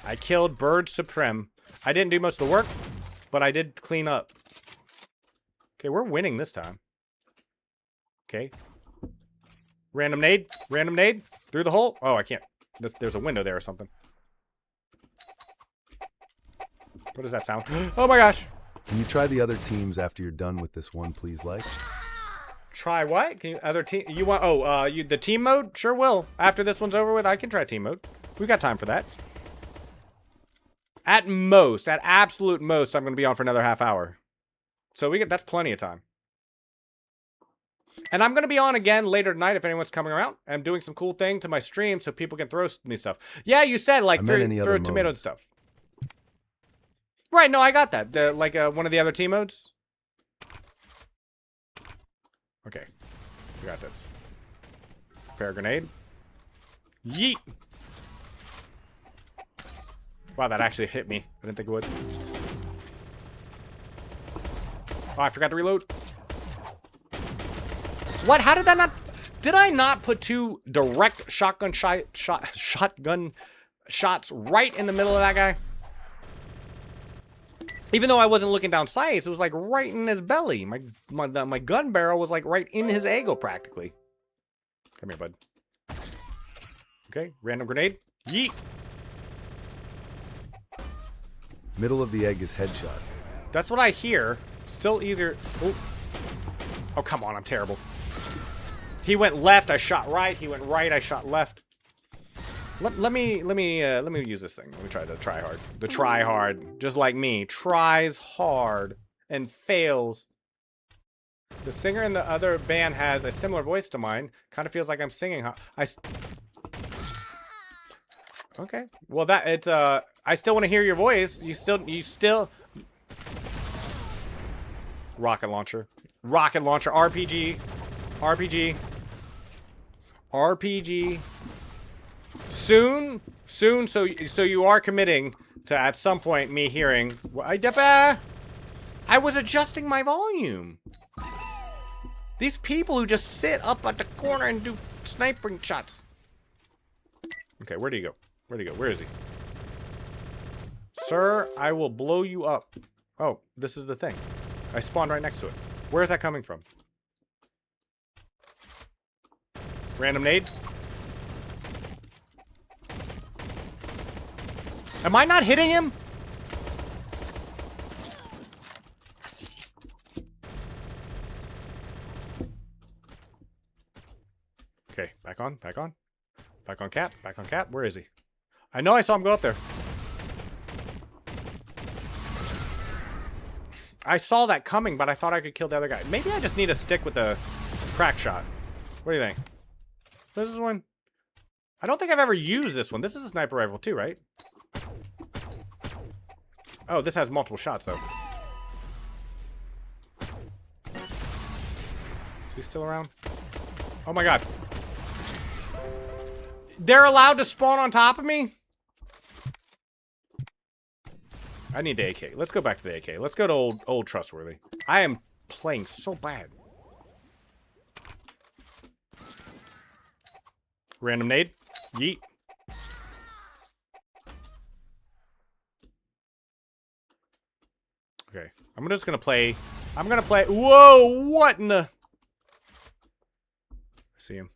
I killed Bird Supreme. I didn't do most of the work, but I did clean up. Okay, we're winning this time. Okay. Random nade. Random nade. Through the hole. Oh, I can't. There's a window there or something. What does that sound? Oh my gosh. Can you try the other teams after you're done with this one, please, like? Try what? Can you other team? You want? Oh, the team mode? Sure will. After this one's over with, I can try team mode. We got time for that. At most, at absolute most, I'm going to be on for another half hour. So that's plenty of time. And I'm going to be on again later tonight if anyone's coming around. I'm doing some cool thing to my stream so people can throw me stuff. Yeah, you said like throw tomato and stuff. Right, no, I got that. Like one of the other team modes. Okay, we got this. Prepare grenade. Yeet. Wow, that actually hit me. I didn't think it would. Oh, I forgot to reload. What? How did that not... Did I not put 2 direct shotgun shots right in the middle of that guy? Even though I wasn't looking down sights, it was like right in his belly. My gun barrel was like right in his ego practically. Come here, bud. Okay, random grenade. Yeet. Middle of the egg is headshot. That's what I hear. Still easier. Ooh. Oh, come on, I'm terrible. He went left, I shot right. He went right, I shot left. Let me use this thing. Let me try to try hard. The try hard, just like me, tries hard and fails. The singer in the other band has a similar voice to mine. Kind of feels like I'm singing. Okay. Well, I still want to hear your voice. You still. Rocket launcher, RPG. Soon. So you are committing to at some point me hearing. I was adjusting my volume. These people who just sit up at the corner and do sniping shots. Okay, where do you go? Where is he? Sir, I will blow you up. Oh, this is the thing. I spawned right next to it. Where is that coming from? Random nade. Am I not hitting him? Okay, back on, back on. Back on Cap, back on Cap. Where is he? I know I saw him go up there. I saw that coming, but I thought I could kill the other guy. Maybe I just need to stick with the crack shot. What do you think? This is one. I don't think I've ever used this one. This is a sniper rifle too, right? Oh, this has multiple shots though. Is he still around? Oh my god. They're allowed to spawn on top of me? I need the AK. Let's go back to the AK. Let's go to old trustworthy. I am playing so bad. Random nade. Yeet. Okay. I'm just gonna play. I'm gonna play. Whoa! What in the? I see him.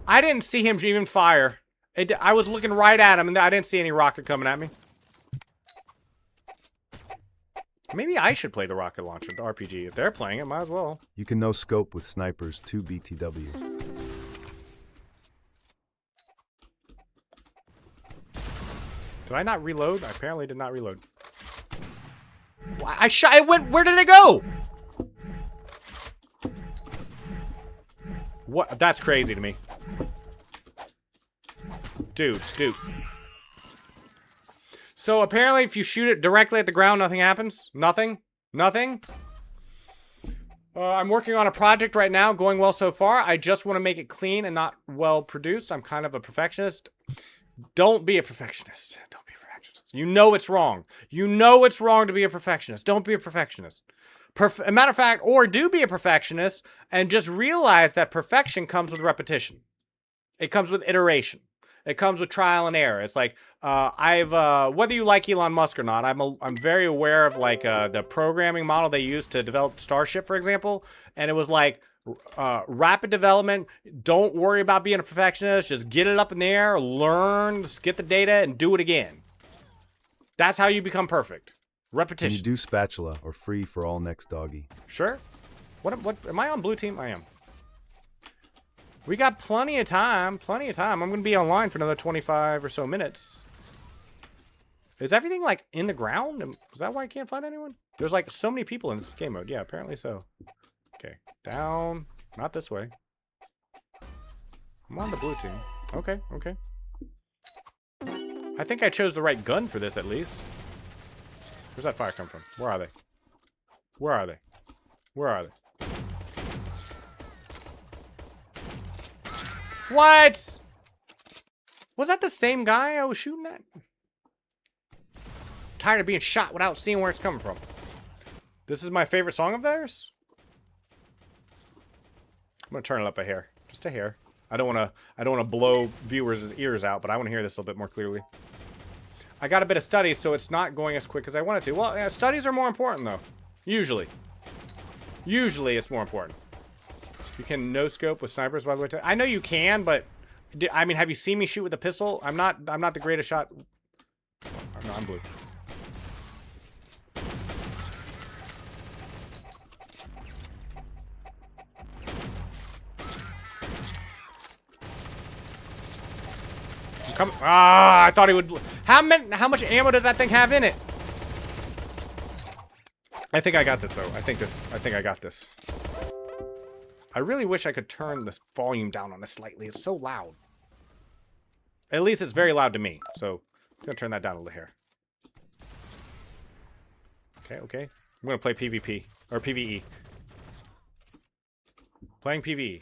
I didn't see him even fire. I was looking right at him, and I didn't see any rocket coming at me. Maybe I should play the rocket launcher, the RPG. If they're playing it, might as well. You can no scope with snipers 2 BTW. Did I not reload? I apparently did not reload. I shot. It went. Where did it go? What? That's crazy to me. Dude. So apparently if you shoot it directly at the ground, nothing happens? Nothing? I'm working on a project right now, going well so far. I just want to make it clean and not well produced. I'm kind of a perfectionist. Don't be a perfectionist. Don't be a perfectionist. You know it's wrong. You know it's wrong to be a perfectionist. Don't be a perfectionist. A matter of fact, or do be a perfectionist and just realize that perfection comes with repetition. It comes with iteration. It comes with trial and error. It's like whether you like Elon Musk or not, I'm very aware of like the programming model they used to develop Starship, for example, and it was like rapid development. Don't worry about being a perfectionist. Just get it up in the air, learn, just get the data, and do it again. That's how you become perfect. Repetition. Can you do spatula or free for all next doggy? Sure. What am I on blue team? I am. We got plenty of time. Plenty of time. I'm going to be online for another 25 or so minutes. Is everything, like, in the ground? Is that why I can't find anyone? There's, like, so many people in this game mode. Yeah, apparently so. Okay. Down. Not this way. I'm on the blue team. Okay. I think I chose the right gun for this, at least. Where's that fire come from? Where are they? What? Was that the same guy I was shooting at? I'm tired of being shot without seeing where it's coming from. This is my favorite song of theirs. I'm gonna turn it up a hair, just a hair. I don't wanna blow viewers' ears out, but I want to hear this a little bit more clearly. I got a bit of studies, so it's not going as quick as I wanted to. Well, yeah, studies are more important though. Usually it's more important. You can no scope with snipers, by the way. I know you can, but I mean, have you seen me shoot with a pistol? I'm not the greatest shot. Oh, no, I'm blue. I'm coming. Ah, I thought he would. How much ammo does that thing have in it? I think I got this though. I think I got this. I really wish I could turn this volume down on this slightly. It's so loud. At least it's very loud to me. So I'm gonna turn that down a little here. Okay. I'm gonna play PvP or PvE. Playing PvE.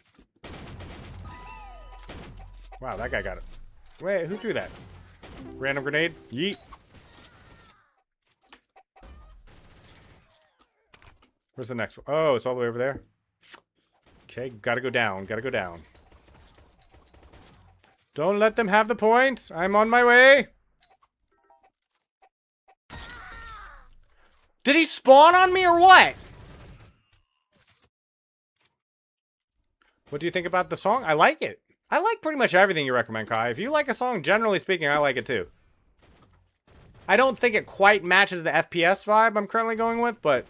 Wow, that guy got it. Wait, who threw that? Random grenade? Yeet. Where's the next one? Oh, it's all the way over there. Okay, gotta go down. Don't let them have the point. I'm on my way. Did he spawn on me or what? What do you think about the song? I like it. I like pretty much everything you recommend, Kai. If you like a song, generally speaking, I like it too. I don't think it quite matches the FPS vibe I'm currently going with, but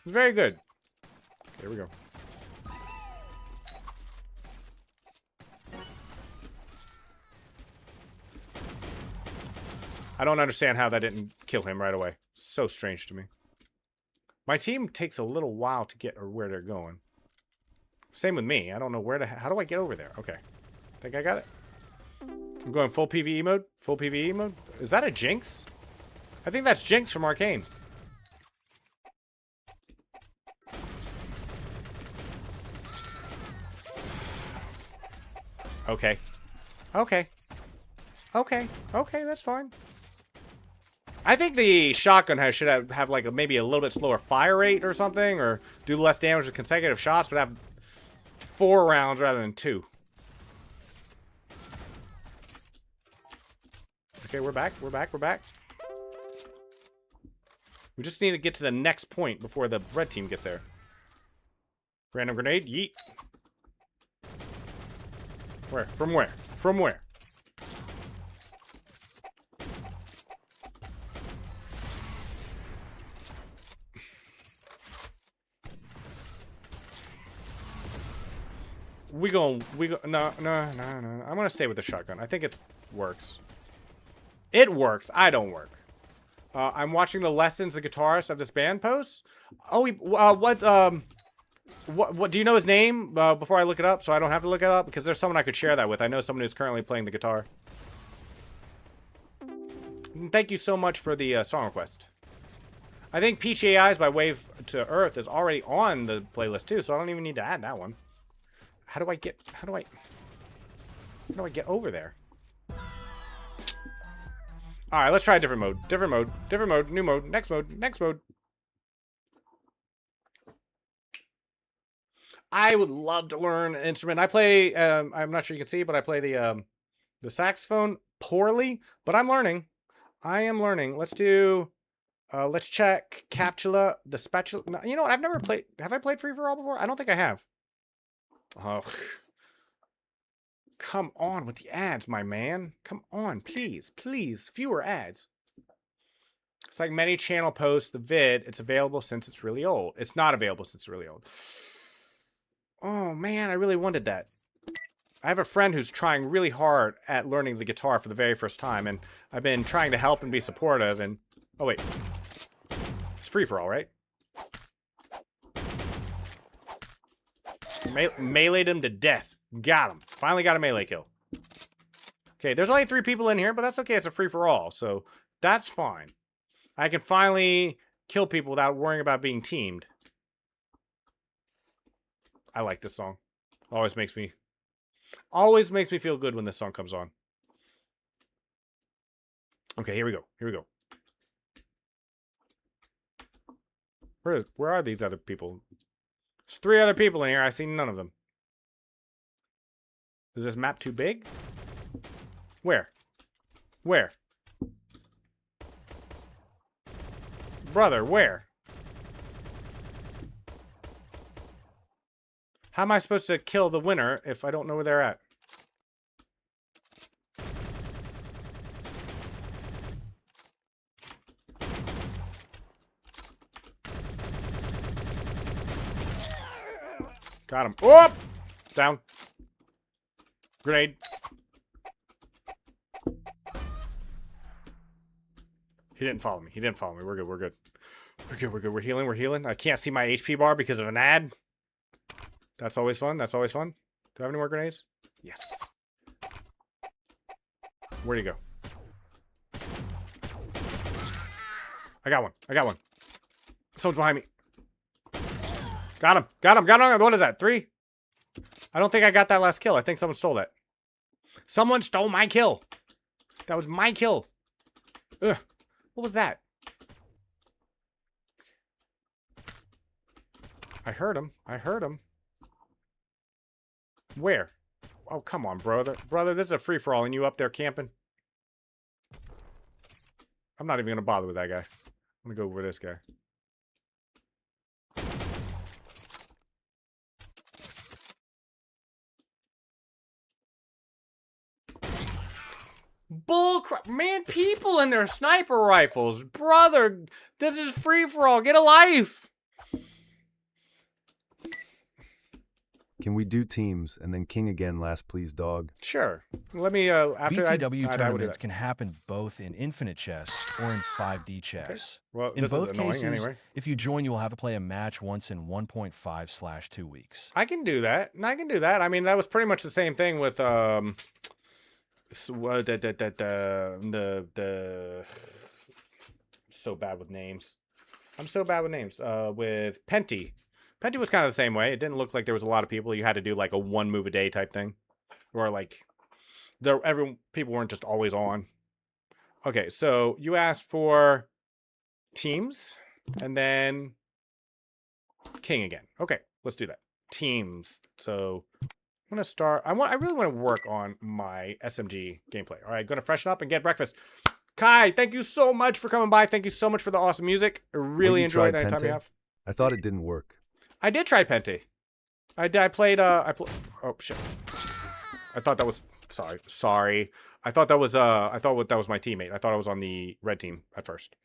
it's very good. Here we go. I don't understand how that didn't kill him right away. So strange to me. My team takes a little while to get where they're going. Same with me. I don't know where to... How do I get over there? Okay. Think I got it? I'm going full PvE mode. Full PvE mode. Is that a Jinx? I think that's Jinx from Arcane. Okay. Okay. Okay. Okay, that's fine. I think the shotgun should have like maybe a little bit slower fire rate or something, or do less damage with consecutive shots, but have 4 rounds rather than 2. Okay, we're back. We're back. We're back. We just need to get to the next point before the red team gets there. Random grenade. Yeet. Where? From where? From where? No. I'm gonna stay with the shotgun. I think it works. It works. I don't work. I'm watching the lessons the guitarist of this band posts. Oh, what do you know his name before I look it up, so I don't have to look it up? Because there's someone I could share that with. I know someone who's currently playing the guitar. Thank you so much for the song request. I think Peach AIs by Wave to Earth is already on the playlist too, so I don't even need to add that one. How do I get over there? Alright, let's try a different mode. Different mode, new mode, next mode. I would love to learn an instrument. I play, I'm not sure you can see, but I play the saxophone poorly, but I'm learning. I am learning. Let's do, let's check Captula, the spatula. No, you know what, I've never played, have I played Free For All before? I don't think I have. Oh, come on with the ads, my man. Come on, please, fewer ads. It's like many channel posts the vid. It's available since it's really old. It's not available since it's really old. Oh man, I really wanted that. I have a friend who's trying really hard at learning the guitar for the very first time, and I've been trying to help and be supportive. And oh wait, it's free for all, right? Meleeed him to death. Got him. Finally got a melee kill. Okay, there's only 3 people in here, but that's okay. It's a free-for-all, so that's fine. I can finally kill people without worrying about being teamed. I like this song. Always makes me feel good when this song comes on. Okay, here we go. Here we go. Where are these other people? There's 3 other people in here. I see none of them. Is this map too big? Where? Where? Brother, where? How am I supposed to kill the winner if I don't know where they're at? Got him. Oh! Down. Grenade. He didn't follow me. He didn't follow me. We're good. We're good. We're good. We're good. We're healing. We're healing. I can't see my HP bar because of an ad. That's always fun. That's always fun. Do I have any more grenades? Yes. Where'd he go? I got one. I got one. Someone's behind me. Got him. Got him. Got him. What is that? 3? I don't think I got that last kill. I think someone stole that. Someone stole my kill. That was my kill. Ugh. What was that? I heard him. I heard him. Where? Oh, come on, brother. Brother, this is a free-for-all and you up there camping? I'm not even going to bother with that guy. I'm going to go over this guy. Bullcrap. Man, people and their sniper rifles. Brother, this is free-for-all. Get a life. Can we do teams and then king again last, please, dog? Sure. Let me, after VTW I would do tournaments that. can happen both in infinite chess or in 5D chess. Well, In this both is annoying cases, anyway. if you join, you will have to play a match once in 1.5/2 weeks. I can do that. I can do that. I mean, that was pretty much the same thing with, the so bad with names. I'm so bad with names. With Penty. Penty was kind of the same way. It didn't look like there was a lot of people. You had to do like a 1 move a day type thing. Or like people weren't just always on. Okay, so you asked for teams and then king again. Okay, let's do that. Teams. So I'm gonna start. I really want to work on my SMG gameplay. All right, gonna freshen up and get breakfast. Kai, thank you so much for coming by. Thank you so much for the awesome music. I really you enjoyed tried any time you Pente? have. I thought it didn't work. I did try Penty. I played. Oh shit! I thought that was. Sorry. I thought that was. that was my teammate. I thought I was on the red team at first.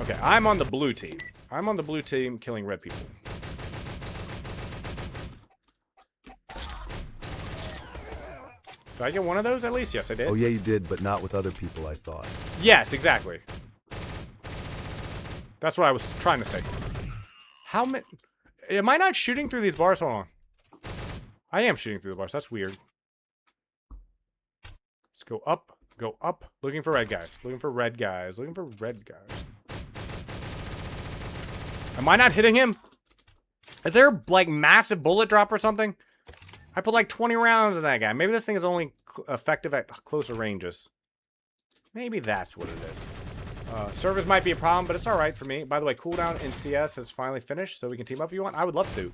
Okay, I'm on the blue team. I'm on the blue team, killing red people. Did I get one of those at least? Yes, I did. Oh yeah, you did, but not with other people, I thought. Yes, exactly. That's what I was trying to say. How many? Am I not shooting through these bars? Hold on. I am shooting through the bars. That's weird. Let's go up. Go up. Looking for red guys. Looking for red guys. Looking for red guys. Am I not hitting him? Is there like massive bullet drop or something? I put like 20 rounds in that guy. Maybe this thing is only effective at closer ranges. Maybe that's what it is. Servers might be a problem, but it's all right for me. By the way, cooldown in CS has finally finished, so we can team up if you want. I would love to.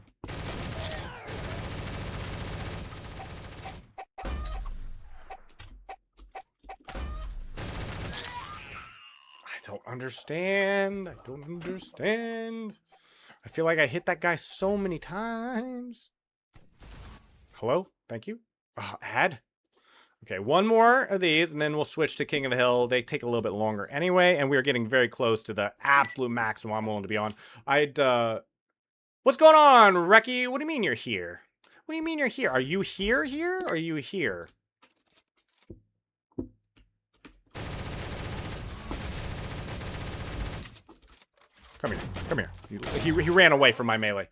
I don't understand. I don't understand. I feel like I hit that guy so many times. Hello? Thank you. Add. Okay, one more of these, and then we'll switch to King of the Hill. They take a little bit longer anyway, and we're getting very close to the absolute maximum I'm willing to be on. What's going on, Reki? What do you mean you're here? What do you mean you're here? Are you here? Or are you here? Come here. Come here. He ran away from my melee.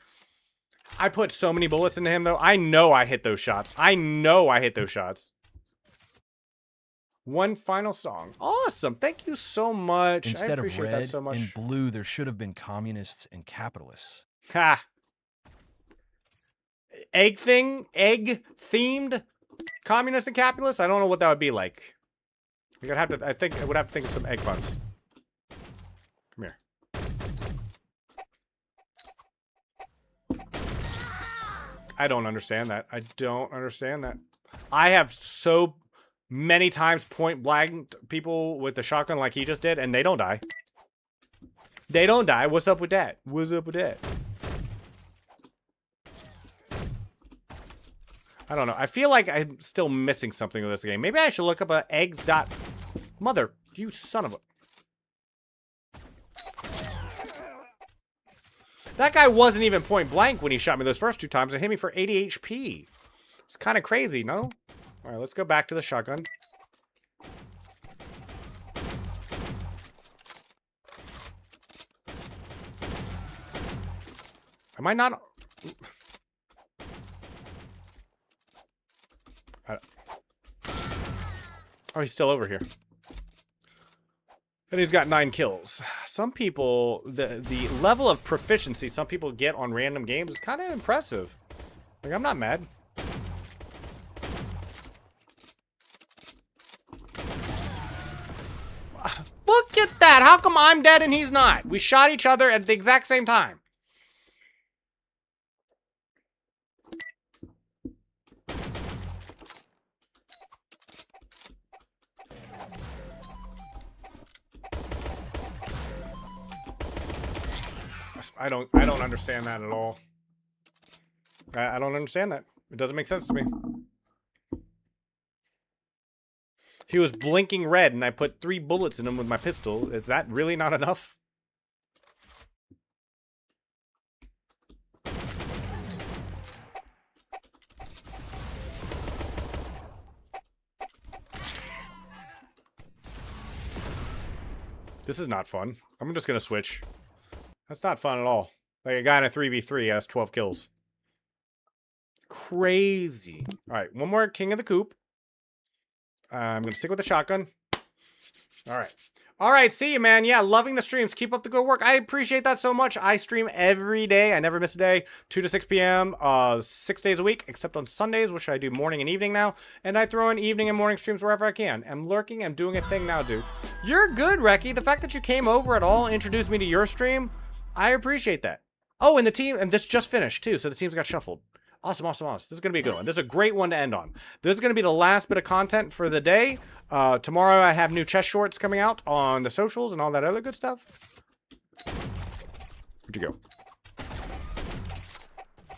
I put so many bullets into him, though. I know I hit those shots. I know I hit those shots. One final song. Awesome. Thank you so much. I Instead of appreciate red that so much. and blue, there should have been communists and capitalists. Ha. Egg themed communists and capitalists? I don't know what that would be like. I think I would have to think of some egg puns. Come here. I don't understand that. I don't understand that. I have so many times point blanked people with the shotgun like he just did, and they don't die. They don't die. What's up with that? What's up with that? I don't know. I feel like I'm still missing something with this game. Maybe I should look up a eggs dot... Mother, you son of a... That guy wasn't even point blank when he shot me those first 2 times. It hit me for 80 HP. It's kind of crazy, no? All right, let's go back to the shotgun. Am I not... Oh, he's still over here. And he's got 9 kills. Some people, the level of proficiency some people get on random games is kind of impressive. Like, I'm not mad. Look at that! How come I'm dead and he's not? We shot each other at the exact same time. I don't understand that at all. I don't understand that. It doesn't make sense to me. He was blinking red, and I put 3 bullets in him with my pistol. Is that really not enough? This is not fun. I'm just gonna switch. That's not fun at all. Like a guy in a 3v3 has 12 kills. Crazy. Alright, one more King of the Coop. I'm gonna stick with the shotgun. Alright. Alright, see you, man. Yeah, loving the streams. Keep up the good work. I appreciate that so much. I stream every day. I never miss a day. 2 to 6 p.m. 6 days a week, except on Sundays, which I do morning and evening now. And I throw in evening and morning streams wherever I can. I'm lurking. I'm doing a thing now, dude. You're good, Reki. The fact that you came over at all, introduced me to your stream, I appreciate that. Oh, and the team, and this just finished, too, so the teams got shuffled. Awesome, awesome, awesome. This is going to be a good one. This is a great one to end on. This is going to be the last bit of content for the day. Tomorrow I have new chess shorts coming out on the socials and all that other good stuff. Where'd you go?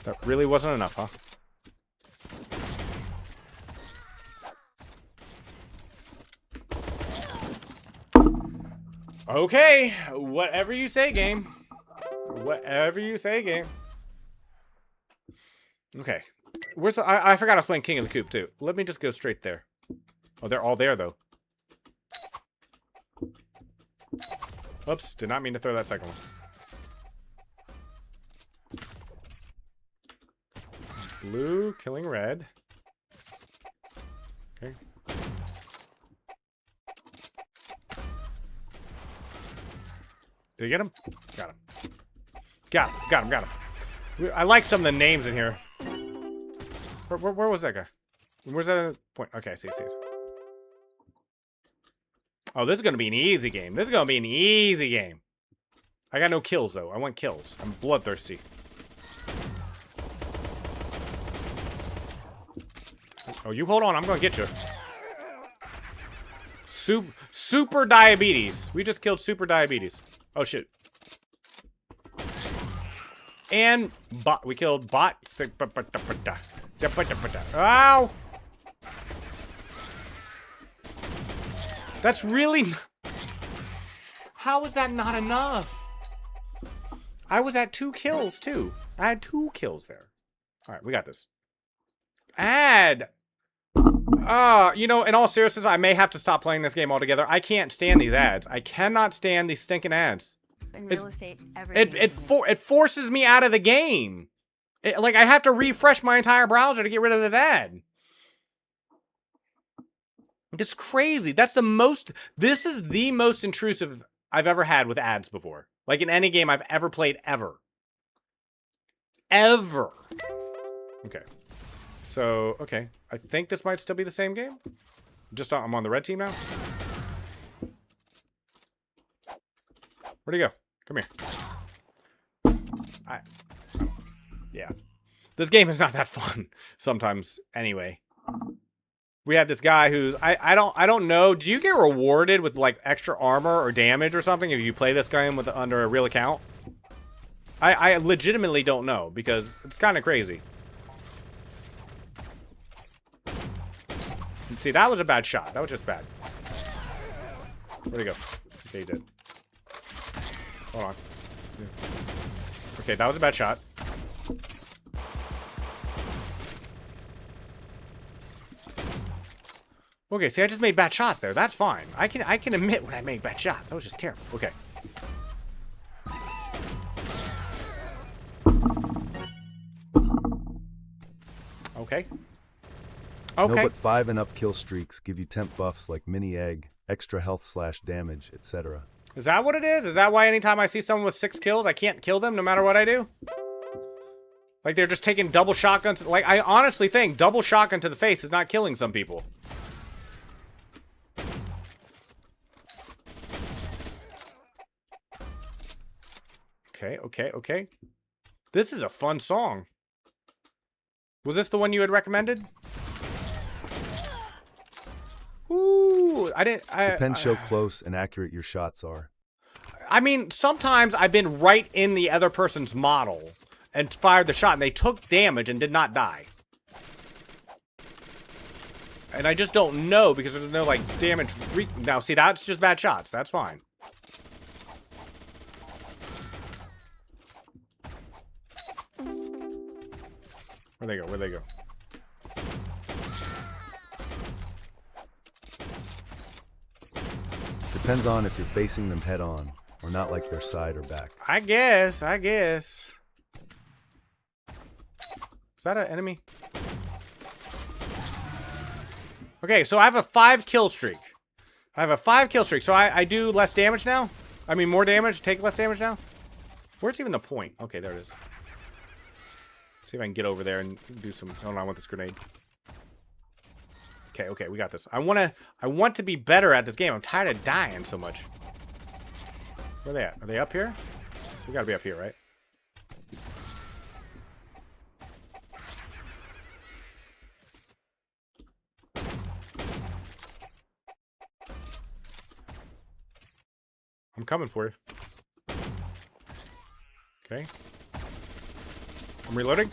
That really wasn't enough, huh? Okay, whatever you say, game. Whatever you say, game. Okay. Where's the... I forgot I was playing King of the Coop, too. Let me just go straight there. Oh, they're all there, though. Oops, did not mean to throw that second one. Blue killing red. Okay. Did you get him? Got him. Got him. I like some of the names in here. Where was that guy? Where's that point? Okay, I see. Oh, this is going to be an easy game. I got no kills, though. I want kills. I'm bloodthirsty. Oh, you hold on. I'm going to get you. Super diabetes. We just killed super diabetes. Oh, shit. And we killed bot. Ow! That's really... How is that not enough? I was at 2 kills, too. I had 2 kills there. Alright, we got this. Add! You know, in all seriousness, I may have to stop playing this game altogether. I can't stand these ads. I cannot stand these stinking ads. In real estate, everything it forces me out of the game. Like, I have to refresh my entire browser to get rid of this ad. It's crazy. This is the most intrusive I've ever had with ads before. Like, in any game I've ever played, ever. Ever. Okay. So, okay. I think this might still be the same game. I'm on the red team now. Where'd he go? Come here. Yeah. This game is not that fun sometimes anyway. We have this guy who's I don't know. Do you get rewarded with like extra armor or damage or something if you play this game under a real account? I legitimately don't know because it's kind of crazy. See, that was a bad shot. That was just bad. Where'd he go? Okay, he did. Hold on. Okay, that was a bad shot. Okay, see, I just made bad shots there. That's fine. I can admit when I made bad shots. That was just terrible. Okay. Okay. No, Okay. but 5 and up kill streaks give you temp buffs like mini egg, extra health / damage, etc. Is that what it is? Is that why anytime I see someone with 6 kills, I can't kill them no matter what I do? Like they're just taking double shotguns. Like, I honestly think double shotgun to the face is not killing some people. Okay. This is a fun song. Was this the one you had recommended? Ooh, Depends how close and accurate your shots are. I mean, sometimes I've been right in the other person's model and fired the shot and they took damage and did not die. And I just don't know because there's no, like, damage. Now, see, that's just bad shots. That's fine. Where'd they go? Where'd they go? Depends on if you're facing them head on or not, like their side or back. I guess. Is that an enemy? Okay, so I have a 5 kill streak. So I do less damage now? I mean, more damage, take less damage now? Where's even the point? Okay, there it is. See if I can get over there and do some... Oh, no, I want this grenade. Okay, we got this. I want to be better at this game. I'm tired of dying so much. Where are they at? Are they up here? We gotta be up here, right? I'm coming for you. Okay. I'm reloading.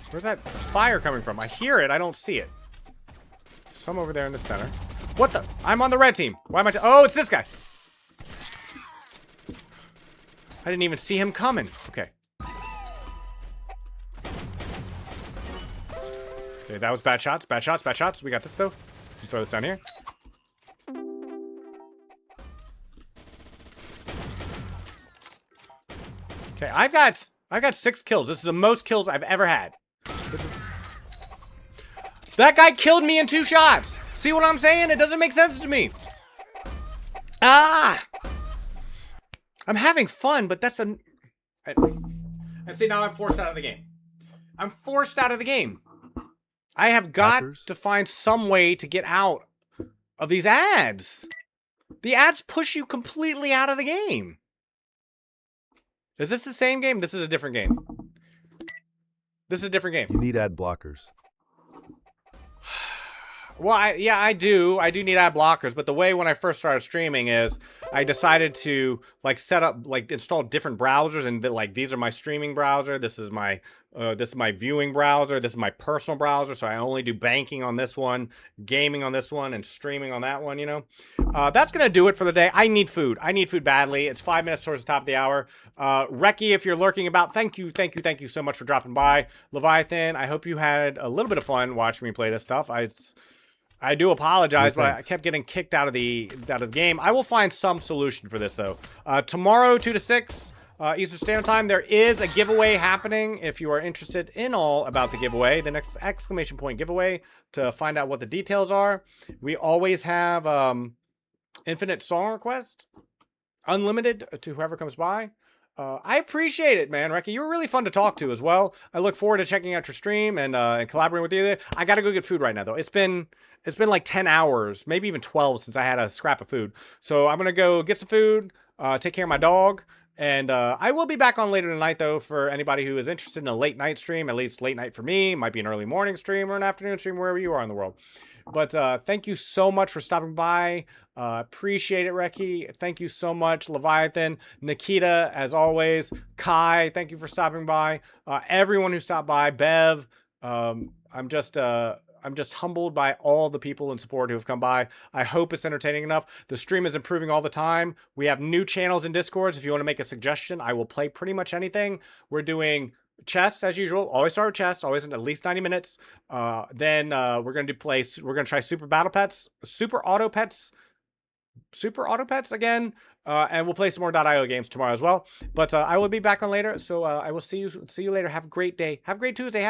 Where's that fire coming from? I hear it. I don't see it. Some over there in the center. What the? I'm on the red team. Why am I? Oh, it's this guy. I didn't even see him coming. Okay. Okay, that was bad shots. Bad shots. We got this though. Throw this down here. Okay, I've got 6 kills. This is the most kills I've ever had. That guy killed me in 2 shots. See what I'm saying? It doesn't make sense to me. Ah! I'm having fun, but that's a... And see, now I'm forced out of the game. I have got to find some way to get out of these ads. The ads push you completely out of the game. Is this the same game? This is a different game. You need ad blockers. Well, I do need ad blockers, but the way when I first started streaming is I decided to like set up, like install different browsers, and like these are my streaming browser, this is my viewing browser, this is my personal browser, so I only do banking on this one, gaming on this one, and streaming on that one, you know? That's gonna do it for the day. I need food badly. It's 5 minutes towards the top of the hour. Reki, if you're lurking about, thank you so much for dropping by. Leviathan, I hope you had a little bit of fun watching me play this stuff. I do apologize, but I kept getting kicked out of the game. I will find some solution for this, though. Tomorrow, 2 to 6 Eastern Standard Time, there is a giveaway happening. If you are interested in all about the giveaway, the next exclamation point giveaway, to find out what the details are. We always have infinite song requests, unlimited to whoever comes by. I appreciate it, man. Reki, you were really fun to talk to as well. I look forward to checking out your stream and collaborating with you. I gotta go get food right now, though. It's been like 10 hours, maybe even 12 since I had a scrap of food. So I'm gonna go get some food, take care of my dog, and I will be back on later tonight, though, for anybody who is interested in a late night stream. At least late night for me. Might be an early morning stream or an afternoon stream, wherever you are in the world. But thank you so much for stopping by. Appreciate it, Reki. Thank you so much, Leviathan. Nikita, as always. Kai, thank you for stopping by. Everyone who stopped by. Bev, I'm just humbled by all the people and support who have come by. I hope it's entertaining enough. The stream is improving all the time. We have new channels and Discords. If you want to make a suggestion, I will play pretty much anything. We're doing chess as usual. Always start with chess. Always in at least 90 minutes. Then we're gonna try Super Battle Pets, Super Auto Pets again. And we'll play some more .io games tomorrow as well. But I will be back on later. So I will see you later. Have a great day. Have a great Tuesday.